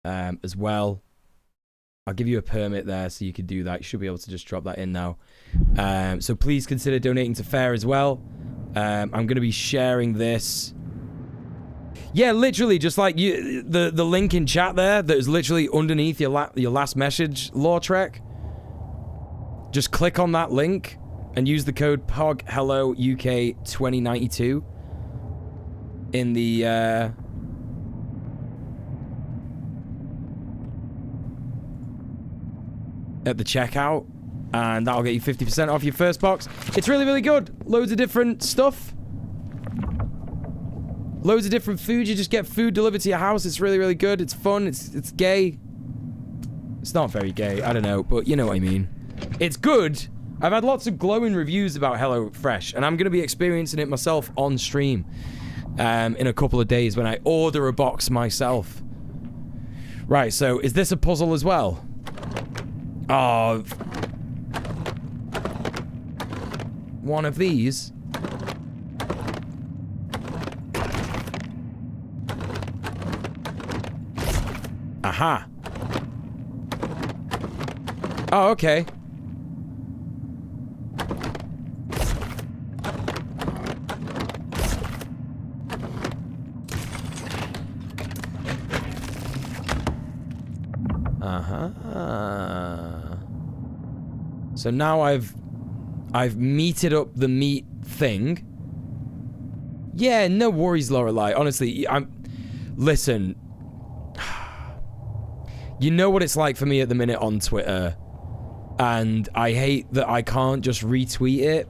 as well. I'll give you a permit there so you can do that. You should be able to just drop that in now. So please consider donating to FAIR as well. I'm going to be sharing this. Yeah, literally, just like you, the link in chat there that is literally underneath your last message, Lawtrek. Just click on that link and use the code POGHELLOUK2092 in the at the checkout, and that'll get you 50% off your first box. It's really good. Loads of different stuff. Loads of different food. You just get food delivered to your house. It's really good. It's fun. It's gay. It's not very gay. I don't know, but you know what I mean. It's good. I've had lots of glowing reviews about HelloFresh, and I'm going to be experiencing it myself on stream. in a couple of days when I order a box myself. Right, so is this a puzzle as well? Oh. One of these? Aha. Oh, okay. So now I've meated up the meat thing. Yeah, no worries, Lorelei. Honestly, listen. You know what it's like for me at the minute on Twitter, and I hate that I can't just retweet it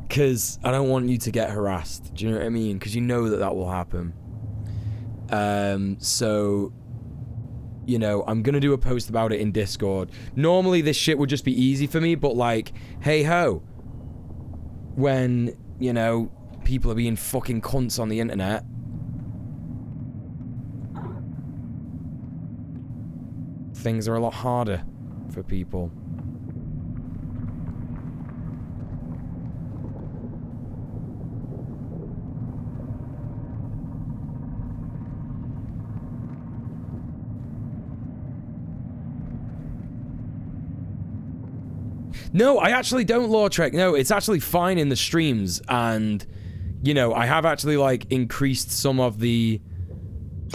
because I don't want you to get harassed. Do you know what I mean? Because you know that will happen. So, you know, I'm gonna do a post about it in Discord. Normally this shit would just be easy for me, but like, hey ho, when, you know, people are being fucking cunts on the internet, things are a lot harder for people. No, I actually don't, Lore Trek. No, it's actually fine in the streams, and, you know, I have actually, like, increased some of the,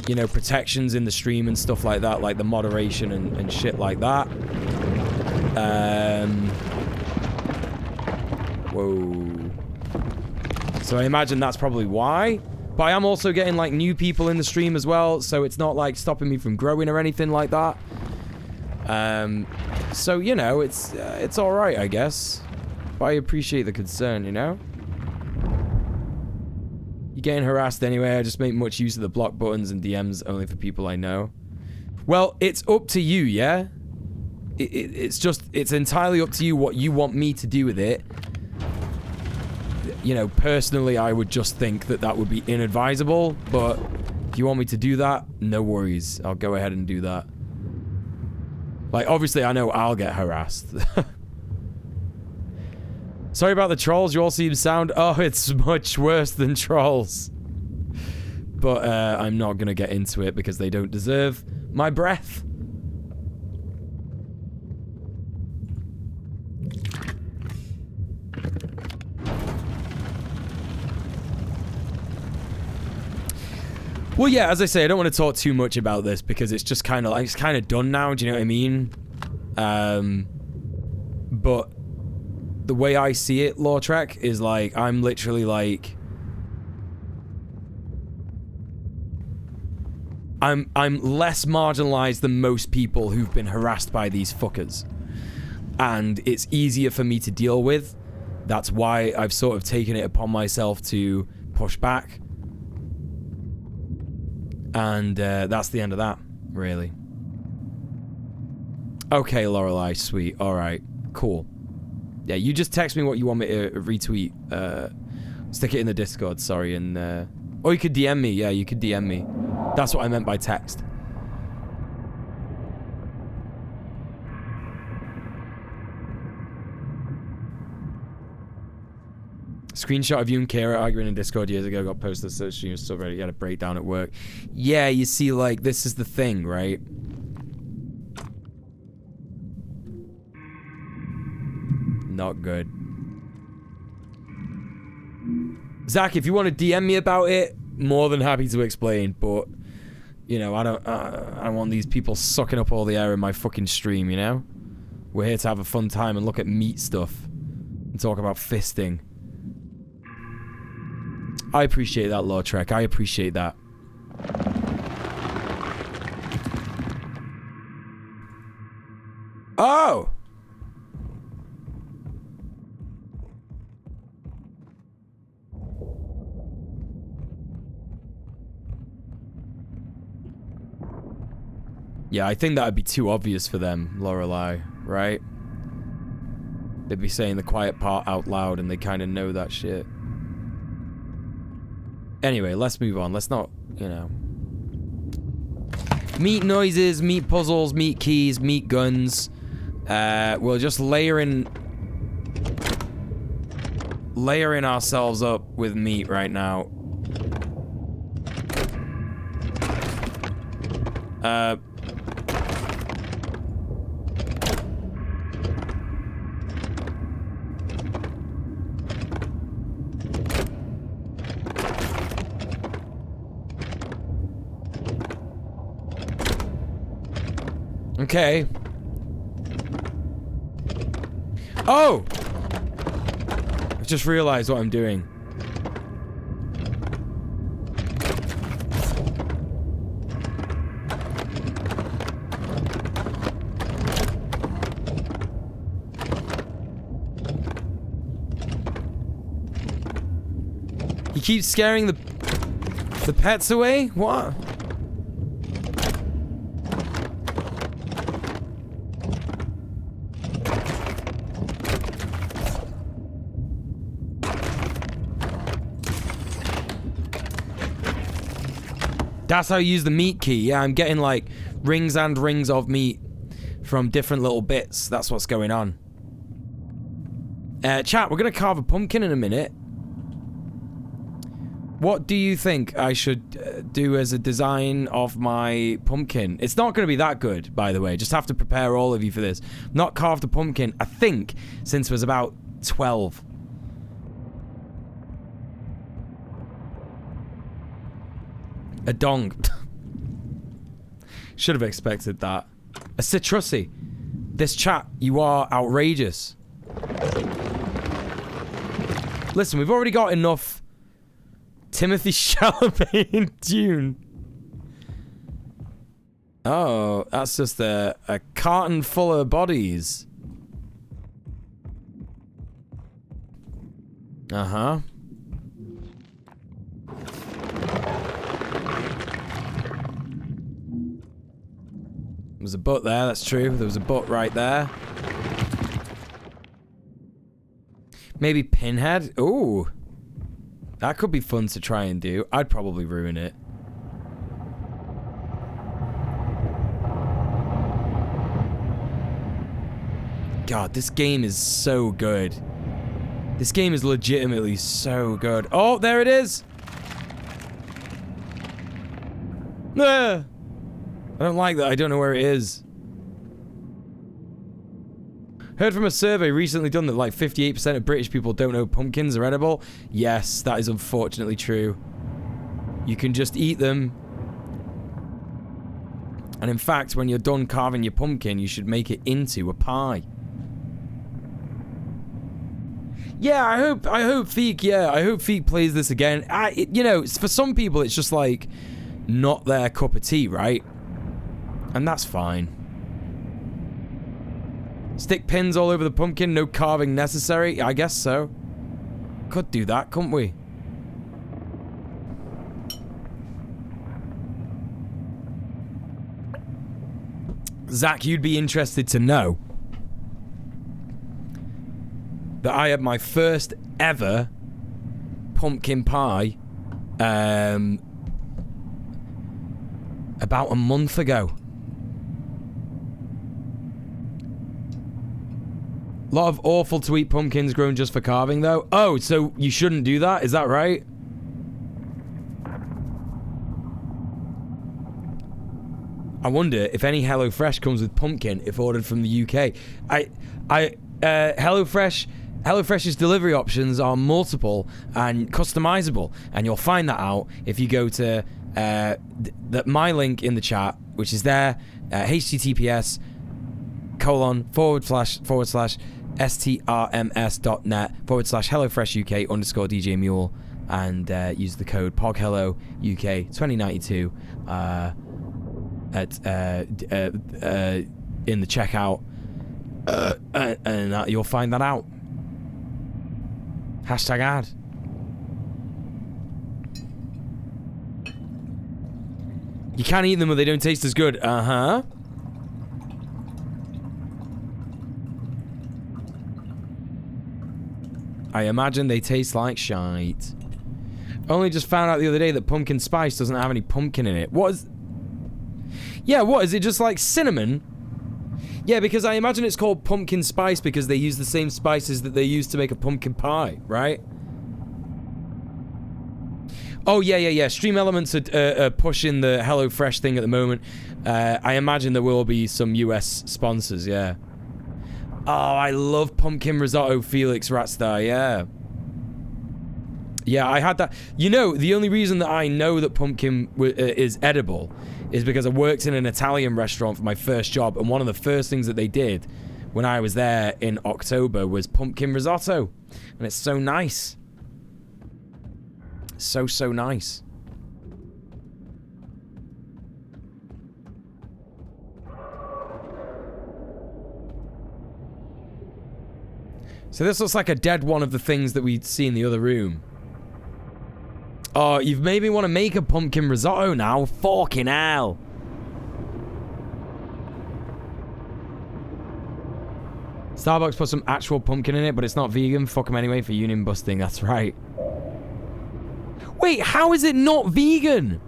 you know, protections in the stream and stuff like that, like the moderation and shit like that. Whoa. So I imagine that's probably why. But I am also getting, like, new people in the stream as well, so it's not, like, stopping me from growing or anything like that. So, you know, it's alright, I guess. But I appreciate the concern, you know? You're getting harassed anyway. I just make much use of the block buttons and DMs only for people I know. Well, it's up to you, yeah? It's entirely up to you what you want me to do with it. You know, personally, I would just think that that would be inadvisable, but if you want me to do that, no worries. I'll go ahead and do that. Like, obviously, I know I'll get harassed. Sorry about the trolls. You all seem sound... Oh, it's much worse than trolls. But I'm not going to get into it because they don't deserve my breath. Well, yeah, as I say, I don't want to talk too much about this because it's just kind of like, it's kind of done now, do you know what I mean? But the way I see it, Lore Trek, is like, I'm literally like... I'm less marginalized than most people who've been harassed by these fuckers. And it's easier for me to deal with. That's why I've sort of taken it upon myself to push back. And that's the end of that, really. Okay, Lorelei, sweet. All right, cool. Yeah, you just text me what you want me to retweet. Stick it in the Discord, sorry, and... or you could DM me. Yeah, you could DM me. That's what I meant by text. Screenshot of you and Kara arguing in Discord years ago got posted, so she was still ready. You had a breakdown at work. Yeah, you see, like, this is the thing, right? Not good. Zach, if you want to DM me about it, more than happy to explain, but, you know, I don't want these people sucking up all the air in my fucking stream, you know? We're here to have a fun time and look at meat stuff and talk about fisting. I appreciate that, Lore Trek. I appreciate that. Oh! Yeah, I think that would be too obvious for them, Lorelei, right? They'd be saying the quiet part out loud and they kind of know that shit. Anyway, let's move on. Let's not, you know. Meat noises, meat puzzles, meat keys, meat guns. We'll just layering ourselves up with meat right now. Okay. Oh! I just realized what I'm doing. He keeps scaring the pets away? What? That's how you use the meat key. Yeah, I'm getting like rings and rings of meat from different little bits. That's what's going on. Chat, we're going to carve a pumpkin in a minute. What do you think I should do as a design of my pumpkin? It's not going to be that good, by the way. Just have to prepare all of you for this. Not carved a pumpkin, I think, since I was about 12. A dong. Should have expected that. A citrusy. This chat, you are outrageous. Listen, we've already got enough Timothy Chalamet in Dune. Oh, that's just a carton full of bodies. Uh-huh. There was a butt there, that's true. There was a butt right there. Maybe Pinhead? Ooh. That could be fun to try and do. I'd probably ruin it. God, this game is so good. This game is legitimately so good. Oh, there it is! Ah! I don't like that. I don't know where it is. Heard from a survey recently done that like 58% of British people don't know pumpkins are edible. Yes, that is unfortunately true. You can just eat them. And in fact, when you're done carving your pumpkin, you should make it into a pie. Yeah, I hope Feek, I hope Feek plays this again. You know, for some people it's just like not their cup of tea, right? And that's fine. Stick pins all over the pumpkin, no carving necessary. I guess so. Could do that, couldn't we? Zach, you'd be interested to know that I had my first ever pumpkin pie about a month ago. A lot of awful to eat pumpkins grown just for carving, though. Oh, so you shouldn't do that? Is that right? I wonder if any HelloFresh comes with pumpkin if ordered from the UK. HelloFresh's delivery options are multiple and customizable, and you'll find that out if you go to my link in the chat, which is there, https://strms.net/HelloFreshUK_DJ Muel and use the code POGHelloUK2092 in the checkout, and you'll find that out. #ad. You can't eat them or they don't taste as good. Uh-huh. I imagine they taste like shite. Only just found out the other day that pumpkin spice doesn't have any pumpkin in it. What is... Yeah, what? Is it just like cinnamon? Yeah, because I imagine it's called pumpkin spice because they use the same spices that they use to make a pumpkin pie, right? Oh, yeah. Stream Elements are pushing the HelloFresh thing at the moment. I imagine there will be some US sponsors, yeah. Oh, I love pumpkin risotto, Felix Ratstar, yeah. Yeah, I had that. You know, the only reason that I know that pumpkin is edible is because I worked in an Italian restaurant for my first job, and one of the first things that they did when I was there in October was pumpkin risotto. And it's so nice. So nice. So this looks like a dead one of the things that we'd see in the other room. Oh, you've made me want to make a pumpkin risotto now. Fucking hell. Starbucks put some actual pumpkin in it, but it's not vegan. Fuck them anyway for union busting. That's right. Wait, how is it not vegan?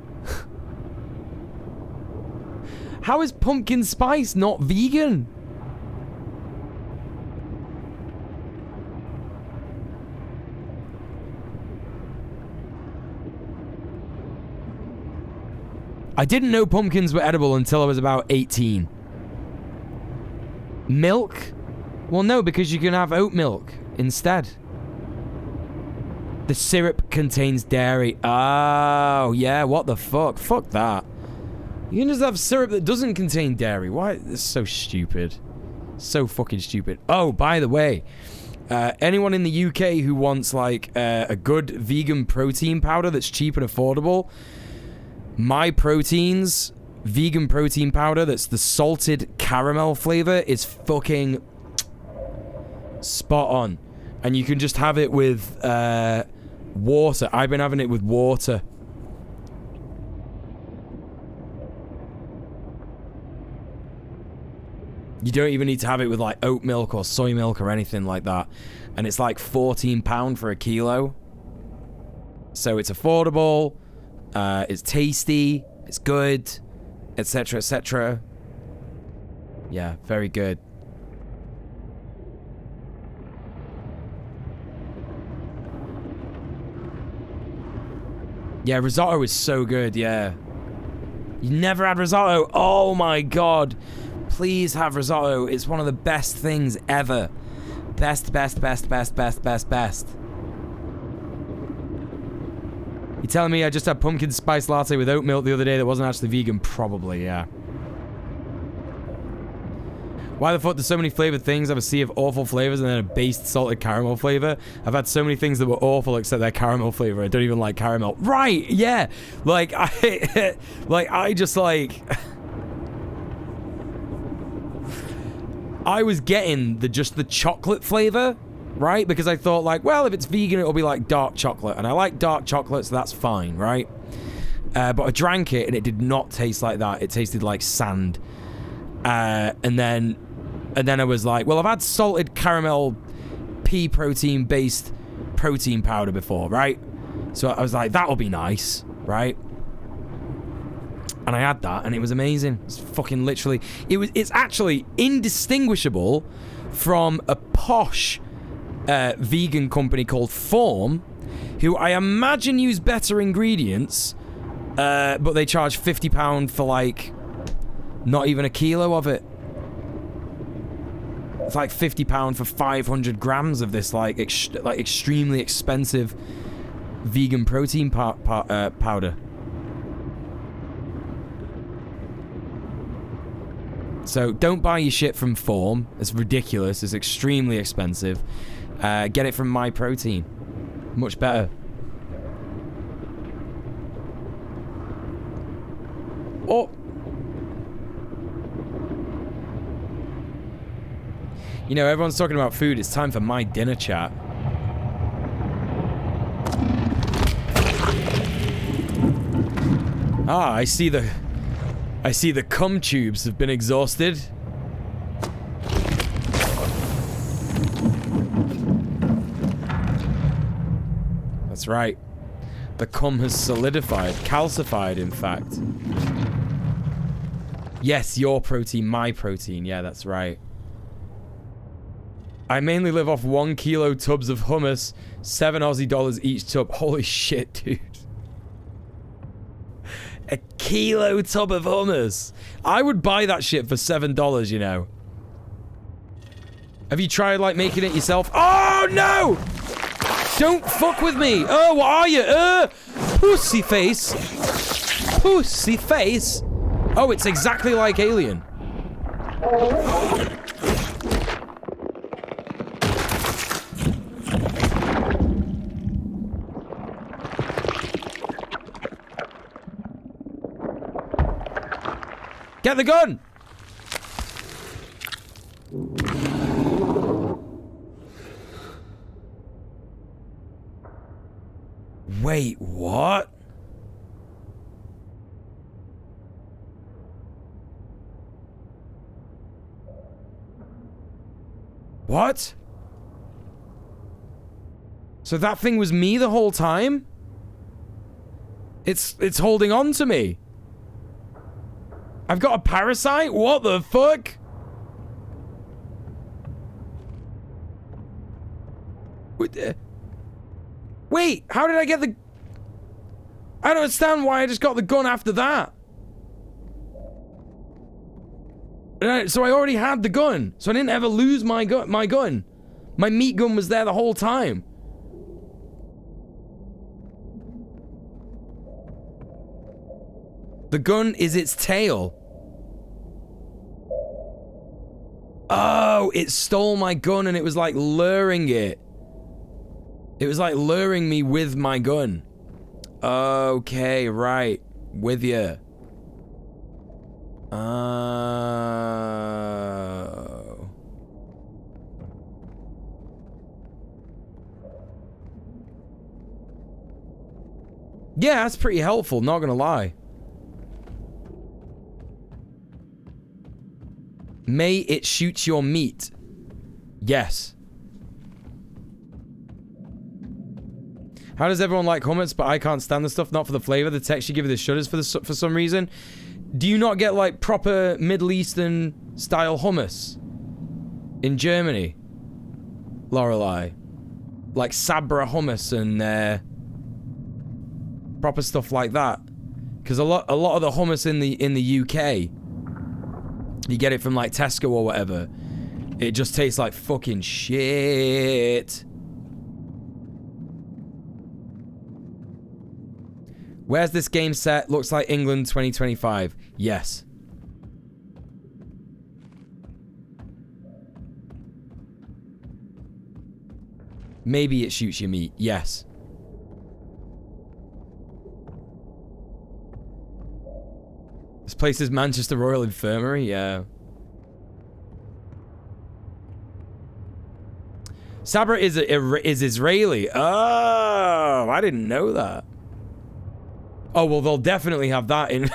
How is pumpkin spice not vegan? I didn't know pumpkins were edible until I was about 18. Milk? Well, no, because you can have oat milk instead. The syrup contains dairy. Oh, yeah, what the fuck? Fuck that. You can just have syrup that doesn't contain dairy. Why? It's so stupid. So fucking stupid. Oh, by the way, anyone in the UK who wants, like, a good vegan protein powder that's cheap and affordable... My Protein's vegan protein powder that's the salted caramel flavor is fucking spot on. And you can just have it with water. I've been having it with water. You don't even need to have it with like oat milk or soy milk or anything like that. And it's like £14 for a kilo. So it's affordable. It's tasty, it's good, etc, etc. Yeah, very good. Yeah, risotto is so good, yeah. You never had risotto? Oh my god. Please have risotto. It's one of the best things ever. Best. You telling me I just had pumpkin spice latte with oat milk the other day that wasn't actually vegan? Probably, yeah. Why the fuck do so many flavored things have a sea of awful flavors and then a based salted caramel flavor? I've had so many things that were awful except their caramel flavor. I don't even like caramel. Right, yeah. Like, I just like... I was getting just the chocolate flavor. Right? Because I thought, like, well, if it's vegan, it'll be like dark chocolate. And I like dark chocolate, so that's fine, right? But I drank it, and it did not taste like that. It tasted like sand. And then I was like, well, I've had salted caramel pea protein-based protein powder before, right? So I was like, that'll be nice, right? And I had that, and it was amazing. It's fucking literally... It's actually indistinguishable from a posh... vegan company called Form, who I imagine use better ingredients, but they charge £50 for like not even a kilo of it. It's like £50 for 500 grams of this like extremely expensive vegan protein powder. So don't buy your shit from Form. It's ridiculous. It's extremely expensive. Get it from My Protein. Much better. Oh. You know, everyone's talking about food. It's time for my dinner chat. Ah, I see the cum tubes have been exhausted. That's right. The cum has solidified. Calcified, in fact. Yes, your protein, my protein. Yeah, that's right. I mainly live off 1 kilo tubs of hummus. 7 Aussie dollars each tub. Holy shit, dude. A kilo tub of hummus. I would buy that shit for $7, you know. Have you tried, like, making it yourself? Oh, no! Don't fuck with me. Oh, what are you? Pussy face. Pussy face. Oh, it's exactly like Alien. Get the gun! Wait, what? What? So that thing was me the whole time? It's holding on to me. I've got a parasite? What the fuck? Wait, how did I get the... I don't understand why I just got the gun after that. So I already had the gun. So I didn't ever lose my gun. My meat gun was there the whole time. The gun is its tail. Oh, it stole my gun and it was like luring it. It was like luring me with my gun. Okay, right. With you. Oh. Yeah, that's pretty helpful, not gonna lie. May it shoot your meat. Yes. How does everyone like hummus, but I can't stand the stuff? Not for the flavor, the texture, give it the shudders for some reason. Do you not get like proper Middle Eastern style hummus in Germany, Lorelei? Like Sabra hummus and proper stuff like that. Because a lot of the hummus in the UK, you get it from like Tesco or whatever. It just tastes like fucking shit. Where's this game set? Looks like England 2025. Yes. Maybe it shoots your meat. Yes. This place is Manchester Royal Infirmary. Yeah. Sabra is Israeli. Oh, I didn't know that. Oh, well, they'll definitely have that in...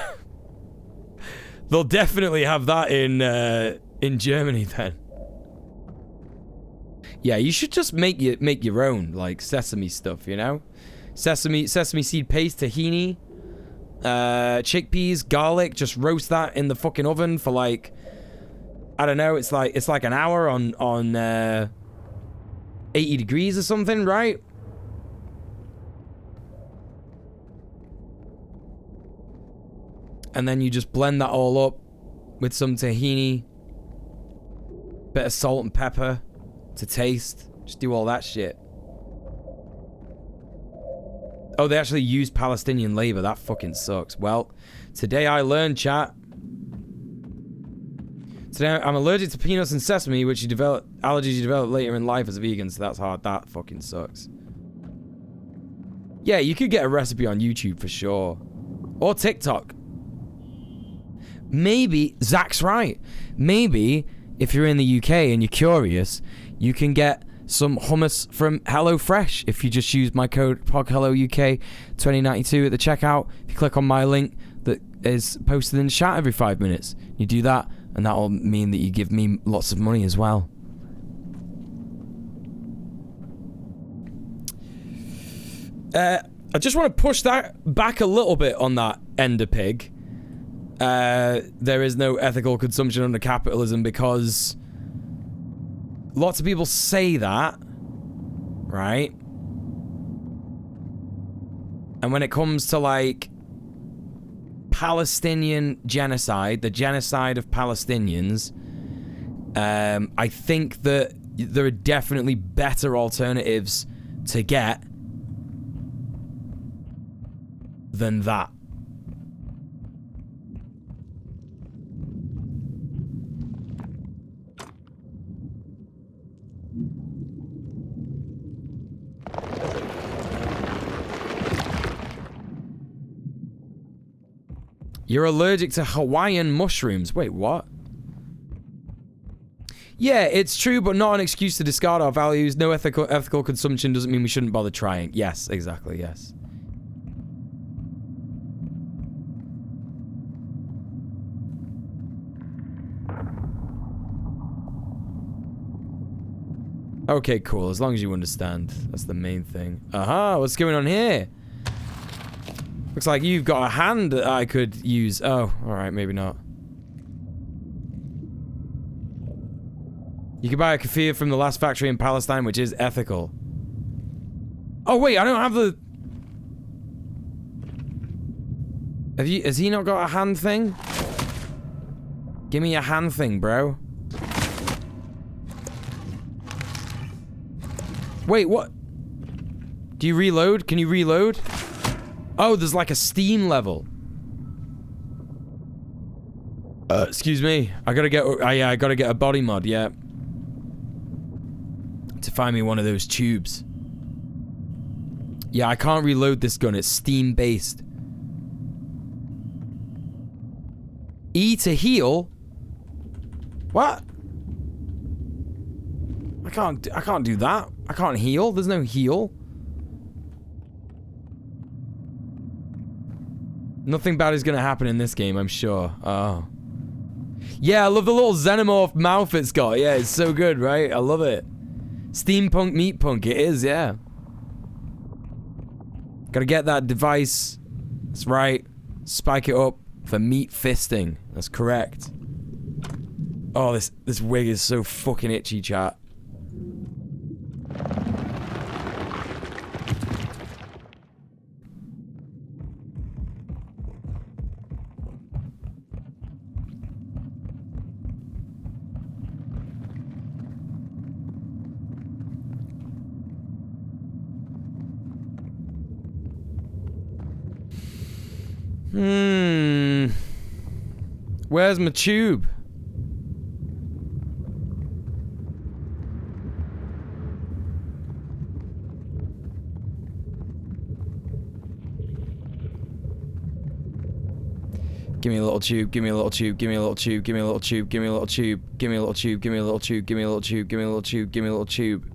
they'll definitely have that in Germany, then. Yeah, you should just make your own, like, sesame stuff, you know? Sesame seed paste, tahini, chickpeas, garlic, just roast that in the fucking oven for, like... I don't know, it's like an hour on 80 degrees or something, right? And then you just blend that all up with some tahini, bit of salt and pepper to taste. Just do all that shit. Oh, they actually use Palestinian labor. That fucking sucks. Well, today I learned, chat. Today I'm allergic to peanuts and sesame, which allergies you develop later in life as a vegan, so that's hard. That fucking sucks. Yeah, you could get a recipe on YouTube for sure. Or TikTok. Maybe, Zach's right. Maybe, if you're in the UK and you're curious, you can get some hummus from HelloFresh if you just use my code POGHelloUK2092 at the checkout. If you click on my link that is posted in the chat every 5 minutes, you do that, and that will mean that you give me lots of money as well. I just want to push that back a little bit on that Ender Pig. There is no ethical consumption under capitalism because lots of people say that, right? And when it comes to, like, Palestinian genocide, the genocide of Palestinians, I think that there are definitely better alternatives to get than that. You're allergic to Hawaiian mushrooms. Wait, what? Yeah, it's true, but not an excuse to discard our values. No ethical consumption doesn't mean we shouldn't bother trying. Yes, exactly, yes. Okay, cool. As long as you understand. That's the main thing. Aha, what's going on here? Looks like you've got a hand that I could use. Oh, alright, maybe not. You can buy a kefir from the last factory in Palestine, which is ethical. Oh, wait, I don't have the... Has he not got a hand thing? Give me a hand thing, bro. Wait, what? Do you reload? Can you reload? Oh, there's like a Steam level. Excuse me. I gotta get... yeah, I gotta get a body mod, yeah. To find me one of those tubes. Yeah, I can't reload this gun. It's Steam-based. E to heal? What? I can't do that. I can't heal. There's no heal. Nothing bad is gonna happen in this game, I'm sure. Oh. Yeah, I love the little xenomorph mouth it's got. Yeah, it's so good, right? I love it. Steampunk meat punk, it is, yeah. Gotta get that device. That's right. Spike it up for meat fisting. That's correct. Oh, this wig is so fucking itchy, chat. Where's my tube? Give me a little tube, give me a little tube, give me a little tube, give me a little tube, give me a little tube, give me a little tube, give me a little tube, give me a little tube, give me a little tube, give me a little tube.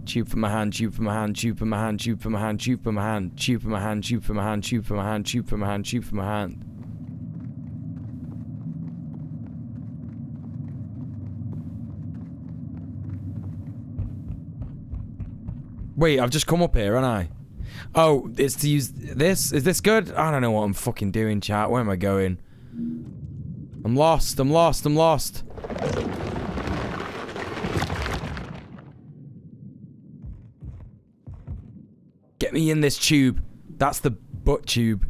Tube for my hand, tube for my hand, tube for my hand, tube for my hand, tube for my hand, tube for my hand, tube for my hand, tube for my hand, tube for my hand, tube for my hand. Wait, I've just come up here, haven't I? Oh, it's to use this? Is this good? I don't know what I'm fucking doing, chat. Where am I going? I'm lost, I'm lost, I'm lost. Get me in this tube. That's the butt tube.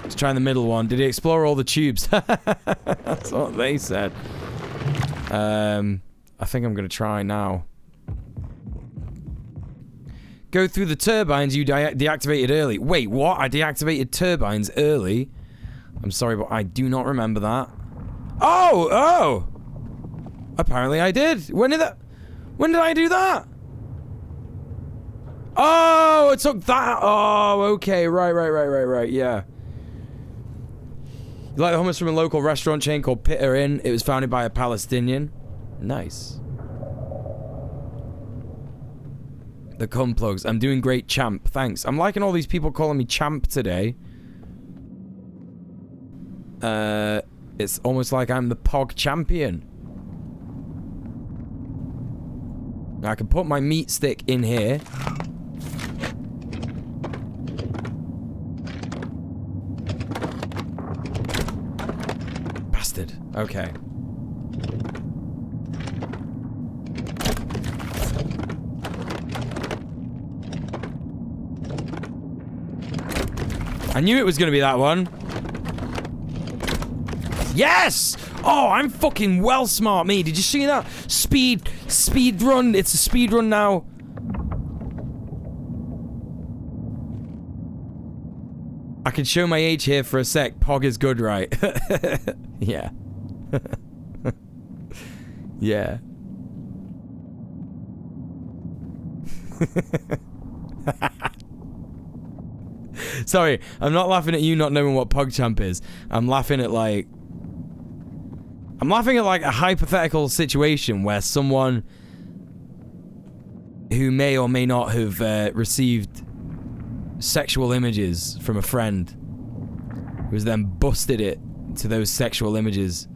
Let's try the middle one. Did he explore all the tubes? That's what they said. I think I'm gonna try now. Go through the turbines you deactivated early. Wait, what? I deactivated turbines early? I'm sorry, but I do not remember that. Oh! Apparently I did. When did I do that? Oh, it took that. Oh, okay. Right. Yeah. You like the hummus from a local restaurant chain called Pitter Inn. It was founded by a Palestinian. Nice. The cum plugs. I'm doing great, champ. Thanks. I'm liking all these people calling me champ today. It's almost like I'm the pog champion. I can put my meat stick in here. Bastard. Okay. I knew it was gonna be that one. Yes! Oh, I'm fucking well smart, me. Did you see that? Speed run. It's a speed run now. I can show my age here for a sec. Pog is good, right? Yeah. Yeah. Sorry, I'm not laughing at you not knowing what PogChamp is. I'm laughing at like a hypothetical situation where someone who may or may not have received sexual images from a friend who has then busted it to those sexual images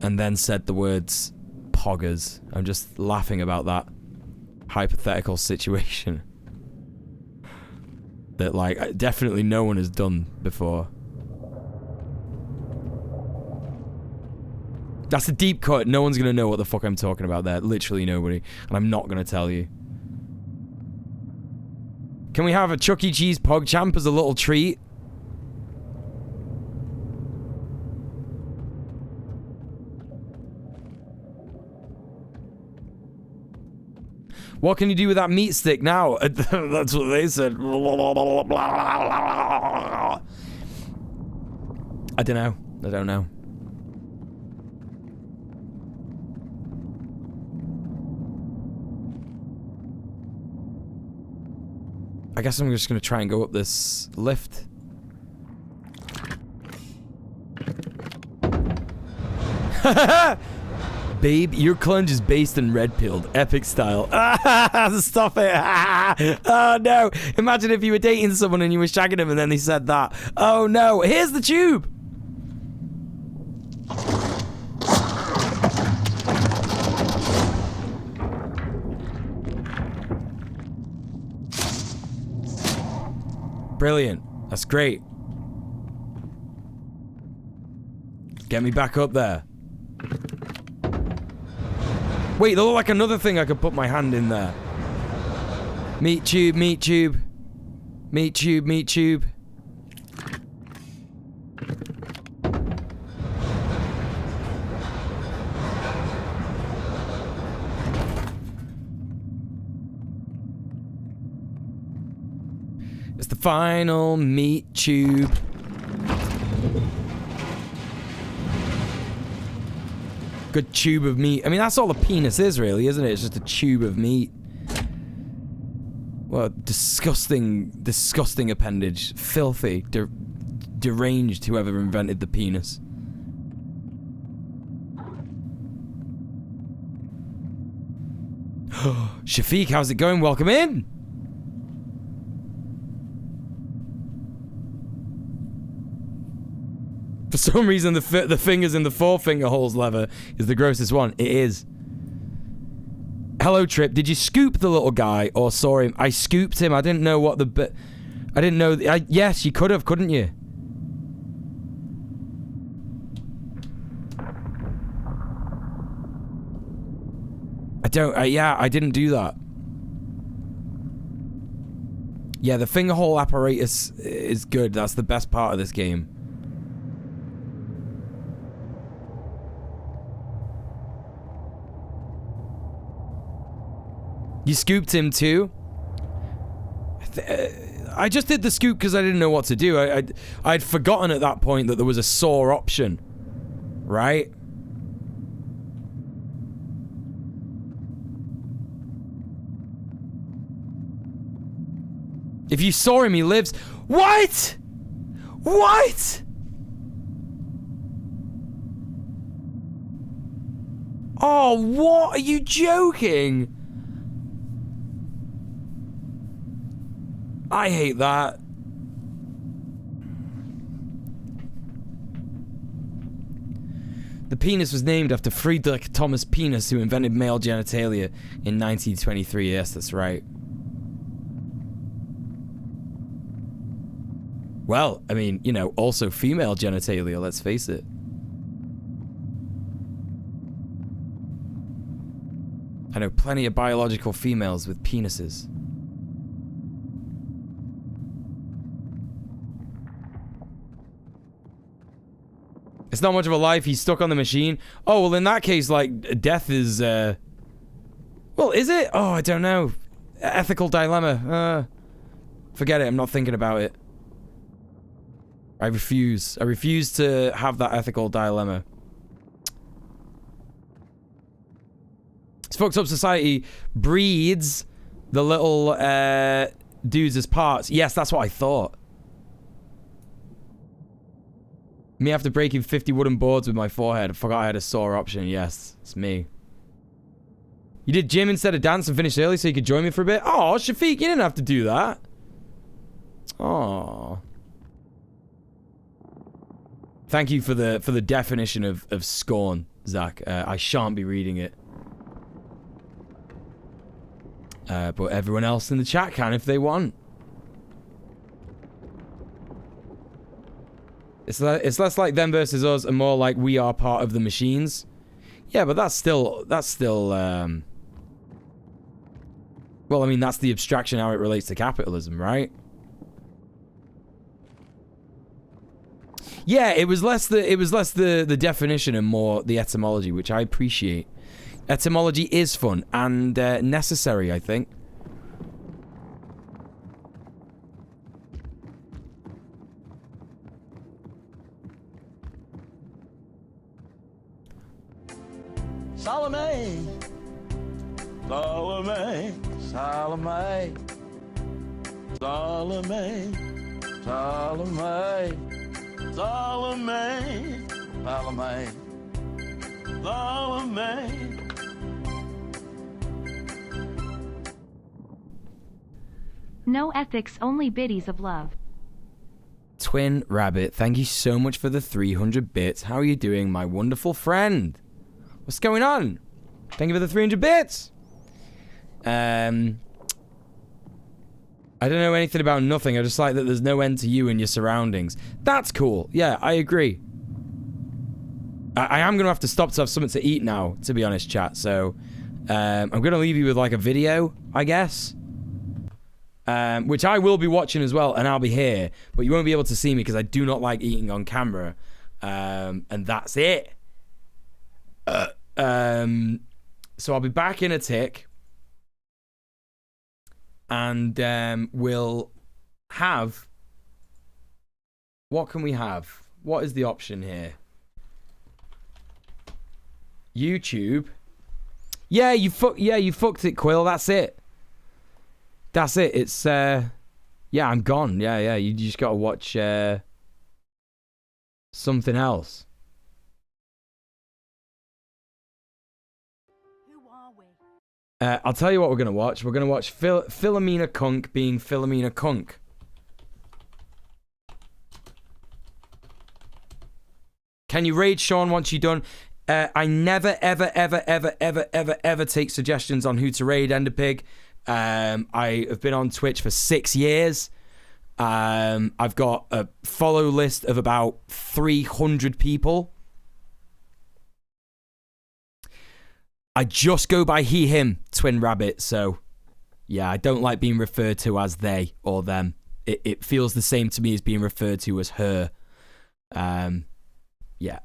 and then said the words poggers. I'm just laughing about that hypothetical situation that like definitely no one has done before. That's a deep cut. No one's gonna know what the fuck I'm talking about there. Literally nobody. And I'm not gonna tell you. Can we have a Chuck E. Cheese PogChamp as a little treat? What can you do with that meat stick now? That's what they said. I don't know. I don't know. I guess I'm just gonna try and go up this lift. Babe, your clunge is based in red pilled, epic style. Stop it. Oh no. Imagine if you were dating someone and you were shagging them and then they said that. Oh no. Here's the tube. Brilliant. That's great. Get me back up there. Wait, there look like another thing I could put my hand in there. Meat tube, meat tube. Meat tube, meat tube. It's the final meat tube. Good tube of meat. I mean, that's all the penis is, really, isn't it? It's just a tube of meat. What a disgusting, disgusting appendage. Filthy. Deranged, whoever invented the penis. Shafiq, how's it going? Welcome in! For some reason, the fingers in the forefinger holes lever is the grossest one. It is. Hello, Trip. Did you scoop the little guy or saw him? I scooped him. I didn't know what the... I didn't know... yes, you could have, couldn't you? I don't... yeah, I didn't do that. Yeah, the finger hole apparatus is good. That's the best part of this game. You scooped him too? I just did the scoop because I didn't know what to do. I'd forgotten at that point that there was a saw option. Right? If you saw him, he lives. What? What? Oh, what? Are you joking? I hate that. The penis was named after Friedrich Thomas Penis, who invented male genitalia in 1923. Yes, that's right. Well, I mean, you know, also female genitalia, let's face it. I know plenty of biological females with penises. It's not much of a life, he's stuck on the machine. Oh, well, in that case, like, death is, well, is it? Oh, I don't know. Ethical dilemma. Forget it, I'm not thinking about it. I refuse. I refuse to have that ethical dilemma. This fucked up society breeds the little, dudes as parts. Yes, that's what I thought. Me after breaking 50 wooden boards with my forehead. I forgot I had a sore option. Yes, it's me. You did gym instead of dance and finished early so you could join me for a bit? Oh, Shafiq, you didn't have to do that. Oh. Thank you for the definition of scorn, Zach. I shan't be reading it. But everyone else in the chat can if they want. It's less like them versus us and more like we are part of the machines. Yeah, but that's still well, I mean, that's the abstraction how it relates to capitalism, right? Yeah, it was less the definition and more the etymology, which I appreciate. Etymology is fun and necessary, I think.
Salome, Salome, Salome, Salome, Salome, Salome, Salome, Salome.
No ethics, only biddies of love.
Twin Rabbit, thank you so much for the 300 bits. How are you doing, my wonderful friend? What's going on? Thank you for the 300 bits. I don't know anything about nothing. I just like that there's no end to you and your surroundings. That's cool. Yeah, I agree. I am going to have to stop to have something to eat now, to be honest, chat. So, I'm going to leave you with, like, a video, I guess. Which I will be watching as well, and I'll be here. But you won't be able to see me because I do not like eating on camera. And that's it. So I'll be back in a tick. And we'll have... What can we have? What is the option here? YouTube. Yeah, you fucked it, Quill. That's it. That's it. It's yeah, I'm gone. Yeah. You just gotta watch something else. I'll tell you what we're gonna watch. We're gonna watch Philomena Kunk being Philomena Kunk. Can you raid Sean once you're done? I never, ever take suggestions on who to raid, Enderpig. I have been on Twitch for 6 years. I've got a follow list of about 300 people. I just go by he, him, Twin Rabbit, so yeah, I don't like being referred to as they or them. It feels the same to me as being referred to as her. Yeah.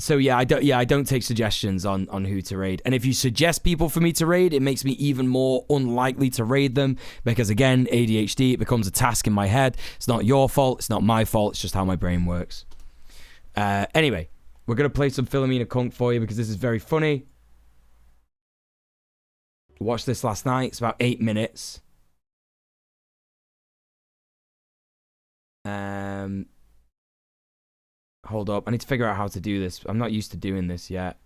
So yeah, I don't take suggestions on who to raid. And if you suggest people for me to raid, it makes me even more unlikely to raid them because again, ADHD, it becomes a task in my head. It's not your fault, it's not my fault, it's just how my brain works. Anyway, we're gonna play some Philomena Kunk for you because this is very funny. Watched this last night, it's about 8 minutes. Hold up, I need to figure out how to do this. I'm not used to doing this yet.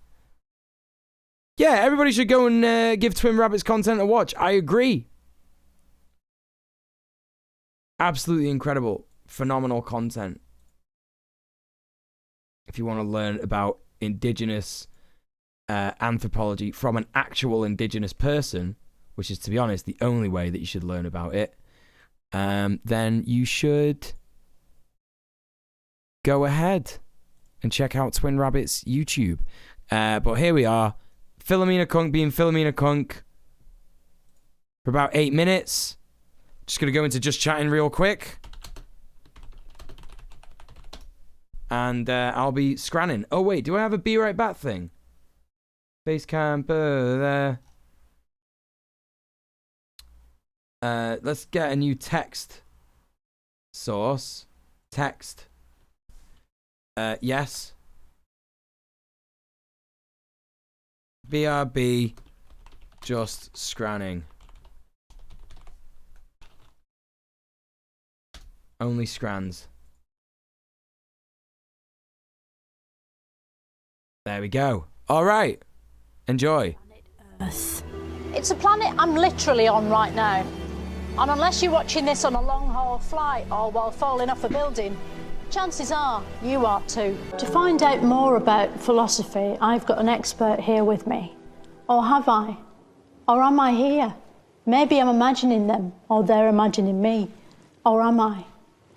Yeah, everybody should go and give Twin Rabbit's content a watch. I agree. Absolutely incredible. Phenomenal content. if you want to learn about indigenous anthropology from an actual indigenous person, which is, to be honest, the only way that you should learn about it, then you should go ahead and check out Twin Rabbit's YouTube. But here we are, Philomena Kunk being Philomena Kunk for about 8 minutes. Just going to go into just chatting real quick. And I'll be scranning. Oh, wait, do I have a be right back thing? Basecamp, there. Let's get a new text source. Text. Yes. BRB. Just scranning. Only scrans. There we go. All right. Enjoy.
Earth. It's a planet I'm literally on right now. And unless you're watching this on a long-haul flight or while falling off a building, chances are you are too. To find out more about philosophy, I've got an expert here with me. Or have I? Or am I here? Maybe I'm imagining them, or they're imagining me. Or am I?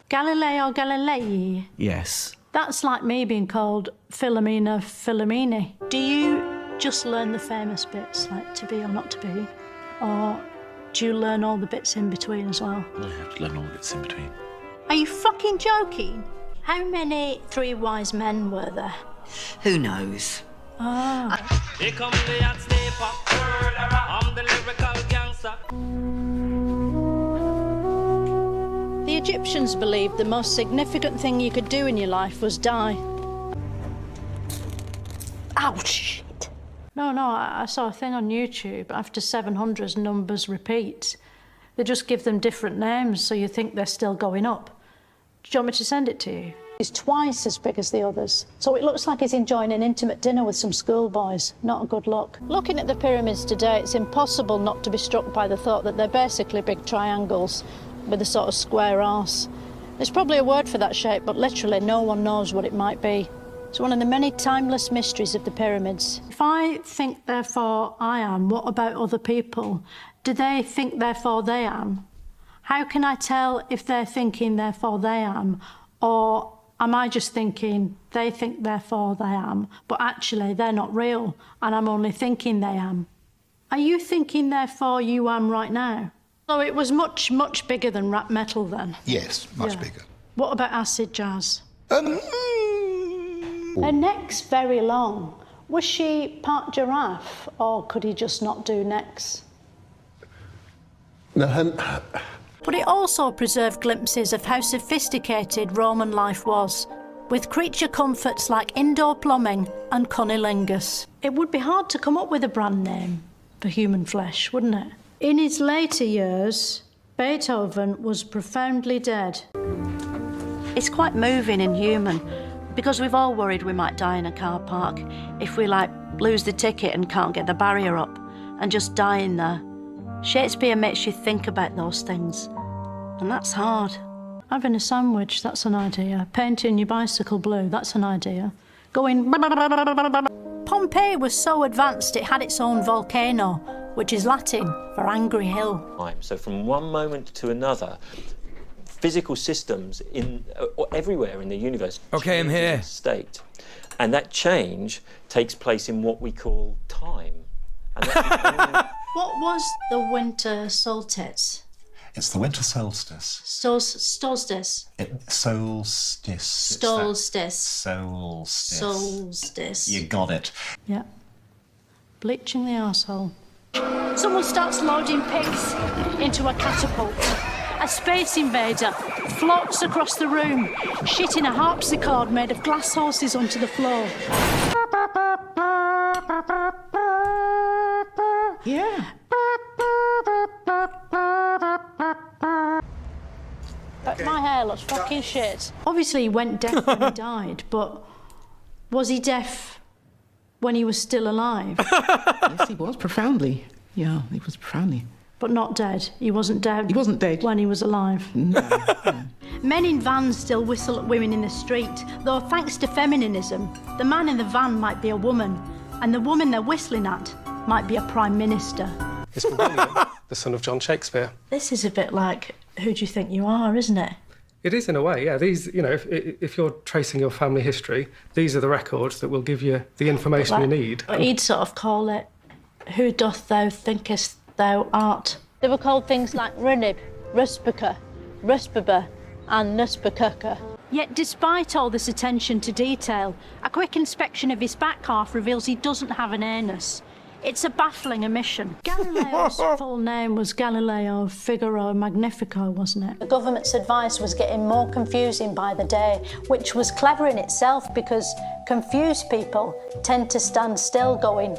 Galileo Galilei?
Yes.
That's like me being called Philomena Philomene. Do you just learn the famous bits, like to be or not to be? Or do you learn all the bits in between as well?
I have to learn all the bits in between.
Are you fucking joking? How many three wise men were there?
Who knows?
Ah.
Here come the hot stepper. I'm the lyrical gangster.
The Egyptians believed the most significant thing you could do in your life was die. Ouch! No, I saw a thing on YouTube. After 700, numbers repeat. They just give them different names so you think they're still going up. Do you want me to send it to you? He's twice as big as the others, so it looks like he's enjoying an intimate dinner with some schoolboys. Not a good look. Looking at the pyramids today, it's impossible not to be struck by the thought that they're basically big triangles with a sort of square arse. There's probably a word for that shape, but literally no one knows what it might be. It's one of the many timeless mysteries of the pyramids. If I think, therefore I am, what about other people? Do they think, therefore they am? How can I tell if they're thinking, therefore they am? Or am I just thinking, they think, therefore they am, but actually they're not real, and I'm only thinking they am? Are you thinking, therefore you am right now? So it was much, much bigger than rap metal then?
Yes, much bigger.
What about acid jazz? Her neck's very long. Was she part giraffe, or could he just not do necks?
No,
But it also preserved glimpses of how sophisticated Roman life was, with creature comforts like indoor plumbing and cunnilingus. It would be hard to come up with a brand name for human flesh, wouldn't it? In his later years, Beethoven was profoundly dead. It's quite moving and human, because we've all worried we might die in a car park if we, lose the ticket and can't get the barrier up, and just die in there. Shakespeare makes you think about those things, and that's hard. Having a sandwich, that's an idea. Painting your bicycle blue, that's an idea. Going... Pompeii was so advanced it had its own volcano, which is Latin for angry hill.
So from one moment to another, physical systems everywhere in the universe.
Okay, I'm here.
State, and that change takes place in what we call time. And that's
What was the winter solstice?
it's the winter solstice.
Solstice.
Solstice.
Solstice.
Solstice.
Solstice.
You got it.
Yeah. Bleaching the arsehole. Someone starts loading pigs into a catapult. A space invader floats across the room, shitting a harpsichord made of glass horses onto the floor.
Yeah.
But my hair looks fucking shit. Obviously he went deaf when he died, but was he deaf when he was still alive?
Yes, he was profoundly. Yeah, he was profoundly.
but not dead. He wasn't dead.
He wasn't dead.
When he was alive. Men in vans still whistle at women in the street, though thanks to feminism, the man in the van might be a woman, and the woman they're whistling at might be a prime minister.
It's William, the son of John Shakespeare.
This is a bit like Who Do You Think You Are, isn't it?
It is in a way, yeah. These, you know, if you're tracing your family history, these are the records that will give you the information you need.
He'd sort of call it, Who doth thou thinkest thou art? They were called things like Runib, Ruspica, Ruspiba and Nuspacurca. Yet despite all this attention to detail, a quick inspection of his back half reveals he doesn't have an anus. It's a baffling omission. Galileo's full name was Galileo Figaro Magnifico, wasn't it? The government's advice was getting more confusing by the day, which was clever in itself because confused people tend to stand still going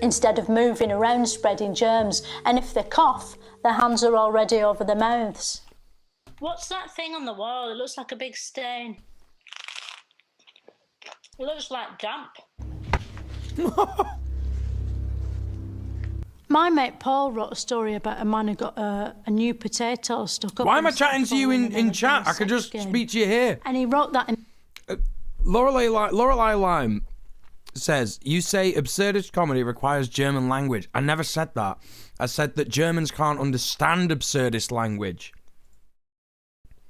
instead of moving around spreading germs, and if they cough, their hands are already over their mouths. What's that thing on the wall? It looks like a big stain. It looks like damp. My mate Paul wrote a story about a man who got a new potato stuck up.
Why am I chatting to you in chat? I could just speak to you here.
And he wrote that in...
Lorelei Lime says, you say absurdist comedy requires German language. I never said that. I said that Germans can't understand absurdist language.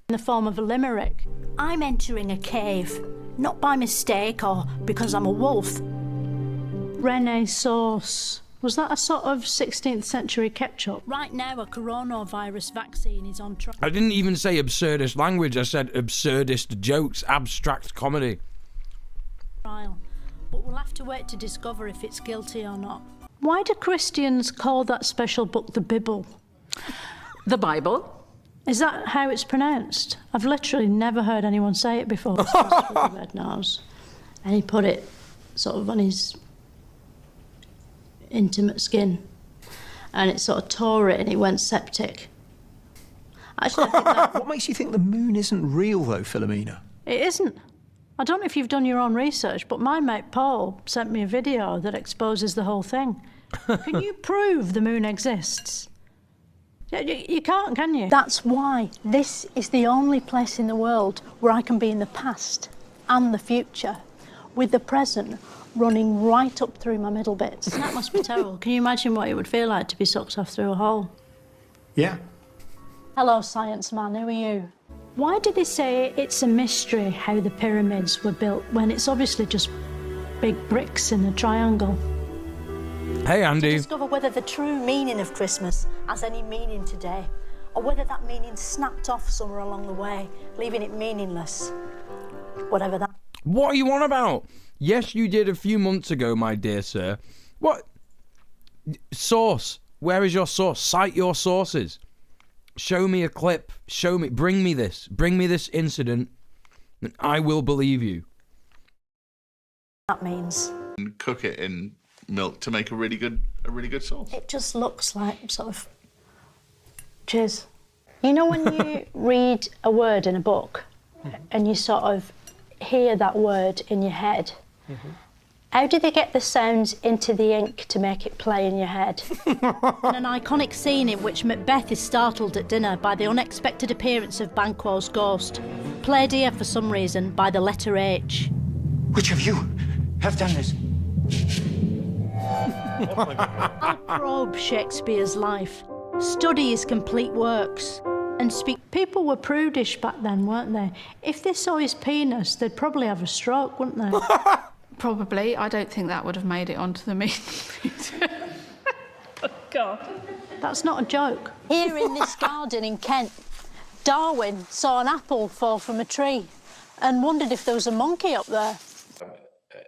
In the form of a limerick. I'm entering a cave, not by mistake or because I'm a wolf. Renaissance. Was that a sort of 16th century ketchup? Right now, a coronavirus vaccine is on trial.
I didn't even say absurdist language. I said absurdist jokes, abstract comedy.
But we'll have to wait to discover if it's guilty or not. Why do Christians call that special book the Bible?
The Bible?
Is that how it's pronounced? I've literally never heard anyone say it before. With a red nose. And he put it sort of on his intimate skin, and it sort of tore it and it went septic. Actually, I think that...
What makes you think the moon isn't real, though, Philomena?
It isn't. I don't know if you've done your own research, but my mate Paul sent me a video that exposes the whole thing. Can you prove the moon exists? You can't, can you? That's why this is the only place in the world where I can be in the past and the future, with the present running right up through my middle bits. That must be terrible. Can you imagine what it would feel like to be sucked off through a hole?
Yeah.
Hello, science man, who are you? Why do they say it's a mystery how the pyramids were built when it's obviously just big bricks in a triangle?
Hey, Andy.
To discover whether the true meaning of Christmas has any meaning today, or whether that meaning snapped off somewhere along the way, leaving it meaningless. Whatever that...
What are you on about? Yes, you did a few months ago, my dear sir. What? Source. Where is your source? Cite your sources. Show me a clip. Show me. Bring me this. Bring me this incident, and I will believe you.
That means.
And cook it in milk to make a really good sauce.
It just looks like sort of jizz. You know when you read a word in a book, and you sort of hear that word in your head. How do they get the sounds into the ink to make it play in your head? In an iconic scene in which Macbeth is startled at dinner by the unexpected appearance of Banquo's ghost, played here for some reason by the letter H.
Which of you have done this?
I'll probe Shakespeare's life, study his complete works, and speak. People were prudish back then, weren't they? If they saw his penis, they'd probably have a stroke, wouldn't they?
Probably. I don't think that would have made it onto the meat. Oh, God.
That's not a joke. Here in this garden in Kent, Darwin saw an apple fall from a tree and wondered if there was a monkey up there.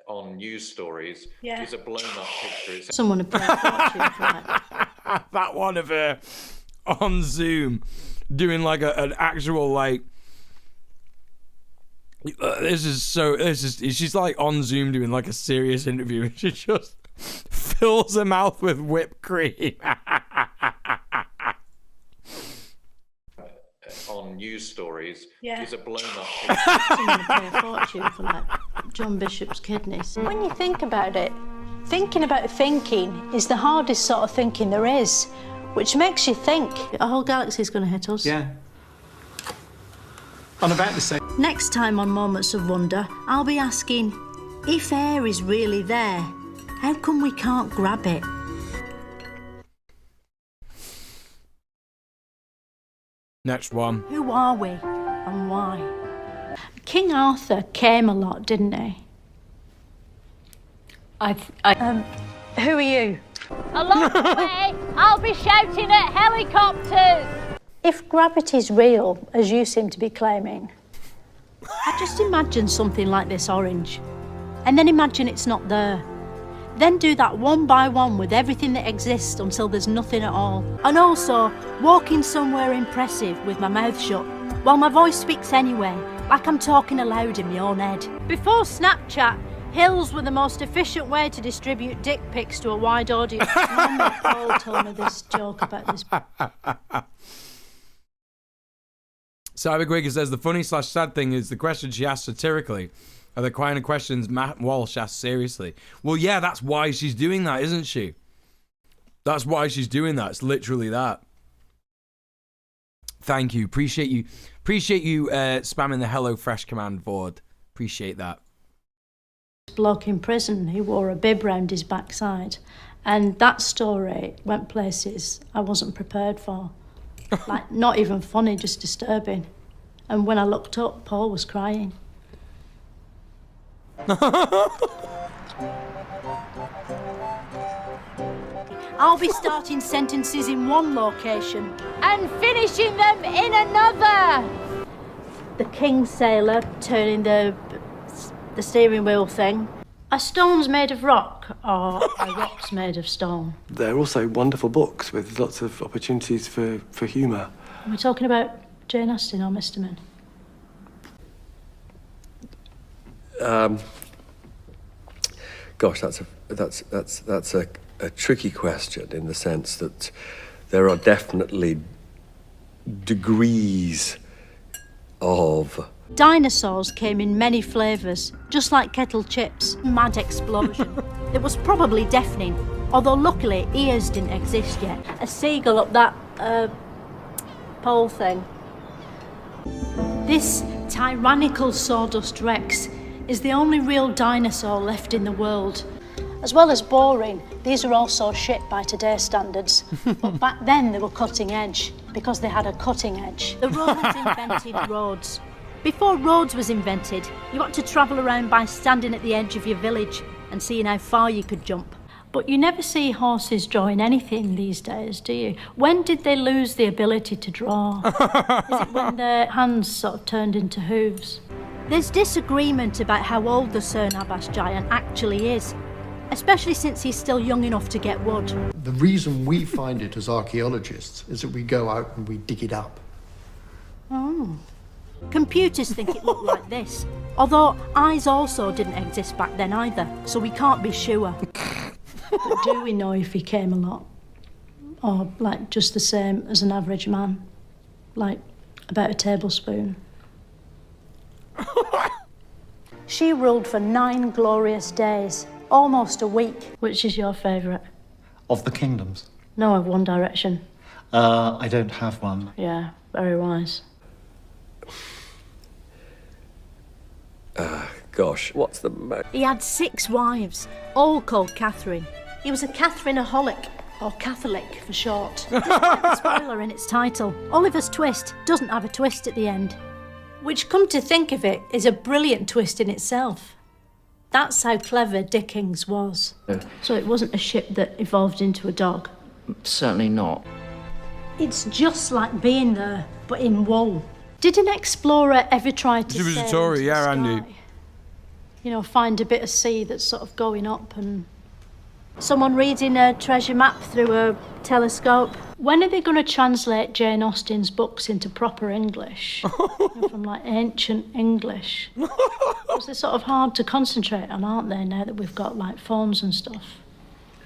On news stories, is a blown-up picture.
Someone had paid a fortune for that.
That one of her on Zoom doing like an actual like. She's like on Zoom doing like a serious interview, and she just fills her mouth with whipped cream.
On news stories, is a blown-up
picture. Someone would pay a fortune for like John Bishop's kidneys. When you think about it, Thinking about thinking is the hardest sort of thinking there is, which makes you think a whole galaxy's going to hit us.
Yeah. On about the same.
Next time on Moments of Wonder, I'll be asking, if air is really there, how come we can't grab it?
Next one.
Who are we and why? King Arthur came a lot, didn't he? Who are you?
Along the way, I'll be shouting at helicopters.
If gravity's real, as you seem to be claiming, I just imagine something like this orange, and then imagine it's not there. Then do that one by one with everything that exists until there's nothing at all. And also, walking somewhere impressive with my mouth shut, while my voice speaks anyway, like I'm talking aloud in my own head. Before Snapchat, hills were the most efficient way to distribute dick pics to a wide audience. My mate Paul told me this joke about this.
Cyberquaker says the funny/sad thing is the questions she asks satirically are the kind of questions Matt Walsh asks seriously. Well, yeah, that's why she's doing that, isn't she? That's why she's doing that. It's literally that. Thank you. Appreciate you spamming the HelloFresh command board. Appreciate that.
Bloke in prison who wore a bib round his backside, and that story went places I wasn't prepared for. Like, not even funny, just disturbing. And when I looked up, Paul was crying. I'll be starting sentences in one location
and finishing them in another.
The king sailor turning the steering wheel thing. Are stones made of rock, or are rocks made of stone?
They're also wonderful books with lots of opportunities for humour.
Are we talking about Jane Austen or Mr. Min?
Gosh, that's a tricky question in the sense that there are definitely degrees of.
Dinosaurs came in many flavours, just like kettle chips. Mad explosion. It was probably deafening, although luckily ears didn't exist yet. A seagull up that pole thing. This tyrannical sawdust rex is the only real dinosaur left in the world. As well as boring, these are also shit by today's standards. But back then they were cutting edge, because they had a cutting edge. The Romans invented roads. Before roads was invented, you had to travel around by standing at the edge of your village and seeing how far you could jump. But you never see horses drawing anything these days, do you? When did they lose the ability to draw? Is it when their hands sort of turned into hooves? There's disagreement about how old the Cernabas giant actually is, especially since he's still young enough to get wood.
The reason we find it as archaeologists is that we go out and we dig it up.
Oh. Computers think it looked like this, although eyes also didn't exist back then either, so we can't be sure. But do we know if he came a lot? Or, like, just the same as an average man? Like, about a tablespoon? She ruled for 9 glorious days, almost a week. Which is your favourite?
Of the kingdoms?
No, of One Direction.
I don't have one.
Yeah, very wise.
Gosh, what's the most?
He had 6 wives, all called Catherine. He was a Catherineaholic, or Catholic for short. Despite the spoiler in its title, Oliver's Twist doesn't have a twist at the end. Which, come to think of it, is a brilliant twist in itself. That's how clever Dickens was. So it wasn't a ship that evolved into a dog?
Certainly not.
It's just like being there, but in wool. Did an explorer ever try to sail into the
yeah,
sky?
Andy.
You know, find a bit of sea that's sort of going up and... Someone reading a treasure map through a telescope. When are they going to translate Jane Austen's books into proper English? From, like, ancient English. Because they're sort of hard to concentrate on, aren't they, now that we've got, like, phones and stuff?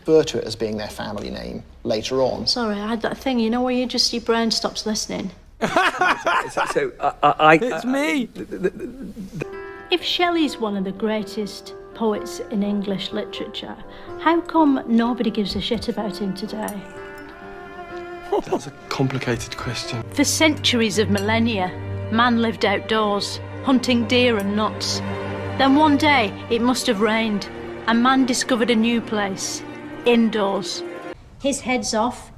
Refer to it as being their family name later on.
Sorry, I had that thing, you know, where your brain stops listening.
It's me!
If Shelley's one of the greatest poets in English literature. How come nobody gives a shit about him today?
That's a complicated question.
For centuries of millennia, man lived outdoors, hunting deer and nuts. Then one day, it must have rained, and man discovered a new place, indoors. His head's off.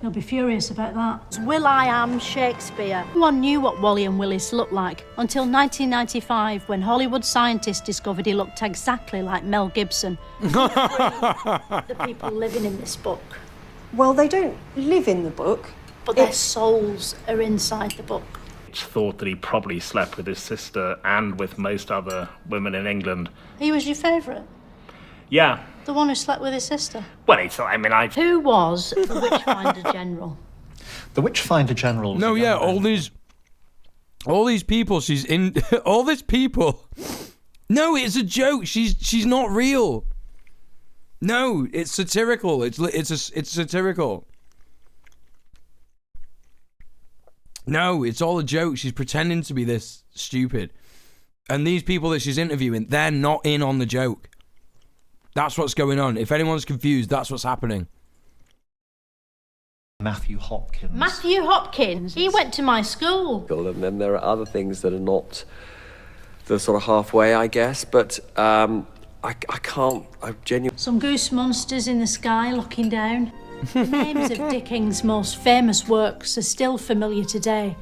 He'll be furious about that. Will I am Shakespeare. No one knew what Wally and Willis looked like until 1995, when Hollywood scientists discovered he looked exactly like Mel Gibson. The people living in this book.
Well, they don't live in the book.
But their souls are inside the book.
It's thought that he probably slept with his sister and with most other women in England.
He was your favourite?
Yeah.
The one who slept with his sister?
Well, it's, I mean, I...
Who was the Witchfinder General?
The Witchfinder General...
No, yeah, all these people she's in... all these people... No, it's a joke. She's not real. No, it's satirical. It's satirical. No, it's all a joke. She's pretending to be this stupid. And these people that she's interviewing, they're not in on the joke. That's what's going on. If anyone's confused, that's what's happening.
Matthew Hopkins.
Matthew Hopkins? He went to my school.
And then there are other things that are not the sort of halfway, I guess, but I can't, I genuinely...
Some goose monsters in the sky looking down. The names of Dickens' most famous works are still familiar today.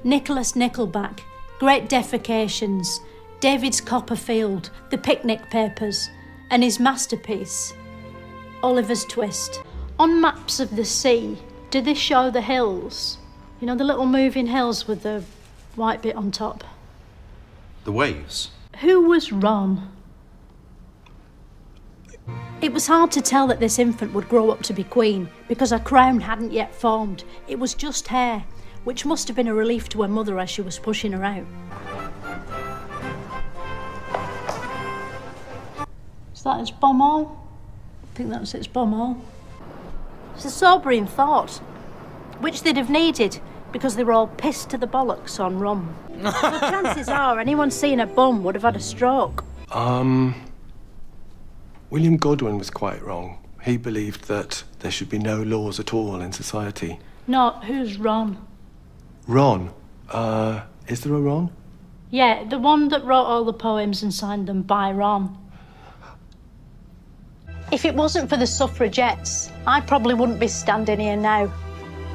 Nicholas Nickelback, Great Defecations, David's Copperfield, The Picnic Papers, and his masterpiece, Oliver's Twist. On maps of the sea, do they show the hills? You know, the little moving hills with the white bit on top?
The waves.
Who was Ron? It was hard to tell that this infant would grow up to be queen because her crown hadn't yet formed. It was just hair, which must have been a relief to her mother as she was pushing her out. Is that its bumhole? I think that's its bumhole. It's a sobering thought, which they'd have needed because they were all pissed to the bollocks on rum. So chances are anyone seeing a bum would have had a stroke.
William Godwin was quite wrong. He believed that there should be no laws at all in society.
No, who's Ron?
Ron? Is there a Ron?
Yeah, the one that wrote all the poems and signed them by Ron. If it wasn't for the suffragettes, I probably wouldn't be standing here now.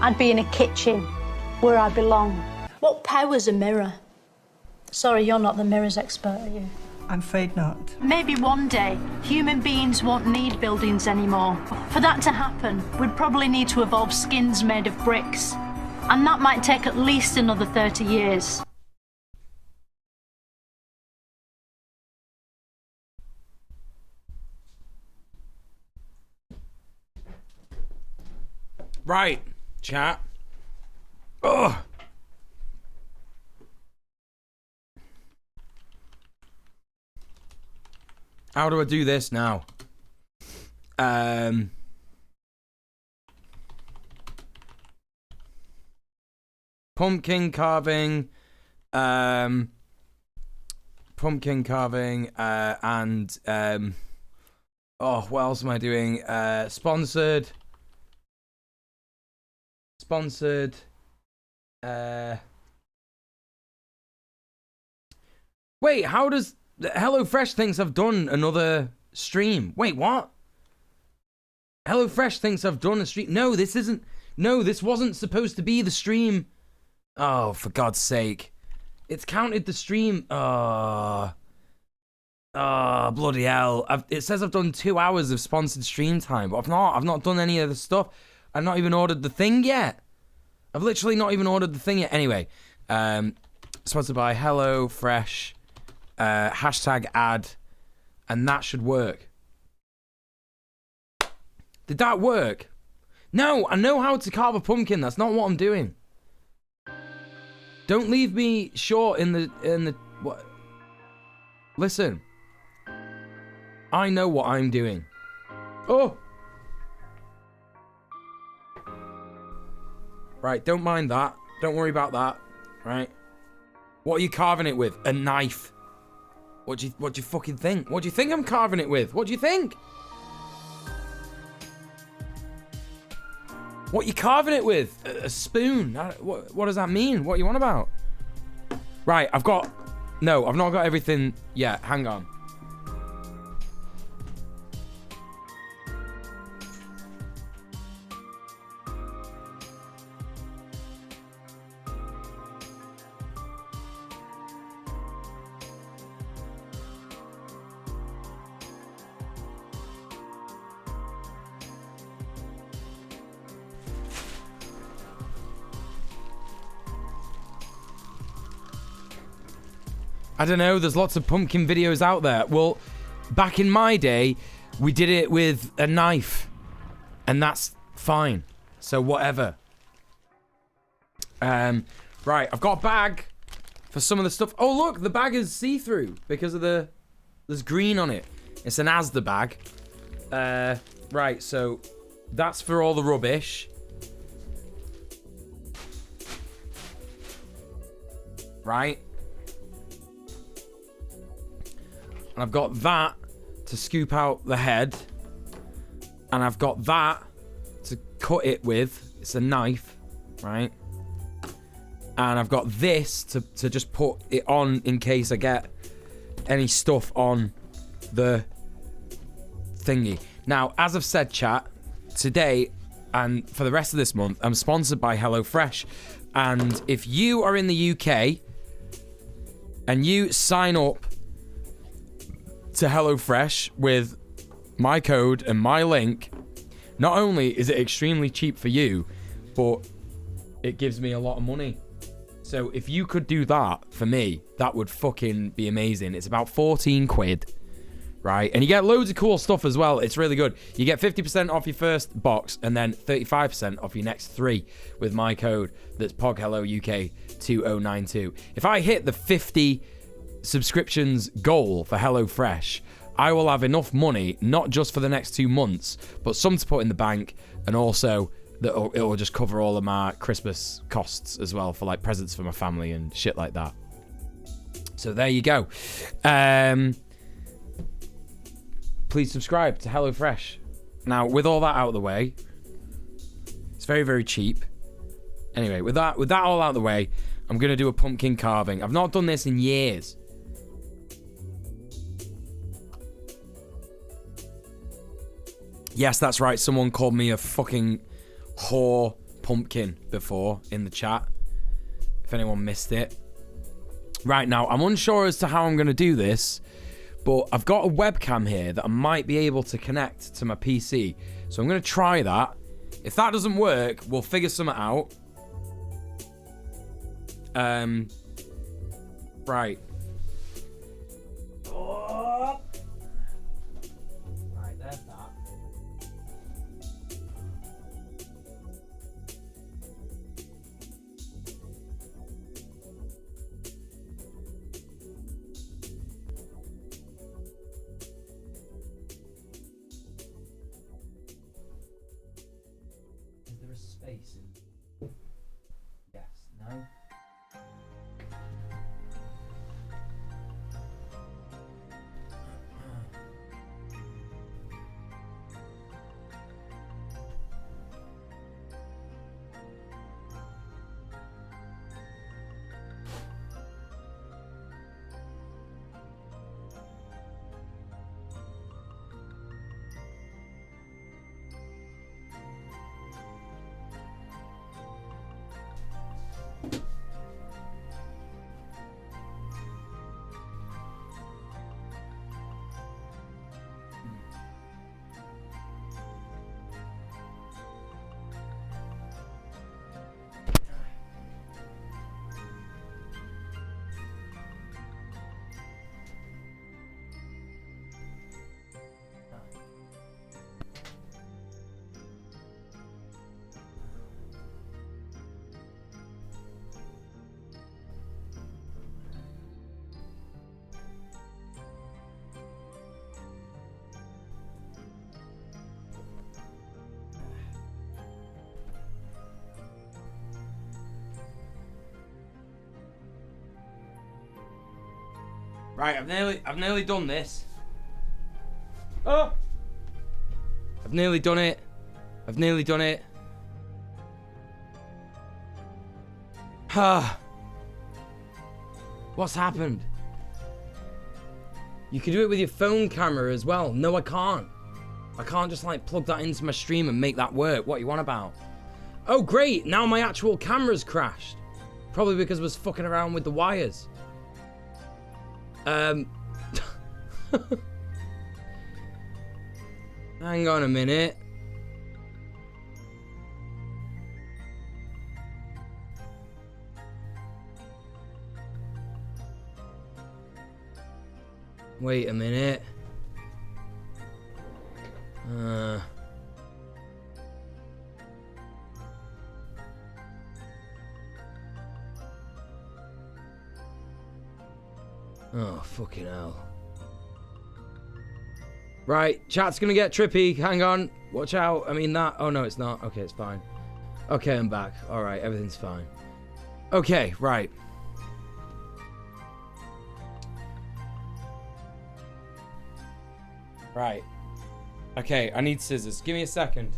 I'd be in a kitchen where I belong. What power's a mirror? Sorry, you're not the mirrors expert, are you?
I'm afraid not.
Maybe one day, human beings won't need buildings anymore. For that to happen, we'd probably need to evolve skins made of bricks. And that might take at least another 30 years.
Right, chat. Ugh. How do I do this now? Pumpkin carving, and oh, what else am I doing? Sponsored. Wait, how does HelloFresh thinks I've done another stream? Wait, what? HelloFresh thinks I've done a stream. No, this isn't. No, this wasn't supposed to be the stream. Oh, for God's sake. It's counted the stream. Oh, bloody hell. It says I've done 2 hours of sponsored stream time, but I've not done any of the stuff. I've not even ordered the thing yet. I've literally not even ordered the thing yet. Anyway, sponsored by HelloFresh, hashtag ad, and that should work. Did that work? No, I know how to carve a pumpkin. That's not what I'm doing. Don't leave me short in the what? Listen. I know what I'm doing. Oh. Right, don't mind that. Don't worry about that. Right. What are you carving it with? A knife. What do you fucking think? What do you think I'm carving it with? What do you think? What you carving it with? A spoon? What does that mean? What are you on about? Right, I've not got everything yet. Hang on. I don't know, there's lots of pumpkin videos out there. Well, back in my day, we did it with a knife. And that's fine. So whatever. Right, I've got a bag for some of the stuff. Oh, look, the bag is see-through because of there's green on it. It's an Asda bag. Right, so that's for all the rubbish. Right. And I've got that to scoop out the head. And I've got that to cut it with. It's a knife, right? And I've got this to just put it on in case I get any stuff on the thingy. Now, as I've said, chat, today and for the rest of this month, I'm sponsored by HelloFresh. And if you are in the UK and you sign up to HelloFresh with my code and my link, not only is it extremely cheap for you, but it gives me a lot of money. So if you could do that for me, that would fucking be amazing. It's about 14 quid, right? And you get loads of cool stuff as well. It's really good. You get 50% off your first box and then 35% off your next 3 with my code. That's PogHelloUK2092. If I hit the 50 subscriptions goal for HelloFresh, I will have enough money, not just for the next 2 months, but some to put in the bank, and also that it will just cover all of my Christmas costs as well for like presents for my family and shit like that. So there you go. Please subscribe to HelloFresh. Now, with all that out of the way, it's very, very cheap. Anyway, with that all out of the way, I'm gonna do a pumpkin carving. I've not done this in years. Yes, that's right. Someone called me a fucking whore pumpkin before in the chat. If anyone missed it. Right, now, I'm unsure as to how I'm going to do this, but I've got a webcam here that I might be able to connect to my PC. So I'm going to try that. If that doesn't work, we'll figure something out. Right. Right, there's that. Is there a space in? Yes, no. Right, I've nearly done this. Oh! I've nearly done it. I've nearly done it. What's happened? You can do it with your phone camera as well. No, I can't. I can't just like plug that into my stream and make that work. What you want about? Oh, great. Now my actual camera's crashed. Probably because I was fucking around with the wires. Hang on a minute. Wait a minute. Oh, fucking hell. Right, chat's gonna get trippy. Hang on. Watch out. I mean that. Oh, no, it's not. Okay, it's fine. Okay, I'm back. Alright, everything's fine. Okay, right. Right. Okay, I need scissors. Give me a second.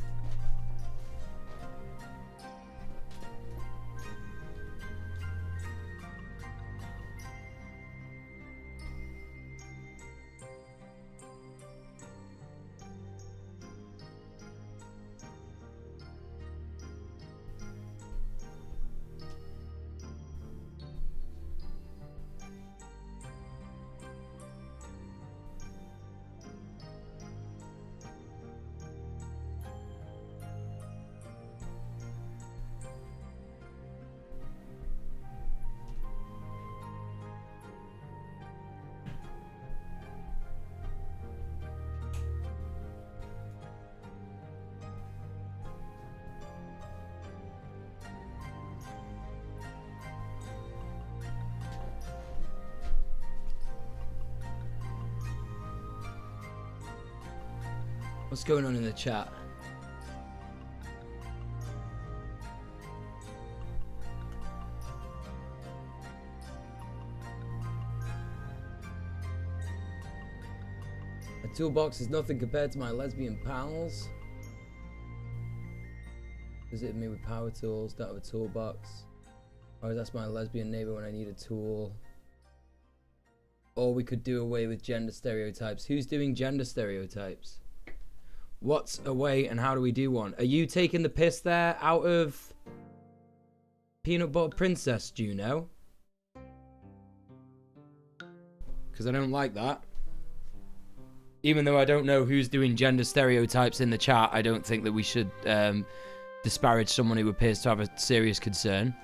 What's going on in the chat? A toolbox is nothing compared to my lesbian pals. Visited me with power tools, don't have a toolbox. I always ask my lesbian neighbor when I need a tool. Or we could do away with gender stereotypes. Who's doing gender stereotypes? What's a way and how do we do one? Are you taking the piss there out of Peanut Butter Princess, do you know? Because I don't like that. Even though I don't know who's doing gender stereotypes in the chat, I don't think that we should disparage someone who appears to have a serious concern.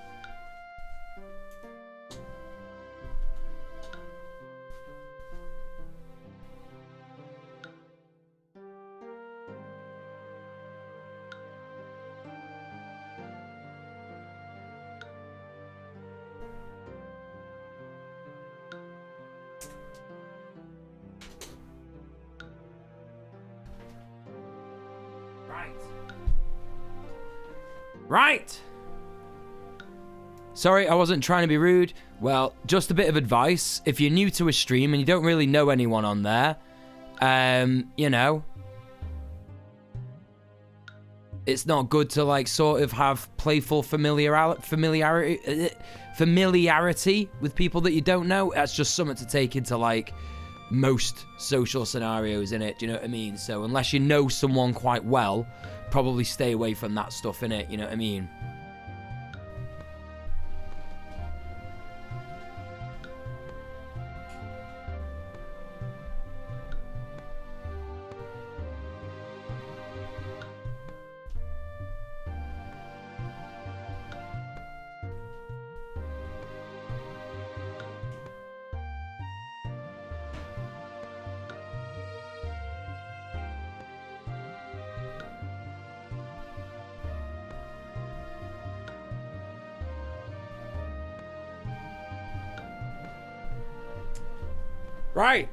Right. Sorry, I wasn't trying to be rude. Well, just a bit of advice. If you're new to a stream and you don't really know anyone on there, you know, it's not good to like sort of have playful familiarity with people that you don't know. That's just something to take into like most social scenarios in it. Do you know what I mean? So unless you know someone quite well, probably stay away from that stuff in it. You know what I mean? Right.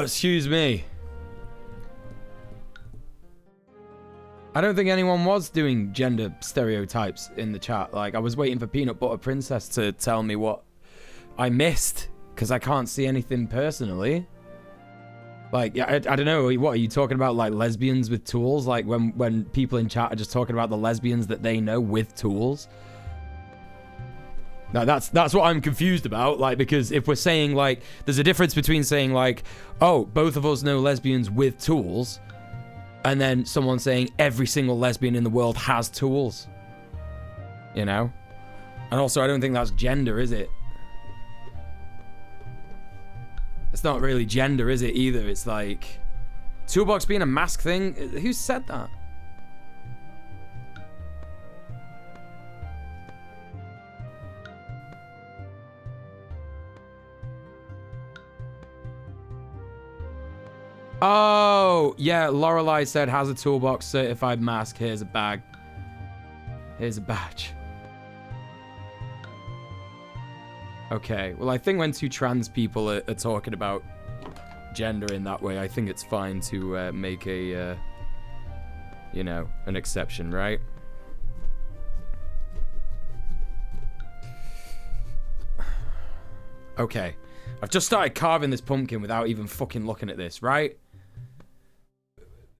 Excuse me. I don't think anyone was doing gender stereotypes in the chat. Like, I was waiting for Peanut Butter Princess to tell me what I missed, because I can't see anything personally. Like, I don't know, what are you talking about, like lesbians with tools? Like when people in chat are just talking about the lesbians that they know with tools? Now that's what I'm confused about, like, because if we're saying, like, there's a difference between saying, like, oh, both of us know lesbians with tools, and then someone saying every single lesbian in the world has tools. You know? And also, I don't think that's gender, is it? It's not really gender, is it, either? It's like... Toolbox being a mask thing? Who said that? Oh, yeah, Lorelei said, has a toolbox certified mask. Here's a bag. Here's a badge. Okay, well, I think when two trans people are talking about gender in that way, I think it's fine to make a, you know, an exception, right? Okay, I've just started carving this pumpkin without even fucking looking at this, right?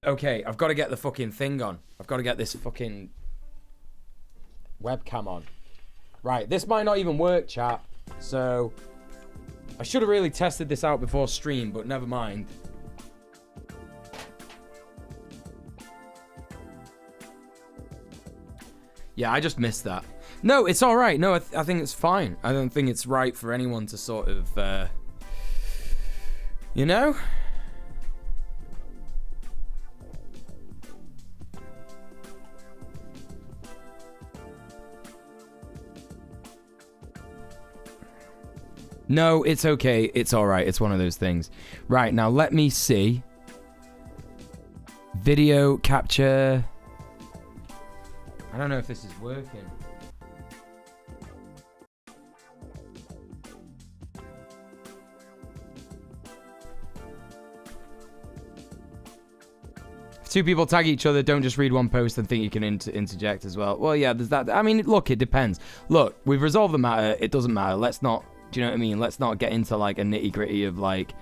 Okay, I've got to get the fucking thing on. I've got to get this fucking webcam on. Right, this might not even work, chat. So, I should have really tested this out before stream, but never mind. Yeah, I just missed that. No, it's all right. No, I think it's fine. I don't think it's right for anyone to sort of, you know? No, it's okay. It's all right. It's one of those things. Right, now let me see. Video capture. I don't know if this is working. If two people tag each other, don't just read one post and think you can interject as well. Well, yeah, there's that. I mean, look, it depends. Look, we've resolved the matter. It doesn't matter. Let's not... Do you know what I mean? Let's not get into, like, a nitty-gritty of, like,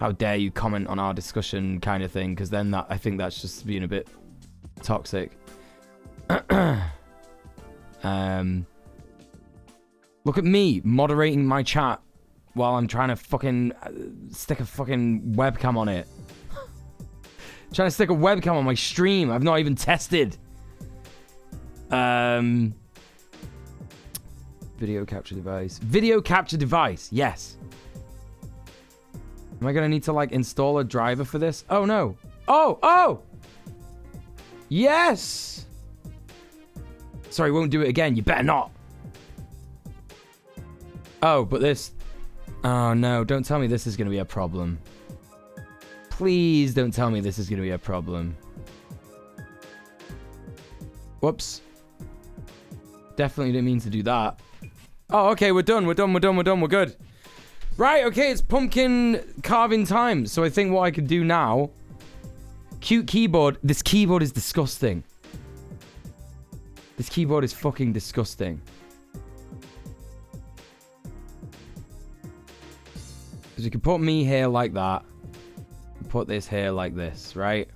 how dare you comment on our discussion kind of thing, because then I think that's just being a bit toxic. Look at me moderating my chat while I'm trying to fucking stick a fucking webcam on it. Trying to stick a webcam on my stream. I've not even tested. Video capture device. Video capture device. Yes. Am I gonna need to, like, install a driver for this? Oh, no. Oh! Yes! Sorry, won't do it again. You better not. Oh, but this... Oh, no. Don't tell me this is gonna be a problem. Please don't tell me this is gonna be a problem. Whoops. Definitely didn't mean to do that. Oh, okay, we're done. We're good. Right, okay, it's pumpkin carving time. So I think what I could do now... Cute keyboard. This keyboard is disgusting. This keyboard is fucking disgusting. Because you can put me here like that. Put this here like this, right?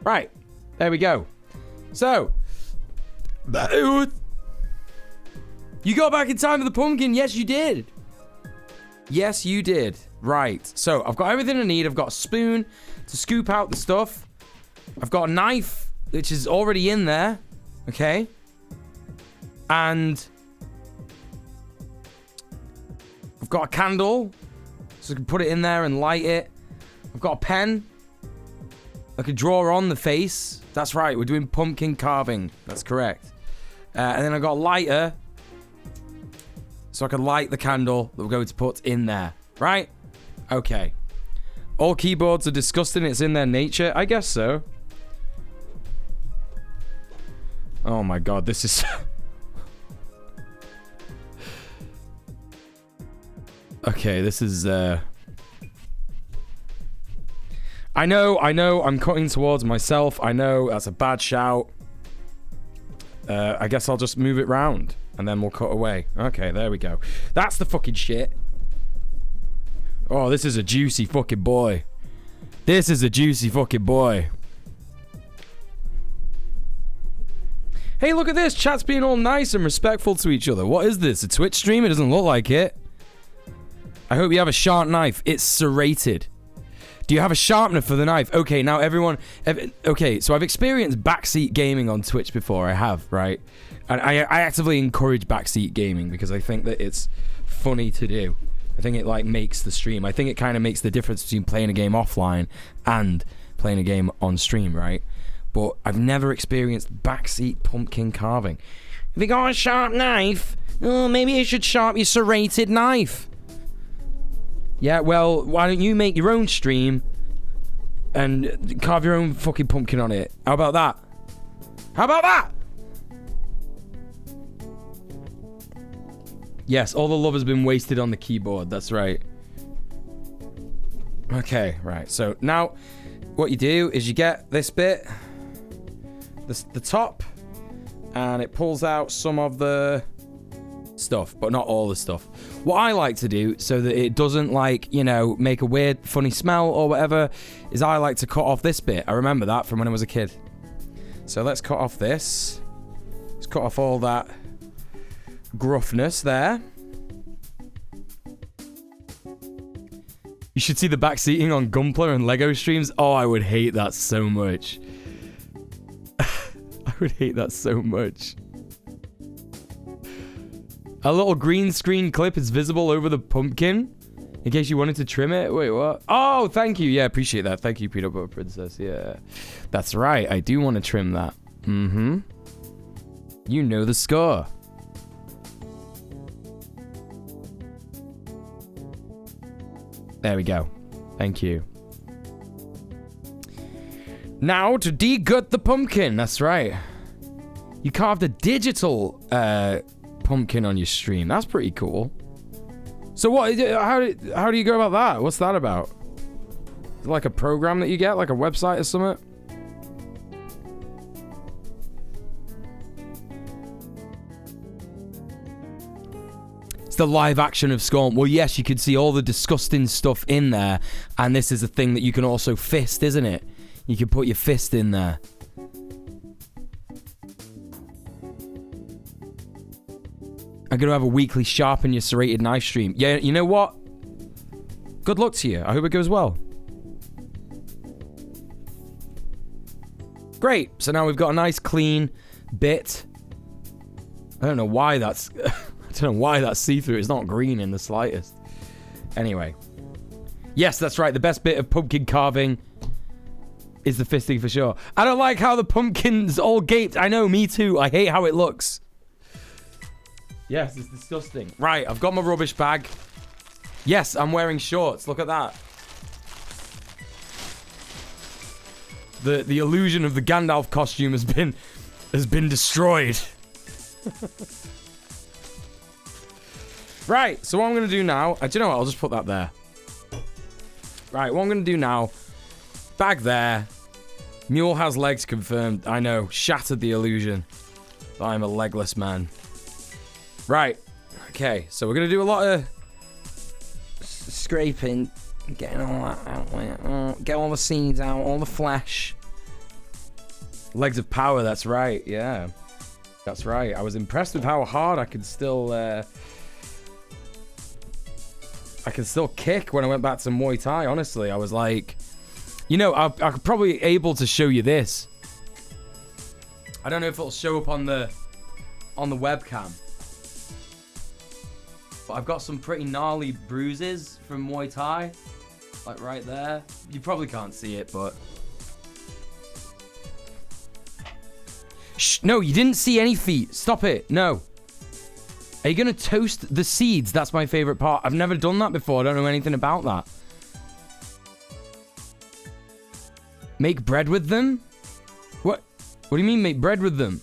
Right. There we go. So. You got back in time for the pumpkin. Yes, you did. Yes, you did. Right. So, I've got everything I need. I've got a spoon to scoop out the stuff. I've got a knife, which is already in there. Okay. And I've got a candle, so I can put it in there and light it. I've got a pen. I could draw on the face. That's right, we're doing pumpkin carving. That's correct. And then I've got a lighter, so I can light the candle that we're going to put in there. Right? Okay. All keyboards are disgusting. It's in their nature. I guess so. Oh my god, this is... Okay, this is... I know, I'm cutting towards myself. I know, that's a bad shout. I guess I'll just move it round, and then we'll cut away. Okay, there we go. That's the fucking shit. Oh, this is a juicy fucking boy. This is a juicy fucking boy. Hey, look at this. Chat's being all nice and respectful to each other. What is this? A Twitch stream? It doesn't look like it. I hope you have a sharp knife. It's serrated. Do you have a sharpener for the knife? Okay, now everyone... Okay, so I've experienced backseat gaming on Twitch before. I have, right? And I actively encourage backseat gaming because I think that it's funny to do. I think it, like, makes the stream. I think it kind of makes the difference between playing a game offline and playing a game on stream, right? But I've never experienced backseat pumpkin carving. If you got a sharp knife, oh, maybe you should sharp your serrated knife. Yeah, well, why don't you make your own stream and carve your own fucking pumpkin on it? How about that? How about that? Yes, all the love has been wasted on the keyboard. That's right. Okay, right. So now what you do is you get this bit, the top, and it pulls out some of the stuff, but not all the stuff. What I like to do so that it doesn't, like, you know, make a weird funny smell or whatever, is I like to cut off this bit. I remember that from when I was a kid. So let's cut off this. Let's cut off all that gruffness there. You should see the backseating on Gunpla and Lego streams. Oh, I would hate that so much. I would hate that so much. A little green screen clip is visible over the pumpkin in case you wanted to trim it. Wait, what? Oh, thank you. Yeah, appreciate that. Thank you, Peanut Butter Princess. Yeah, that's right. I do want to trim that. Mm-hmm. You know the score. There we go. Thank you. Now to degut the pumpkin. That's right. You carved a digital pumpkin on your stream. That's pretty cool. So what? How do you go about that? What's that about? Is it like a program that you get, like a website or something? It's the live action of Scorn. Well, yes, you could see all the disgusting stuff in there, and this is a thing that you can also fist, isn't it? You can put your fist in there. I'm going to have a weekly sharpen your serrated knife stream. Yeah, you know what? Good luck to you. I hope it goes well. Great. So now we've got a nice clean bit. I don't know why that's... I don't know why that's see-through. It's not green in the slightest. Anyway. Yes, that's right. The best bit of pumpkin carving is the fisting for sure. I don't like how the pumpkin's all gaped. I know, me too. I hate how it looks. Yes, it's disgusting. Right, I've got my rubbish bag. Yes, I'm wearing shorts. Look at that. The illusion of the Gandalf costume has been destroyed. Right, so what I'm going to do now... do you know what? I'll just put that there. Right, what I'm going to do now... Bag there. Muel has legs confirmed. I know. Shattered the illusion. I'm a legless man. Right. Okay, so we're going to do a lot of... scraping. Getting all that out. Get all the seeds out. All the flesh. Legs of power, that's right. Yeah. That's right. I was impressed with how hard I could still... I can still kick when I went back to Muay Thai, honestly. I was like... You know, I could probably able to show you this. I don't know if it'll show up on the webcam. But I've got some pretty gnarly bruises from Muay Thai. Like right there. You probably can't see it, but... Shh, no, you didn't see any feet. Stop it. No. Are you going to toast the seeds? That's my favorite part. I've never done that before. I don't know anything about that. Make bread with them? What? What do you mean make bread with them?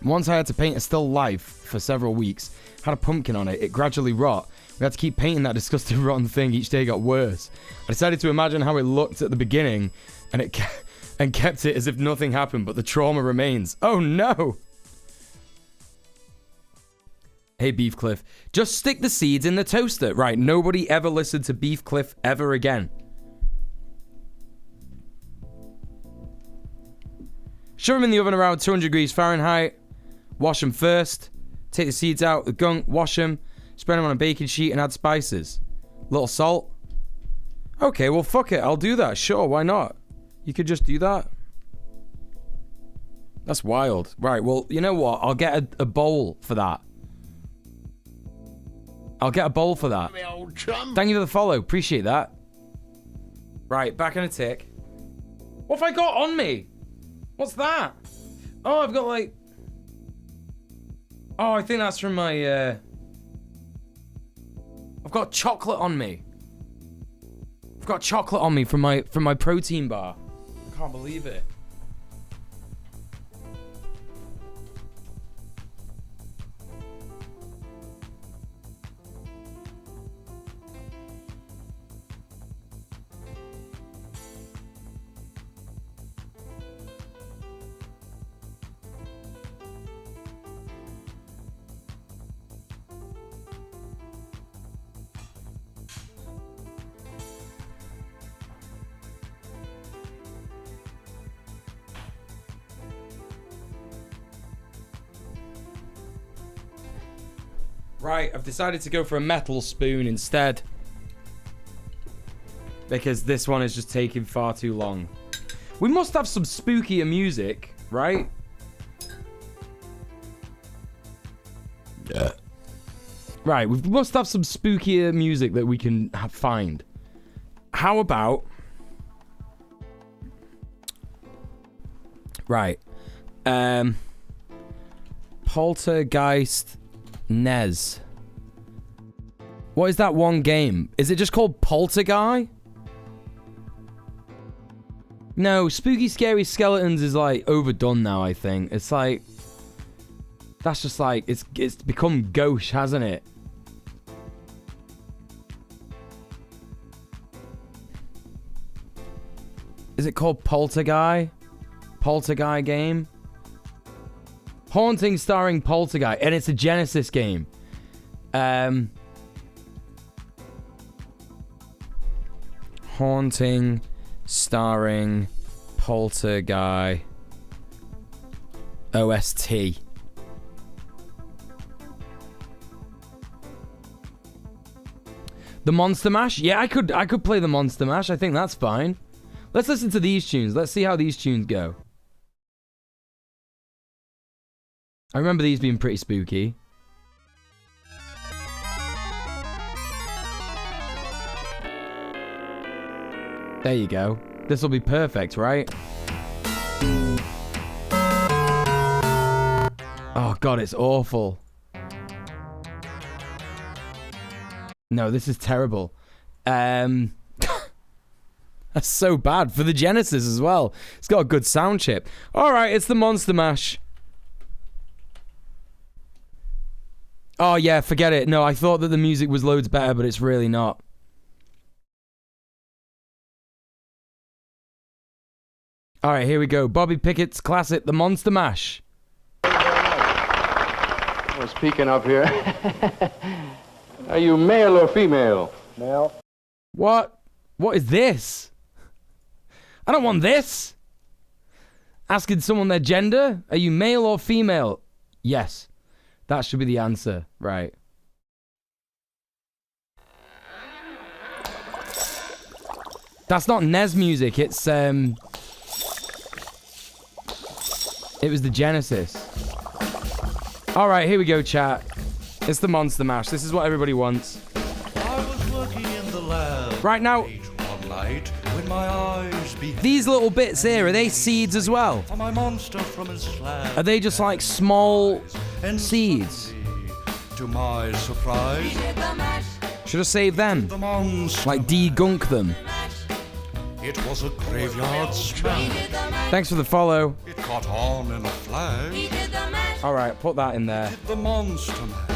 Once I had to paint a still life for several weeks. Had a pumpkin on it. It gradually rot. We had to keep painting that disgusting rotten thing. Each day got worse. I decided to imagine how it looked at the beginning, and kept it as if nothing happened, but the trauma remains. Oh no! Hey, Beefcliff. Just stick the seeds in the toaster. Right, nobody ever listened to Beefcliff ever again. Shove them in the oven around 200 degrees Fahrenheit. Wash them first. Take the seeds out, the gunk, wash them. Spread them on a baking sheet and add spices. Little salt. Okay, well, fuck it. I'll do that. Sure, why not? You could just do that. That's wild. Right, well, you know what? I'll get a bowl for that. I'll get a bowl for that. Thank you for the follow. Appreciate that. Right, back in a tick. What have I got on me? What's that? Oh, I've got like... Oh, I think that's from my... I've got chocolate on me. I've got chocolate on me from my protein bar. I can't believe it. Right, I've decided to go for a metal spoon instead. Because this one is just taking far too long. We must have some spookier music, right? Yeah. Right, we must have some spookier music that we can find. How about... Right. Poltergeist... Nez. What is that one game? Is it just called Poltergeist? No, Spooky Scary Skeletons is like overdone now, I think. It's like... That's just like... It's become gauche, hasn't it? Is it called Poltergeist? Poltergeist game? Haunting starring Poltergeist, and it's a Genesis game. Haunting starring Poltergeist OST. The Monster Mash? Yeah, I could play the Monster Mash. I think that's fine. Let's listen to these tunes. Let's see how these tunes go. I remember these being pretty spooky. There you go. This will be perfect, right? Oh god, it's awful. No, this is terrible. That's so bad for the Genesis as well. It's got a good sound chip. Alright, it's the Monster Mash. Oh yeah, forget it. No, I thought that the music was loads better, but it's really not. Alright, here we go. Bobby Pickett's classic, The Monster Mash.
We're speaking up here. Are you male or female? Male.
What? What is this? I don't want this. Asking someone their gender? Are you male or female? Yes. That should be the answer, right? That's not Nez music, it's it was the Genesis. Alright, here we go, chat. It's the Monster Mash. This is what everybody wants.
I was working in the lab
right now,
one night when my eyes
these little bits here, are they seeds as well?
my monster from his slab.
Are they just like small seeds?
To my surprise,
Should I save them? Like de-gunk them?
it was a graveyard smash.
Thanks for the follow.
It caught on in a flash.
Alright, put that in there.
The monster mash.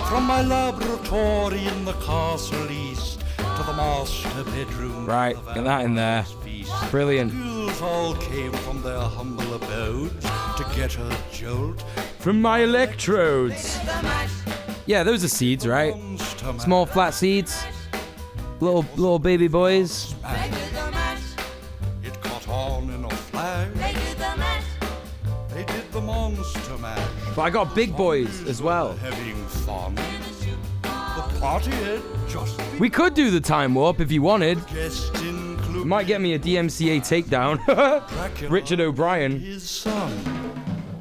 From my laboratory in the castle east to the master bedroom.
Right, get that in there. Brilliant.
Ghouls all came from their humble abodes to get a jolt.
From my electrodes. Yeah, those are seeds, right? Small flat seeds. Little baby boys.
It caught on in a flash. They did the monster mash.
But I got big boys as well.
Having fun. The party had just
We could do the time warp if you wanted.
guests include
Might get me a DMCA takedown. Richard O'Brien.
his son.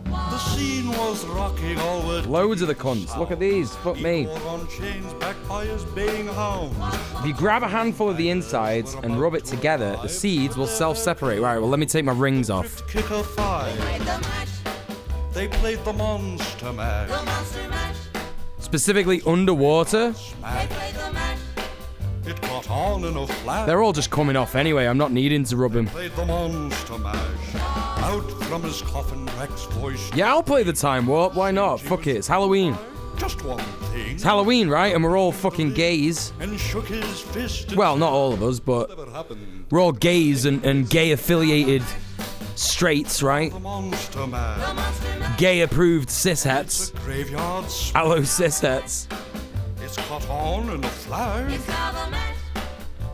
The scene was rocking all were
Loads of the cunts. Look at these. Fuck me.
on chains backed by his baying hounds.
If you grab a handful of the insides and rub it together, the seeds will self-separate. Right, well, let me take my rings off.
Kicker 5. They played the monster mash.
Specifically underwater.
It caught on in a flash.
They're all just coming off anyway. I'm not needing to rub them.
Played the monster mash. Out from his coffin, Rex voice.
Yeah, I'll play the time warp. Why not? Fuck it. It's Halloween.
Just one thing.
It's Halloween, right? And we're all fucking gays.
And shook his fist.
Well, not all of us, but we're all gays and gay-affiliated straights, right?
The monster mash.
Gay-approved cishets.
Graveyard smash.
Hello, cishets.
It's caught on in a flash.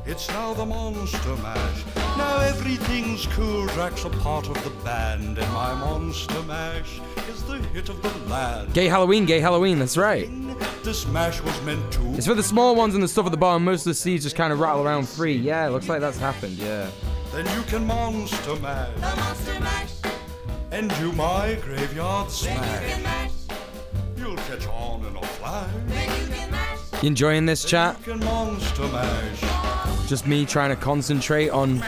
It's now the monster mash. Now everything's cool. Drax a part of the band, and my monster mash is the hit of the land.
Gay Halloween, that's right.
This mash was meant to.
It's for the small ones and the stuff at the bottom. Most of the seeds just kind of rattle around free. Yeah, looks like that's happened, yeah.
Then you can monster mash. And do my graveyard smash. You'll catch on in a flash.
You enjoying this, chat?
You can monster mash.
Just me trying to concentrate on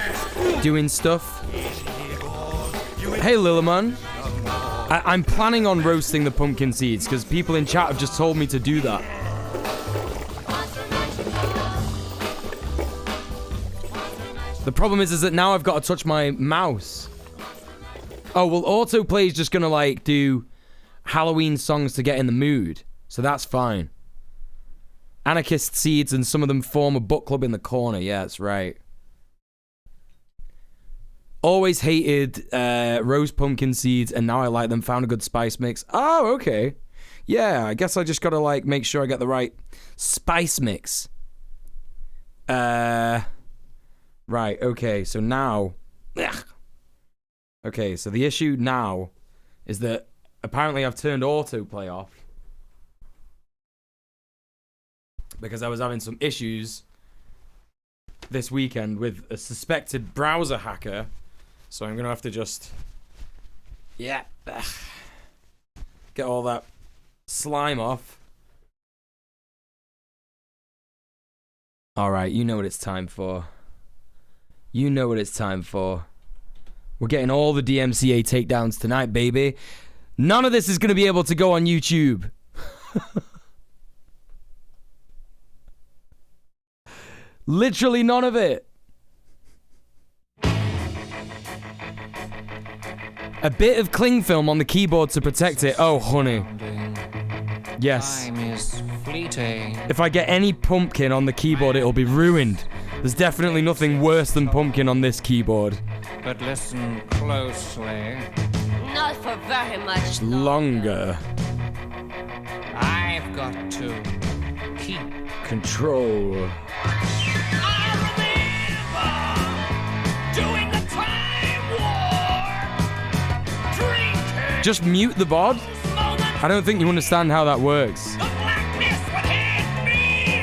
doing stuff. Hey, Liliman. I'm planning on roasting the pumpkin seeds because people in chat have just told me to do that. The problem is that now I've got to touch my mouse. Oh, well, autoplay is just going to, like, do Halloween songs to get in the mood. So that's fine. Anarchist seeds, and some of them form a book club in the corner. Yeah, that's right. Always hated rose pumpkin seeds, and now I like them. Found a good spice mix. Oh, okay. Yeah, I guess I just gotta, like, make sure I get the right spice mix. Right, okay, so now... Ugh. Okay, so the issue now is that apparently I've turned autoplay off. Because I was having some issues this weekend with a suspected browser hacker. So I'm going to have to just... Yeah. Get all that slime off. Alright, you know what it's time for. You know what it's time for. We're getting all the DMCA takedowns tonight, baby. None of this is going to be able to go on YouTube. Literally none of it. A bit of cling film on the keyboard to protect it. Oh, honey. Yes.
Time is fleeting.
If I get any pumpkin on the keyboard, it'll be ruined. There's definitely nothing worse than pumpkin on this keyboard.
But listen closely.
Not for very much
Longer.
I've got to keep
Control.
Doing the time war. Drinking.
Just mute the bod? I don't think you understand how that works.
Blackness would hit me.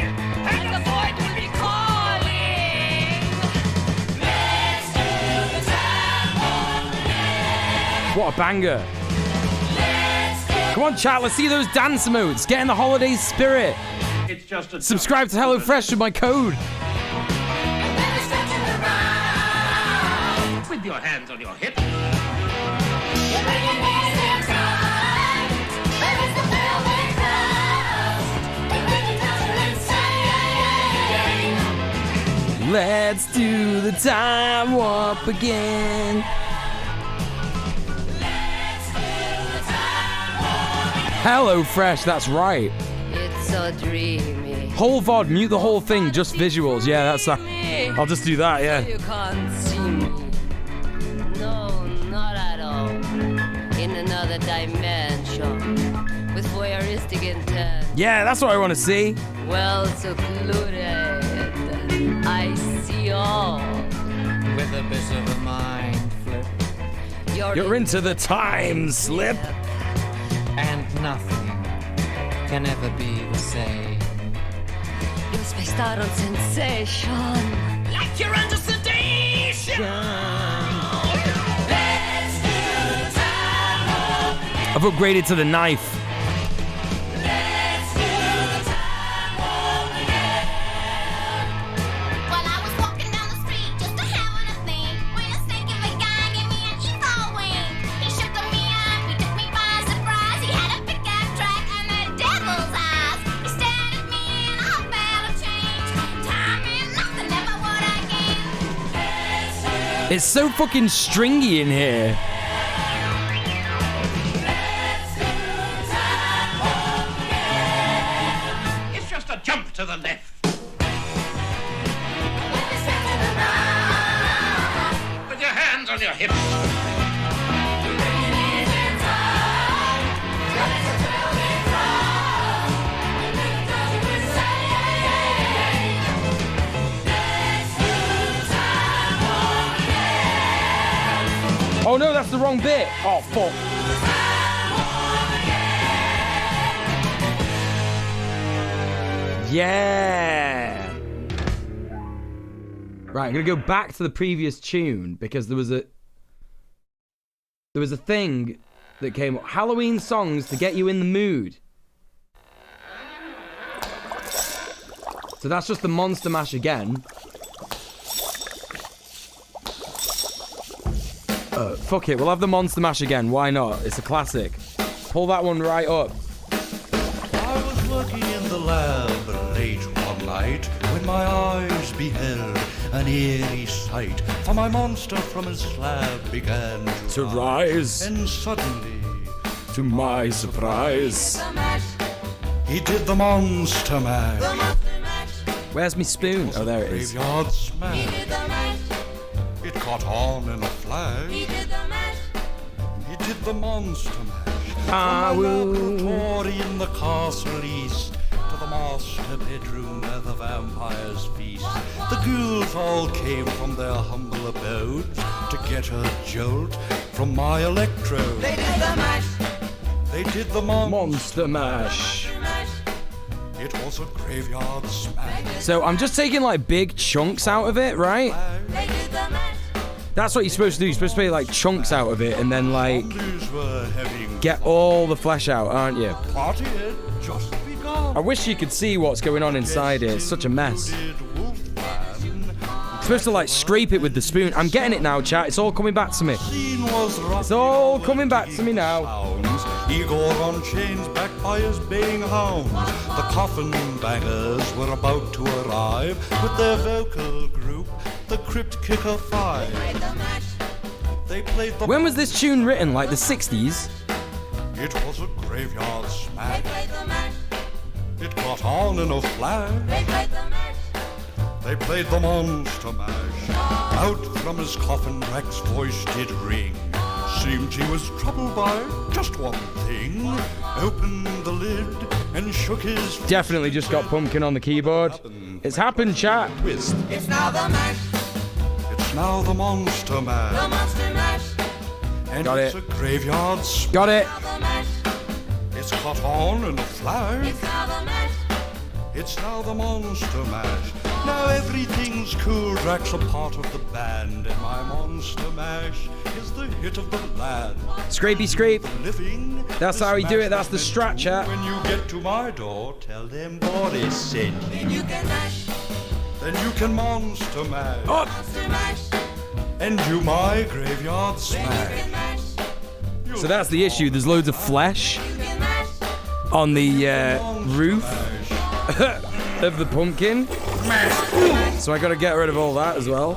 And the void will be calling. Let's do the time war again.
What a banger. Come on, chat, let's see those dance emotes. Get in the holiday spirit.
It's just a
Subscribe to HelloFresh with my code.
with your hands on your hips.
Let's do the time warp again. HelloFresh, that's right.
so dreamy.
Whole VOD, mute the whole thing, just visuals. Yeah, that's that. I'll just do that, yeah.
You can't see me. No, not at all. In another dimension. With voyeuristic intent.
Yeah, that's what I want to see.
Well secluded. I see all.
With a bit of a mind flip.
You're into the time slip.
And nothing can ever be the same.
You're spaced out on sensation.
Like you're under sedation. Let's do time.
I've upgraded to the knife.
Let's do time again. Well, I was walking down the street just a having a thing when a stinking big guy gave me an evil wink. He shook me up, he took me by surprise. He had a big ass track and the devil's eyes. He stared at me and I felt a change. Time and nothing ever would again.
It's so fucking stringy in here.
It's just a jump to the left.
With your hands on your hips.
Oh no, that's the wrong bit. Oh fuck. Yeah. Right, I'm gonna go back to the previous tune because there was a thing that came up. Halloween songs to get you in the mood. So that's just the Monster Mash again. Fuck it, we'll have the Monster Mash again. Why not? It's a classic. Pull that one right up.
I was working in the lab late one night when my eyes beheld an eerie sight. For my monster from his slab began to
rise.
And suddenly,
to my surprise,
he did the monster mash.
Where's my spoon? Oh, there it is.
Graveyard smash. It caught on in a flash. He did the monster mash.
I
From
will.
the laboratory in the castle east to the master bedroom where the vampires feast. The ghouls all came from their humble abodes to get a jolt from my electrode.
They did the mash.
They did the
Monster Mash.
It was a graveyard smash.
So I'm just taking like big chunks out of it, right?
They did the mash.
That's what you're supposed to do. You're supposed to take like chunks out of it and then like
Zombies were having
get all the flesh out, aren't you?
party had just begun.
I wish you could see what's going on inside it. It's such a mess. You're supposed to like scrape it with the spoon. I'm getting it now, chat. It's all coming back to me. It's all coming back to me now.
Igor on chains backed by his baying hounds. The coffin bangers were about to arrive with their vocal group, the Crypt Kicker 5. They played the
When was this tune written? Like the 60s?
It was a graveyard smash. It got on in a flash. They played the monster mash. Out from his coffin, Rex's voice did ring. Seemed he was troubled by just one thing. Opened the lid and shook his...
Definitely just got Pumpkin on the keyboard. It's happened, chat.
Twist.
It's now the mash.
It's now the monster mash.
The monster mash.
And
Got
it's
it.
a graveyard smash.
Got it.
The mash.
It's caught on in a flash.
It's now the mash.
It's now the monster mash. Now everything's cool. Drax a part of the band, and my monster mash is the hit of the land.
Scrapey scrape.
Living.
That's how you do it. That's the strat, chat.
When you get to my door, tell them Boris sent you.
Then you can mash.
Then you can monster mash.
Oh.
Monster mash.
And do my graveyard smash.
Mash.
So that's the issue. There's loads of flesh on the roof of the pumpkin. So I gotta get rid of all that as well.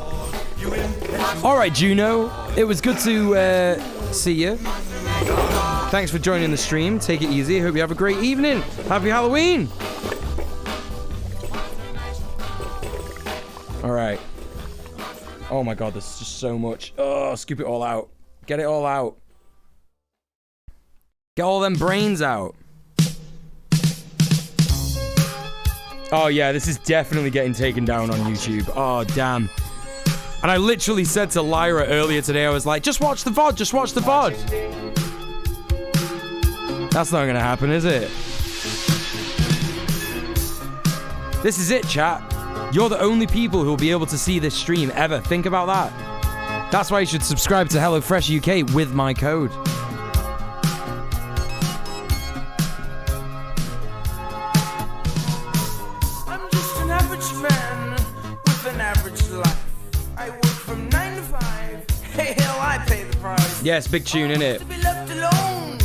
Alright, Juno. It was good to see you. Thanks for joining the stream. Take it easy. Hope you have a great evening. Happy Halloween. All right. Oh my God, there's just so much. Oh, scoop it all out. Get it all out. Get all them brains out. Oh yeah, this is definitely getting taken down on YouTube. Oh, damn. And I literally said to Lyra earlier today, I was like, just watch the VOD, just watch the VOD. That's not gonna happen, is it? This is it, chat. You're the only people who will be able to see this stream ever. Think about that. That's why you should subscribe to HelloFresh UK with my code.
I'm just an average man with an average life. I work from 9 to 5. Hey, hell, I pay the price.
Yes, big tune, innit?
To be left alone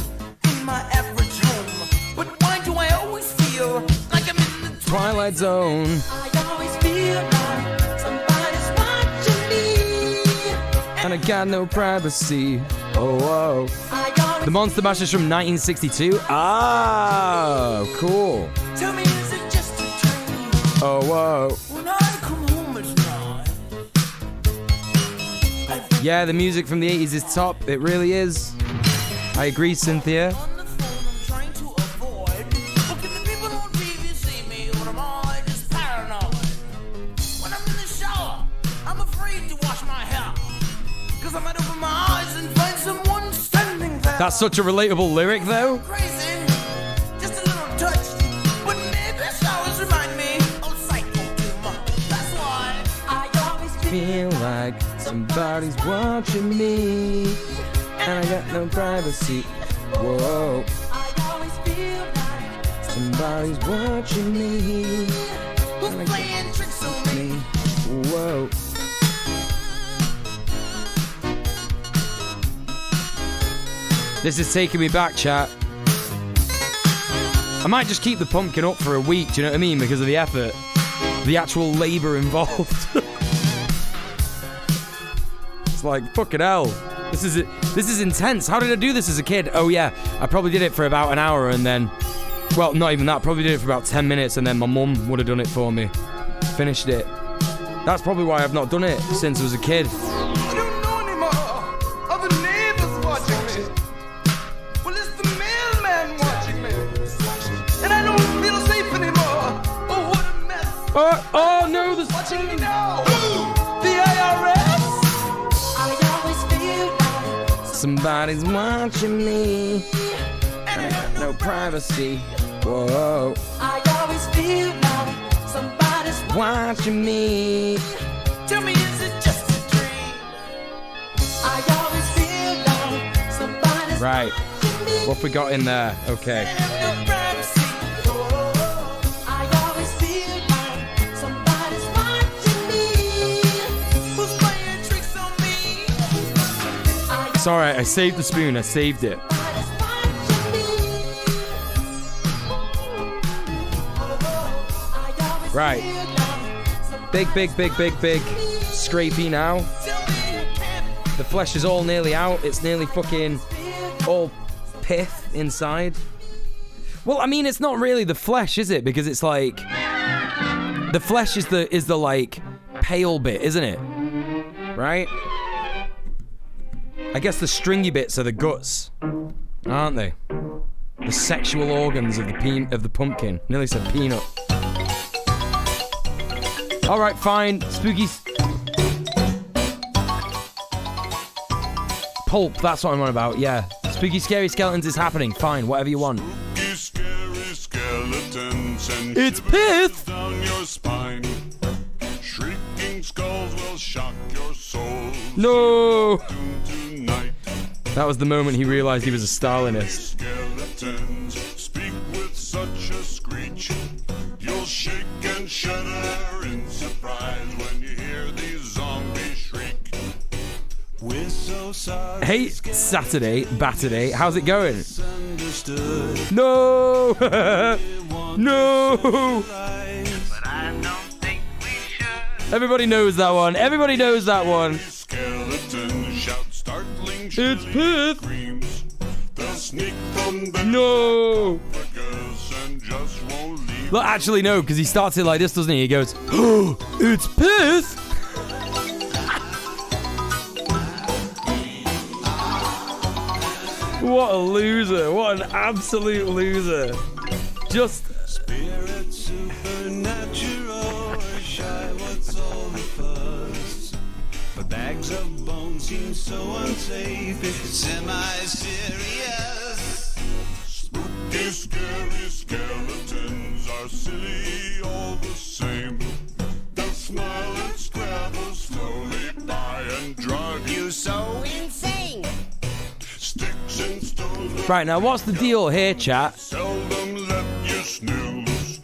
in my average home. But why do I always feel like I'm in the
Twilight Zone.
I always feel like somebody's watching me.
And I got no privacy. Oh, whoa. The Monster Mash is from 1962. Oh, cool.
Tell me, is it just a dream?
Oh, whoa.
When I come home at night.
Yeah, the music from the 80s is top. It really is. I agree, Cynthia.
Trying to avoid. Look at the people on TV see me, or am I just paranoid? When I'm in the shower, I'm afraid to wash my hair. Cause I might open my eyes and find someone standing there.
That's such a relatable lyric, though.
Crazy, just a little touch. But maybe showers remind me of psycho humor. That's why I always
Feel like somebody's watching me. And I got no privacy. Whoa.
I always feel like
Somebody's watching me.
who's playing tricks on me.
Whoa. This is taking me back, chat. I might just keep the pumpkin up for a week, do you know what I mean? Because of the effort. The actual labour involved. It's like, fucking hell. This is intense. How did I do this as a kid? Oh yeah, I probably did it for about an hour and then... Well, not even that. Probably did it for about 10 minutes and then my mum would have done it for me. Finished it. That's probably why I've not done it since I was a kid.
I don't know anymore. Other neighbors watching me. Well, it's the mailman watching me. And I don't feel safe anymore. Oh, what a mess.
Oh no, there's...
Watching me now. The IRS. I always feel like
Somebody's watching me. And I got no privacy. Whoa.
I always feel like somebody's
Watching me.
Tell me, is it just a dream? I always feel like somebody's
Right. What have we got in there? Okay.
no privacy. I always feel like somebody's watching me. Who's playing tricks on me?
It's alright, I saved the spoon. I saved it. Right. Big scrapey now. The flesh is all nearly out. It's nearly fucking all pith inside. Well, I mean, it's not really the flesh, is it? Because it's like the flesh is the like pale bit, isn't it? Right? I guess the stringy bits are the guts, aren't they? The sexual organs of the pumpkin. Nearly said peanut. All right, fine. Spooky pulp. That's what I'm on about. Yeah. Spooky Scary Skeletons is happening. Fine. Whatever you want.
Spooky, scary skeletons and
It's pith.
down your spine. Shrieking skulls will shock your soul.
No.
Tonight.
That was the moment he realized he was a Stalinist.
Skeletons speak with such a screech. You'll shake and shudder in surprise when you hear these zombies shriek. We're so sorry.
Hey, Saturday, Batterday, how's it going? No! No! Everybody knows that one. Everybody knows that one.
Skeleton shout startling
It's pith.
screams. sneak from the
No.
and just won't leave.
Look, actually, no, because he starts it like this, doesn't he? He goes, oh, it's piss. What a loser. What an absolute loser. Just...
Spirit supernatural, shy, what's all the fuss? But bags of bones seem so unsafe, it's semi-serious. Spooky, scary skeletons are silly all the same. They'll smile and scrabble slowly by and drive you so insane. Sticks and stones.
Right, now what's the deal here, chat?
Seldom let you snooze.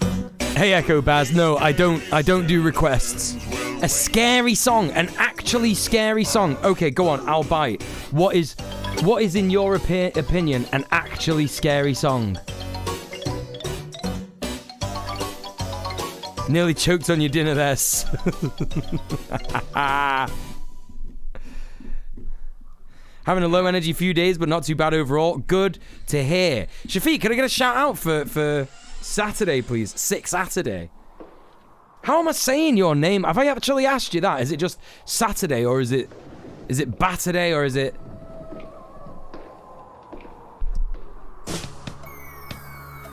Hey, Echo Baz, no, I don't do requests. A scary song, an actually scary song. Okay, go on, I'll bite. What is in your opinion an actually scary song? Nearly choked on your dinner there. Having a low energy few days, but not too bad overall. Good to hear. Shafiq, can I get a shout out for Saturday, please? Sick Saturday. How am I saying your name? Have I actually asked you that? Is it just Saturday, or is it Batterday, or is it...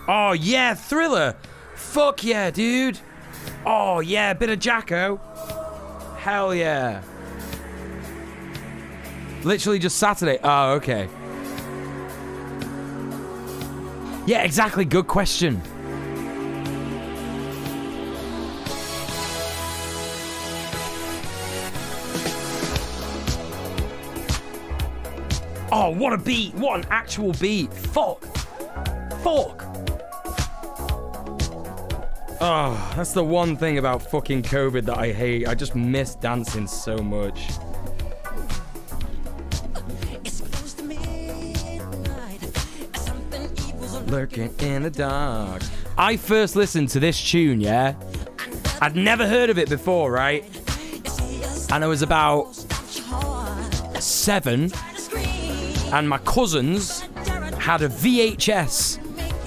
Oh, yeah, Thriller. Fuck yeah, dude. Oh, yeah, bit of Jacko. Hell yeah. Literally just Saturday. Oh, okay. Yeah, exactly. Good question. Oh, what a beat. What an actual beat. Fuck. Fuck. Oh, that's the one thing about fucking COVID that I hate. I just miss dancing so much. Lurking in the dark. I first listened to this tune, yeah? I'd never heard of it before, right? And I was about 7, and my cousins had a VHS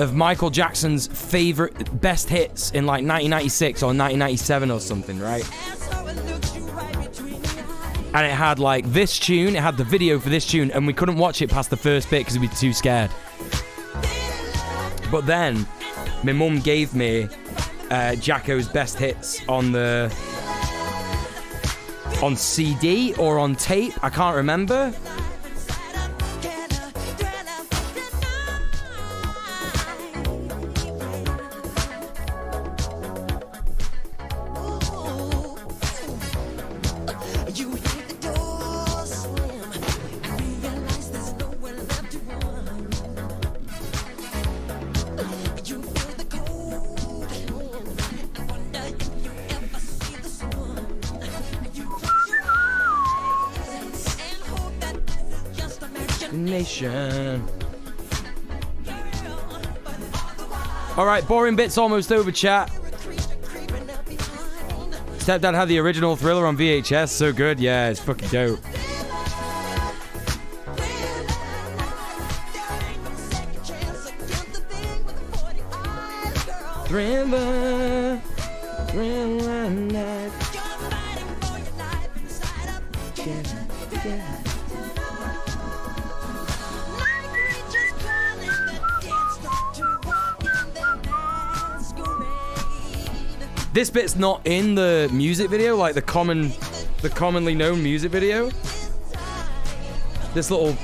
of Michael Jackson's favorite best hits in like 1996 or 1997 or something, right? And it had like this tune, it had the video for this tune, and we couldn't watch it past the first bit because we'd be too scared. But then, my mum gave me Jacko's best hits on CD or on tape. I can't remember. Nation. All right, boring bit's almost over, chat. Stepdad had the original Thriller on VHS. So good. Yeah, it's fucking dope. Thriller. Thriller night. Yeah. This bit's not in the music video, like the commonly known music video. This little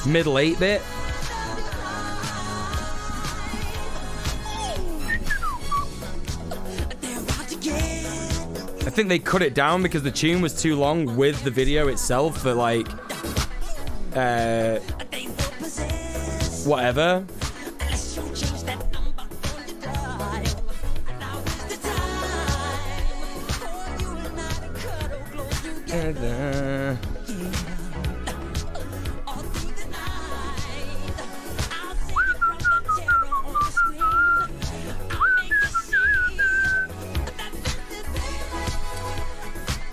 middle 8 bit. I think they cut it down because the tune was too long with the video itself for like whatever.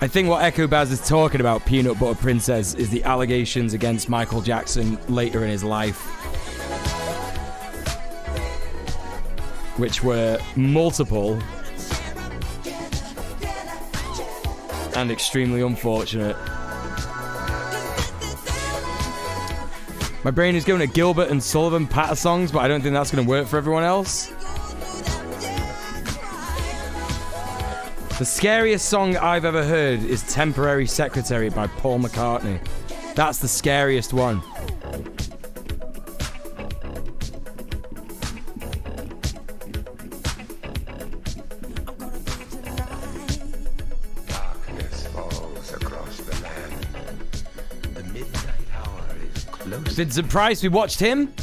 I think what Echo Baz is talking about, Peanut Butter Princess, is the allegations against Michael Jackson later in his life. which were multiple and extremely unfortunate. My brain is going to Gilbert and Sullivan patter songs, but I don't think that's going to work for everyone else. The scariest song I've ever heard is Temporary Secretary by Paul McCartney. That's the scariest one.
Darkness falls across the land. The midnight hour is close.
Did surprise we watched him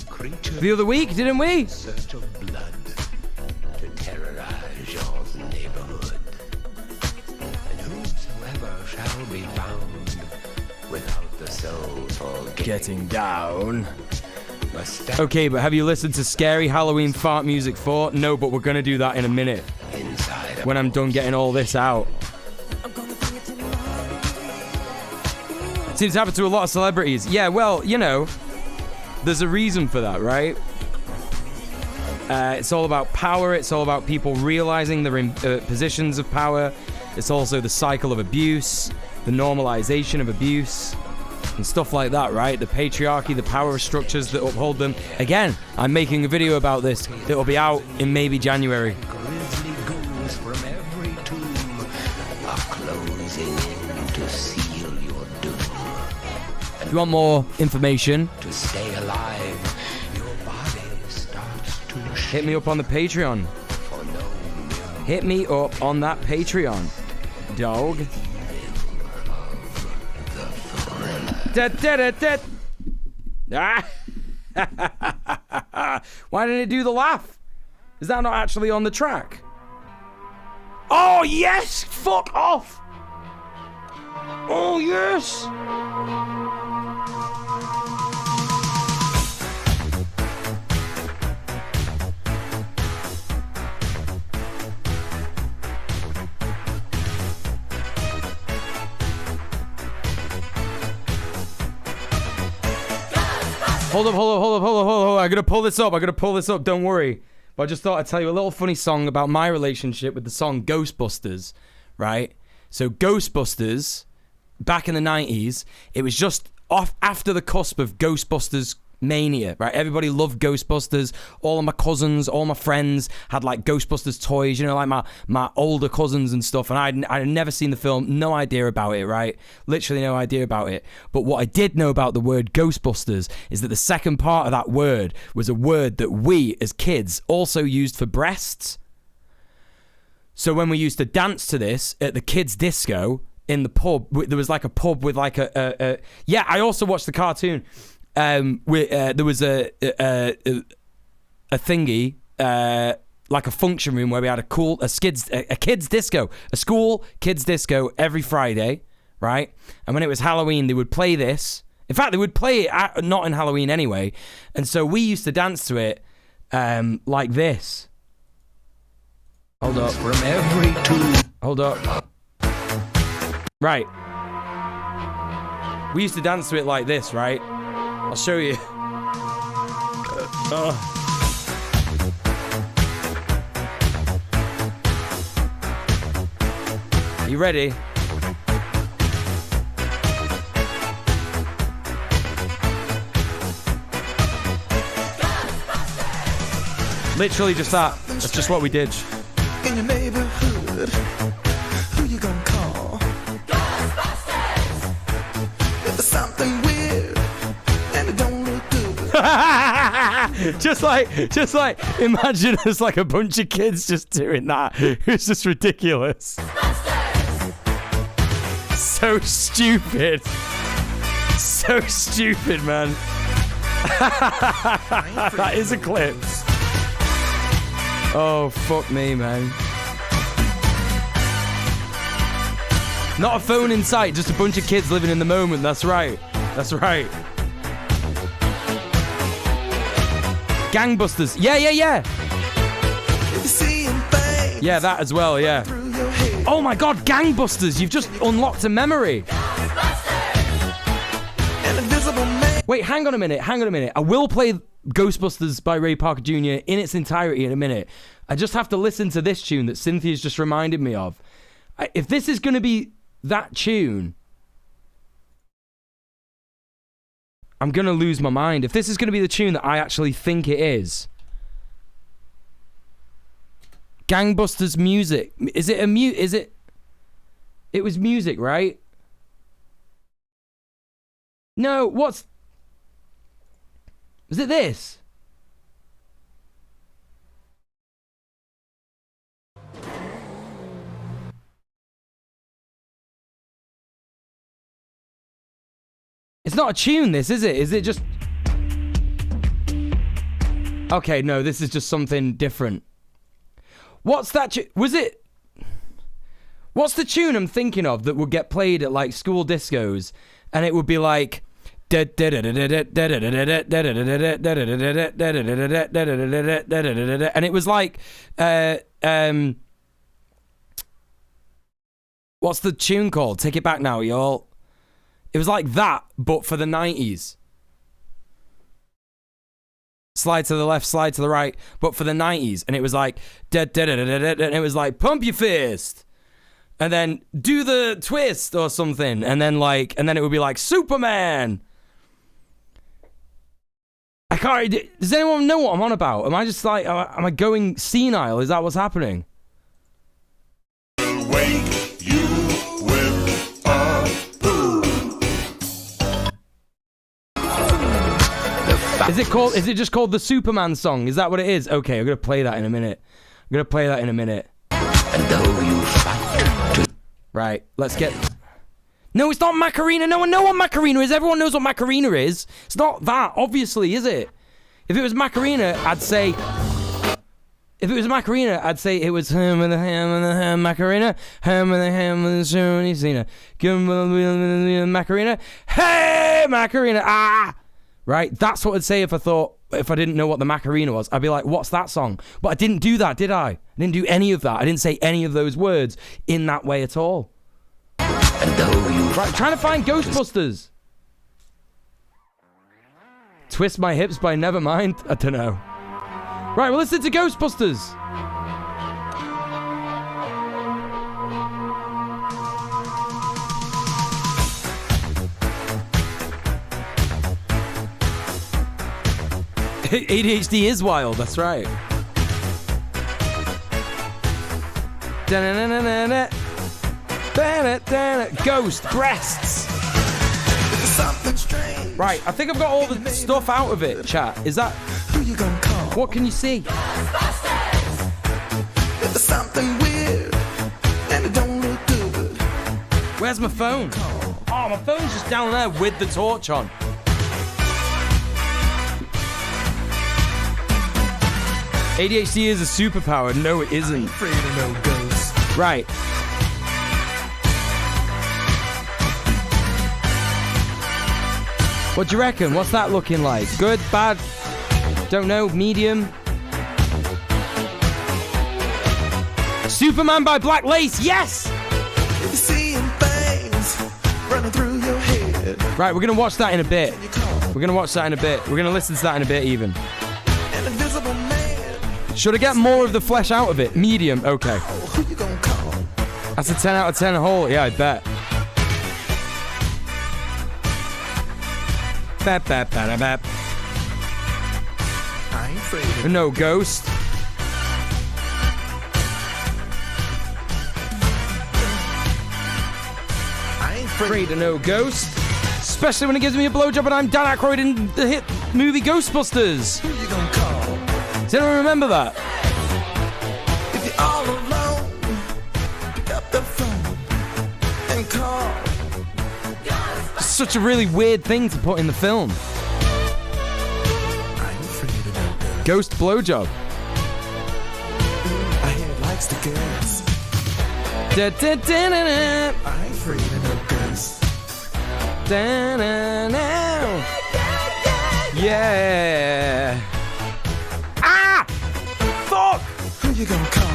the other week, didn't we?
Search of blood to terrorize your neighborhood. And whosoever shall be found without the soul for
Getting down. Okay, but have you listened to Scary Halloween Fart Music 4? No, but we're going to do that in a minute. When I'm done getting all this out. Seems to happen to a lot of celebrities. Yeah, well, you know, there's a reason for that, right? It's all about power. It's all about people realizing they're in positions of power. It's also the cycle of abuse, the normalization of abuse, and stuff like that, right? The patriarchy, the power structures that uphold them. Again, I'm making a video about this. It'll be out in maybe January.
grisly ghouls from every tomb are closing in to seal your doom.
If you want more information,
To stay alive, your body starts to
hit me up on the Patreon. Hit me up on that Patreon, dog. Da, da, da, da. Ah. Why didn't it do the laugh? Is that not actually on the track? Oh, yes! Fuck off! Oh, yes! Hold up. I gotta pull this up. Don't worry. But I just thought I'd tell you a little funny song about my relationship with the song Ghostbusters, right? So Ghostbusters, back in the 90s, it was just off after the cusp of Ghostbusters mania, right? Everybody loved Ghostbusters. All of my cousins, all my friends had like Ghostbusters toys, you know, like my older cousins and stuff. And I'd never seen the film, no idea about it, right? Literally no idea about it. But what I did know about the word Ghostbusters is that the second part of that word was a word that we as kids also used for breasts. So when we used to dance to this at the kids' disco in the pub, there was like a pub with like yeah, I also watched the cartoon. There was a thingy, like a function room where we had a kids disco, a school kids disco every Friday, right? And when it was Halloween, they would play this. In fact, they would play it not in Halloween anyway. And so we used to dance to it like this. Hold up.
from every tomb.
Hold up. Right. We used to dance to it like this, right? I'll show you. You ready? Literally just that. That's just what we did.
In your neighborhood, who you gonna call? Ghostbusters! If there's something weird and it don't look good.
just like imagine there's like a bunch of kids just doing that. It's just ridiculous. So stupid. So stupid, man. That is a clip. Oh, fuck me, man. Not a phone in sight, just a bunch of kids living in the moment. That's right. That's right. Gangbusters. Yeah. Yeah, that as well, yeah. Oh my god, Gangbusters. You've just unlocked a memory. Wait, hang on a minute. I will play Ghostbusters by Ray Parker Jr. in its entirety in a minute. I just have to listen to this tune that Cynthia's just reminded me of. If this is going to be that tune, I'm going to lose my mind. If this is going to be the tune that I actually think it is. Gangbusters music. Is it is it? It was music, right? No, was it this? It's not a tune, this, is it? Is it just... Okay, no, this is just something different. What's that was it... What's the tune I'm thinking of that would get played at, like, school discos, and it would be like... And it was like... what's the tune called? Take it back now, y'all. It was like that, but for the 90s. Slide to the left, slide to the right, but for the 90s. And it was like, and it was like, pump your fist. And then do the twist or something. And then it would be like, Superman. I can't, does anyone know what I'm on about? Am I just like, am I going senile? Is that what's happening?
Wake you with a boo.
Is it just called the Superman song? Is that what it is? Okay, I'm gonna play that in a minute.
And though you fight
Right, let's get... No, it's not Macarena. No one knows what Macarena is. Everyone knows what Macarena is. It's not that, obviously, is it? If it was Macarena, I'd say... If it was Macarena, I'd say it was ham and the ham Macarena. Ham and the ham and the Shoni Cena. Give me Macarena. Hey, Macarena. Ah! Right? That's what I'd say if I didn't know what the Macarena was. I'd be like, what's that song? But I didn't do that, did I? I didn't do any of that. I didn't say any of those words in that way at all. Right, trying to find Ghostbusters. Twist My Hips by Nevermind? I don't know. Right, well, listen to Ghostbusters. ADHD is wild, that's right. Ghost breasts. Right, I think I've got all the stuff out of it, chat. Is that... Who you gonna call? What can you see?
There's something weird, and it don't look good.
Where's my phone? Oh, my phone's just down there with the torch on. ADHD is a superpower. No, it isn't.
Afraid of no ghosts.
Right. What do you reckon? What's that looking like? Good? Bad? Don't know. Medium? Superman by Black Lace. Yes!
You're seeing things running through your head.
Right, we're going to watch that in a bit. We're going to watch that in a bit. We're going to listen to that in a bit even.
An invisible man.
Should I get more of the flesh out of it? Medium. Okay.
Who you gonna call?
That's a 10 out of 10 hole. Yeah, I bet. Bap, bap, bap, bap.
I ain't afraid of
no ghost.
I ain't
Afraid of no ghost. Especially when it gives me a blowjob and I'm Dan Aykroyd in the hit movie Ghostbusters.
Who you gonna call?
Does anyone remember that?
If you're all alone, pick up the phone and call.
It's such a really weird thing to put in the film.
I ain't afraid of no
Ghost blowjob.
I hear it likes the girls.
Da, da, da, da, da.
I ain't afraid of no girls.
Da, da, da. Yeah. Ah! Fuck!
Who you gonna call?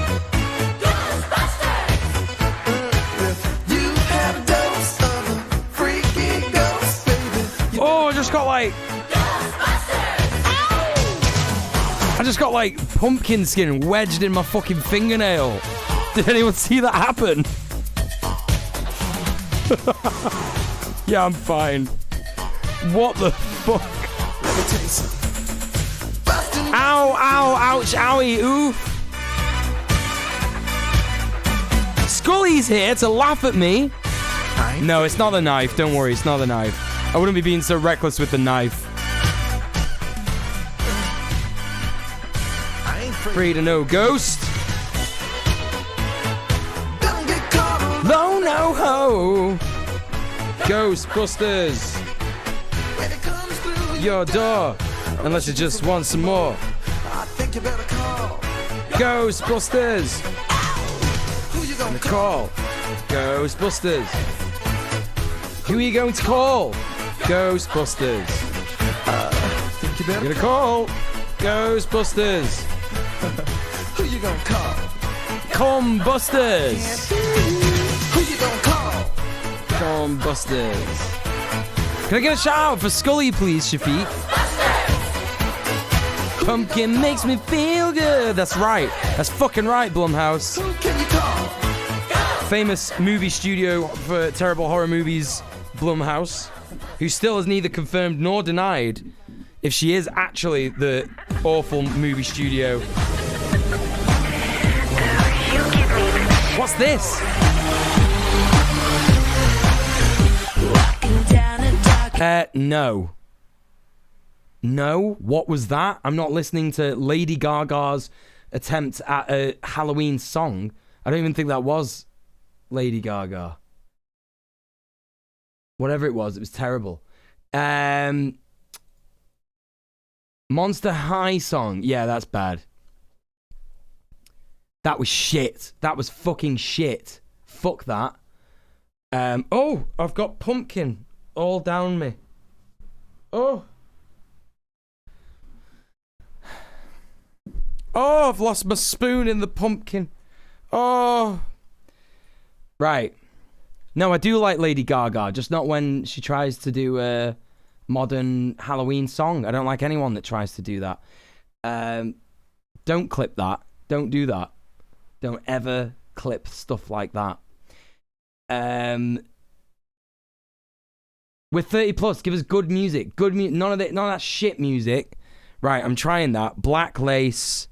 You have a dose of a freaky ghost, baby.
Oh, I just got like... just got like pumpkin skin wedged in my fucking fingernail. Did anyone see that happen? Yeah, I'm fine. What the fuck? Ow, ow, ouch, owie, ooh. Scully's here to laugh at me. No, it's not the knife. Don't worry, it's not the knife. I wouldn't be being so reckless with the knife. Free to know ghost. Low no ho. Ghostbusters. Your door. Unless you just want some more. Ghostbusters. Who you gonna call? Ghostbusters. Who are you going to call? Ghostbusters. You're gonna call Ghostbusters.
Who you gonna call?
Combusters.
Who you gonna call?
Combusters. Can I get a shout out for Scully, please, Shafiq? Pumpkin makes me feel good. That's right. That's fucking right, Blumhouse.
Who can you call?
Famous movie studio for terrible horror movies, Blumhouse, who still has neither confirmed nor denied if she is actually the awful movie studio. What's this? No. No? What was that? I'm not listening to Lady Gaga's attempt at a Halloween song. I don't even think that was Lady Gaga. Whatever it was terrible. Monster High song. Yeah, that's bad. That was shit. That was fucking shit. Fuck that. Oh, I've got pumpkin all down me. Oh. Oh, I've lost my spoon in the pumpkin. Oh. Right. No, I do like Lady Gaga, just not when she tries to do a modern Halloween song. I don't like anyone that tries to do that. Don't clip that. Don't do that. Don't ever clip stuff like that. We're 30 plus. Give us good music. Good music. None of that shit music. Right, I'm trying that. Black Lace.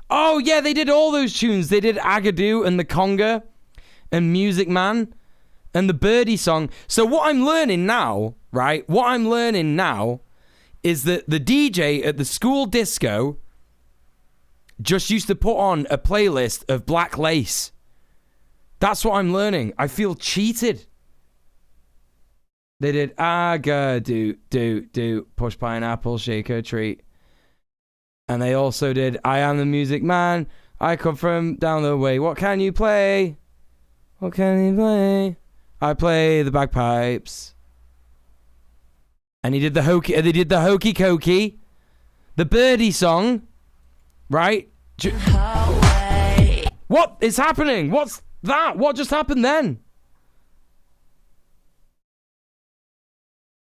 Oh, yeah, they did all those tunes. They did Agadoo and the Conga and Music Man and the Birdie song. So what I'm learning now, right? What I'm learning now is that the DJ at the school disco just used to put on a playlist of Black Lace. That's what I'm learning. I feel cheated. They did Agadoo, do, push pineapple, shake a treat. And they also did I Am the Music Man, I Come From Down the Way. What can you play? What can you play? I play the bagpipes. And he did the hokey. They did the hokey cokey, the Birdie song, right? What is happening? What's that? What just happened then?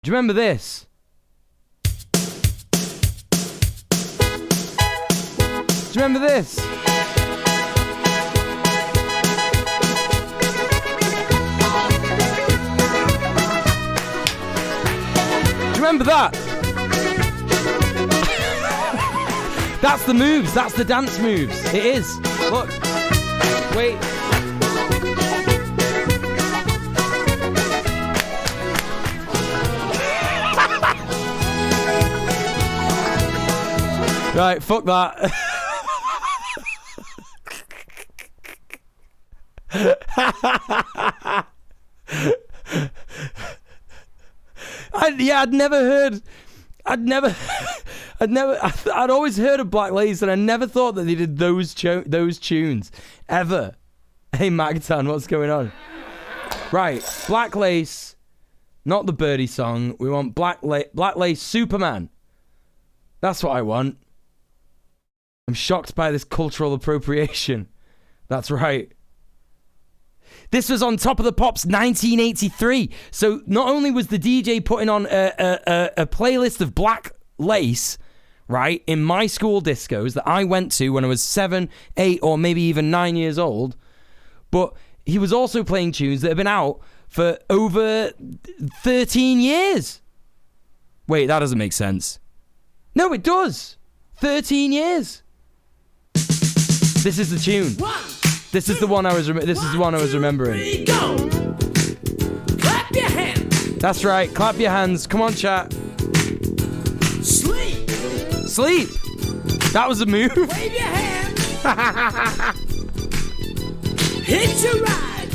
Do you remember this? Do you remember this? Do you remember that? That's the moves. That's the dance moves. It is. Look. Wait. Right, fuck that. I'd always heard of Black Lace, and I never thought that they did those tunes ever. Hey Magtan, what's going on? Right, Black Lace, not the Birdie song. We want Black Lace Superman. That's what I want. I'm shocked by this cultural appropriation. That's right. This was on Top of the Pops 1983. So not only was the DJ putting on a playlist of Black Lace, right, in my school discos that I went to when I was 7, 8, or maybe even 9 years old, but he was also playing tunes that have been out for over 13 years. Wait, that doesn't make sense. No, it does. 13 years. This is the tune. This is the one I was remembering.
Clap your hands.
That's right. Clap your hands. Come on, chat.
Sleep.
Sleep. That was a move.
Wave your hands. Hit your ride.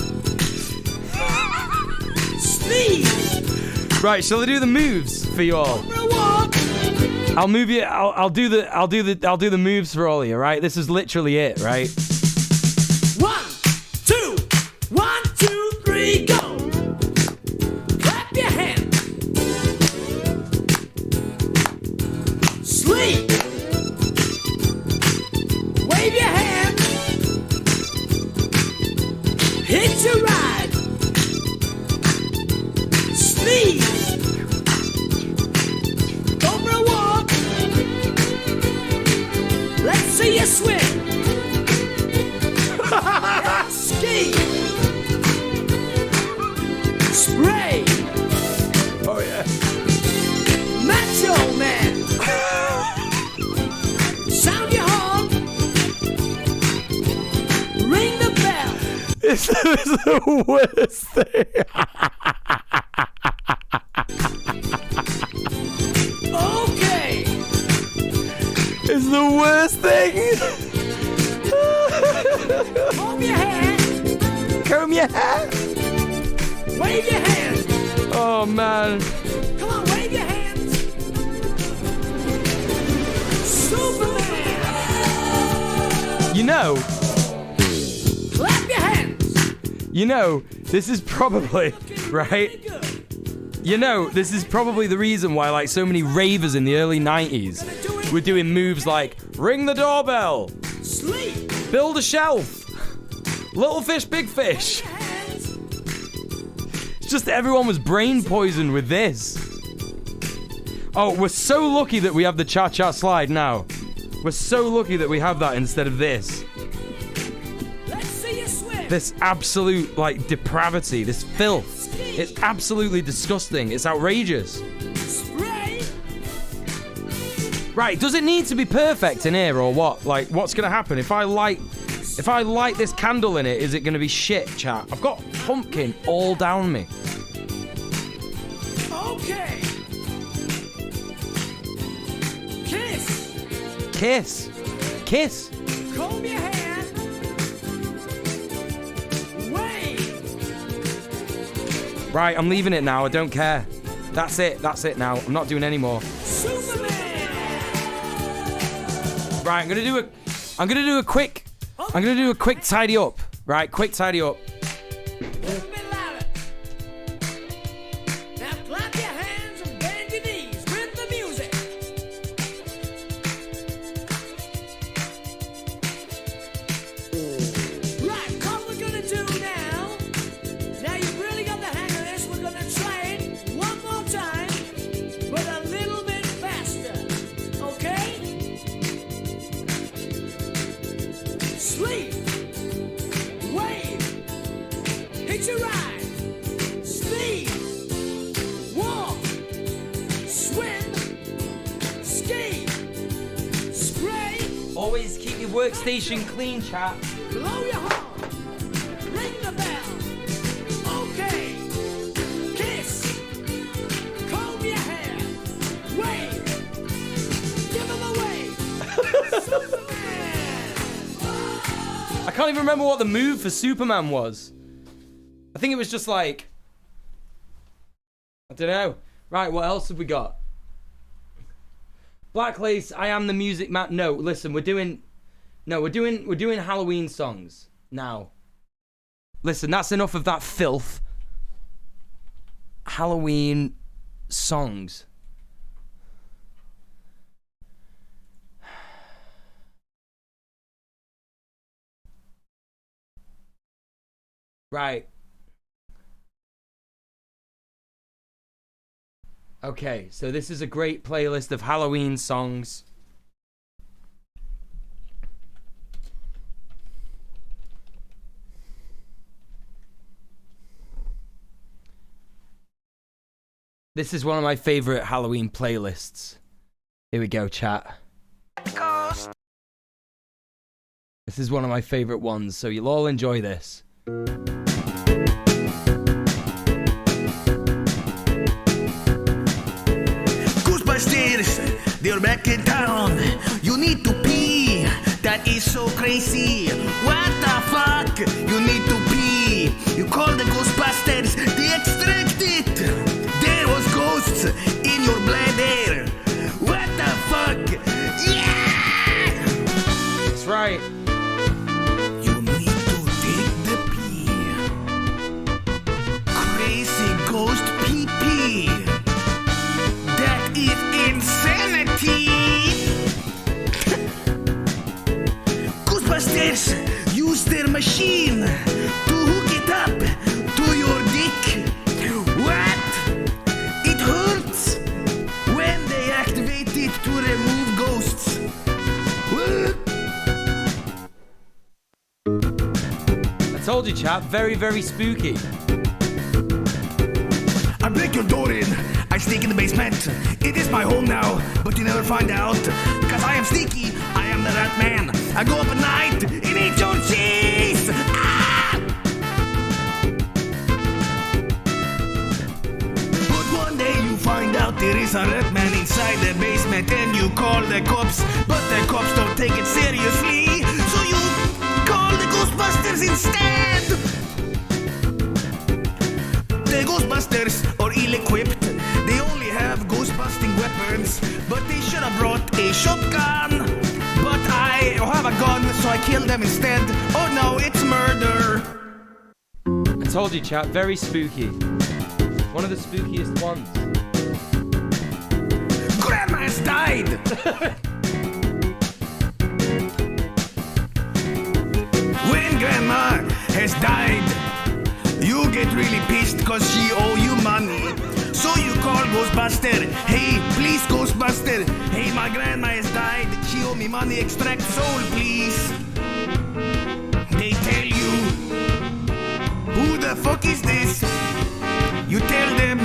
Sneeze.
Right, shall I do the moves for you all? I'll move you. I'll do the moves for all of you. Right, this is literally it. Right.
1, 2, 1, 2, 3, go. Clap your hands. Sleep. Wave your hands. Hit your ride. Sneeze. Go for a walk. Let's see you swim. Ski. Spray.
Oh yeah.
Macho Man. Sound your horn. Ring the bell.
This is the worst thing.
Okay.
It's the worst thing.
Comb your hair.
Comb your hair.
Wave your hands.
Oh man.
Come on, wave your hands. Superman.
You know.
Clap your hands.
You know. This is probably right. You know, this is probably the reason why, like, so many ravers in the early 90s were doing moves like ring the doorbell,
Sleep.
build a shelf, little fish, big fish. It's just that everyone was brain poisoned with this. Oh, we're so lucky that we have the cha-cha slide now. We're so lucky that we have that instead of this.
Let's see you swim.
This absolute, like, depravity, this filth. It's absolutely disgusting. It's outrageous.
Spray.
Right, does it need to be perfect in here or what? Like, what's gonna happen? If I light this candle in it, is it gonna be shit, chat? I've got pumpkin all down me.
Okay. Kiss.
Kiss. Kiss.
Comb your hair. Wave.
Right, I'm leaving it now. I don't care. That's it. That's it now. I'm not doing any more.
Superman.
Right, I'm gonna do a quick tidy up. Right, quick tidy up.
Now clap your hands and bend your knees with the music. Right, what we're gonna do now you've really got the hang of this, we're gonna try it one more time, but a little bit faster, okay? Sleep, wave, hit your ride, sneeze, walk, swim, ski, spray.
Always keep your workstation clean, chat.
Blow your horn. Ring the bell. Okay. Kiss. Comb your hair. Wave. Give him a wave.
I can't even remember what the move for Superman was. I think it was just like, I don't know. Right, what else have we got? Black Lace, I Am the Music Man. No, listen, we're doing Halloween songs now. Listen, that's enough of that filth. Halloween songs. Right. Okay, so this is a great playlist of Halloween songs. This is one of my favorite Halloween playlists. Here we go, chat. This is one of my favorite ones, so you'll all enjoy this.
Ghostbusters, they're back in town. You need to pee. That is so crazy. What the fuck? You need to pee. You call the Ghostbusters, they extract it. There was ghosts in your bladder. What the fuck? Yeah!
That's right.
You need to take the pee. Crazy ghost pee-pee. That is insanity. Ghostbusters use their machine to hook it up to your dick. What? It hurts when they activate it to remove ghosts. What?
I told you, chat. Very, very spooky.
I break your door in. I sneak in the basement. It is my home now, but you never find out. Cause I am sneaky. I am the rat man. I go up at night and eat your cheese. Ah! But one day you find out there is a rat man inside the basement and you call the cops. But the cops don't take it seriously. So you call the Ghostbusters instead. The Ghostbusters are ill-equipped. They only have ghost-busting weapons, but they should have brought a shotgun. But I have a gun, so I kill them instead. Oh no, it's murder.
I told you, chat. Very spooky. One of the spookiest ones.
Grandma has died. When Grandma has died, you get really pissed cause she owe you money. So you call Ghostbuster. Hey, please Ghostbuster. Hey, my grandma has died. She owe me money. Extract soul, please. They tell you, who the fuck is this? You tell them,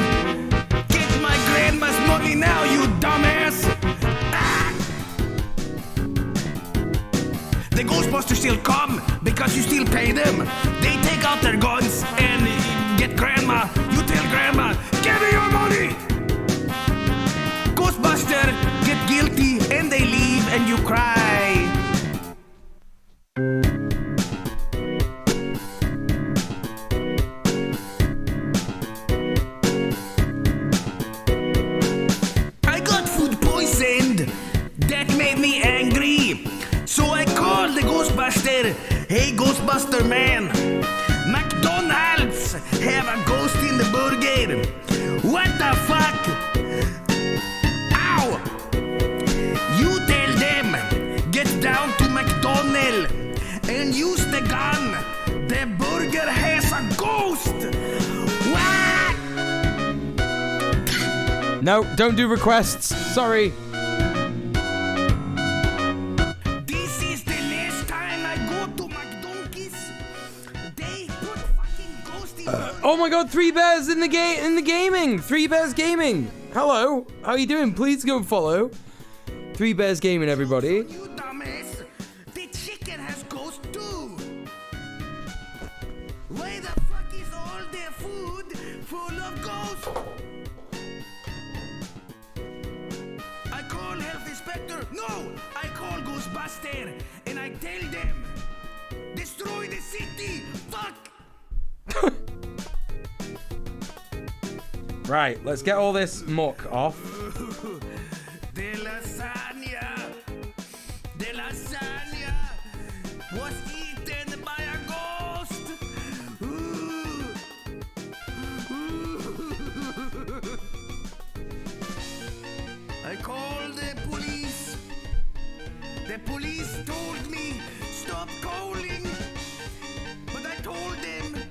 get my grandma's money now, you dumbass. Ah! The Ghostbusters still come because you still pay them. They take out their guns and get grandma. You tell grandma, give me your money. Ghostbuster get guilty and they leave and you cry. I got food poisoned. That made me angry. So I called the Ghostbuster. Hey, Ghostbuster man. McDonald's have a ghost in the burger. What the fuck? Ow! You tell them, get down to McDonald's and use the gun. The burger has a ghost. What?
No, don't do requests. Sorry.
This is the last time I go to McDonald's. They put fucking ghost in
Oh my god, 3 Bears in the gaming. 3 Bears Gaming. Hello. How you doing? Please go follow 3 Bears Gaming, everybody.
You dumbass. The chicken has ghost too. Why the fuck is all their food full of ghosts? I call health inspector. No, I call Ghostbuster and I tell them, destroy the city. Fuck.
Right, let's get all this muck off.
The lasagna was eaten by a ghost. I called the police. The police told me stop calling, but I told them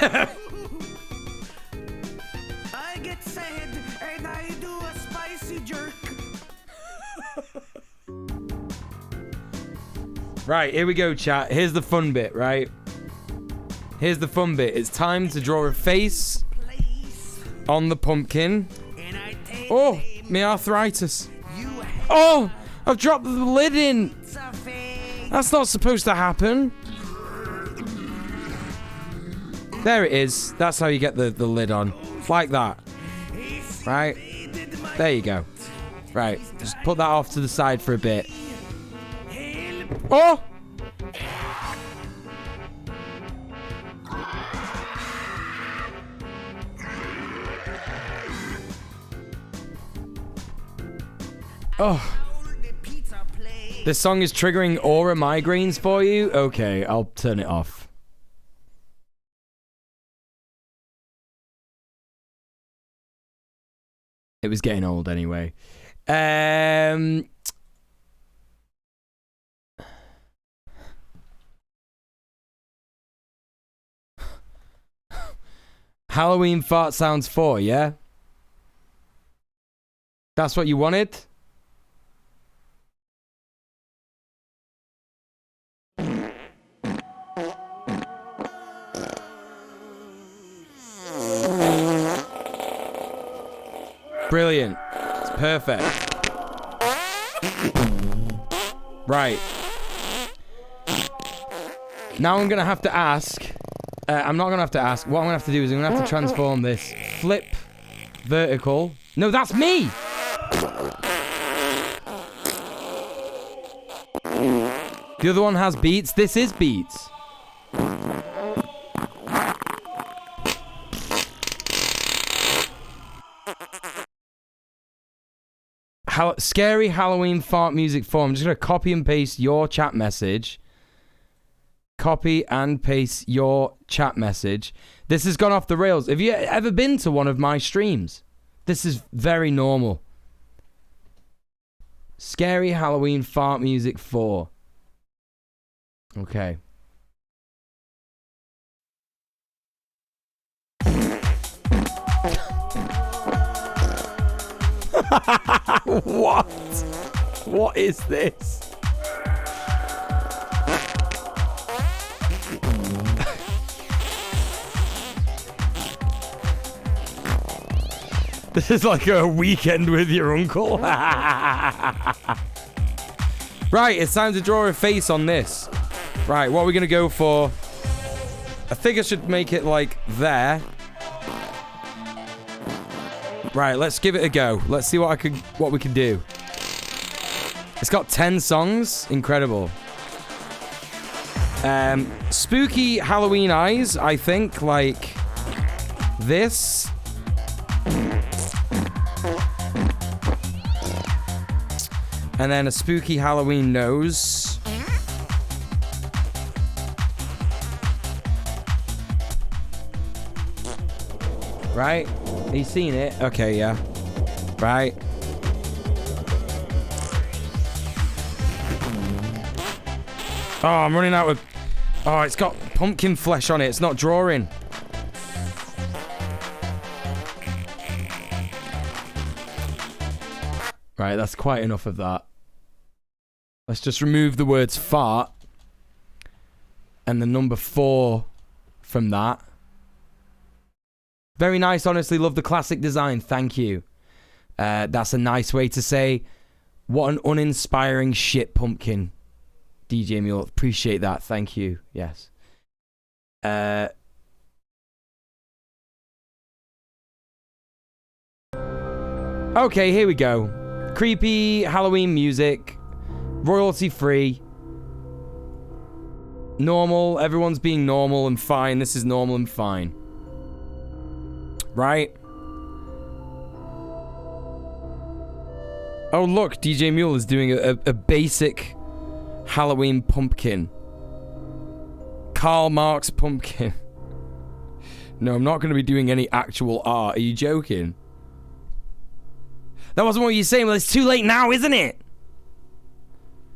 I get sad and I do a spicy jerk.
Right, here we go, chat. Here's the fun bit, right? Here's the fun bit. It's time to draw a face on the pumpkin. Oh, my arthritis. Oh, I've dropped the lid in. That's not supposed to happen. There it is. That's how you get the lid on. Like that. Right? There you go. Right, just put that off to the side for a bit. Oh! Oh. This song is triggering aura migraines for you? Okay, I'll turn it off. It was getting old anyway. Halloween fart sounds 4, yeah? That's what you wanted? Brilliant. It's perfect. Right. Now I'm going to have to ask. I'm not going to have to ask. What I'm going to have to do is I'm going to have to transform this. Flip. Vertical. No, that's me! The other one has beats. This is beats. Scary Halloween fart music form. I'm just going to copy and paste your chat message. Copy and paste your chat message. This has gone off the rails. Have you ever been to one of my streams? This is very normal. Scary Halloween fart music 4. Okay. What? What is this? This is like a weekend with your uncle. Right, it's time to draw a face on this. Right, what are we gonna go for? I think I should make it like there. Right, let's give it a go. Let's see what we can do. It's got 10 songs. Incredible. Spooky Halloween eyes, I think, like this. And then a spooky Halloween nose. Right? Are you seeing it? Okay, yeah. Right. Oh, I'm running out of... Oh, it's got pumpkin flesh on it. It's not drawing. Right, that's quite enough of that. Let's just remove the words fart. And the number 4 from that. Very nice, honestly. Love the classic design. Thank you. That's a nice way to say, what an uninspiring shit pumpkin. DJ Muel. Appreciate that. Thank you. Yes. Okay, here we go. Creepy Halloween music. Royalty free. Normal. Everyone's being normal and fine. This is normal and fine. Right? Oh, look. DJ Muel is doing a basic Halloween pumpkin. Karl Marx pumpkin. No, I'm not going to be doing any actual art. Are you joking? That wasn't what you're saying. Well, it's too late now, isn't it?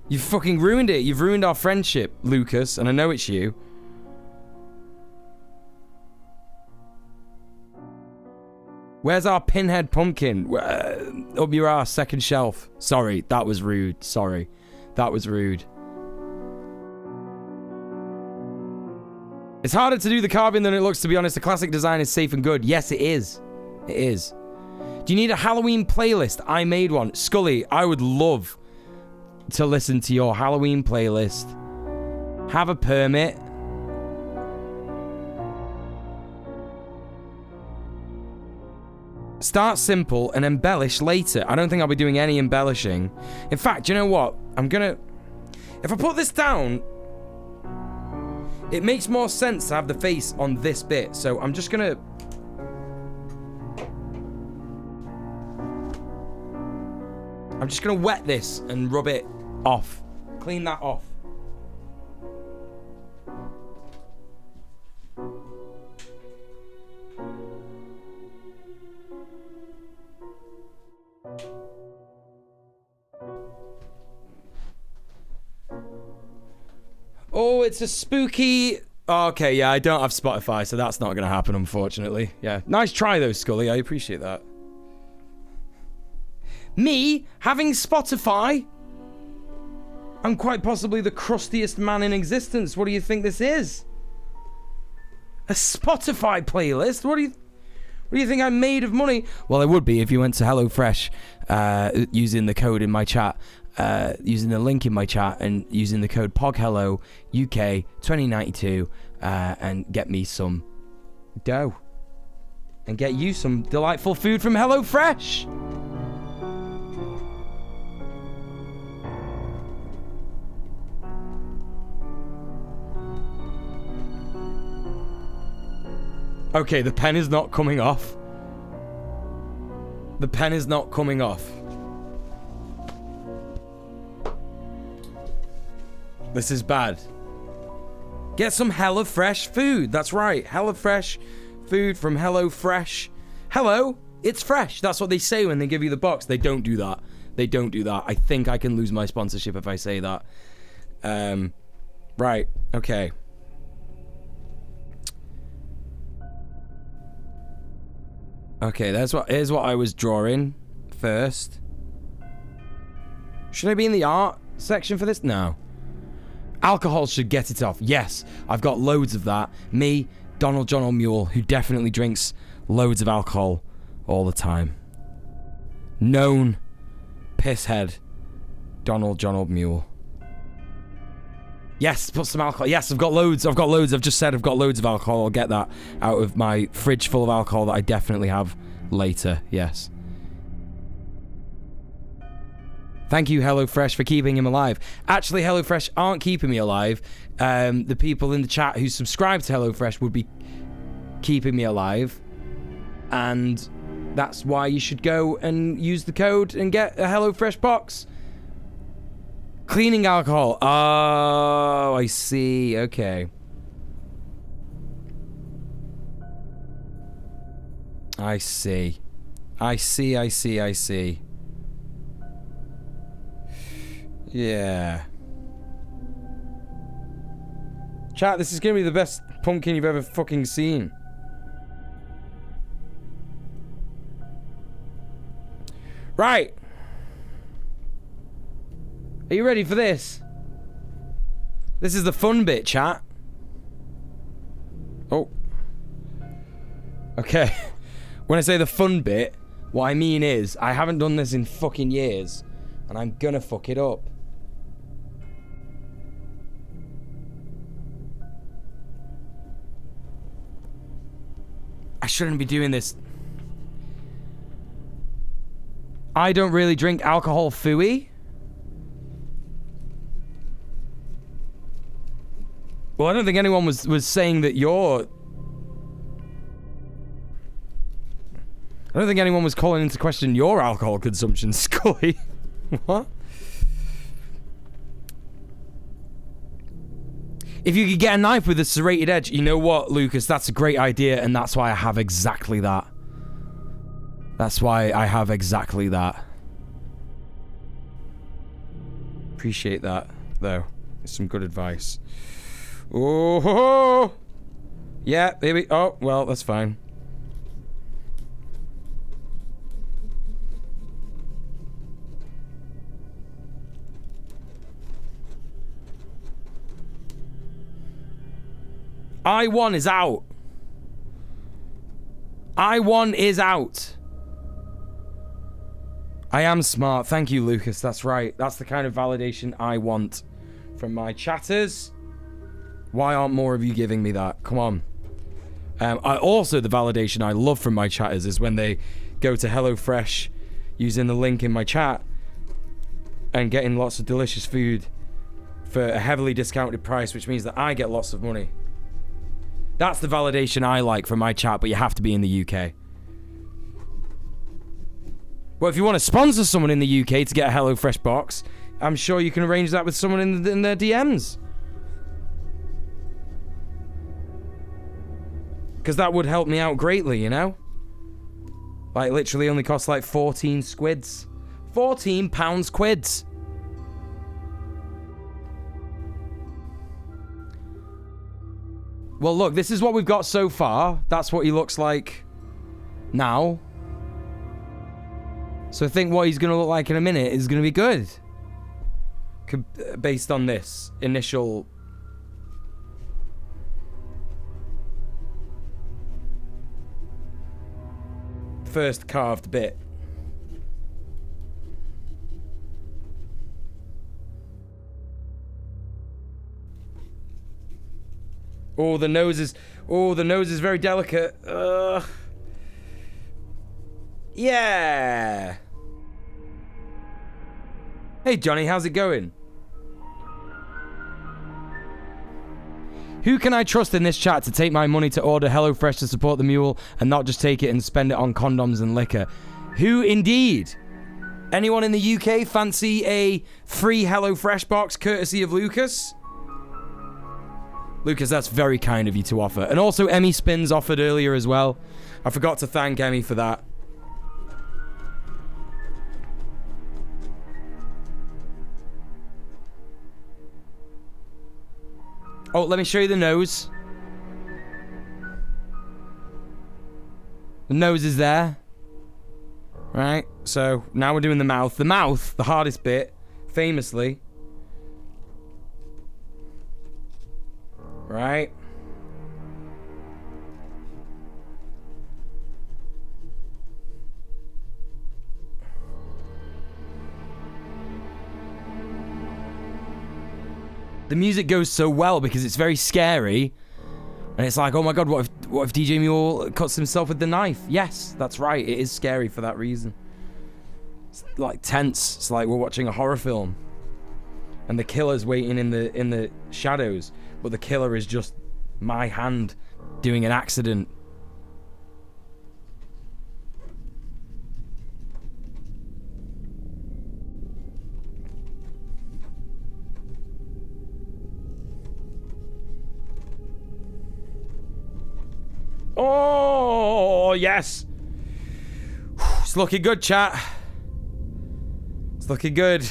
You fucking ruined it. You've ruined our friendship, Lucas, and I know it's you. Where's our pinhead pumpkin? Up your ass, second shelf. Sorry, that was rude. Sorry. That was rude. It's harder to do the carving than it looks, to be honest. The classic design is safe and good. Yes, it is. It is. Do you need a Halloween playlist? I made one. Scully, I would love to listen to your Halloween playlist. Have a permit. Start simple and embellish later. I don't think I'll be doing any embellishing. In fact, you know what? I'm gonna... If I put this down, it makes more sense to have the face on this bit. So I'm just gonna... I'm just gonna wet this and rub it off. Clean that off. Oh, it's a spooky... Oh, okay, yeah, I don't have Spotify, so that's not going to happen, unfortunately. Yeah, nice try, though, Scully. I appreciate that. Me, having Spotify? I'm quite possibly the crustiest man in existence. What do you think this is? A Spotify playlist? What do you think I'm made of money? Well, it would be if you went to HelloFresh using the code in my chat. Using the link in my chat and using the code POGHELLO UK 2092 and get me some dough and get you some delightful food from HelloFresh. Okay, the pen is not coming off. The pen is not coming off. This is bad. Get some HelloFresh food. That's right. HelloFresh food from HelloFresh. Hello, it's fresh. That's what they say when they give you the box. They don't do that. They don't do that. I think I can lose my sponsorship if I say that. Right. Okay. Okay, here's what I was drawing first. Should I be in the art section for this? No. Alcohol should get it off. Yes, I've got loads of that. Me, Donald John or Muel, who definitely drinks loads of alcohol all the time. Known pisshead, Donald John or Muel. Yes, put some alcohol. Yes, I've got loads. I've just said I've got loads of alcohol. I'll get that out of my fridge full of alcohol that I definitely have later. Yes. Thank you, HelloFresh, for keeping him alive. Actually, HelloFresh aren't keeping me alive. The people in the chat who subscribe to HelloFresh would be keeping me alive. And that's why you should go and use the code and get a HelloFresh box. Cleaning alcohol. Oh, I see. Okay. I see. I see. Yeah. Chat, this is gonna be the best pumpkin you've ever fucking seen. Right. Are you ready for this? This is the fun bit, chat. Oh. Okay. When I say the fun bit, what I mean is I haven't done this in fucking years, and I'm gonna fuck it up. I shouldn't be doing this. I don't really drink alcohol, phooey. Well, I don't think anyone was saying that you're... I don't think anyone was calling into question your alcohol consumption, Scully. What? If you could get a knife with a serrated edge, you know what, Lucas? That's a great idea, and that's why I have exactly that. That's why I have exactly that. Appreciate that, though. It's some good advice. Oh, yeah, baby. Oh, well, that's fine. I1 is out. I1 is out. I am smart. Thank you, Lucas. That's right. That's the kind of validation I want from my chatters. Why aren't more of you giving me that? Come on. Also, the validation I love from my chatters is when they go to HelloFresh using the link in my chat and getting lots of delicious food for a heavily discounted price, which means that I get lots of money. That's the validation I like from my chat, but you have to be in the UK. Well, if you want to sponsor someone in the UK to get a HelloFresh box, I'm sure you can arrange that with someone in their DMs. Because that would help me out greatly, you know? Like, literally only costs like 14 squids. 14 pounds quids. Well, look, this is what we've got so far. That's what he looks like now. So I think what he's going to look like in a minute is going to be good. Based on this initial... first carved bit. Oh, the nose is very delicate. Yeah. Hey Johnny, how's it going? Who can I trust in this chat to take my money to order HelloFresh to support the mule and not just take it and spend it on condoms and liquor? Who indeed? Anyone in the UK fancy a free HelloFresh box courtesy of Lucas? Lucas, that's very kind of you to offer. And also Emmy Spins offered earlier as well. I forgot to thank Emmy for that. Oh, let me show you the nose. The nose is there. Right, so now we're doing the mouth. The mouth, the hardest bit, famously. Right. The music goes so well because it's very scary. And it's like, oh my god, what if DJ Muel cuts himself with the knife? Yes, that's right. It is scary for that reason. It's like tense. It's like we're watching a horror film. And the killer's waiting in the shadows. But the killer is just my hand doing an accident. Oh, yes. It's looking good, chat. It's looking good.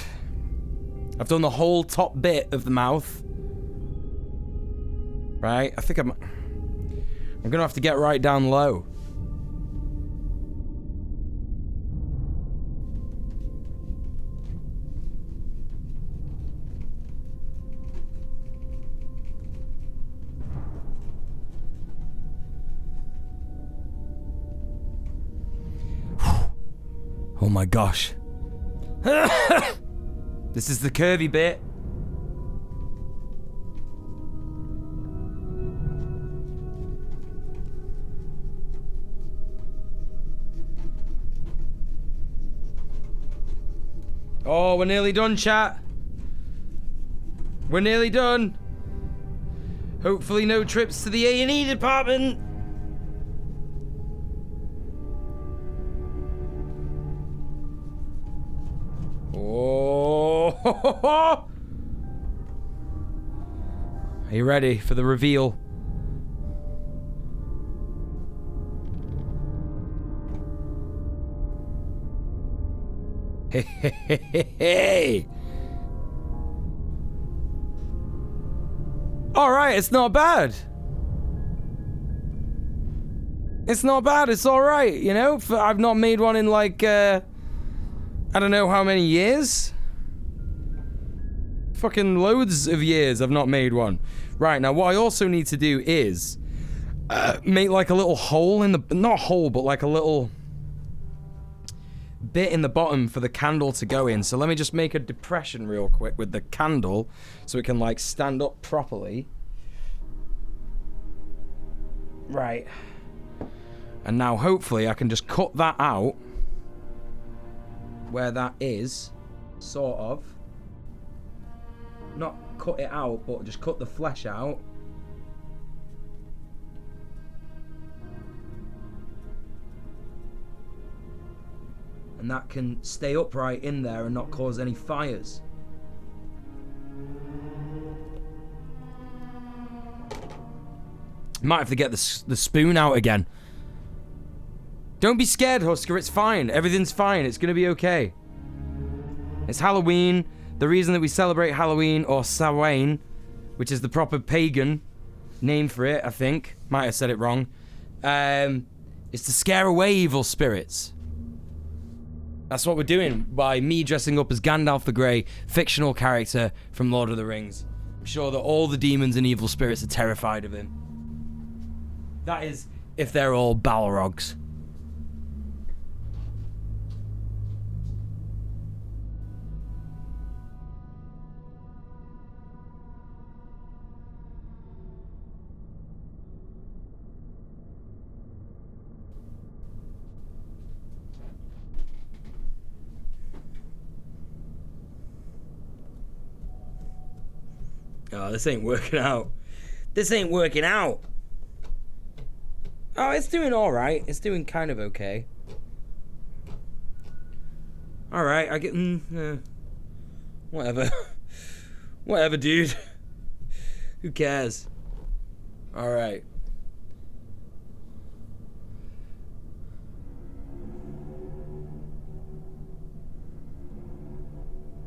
I've done the whole top bit of the mouth. Right? I think I'm gonna have to get right down low. Oh my gosh. This is the curvy bit. Oh, we're nearly done, chat. We're nearly done. Hopefully no trips to the A&E department. Oh. Are you ready for the reveal? Hey. All right, it's not bad. It's not bad. It's all right, you know. I've not made one in like I don't know how many years. Fucking loads of years I've not made one. Right, now what I also need to do is make like a little hole in the, not hole, but like a little bit in the bottom for the candle to go in. So let me just make a depression real quick with the candle so it can like stand up properly. Right. And now hopefully I can just cut that out where that is, sort of. Not cut it out, but just cut the flesh out. And that can stay upright in there and not cause any fires. Might have to get the spoon out again. Don't be scared, Husker. It's fine. Everything's fine. It's going to be okay. It's Halloween. The reason that we celebrate Halloween, or Samhain, which is the proper pagan name for it, I think. Might have said it wrong. Is to scare away evil spirits. That's what we're doing by me dressing up as Gandalf the Grey, fictional character from Lord of the Rings. I'm sure that all the demons and evil spirits are terrified of him. That is, if they're all Balrogs. Oh, this ain't working out. This ain't working out. Oh, it's doing all right. It's doing kind of okay. All right, I get... whatever. Whatever, dude. Who cares? All right.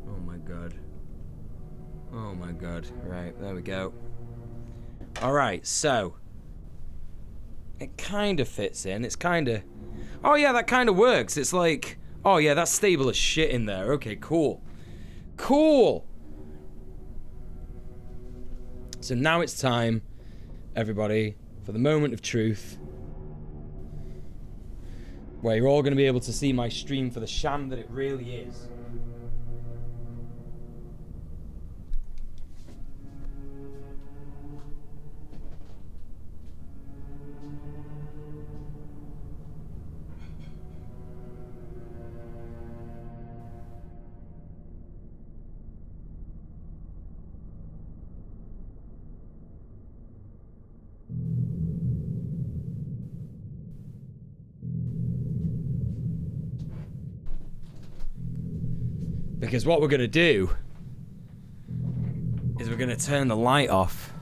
Oh my god. Oh my god. Right, there we go. Alright, so. It kind of fits in. It's kind of... Oh yeah, that kind of works. It's like... Oh yeah, that's stable as shit in there. Okay, cool. Cool! So now it's time, everybody, for the moment of truth. Where you're all going to be able to see my stream for the sham that it really is. Because what we're going to do is we're going to turn the light off.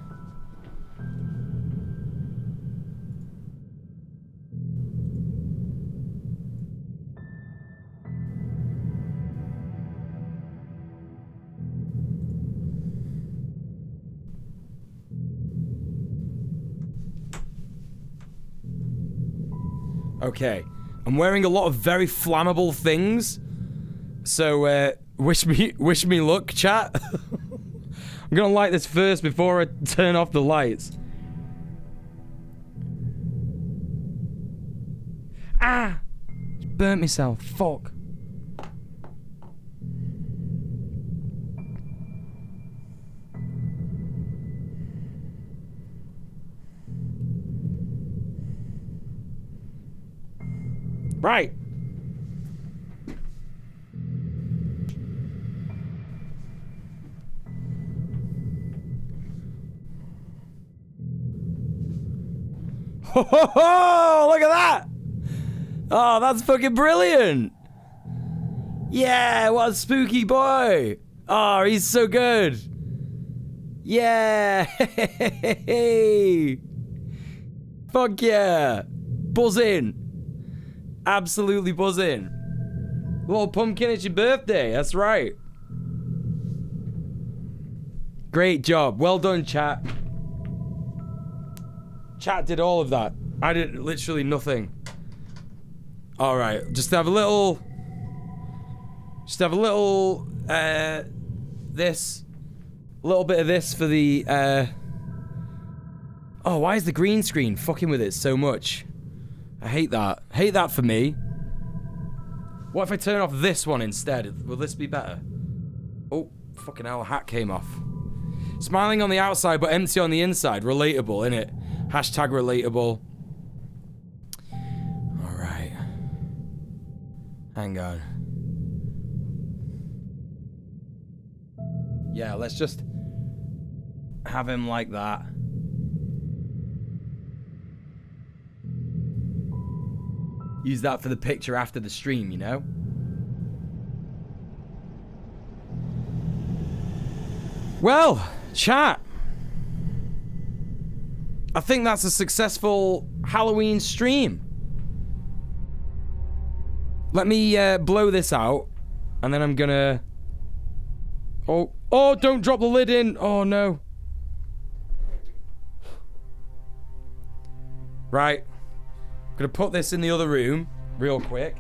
Okay, I'm wearing a lot of very flammable things, so wish me luck, chat. I'm gonna light this first before I turn off the lights. Ah! Just burnt myself. Fuck. Right. Ho ho ho! Look at that! Oh, that's fucking brilliant! Yeah, what a spooky boy! Oh, he's so good! Yeah! Fuck yeah! Buzz in! Absolutely buzz in. Little pumpkin, it's your birthday. That's right. Great job. Well done, chat. Chat did all of that. I did literally nothing. Alright, just have a little... this. little bit of this for the, oh, why is the green screen fucking with it so much? I hate that. Hate that for me. What if I turn off this one instead? Will this be better? Oh, fucking hell, a hat came off. Smiling on the outside, but empty on the inside. Relatable, innit? Hashtag relatable. Alright. Hang on. Yeah, let's just have him like that. Use that for the picture after the stream, you know? Well, chat. I think that's a successful Halloween stream. Let me blow this out, and then I'm gonna... Oh, don't drop the lid in. Oh, no. Right. I'm gonna put this in the other room real quick.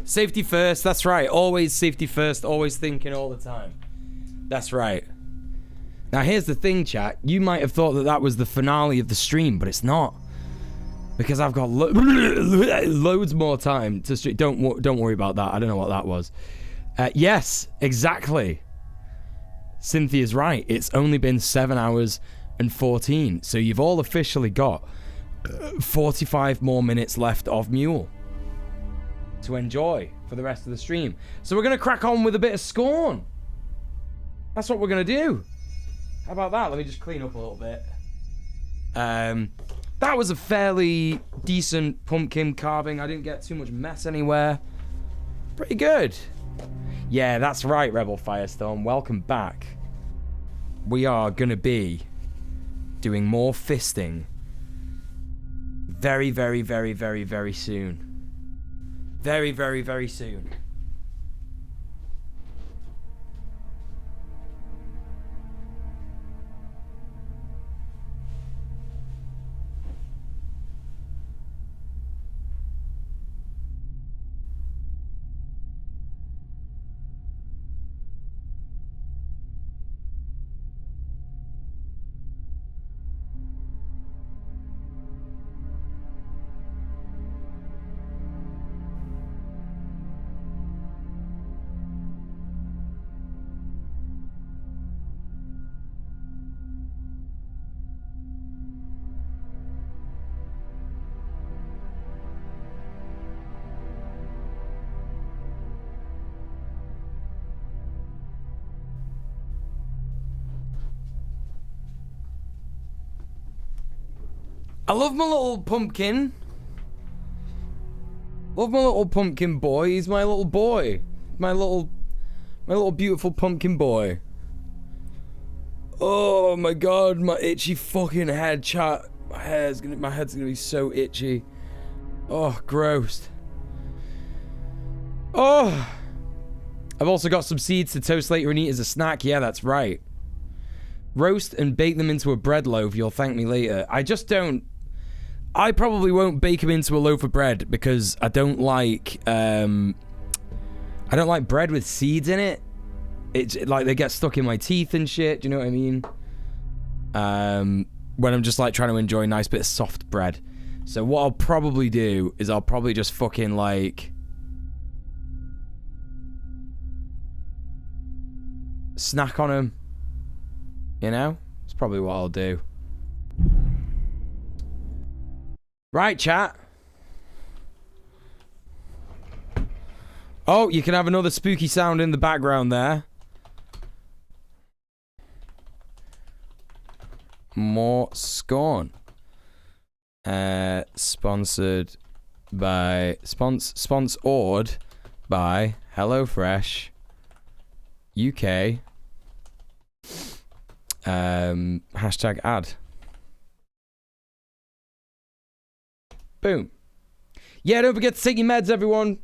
Safety first, that's right. Always safety first, always thinking all the time. That's right. Now here's the thing, chat. You might have thought that that was the finale of the stream, but it's not. Because I've got loads more time to stream. Don't worry about that. I don't know what that was. Yes, exactly. Cynthia's right. It's only been 7 hours and 14. So you've all officially got 45 more minutes left of Muel to enjoy for the rest of the stream. So we're going to crack on with a bit of Scorn. That's what we're going to do. How about that? Let me just clean up a little bit. That was a fairly decent pumpkin carving. I didn't get too much mess anywhere. Pretty good. Yeah, that's right, Rebel Firestorm. Welcome back. We are going to be doing more fisting very, very, very, very, very soon. Very, very, very soon. I love my little pumpkin. Love my little pumpkin boy. He's my little boy. My little beautiful pumpkin boy. Oh my god, my itchy fucking head, chat. My head's gonna be so itchy. Oh, gross. Oh. I've also got some seeds to toast later and eat as a snack. Yeah, that's right. Roast and bake them into a bread loaf. You'll thank me later. I probably won't bake them into a loaf of bread because I don't like bread with seeds in it. It's like they get stuck in my teeth and shit. Do you know what I mean? When I'm just like trying to enjoy a nice bit of soft bread. So what I'll probably do is I'll probably just fucking like snack on them. You know? That's probably what I'll do. Right, chat. Oh, you can have another spooky sound in the background there. More Scorn. Sponsored by... Sponsored by HelloFresh UK. Hashtag ad. Boom. Yeah, don't forget to take your meds, everyone.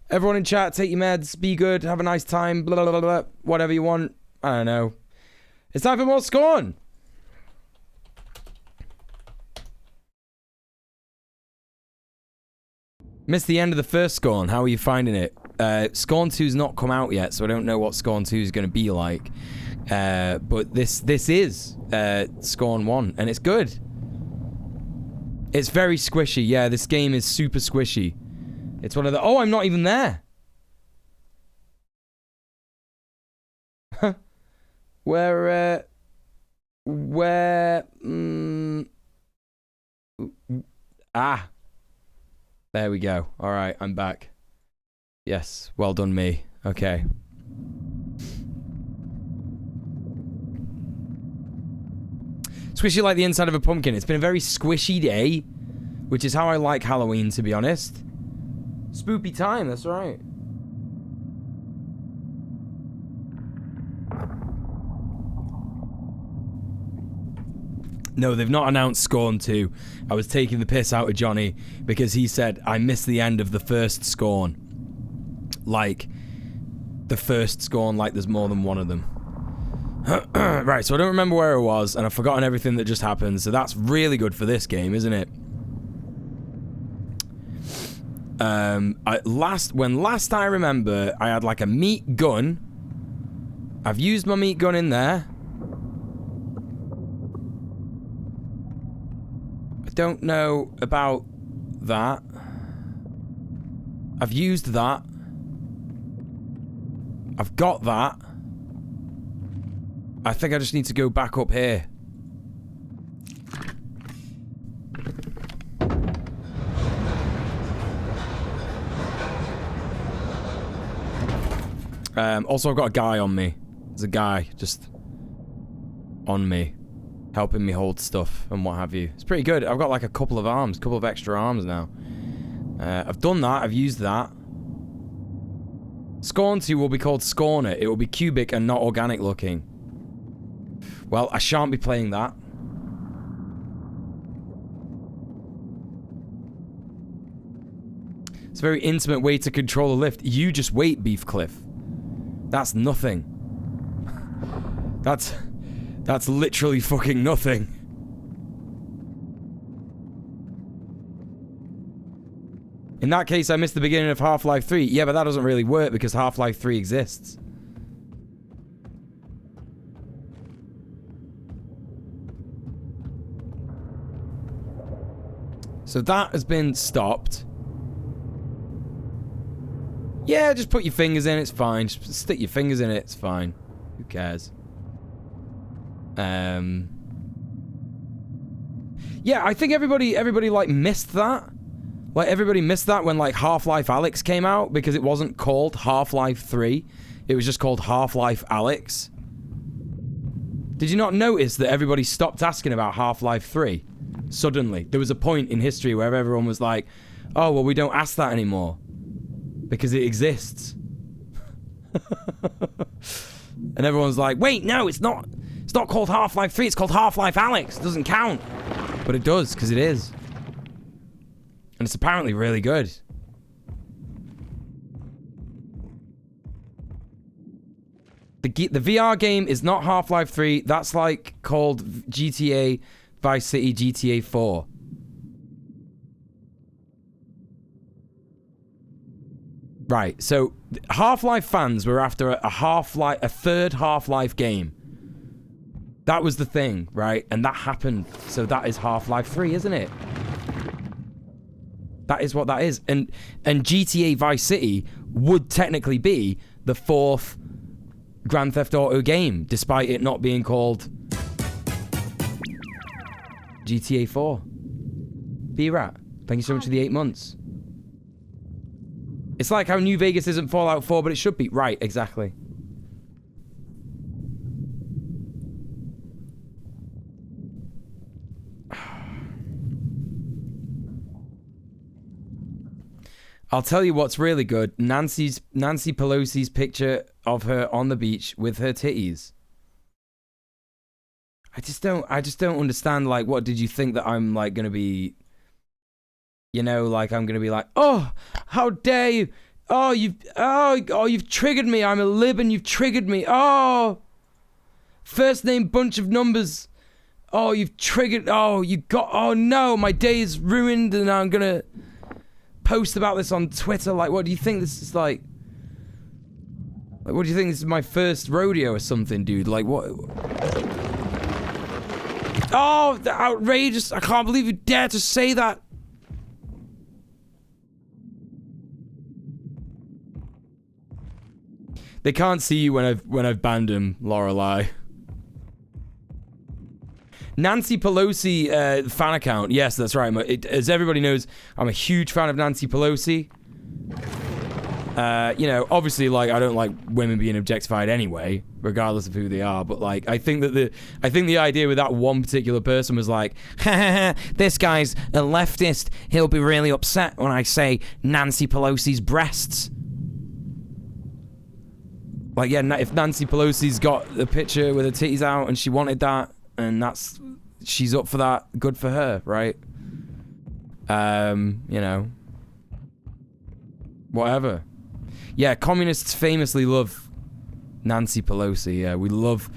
Everyone in chat, take your meds, be good, have a nice time, blah, blah, blah, blah, whatever you want. I don't know. It's time for more Scorn. Missed the end of the first Scorn. How are you finding it? Scorn 2's not come out yet, so I don't know what Scorn 2 is going to be like. But this is Scorn 1, and it's good. It's very squishy. Yeah, this game is super squishy. It's one of the... Oh, I'm not even there. Where... Ah. There we go. Alright, I'm back. Yes, well done me. Okay. Squishy like the inside of a pumpkin. It's been a very squishy day, which is how I like Halloween, to be honest. Spoopy time, that's right. No, they've not announced Scorn 2. I was taking the piss out of Johnny because he said, I missed the end of the first Scorn. Like, the first Scorn, like there's more than one of them. Right, so I don't remember where it was, and I've forgotten everything that just happened, so that's really good for this game, isn't it? When last I remember, I had like a meat gun. I've used my meat gun in there. I don't know about that. I've used that. I've got that. I think I just need to go back up here. Also, I've got a guy on me. There's a guy just on me, helping me hold stuff and what have you. It's pretty good. I've got like a couple of arms, couple of extra arms now. I've done that. I've used that. Scorn 2 will be called Scorner. It will be cubic and not organic looking. Well, I shan't be playing that. It's a very intimate way to control a lift. You just wait, Beefcliff. That's nothing. That's literally fucking nothing. In that case, I missed the beginning of Half-Life 3. Yeah, but that doesn't really work because Half-Life 3 exists. So that has been stopped. Yeah, just put your fingers in, it's fine. Just stick your fingers in it, it's fine. Who cares? Yeah, I think everybody like missed that. Like everybody missed that when like Half-Life Alyx came out because it wasn't called Half-Life 3. It was just called Half-Life Alyx. Did you not notice that everybody stopped asking about Half-Life 3? Suddenly. There was a point in history where everyone was like, oh, well, we don't ask that anymore. Because it exists. And everyone's like, wait, no, it's not called Half-Life 3, it's called Half-Life Alyx. It doesn't count. But it does, because it is. And it's apparently really good. The VR game is not Half-Life 3. That's like called GTA Vice City GTA 4. Right, so Half-Life fans were after a third Half-Life game. That was the thing, right? And that happened. So that is Half-Life 3, isn't it? That is what that is. And GTA Vice City would technically be the fourth Grand Theft Auto game, despite it not being called GTA 4. B-Rat, thank you so much for the 8 months. It's like how New Vegas isn't Fallout 4, but it should be. Right, exactly. I'll tell you what's really good. Nancy Pelosi's picture of her on the beach with her titties. I just don't understand, like, what did you think that I'm, like, gonna be, you know, like, I'm gonna be like, oh, how dare you, Oh, you've triggered me. I'm a lib and you've triggered me. Oh. First name bunch of numbers. Oh, you've triggered. Oh, oh no, my day is ruined and I'm gonna post about this on Twitter. Like, what do you think this is like? Like, what do you think this is my first rodeo or something, dude? Like, what? Oh, outrageous. I can't believe you dare to say that. They can't see you when I've banned him, Lorelei. Nancy Pelosi fan account. Yes, that's right. As everybody knows, I'm a huge fan of Nancy Pelosi. You know, obviously, like, I don't like women being objectified anyway, regardless of who they are. But like, I think the idea with that one particular person was like, this guy's a leftist. He'll be really upset when I say Nancy Pelosi's breasts. Like, yeah, if Nancy Pelosi's got a picture with her titties out and she wanted that, and she's up for that, good for her, right? You know, whatever. Yeah, communists famously love Nancy Pelosi. Yeah, we love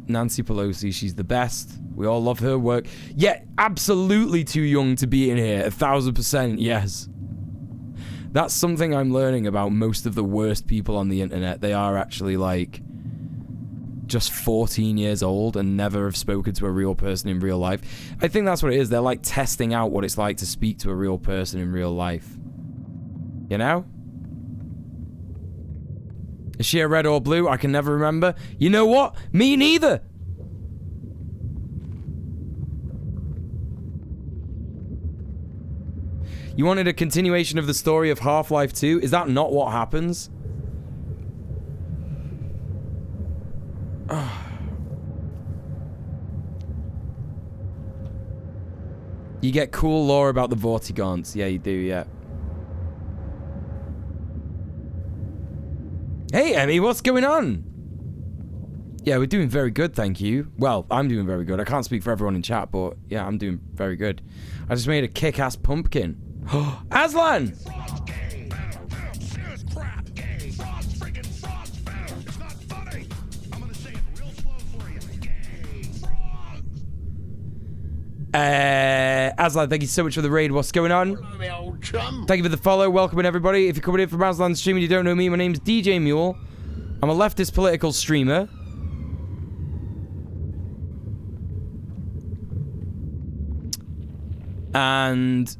Nancy Pelosi. She's the best. We all love her work. Yeah, absolutely too young to be in here. 1000%, yes. That's something I'm learning about most of the worst people on the internet. They are actually, like, just 14 years old and never have spoken to a real person in real life. I think that's what it is. They're, like, testing out what it's like to speak to a real person in real life. You know? Is she a red or blue? I can never remember. You know what? Me neither! You wanted a continuation of the story of Half-Life 2? Is that not what happens? You get cool lore about the Vortigaunts. Yeah, you do, yeah. Hey, Emmy, what's going on? Yeah, we're doing very good, thank you. Well, I'm doing very good. I can't speak for everyone in chat, but yeah, I'm doing very good. I just made a kick-ass pumpkin. Aslan! Aslan, thank you so much for the raid. What's going on? Thank you for the follow. Welcome in, everybody. If you're coming in from Aslan stream and you don't know me, my name's DJ Muel. I'm a leftist political streamer. And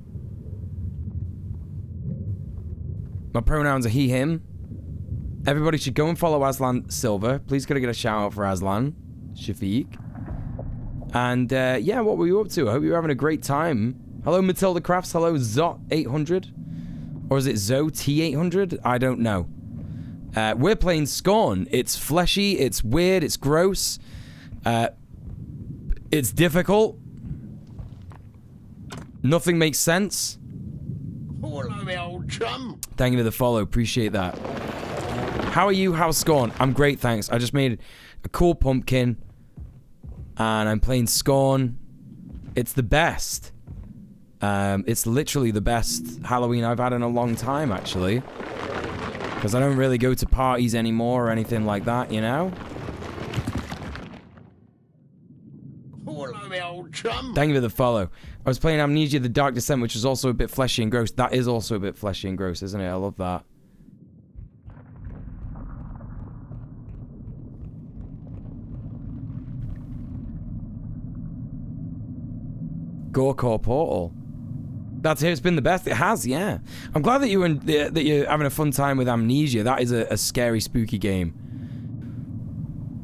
my pronouns are he, him. Everybody should go and follow Aslan Silver. Please gotta get a shout out for Aslan Shafiq. And yeah, what were you up to? I hope you were having a great time. Hello, Matilda Crafts. Hello, Zot800. Or is it Zo-T800? I don't know. We're playing Scorn. It's fleshy, it's weird, it's gross. It's difficult. Nothing makes sense.
Hello, me old chum.
Thank you for the follow. Appreciate that. How are you? How's Scorn? I'm great, thanks. I just made a cool pumpkin. And I'm playing Scorn. It's the best. It's literally the best Halloween I've had in a long time, actually. Because I don't really go to parties anymore or anything like that, you know?
Hello, me old chum.
Thank you for the follow. I was playing Amnesia The Dark Descent, which is also a bit fleshy and gross. That is also a bit fleshy and gross, isn't it? I love that. Gorecore Portal. That's it. It's been the best. It has, yeah. I'm glad that you're having a fun time with Amnesia. That is a scary, spooky game.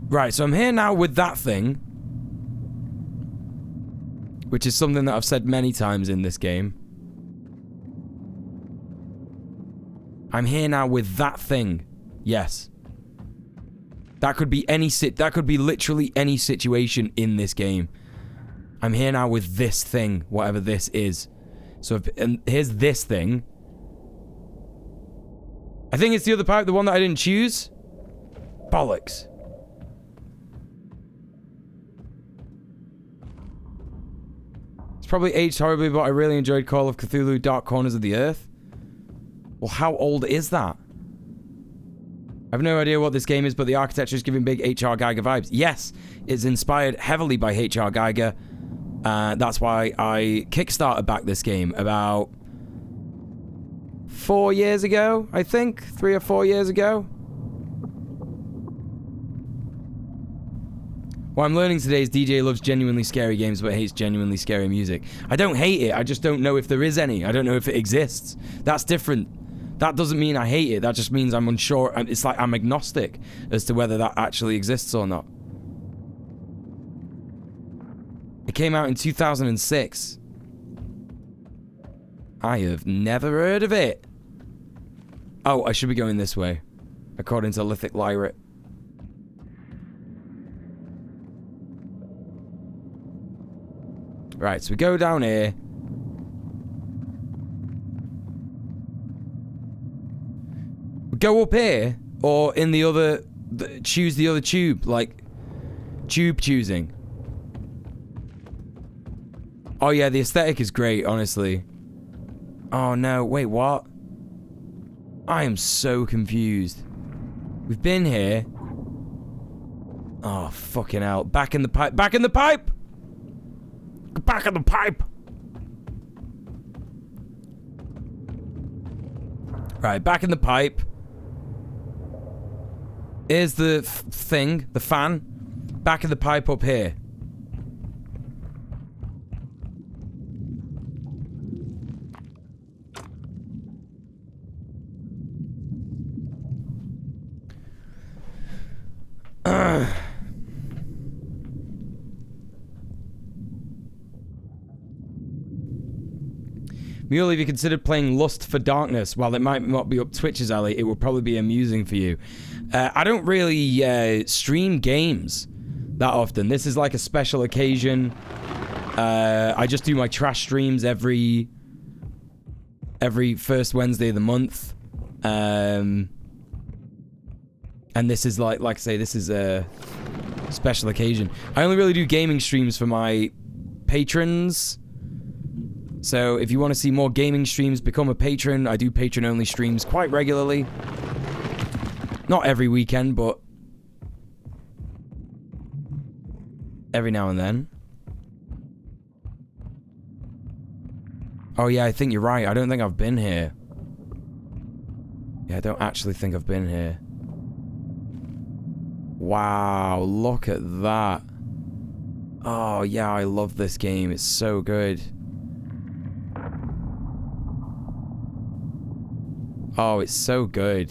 Right, so I'm here now with that thing, which is something that I've said many times in this game. I'm here now with that thing. Yes. That could be any that could be literally any situation in this game. I'm here now with this thing, whatever this is. So, and here's this thing. I think it's the other pipe, the one that I didn't choose. Bollocks. It's probably aged horribly, but I really enjoyed Call of Cthulhu Dark Corners of the Earth. Well, how old is that? I have no idea what this game is, but the architecture is giving big H.R. Geiger vibes. Yes, it's inspired heavily by H.R. Geiger. That's why I kickstarted back this game about 4 years ago, I think. 3 or 4 years ago. What I'm learning today is DJ loves genuinely scary games but hates genuinely scary music. I don't hate it, I just don't know if there is any. I don't know if it exists. That's different. That doesn't mean I hate it, that just means I'm unsure. It's like I'm agnostic as to whether that actually exists or not. It came out in 2006. I have never heard of it. Oh, I should be going this way, according to Lithic Lyrit. Right, so we go down here. Go up here, or in the other... choose the other tube, like... tube choosing. Oh yeah, the aesthetic is great, honestly. Oh no, wait, what? I am so confused. We've been here. Oh, fucking hell. Back in the pipe. Back in the pipe! Back in the pipe! Right, back in the pipe. Here's the thing, the fan. Back in the pipe up here. Muel, if you considered playing Lust for Darkness, while it might not be up Twitch's alley, it will probably be amusing for you. I don't really stream games that often. This is like a special occasion. I just do my trash streams every first Wednesday of the month. And this is like I say, this is a special occasion. I only really do gaming streams for my patrons. So if you want to see more gaming streams, become a patron. I do patron-only streams quite regularly. Not every weekend, but every now and then. Oh yeah, I think you're right. I don't think I've been here. Yeah, I don't actually think I've been here. Wow, look at that. Oh yeah, I love this game. It's so good. Oh, it's so good.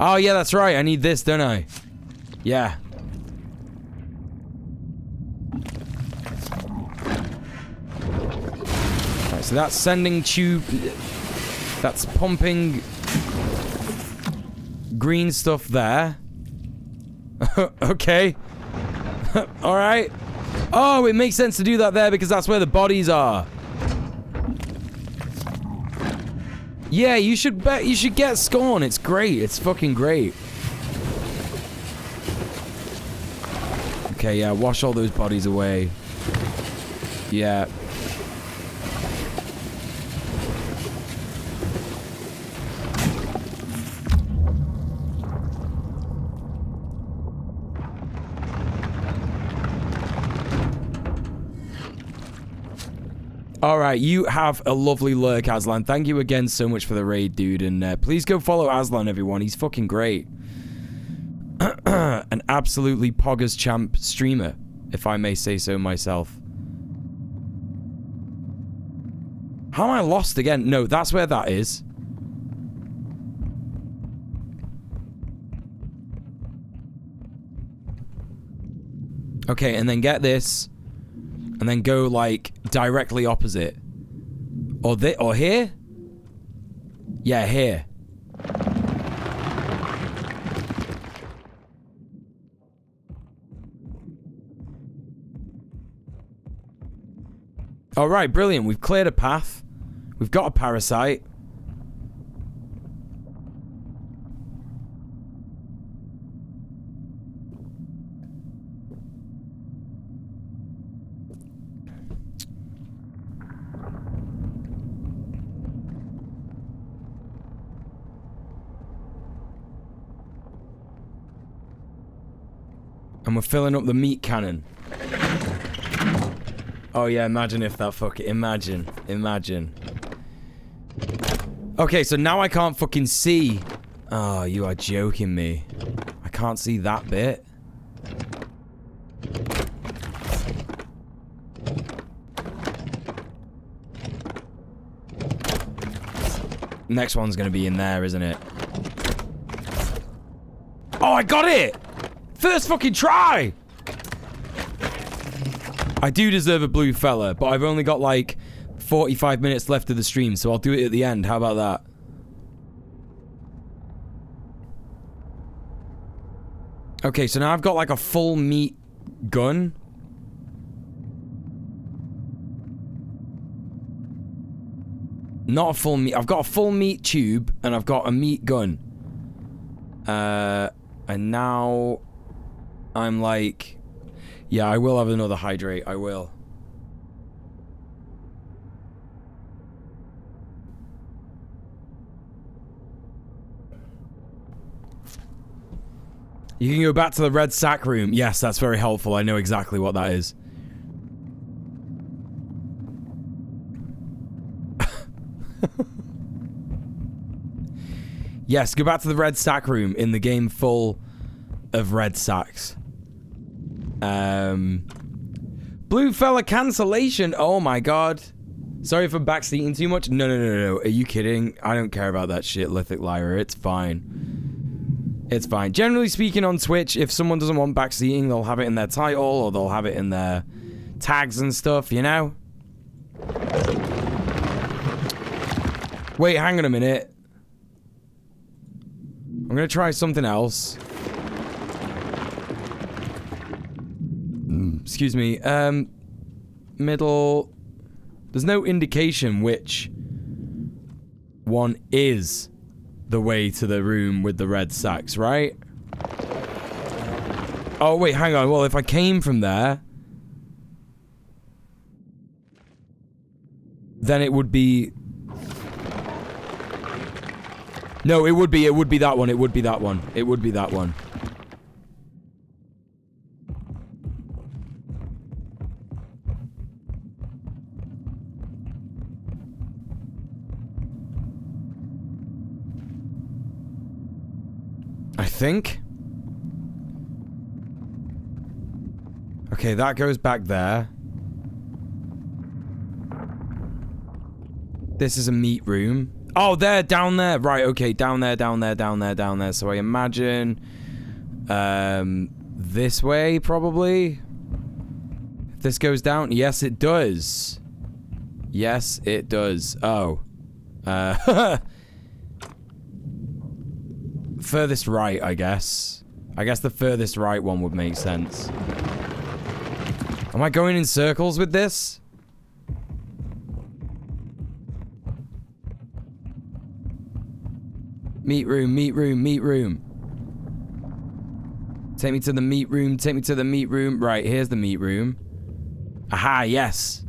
Oh, yeah, that's right. I need this, don't I? Yeah. Right, so that's sending tube... That's pumping... green stuff there. Okay. Alright. Oh, it makes sense to do that there because that's where the bodies are. Yeah, you should get Scorn. It's great. It's fucking great. Okay, yeah, wash all those bodies away. Yeah. Alright, you have a lovely lurk, Aslan. Thank you again so much for the raid, dude. And please go follow Aslan, everyone. He's fucking great. An absolutely poggers champ streamer, if I may say so myself. How am I lost again? No, that's where that is. Okay, and then get this. And then go, like, directly opposite. Or here? Yeah, here. Alright, brilliant. We've cleared a path. We've got a parasite. And we're filling up the meat cannon. Oh yeah, imagine if that fucking... Imagine. Okay, so now I can't fucking see. Oh, you are joking me. I can't see that bit. Next one's gonna be in there, isn't it? Oh, I got it! First fucking try! I do deserve a blue fella, but I've only got like 45 minutes left of the stream, so I'll do it at the end. How about that? Okay, so now I've got like a full meat gun. Not a full meat. I've got a full meat tube and I've got a meat gun. And now I'm like, yeah, I will have another hydrate. I will. You can go back to the red sack room. Yes, that's very helpful. I know exactly what that is. Yes, go back to the red sack room in the game full of red sacks. Blue fella cancellation. Oh my god. Sorry for backseating too much. No. Are you kidding? I don't care about that shit, Lithic Lyra. It's fine. It's fine. Generally speaking on Twitch, if someone doesn't want backseating, they'll have it in their title or they'll have it in their tags and stuff, you know? Wait, hang on a minute. I'm gonna try something else. Excuse me. Middle. There's no indication which one is the way to the room with the red sacks, right? Oh, wait, hang on. Well, if I came from there, then it would be... No, it would be that one. It would be that one. It would be that one. I think. Okay, that goes back there. This is a meat room. Oh, there, down there. Right, okay, down there. So I imagine this way, probably. If this goes down. Yes, it does. Yes, it does. Oh. Furthest right, I guess. I guess the furthest right one would make sense. Am I going in circles with this? Meat room. Take me to the meat room. Right, here's the meat room. Aha, yes.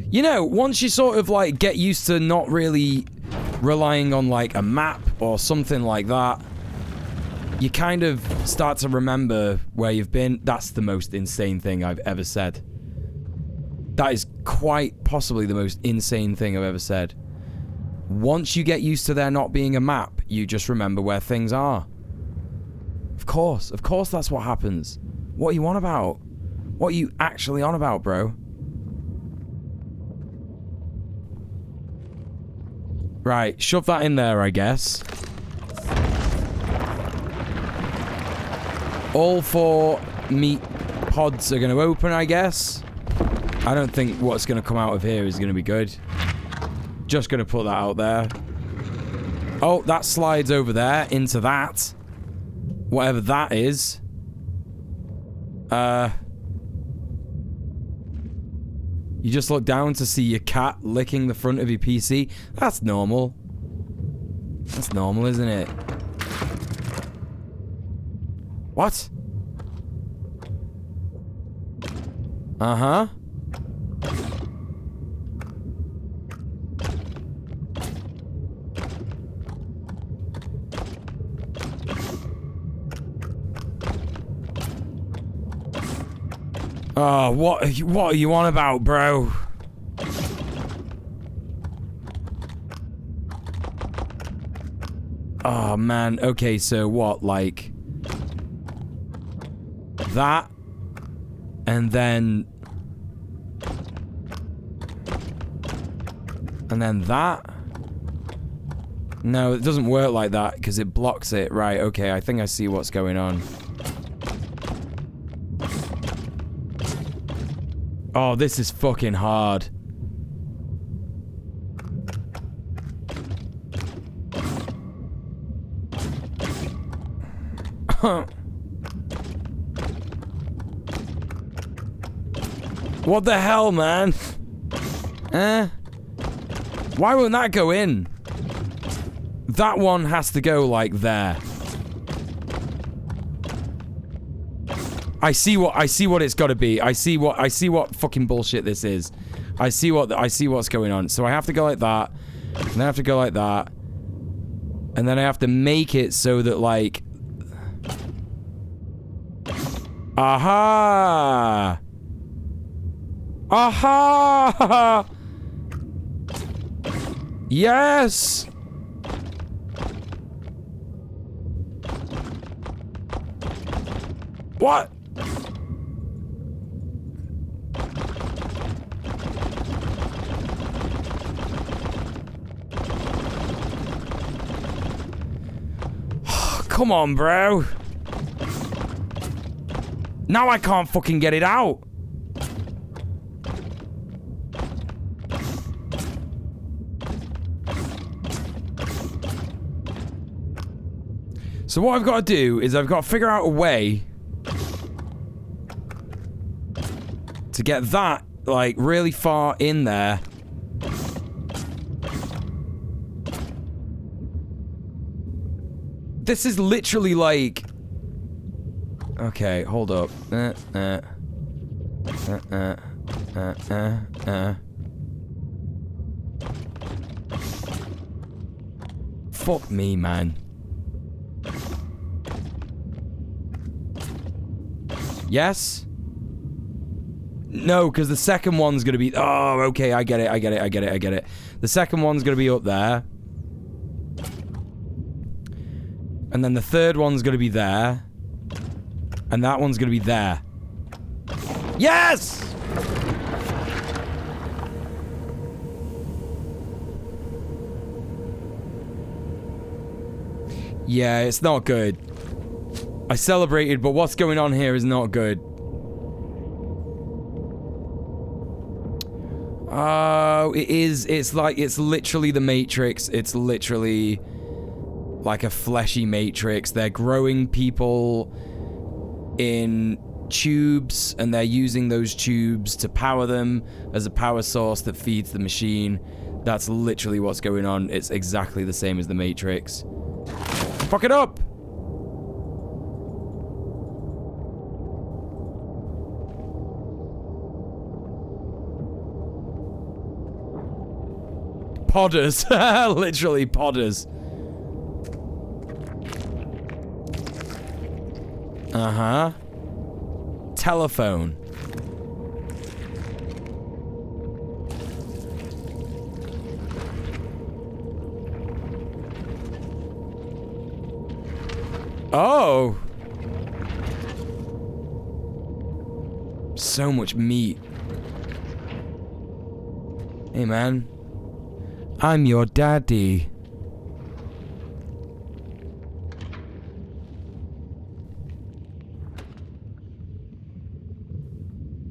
You know, once you sort of, like, get used to not really relying on, like, a map or something like that, you kind of start to remember where you've been. That's the most insane thing I've ever said. That is quite possibly the most insane thing I've ever said. Once you get used to there not being a map, you just remember where things are. Of course that's what happens. What are you on about? What are you actually on about, bro? Right, shove that in there, I guess. All 4 meat pods are going to open, I guess. I don't think what's going to come out of here is going to be good. Just going to put that out there. Oh, that slides over there into that. Whatever that is. You just look down to see your cat licking the front of your PC. That's normal. That's normal, isn't it? What? Uh-huh. Oh, what are you on about, bro? Oh, man. Okay, so what? Like... that? And then... and then that? No, it doesn't work like that, because it blocks it. Right, okay, I think I see what's going on. Oh, this is fucking hard. What the hell, man? Why won't that go in? That one has to go like there. I see what it's got to be. I see what fucking bullshit this is. I see what's going on. So I have to go like that, and then I have to go like that, and then I have to make it so that like, aha, aha, yes. What? Come on, bro. Now I can't fucking get it out. So what I've got to do is I've got to figure out a way to get that, like, really far in there. This is literally like... okay, hold up. Fuck me, man. Yes? No, because the second one's gonna be... oh, okay, I get it. The second one's gonna be up there. And then the third one's gonna be there. And that one's gonna be there. Yes! Yeah, it's not good. I celebrated, but what's going on here is not good. Oh, it is. It's like, it's literally the Matrix. It's literally like a fleshy Matrix. They're growing people in tubes, and they're using those tubes to power them as a power source that feeds the machine. That's literally what's going on. It's exactly the same as the Matrix. Fuck it up! Podders. Literally podders. Uh-huh. Telephone. Oh. So much meat. Hey, man. I'm your daddy.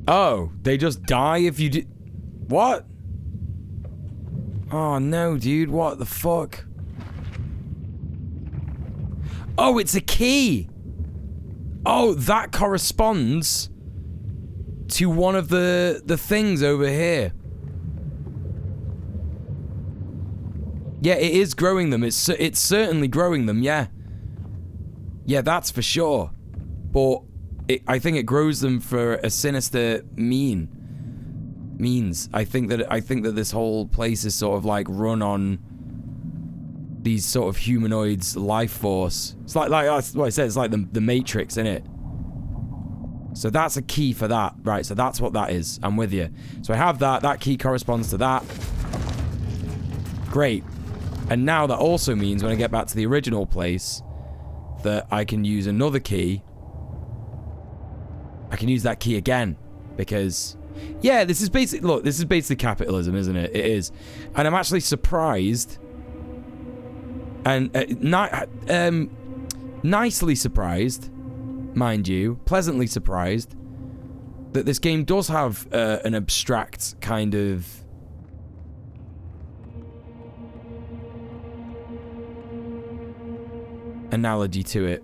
Oh, they just die if you do... what? Oh, no, dude. What the fuck? Oh, it's a key. Oh, that corresponds to one of the things over here. Yeah, it is growing them. It's certainly growing them, yeah. Yeah, that's for sure. But I think it grows them for a sinister means. I think that this whole place is sort of like run on these sort of humanoids' life force. It's like that's what I said. It's like the Matrix, isn't it? So that's a key for that. Right, so that's what that is. I'm with you. So I have that. That key corresponds to that. Great. And now that also means when I get back to the original place that I can use another key. I can use that key again. Because, yeah, this is basically... Look, this is basically capitalism, isn't it? It is. And I'm actually surprised... And nicely surprised, mind you, pleasantly surprised, that this game does have an abstract kind of analogy to it.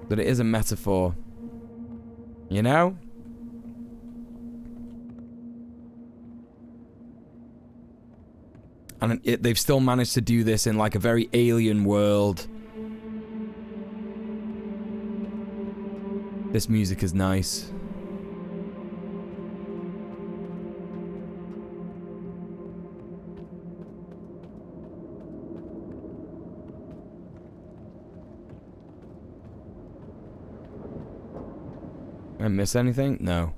That it is a metaphor. You know? And they've still managed to do this in like a very alien world. This music is nice. Did I miss anything? No.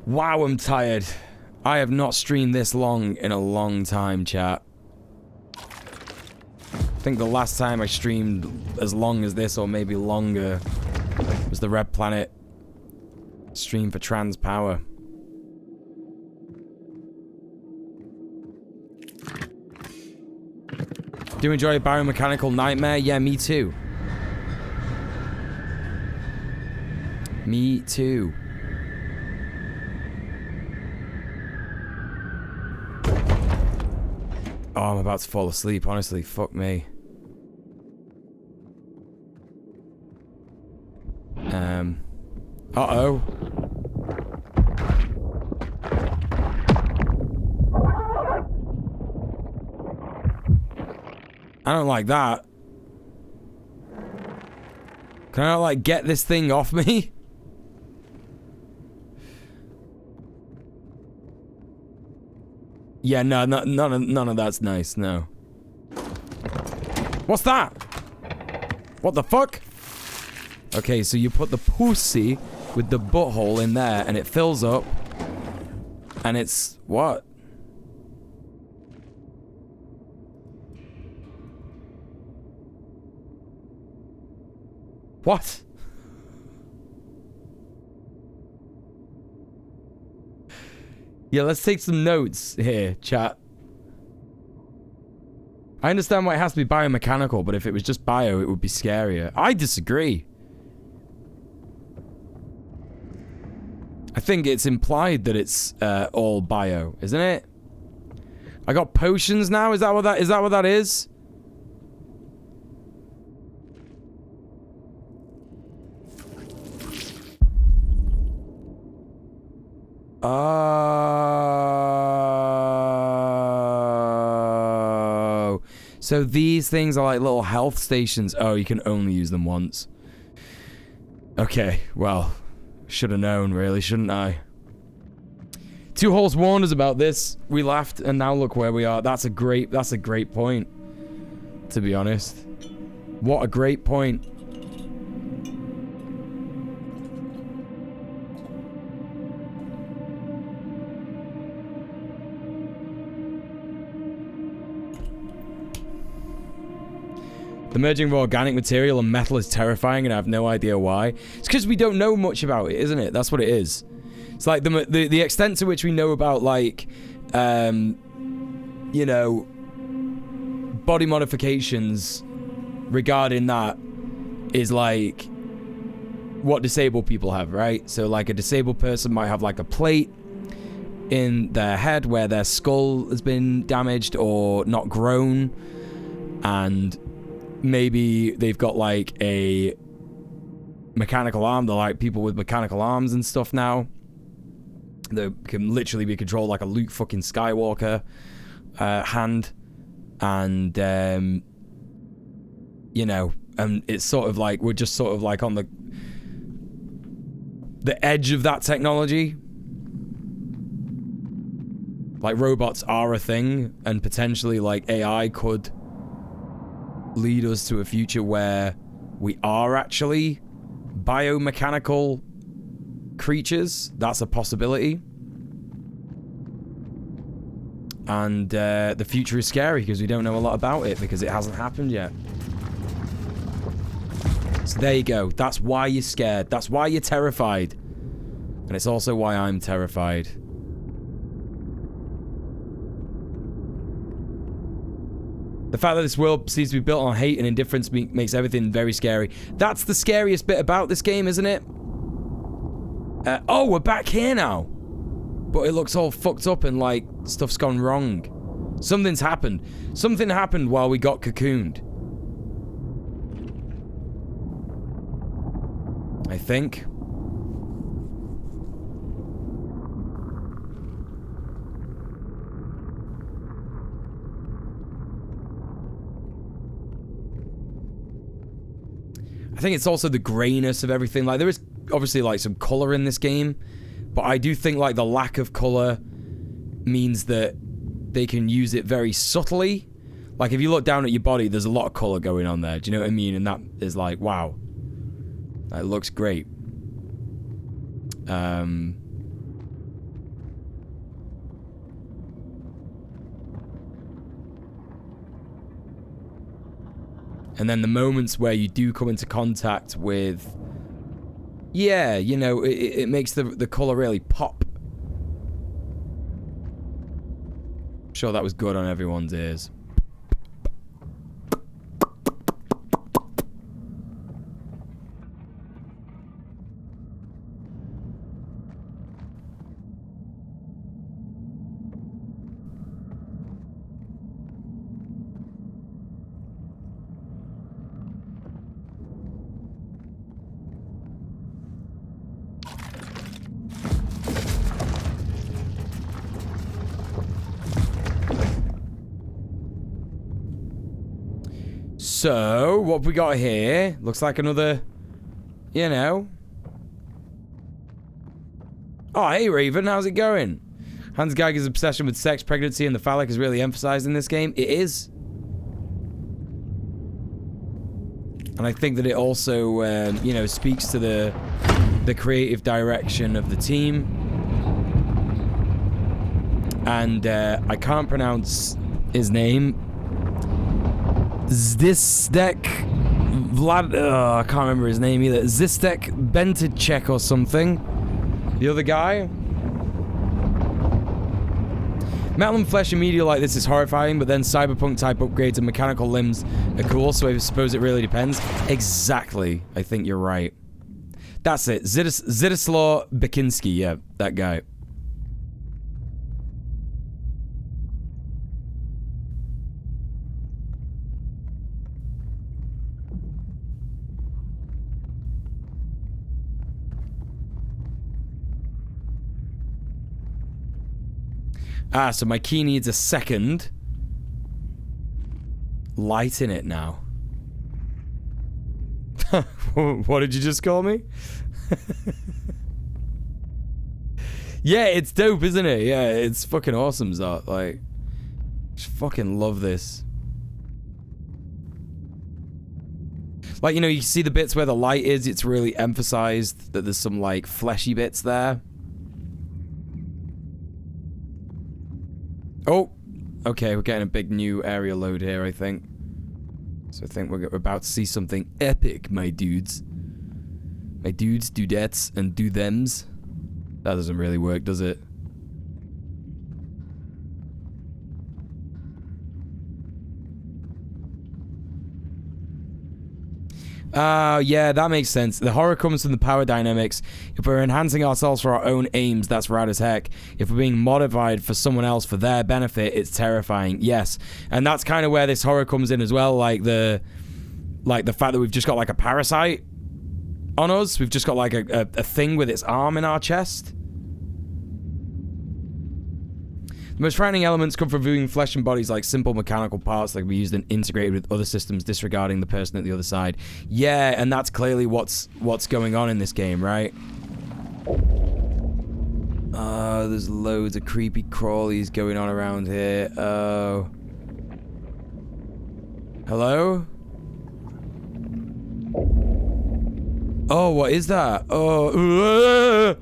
Wow, I'm tired. I have not streamed this long in a long time, chat. I think the last time I streamed as long as this, or maybe longer, was the Red Planet stream for Trans Power. Do you enjoy Biomechanical Nightmare? Yeah, me too. Me too. Oh, I'm about to fall asleep, honestly. Fuck me. Uh-oh. I don't like that. Can I, like, get this thing off me? Yeah, no, none of that's nice, no. What's that? What the fuck? Okay, so you put the pussy with the butthole in there and it fills up. And it's... what? What? Yeah, let's take some notes here, chat. I understand why it has to be biomechanical, but if it was just bio, it would be scarier. I disagree. I think it's implied that it's all bio, isn't it? I got potions now. Is that what that is? Oh. So these things are like little health stations. Oh, you can only use them once. Okay, well, should have known, really, shouldn't I? Two Holes warned us about this. We laughed, and now look where we are. That's a great point, to be honest. What a great point. The merging of organic material and metal is terrifying, and I have no idea why. It's because we don't know much about it, isn't it? That's what it is. It's like the extent to which we know about, like, you know, body modifications regarding that is like what disabled people have, right? So, like, a disabled person might have, like, a plate in their head where their skull has been damaged or not grown, and maybe they've got like a mechanical arm. They're like people with mechanical arms and stuff now. They can literally be controlled like a Luke fucking Skywalker hand. And, you know, and it's sort of like, we're just sort of like on the edge of that technology. Like robots are a thing, and potentially like AI could lead us to a future where we are actually biomechanical creatures. That's a possibility. And the future is scary because we don't know a lot about it because it hasn't happened yet. So there you go. That's why you're scared. That's why you're terrified. And it's also why I'm terrified. The fact that this world seems to be built on hate and indifference makes everything very scary. That's the scariest bit about this game, isn't it? Oh, we're back here now. But it looks all fucked up and like stuff's gone wrong. Something's happened. Something happened while we got cocooned. I think. I think it's also the grayness of everything. Like, there is obviously like some color in this game, but I do think like the lack of color means that they can use it very subtly. Like, if you look down at your body, there's a lot of color going on there. Do you know what I mean? And that is like, wow. That looks great. And then the moments where you do come into contact with, yeah, you know, it makes the color really pop. I'm sure that was good on everyone's ears. So, what have we got here? Looks like another, you know. Oh, hey, Raven, how's it going? Hans Geiger's obsession with sex, pregnancy, and the phallic is really emphasized in this game. It is. And I think that it also, you know, speaks to the creative direction of the team. And I can't pronounce his name. Zistek Vlad, I can't remember his name either. Zistek Benticek or something. The other guy. Metal and flesh and media like this is horrifying, but then cyberpunk type upgrades and mechanical limbs are cool, so I suppose it really depends. Exactly. I think you're right. That's it. Zidislaw Bekinski, yeah, that guy. Ah, so my key needs a second light in it now. What did you just call me? Yeah, it's dope, isn't it? Yeah, it's fucking awesome, Zot. Like, just fucking love this. Like, you know, you see the bits where the light is, it's really emphasized that there's some, like, fleshy bits there. Oh, okay, we're getting a big new area load here, I think. So I think we're about to see something epic, my dudes. My dudes, dudettes, and do-thems. That doesn't really work, does it? Yeah, that makes sense. The horror comes from the power dynamics. If we're enhancing ourselves for our own aims, that's rad as heck. If we're being modified for someone else for their benefit, it's terrifying. Yes. And that's kind of where this horror comes in as well, like the fact that we've just got like a parasite on us. We've just got like a thing with its arm in our chest. The most frightening elements come from viewing flesh and bodies like simple mechanical parts that can be used and integrated with other systems, disregarding the person at the other side. Yeah, and that's clearly what's going on in this game, right? Oh, there's loads of creepy crawlies going on around here. Oh. Hello? Oh, what is that? Oh.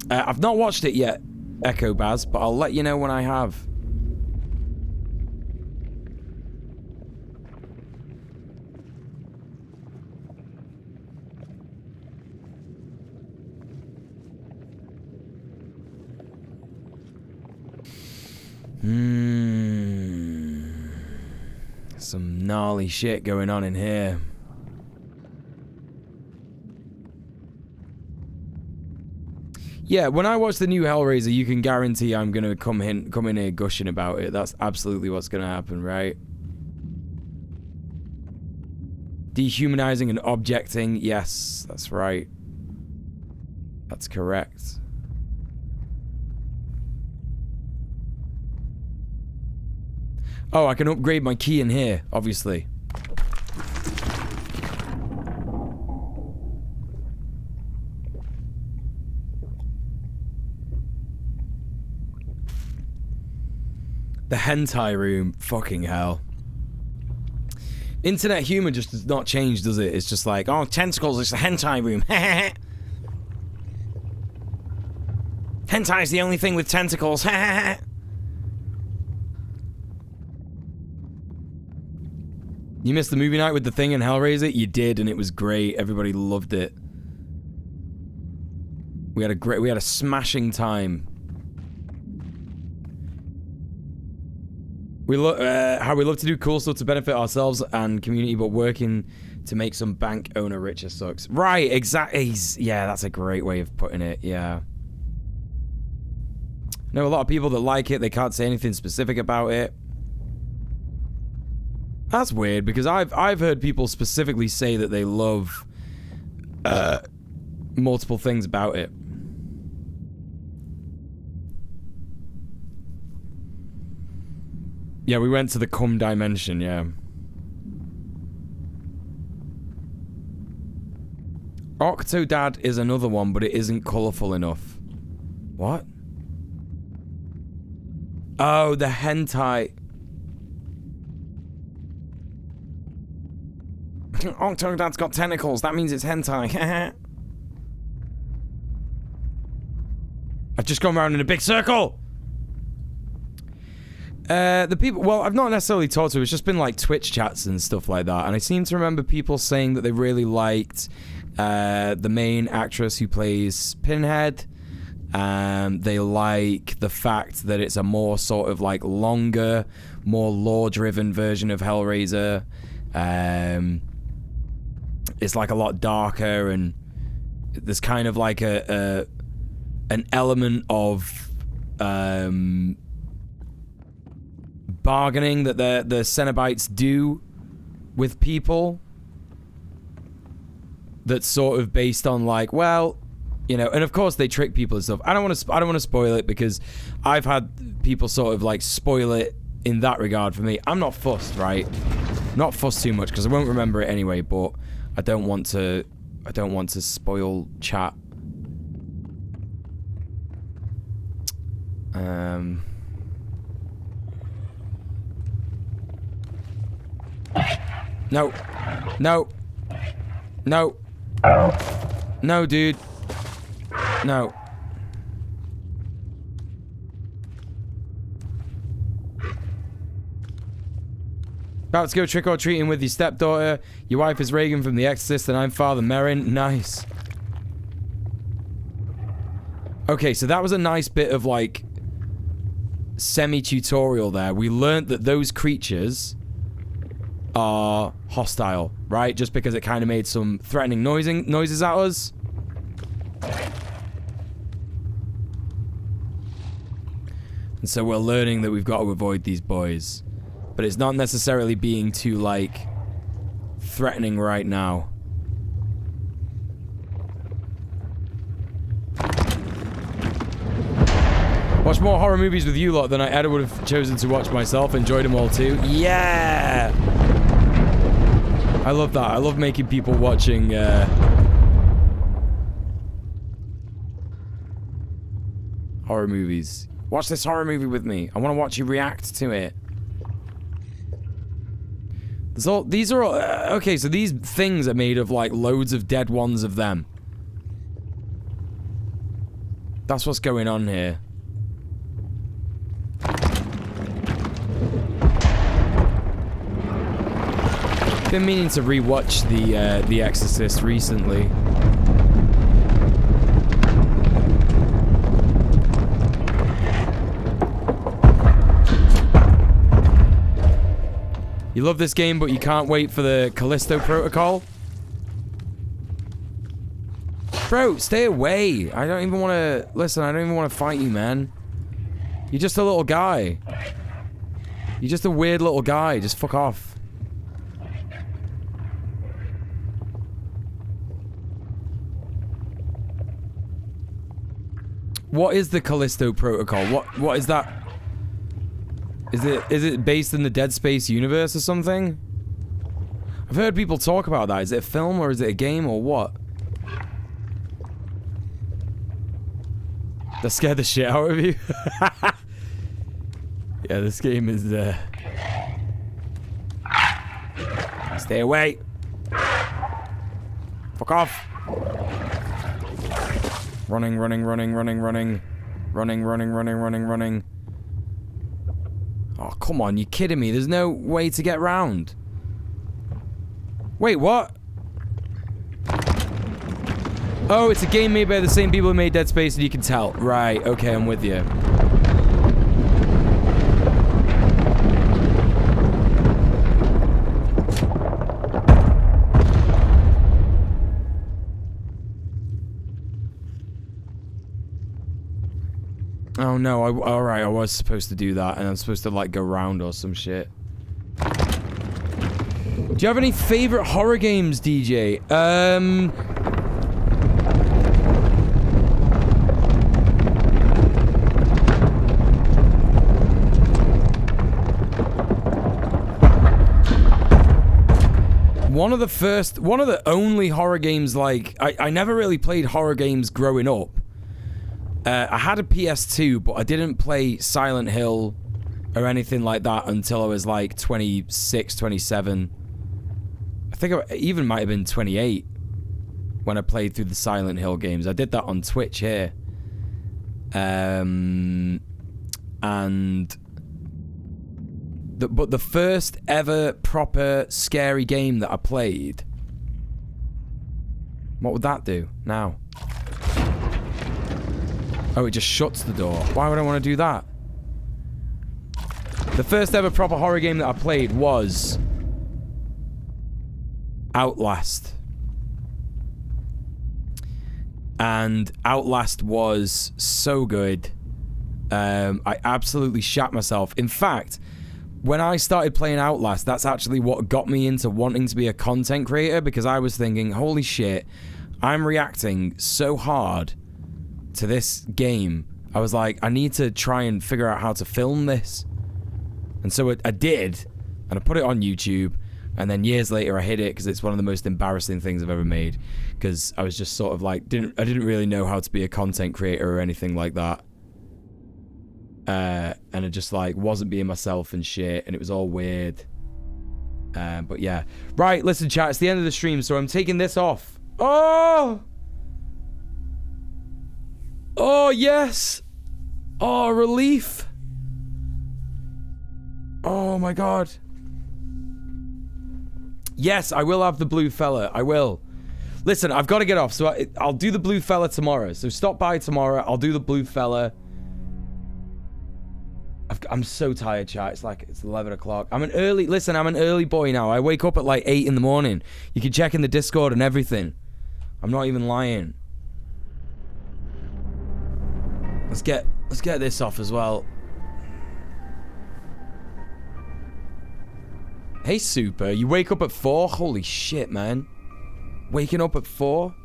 I've not watched it yet, Echo Baz, but I'll let you know when I have. Some gnarly shit going on in here. Yeah, when I watch the new Hellraiser, you can guarantee I'm gonna come in here gushing about it. That's absolutely what's gonna happen, right? Dehumanizing and objecting. Yes, that's right. That's correct. Oh, I can upgrade my key in here, obviously. The hentai room, fucking hell. Internet humor just does not change, does it? It's just like, oh, tentacles, it's the hentai room. Hentai is the only thing with tentacles. You missed the movie night with The Thing and Hellraiser? You did, and it was great. Everybody loved it. We had a smashing time. How we love to do cool stuff to benefit ourselves and community, but working to make some bank owner richer sucks. Right, exactly. Yeah, that's a great way of putting it. Yeah. I know a lot of people that like it. They can't say anything specific about it. That's weird, because I've heard people specifically say that they love multiple things about it. Yeah, we went to the cum dimension, yeah. Octodad is another one, but it isn't colourful enough. What? Oh, the hentai. Octodad's got tentacles. That means it's hentai. I've just gone around in a big circle. The people, well, I've not necessarily talked to, it's just been like Twitch chats and stuff like that, and I seem to remember people saying that they really liked the main actress who plays Pinhead. They like the fact that it's a more sort of like longer, more lore-driven version of Hellraiser. It's like a lot darker, and there's kind of like an element of bargaining that the Cenobites do with people that's sort of based on like, well, you know, and of course they trick people and stuff. I don't want to spoil it, because I've had people sort of like spoil it in that regard for me. I'm not fussed, right? Not fussed too much, because I won't remember it anyway, but I don't want to spoil chat. No. No. No. No, dude. No. About to go trick-or-treating with your stepdaughter. Your wife is Reagan from The Exorcist, and I'm Father Merrin. Nice. Okay, so that was a nice bit of, like, semi-tutorial there. We learned that those creatures are hostile, right? Just because it kind of made some threatening noises at us. And so we're learning that we've got to avoid these boys. But it's not necessarily being too, like, threatening right now. Watch more horror movies with you lot than I ever would have chosen to watch myself. Enjoyed them all too. Yeah! I love that. I love making people watching, horror movies. Watch this horror movie with me. I want to watch you react to it. These are all, okay, so these things are made of, like, loads of dead ones of them. That's what's going on here. Been meaning to rewatch The Exorcist recently. You love this game, but you can't wait for the Callisto Protocol? Bro, stay away. I don't even want to... Listen, I don't even want to fight you, man. You're just a little guy. You're just a weird little guy. Just fuck off. What is the Callisto Protocol? What is that? Is it based in the Dead Space universe or something? I've heard people talk about that. Is it a film or is it a game or what? That scared the shit out of you? Yeah, this game is Stay away. Fuck off. Running. Oh, come on, you kidding me? There's no way to get round. Wait, what? Oh, it's a game made by the same people who made Dead Space, and you can tell. Right, okay, I'm with you. Oh no, alright, I was supposed to do that, and I'm supposed to, like, go round or some shit. Do you have any favorite horror games, DJ? One of the only horror games, like, I never really played horror games growing up. I had a PS2, but I didn't play Silent Hill or anything like that until I was like 26, 27. I think I even might have been 28 when I played through the Silent Hill games. I did that on Twitch here. But the first ever proper scary game that I played... What would that do now? Oh, it just shuts the door. Why would I want to do that? The first ever proper horror game that I played was Outlast. And Outlast was so good. I absolutely shat myself. In fact, when I started playing Outlast, that's actually what got me into wanting to be a content creator, because I was thinking, holy shit, I'm reacting so hard to this game. I was like, I need to try and figure out how to film this. And so I did, and I put it on YouTube, and then years later I hid it because it's one of the most embarrassing things I've ever made, because I was just sort of like, I didn't really know how to be a content creator or anything like that. And I just like wasn't being myself and shit, and it was all weird. But yeah. Right, listen chat, it's the end of the stream, so I'm taking this off. Oh! Oh, yes! Oh, relief! Oh, my God. Yes, I will have the blue fella. I will. Listen, I've got to get off, so I'll do the blue fella tomorrow. So stop by tomorrow. I'll do the blue fella. I'm so tired, chat. It's 11 o'clock. I'm an early boy now. I wake up at like 8 in the morning. You can check in the Discord and everything. I'm not even lying. Let's get this off as well. Hey, Super, you wake up at 4? Holy shit, man. Waking up at 4?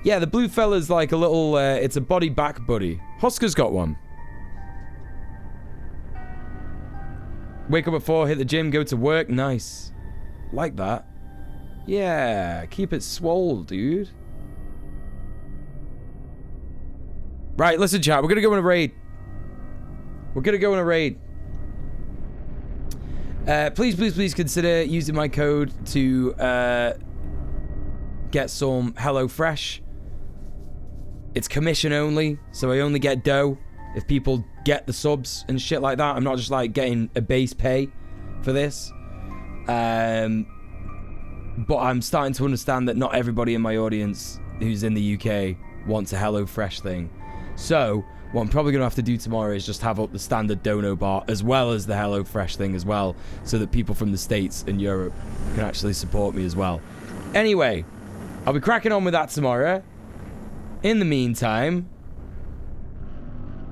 Yeah, the blue fella's like a little, it's a body back buddy. Hosker's got one. Wake up at 4, hit the gym, go to work. Nice. Like that. Yeah, keep it swole, dude. Right, listen, chat. We're gonna go in a raid. Please consider using my code to get some HelloFresh. It's commission only, so I only get dough if people get the subs and shit like that. I'm not just like getting a base pay for this. But I'm starting to understand that not everybody in my audience who's in the UK wants a HelloFresh thing. So what I'm probably going to have to do tomorrow is just have up the standard dono bar as well as the HelloFresh thing as well, so that people from the States and Europe can actually support me as well. Anyway, I'll be cracking on with that tomorrow. In the meantime,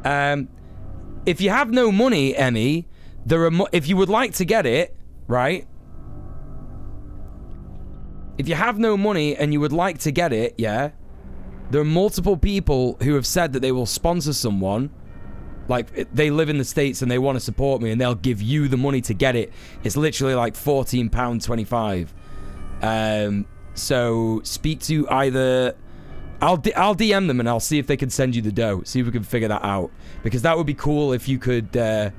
if you have no money, Emmy, there are if you would like to get it, right? If you have no money and you would like to get it, yeah, there are multiple people who have said that they will sponsor someone. Like, they live in the States and they want to support me, and they'll give you the money to get it. It's literally like £14.25. So speak to either... I'll DM them and I'll see if they can send you the dough. See if we can figure that out. Because that would be cool if you could get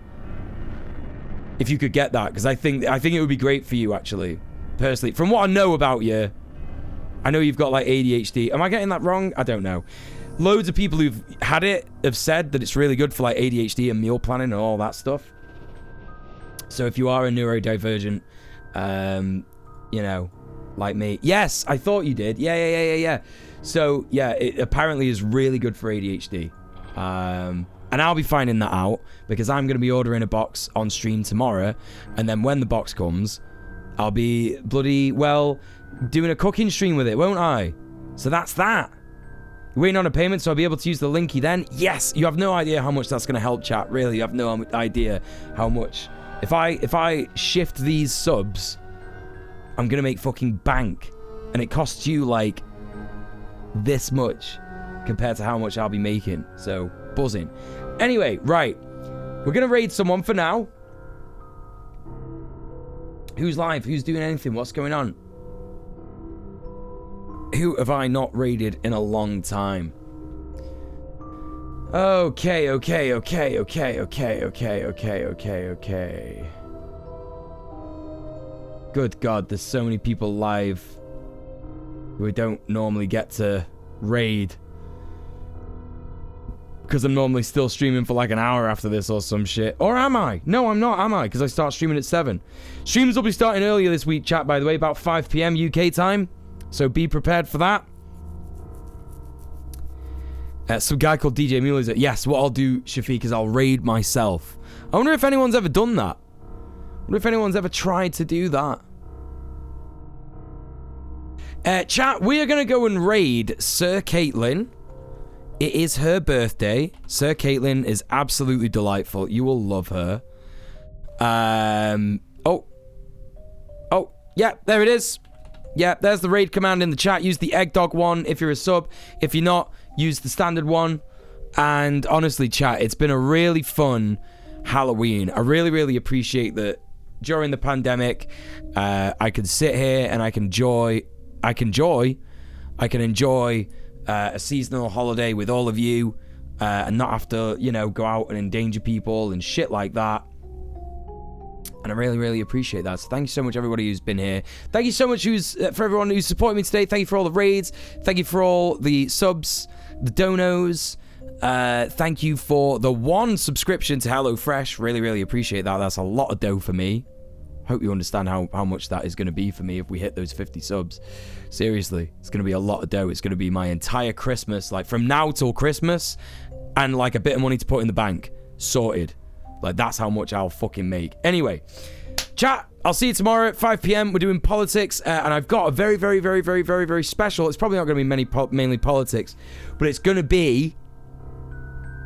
that. Because I think it would be great for you, actually. Personally, from what I know about you, I know you've got like ADHD. Am I getting that wrong? I don't know. Loads of people who've had it have said that it's really good for like ADHD and meal planning and all that stuff. So if you are a neurodivergent, you know, like me. Yes, I thought you did. Yeah. So yeah, it apparently is really good for ADHD. And I'll be finding that out because I'm going to be ordering a box on stream tomorrow. And then when the box comes, I'll be bloody well doing a cooking stream with it, won't I? So that's that. Waiting on a payment, so I'll be able to use the linky then. Yes, you have no idea how much that's going to help, chat. Really, you have no idea how much. If I shift these subs, I'm going to make fucking bank. And it costs you like this much compared to how much I'll be making. So, buzzing. Anyway, right. We're going to raid someone for now. Who's live? Who's doing anything? What's going on? Who have I not raided in a long time? Okay. Good God, there's so many people live who I don't normally get to raid. Because I'm normally still streaming for like an hour after this or some shit. Or am I? No, I'm not, am I? Because I start streaming at 7. Streams will be starting earlier this week, chat, by the way, about 5 PM UK time. So be prepared for that. Some guy called DJ Muel is it? Yes, what I'll do, Shafiq, is I'll raid myself. I wonder if anyone's ever done that. I wonder if anyone's ever tried to do that. Chat, we are going to go and raid Sir Caitlin. It is her birthday. Sir Caitlin is absolutely delightful. You will love her. Oh, yeah, there it is. Yeah, there's the raid command in the chat. Use the egg dog one if you're a sub. If you're not, use the standard one. And honestly, chat, it's been a really fun Halloween. I really appreciate that during the pandemic, I can sit here and I can enjoy a seasonal holiday with all of you, and not have to, you know, go out and endanger people and shit like that. And I really appreciate that. So thank you so much, everybody who's been here. Thank you so much for everyone who's supported me today. Thank you for all the raids. Thank you for all the subs, the donos. Thank you for the 1 subscription to HelloFresh. Really appreciate that. That's a lot of dough for me. Hope you understand how much that is going to be for me if we hit those 50 subs. Seriously, it's going to be a lot of dough. It's going to be my entire Christmas, like from now till Christmas, and like a bit of money to put in the bank. Sorted. Like, that's how much I'll fucking make. Anyway, chat, I'll see you tomorrow at 5 PM. We're doing politics, and I've got a very special. It's probably not going to be mainly politics, but it's going to be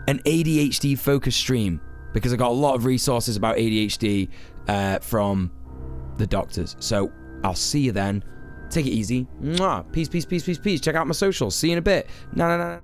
an ADHD focused stream, because I got a lot of resources about ADHD from the doctors. So I'll see you then. Take it easy. Mwah. Peace. Check out my socials. See you in a bit. No.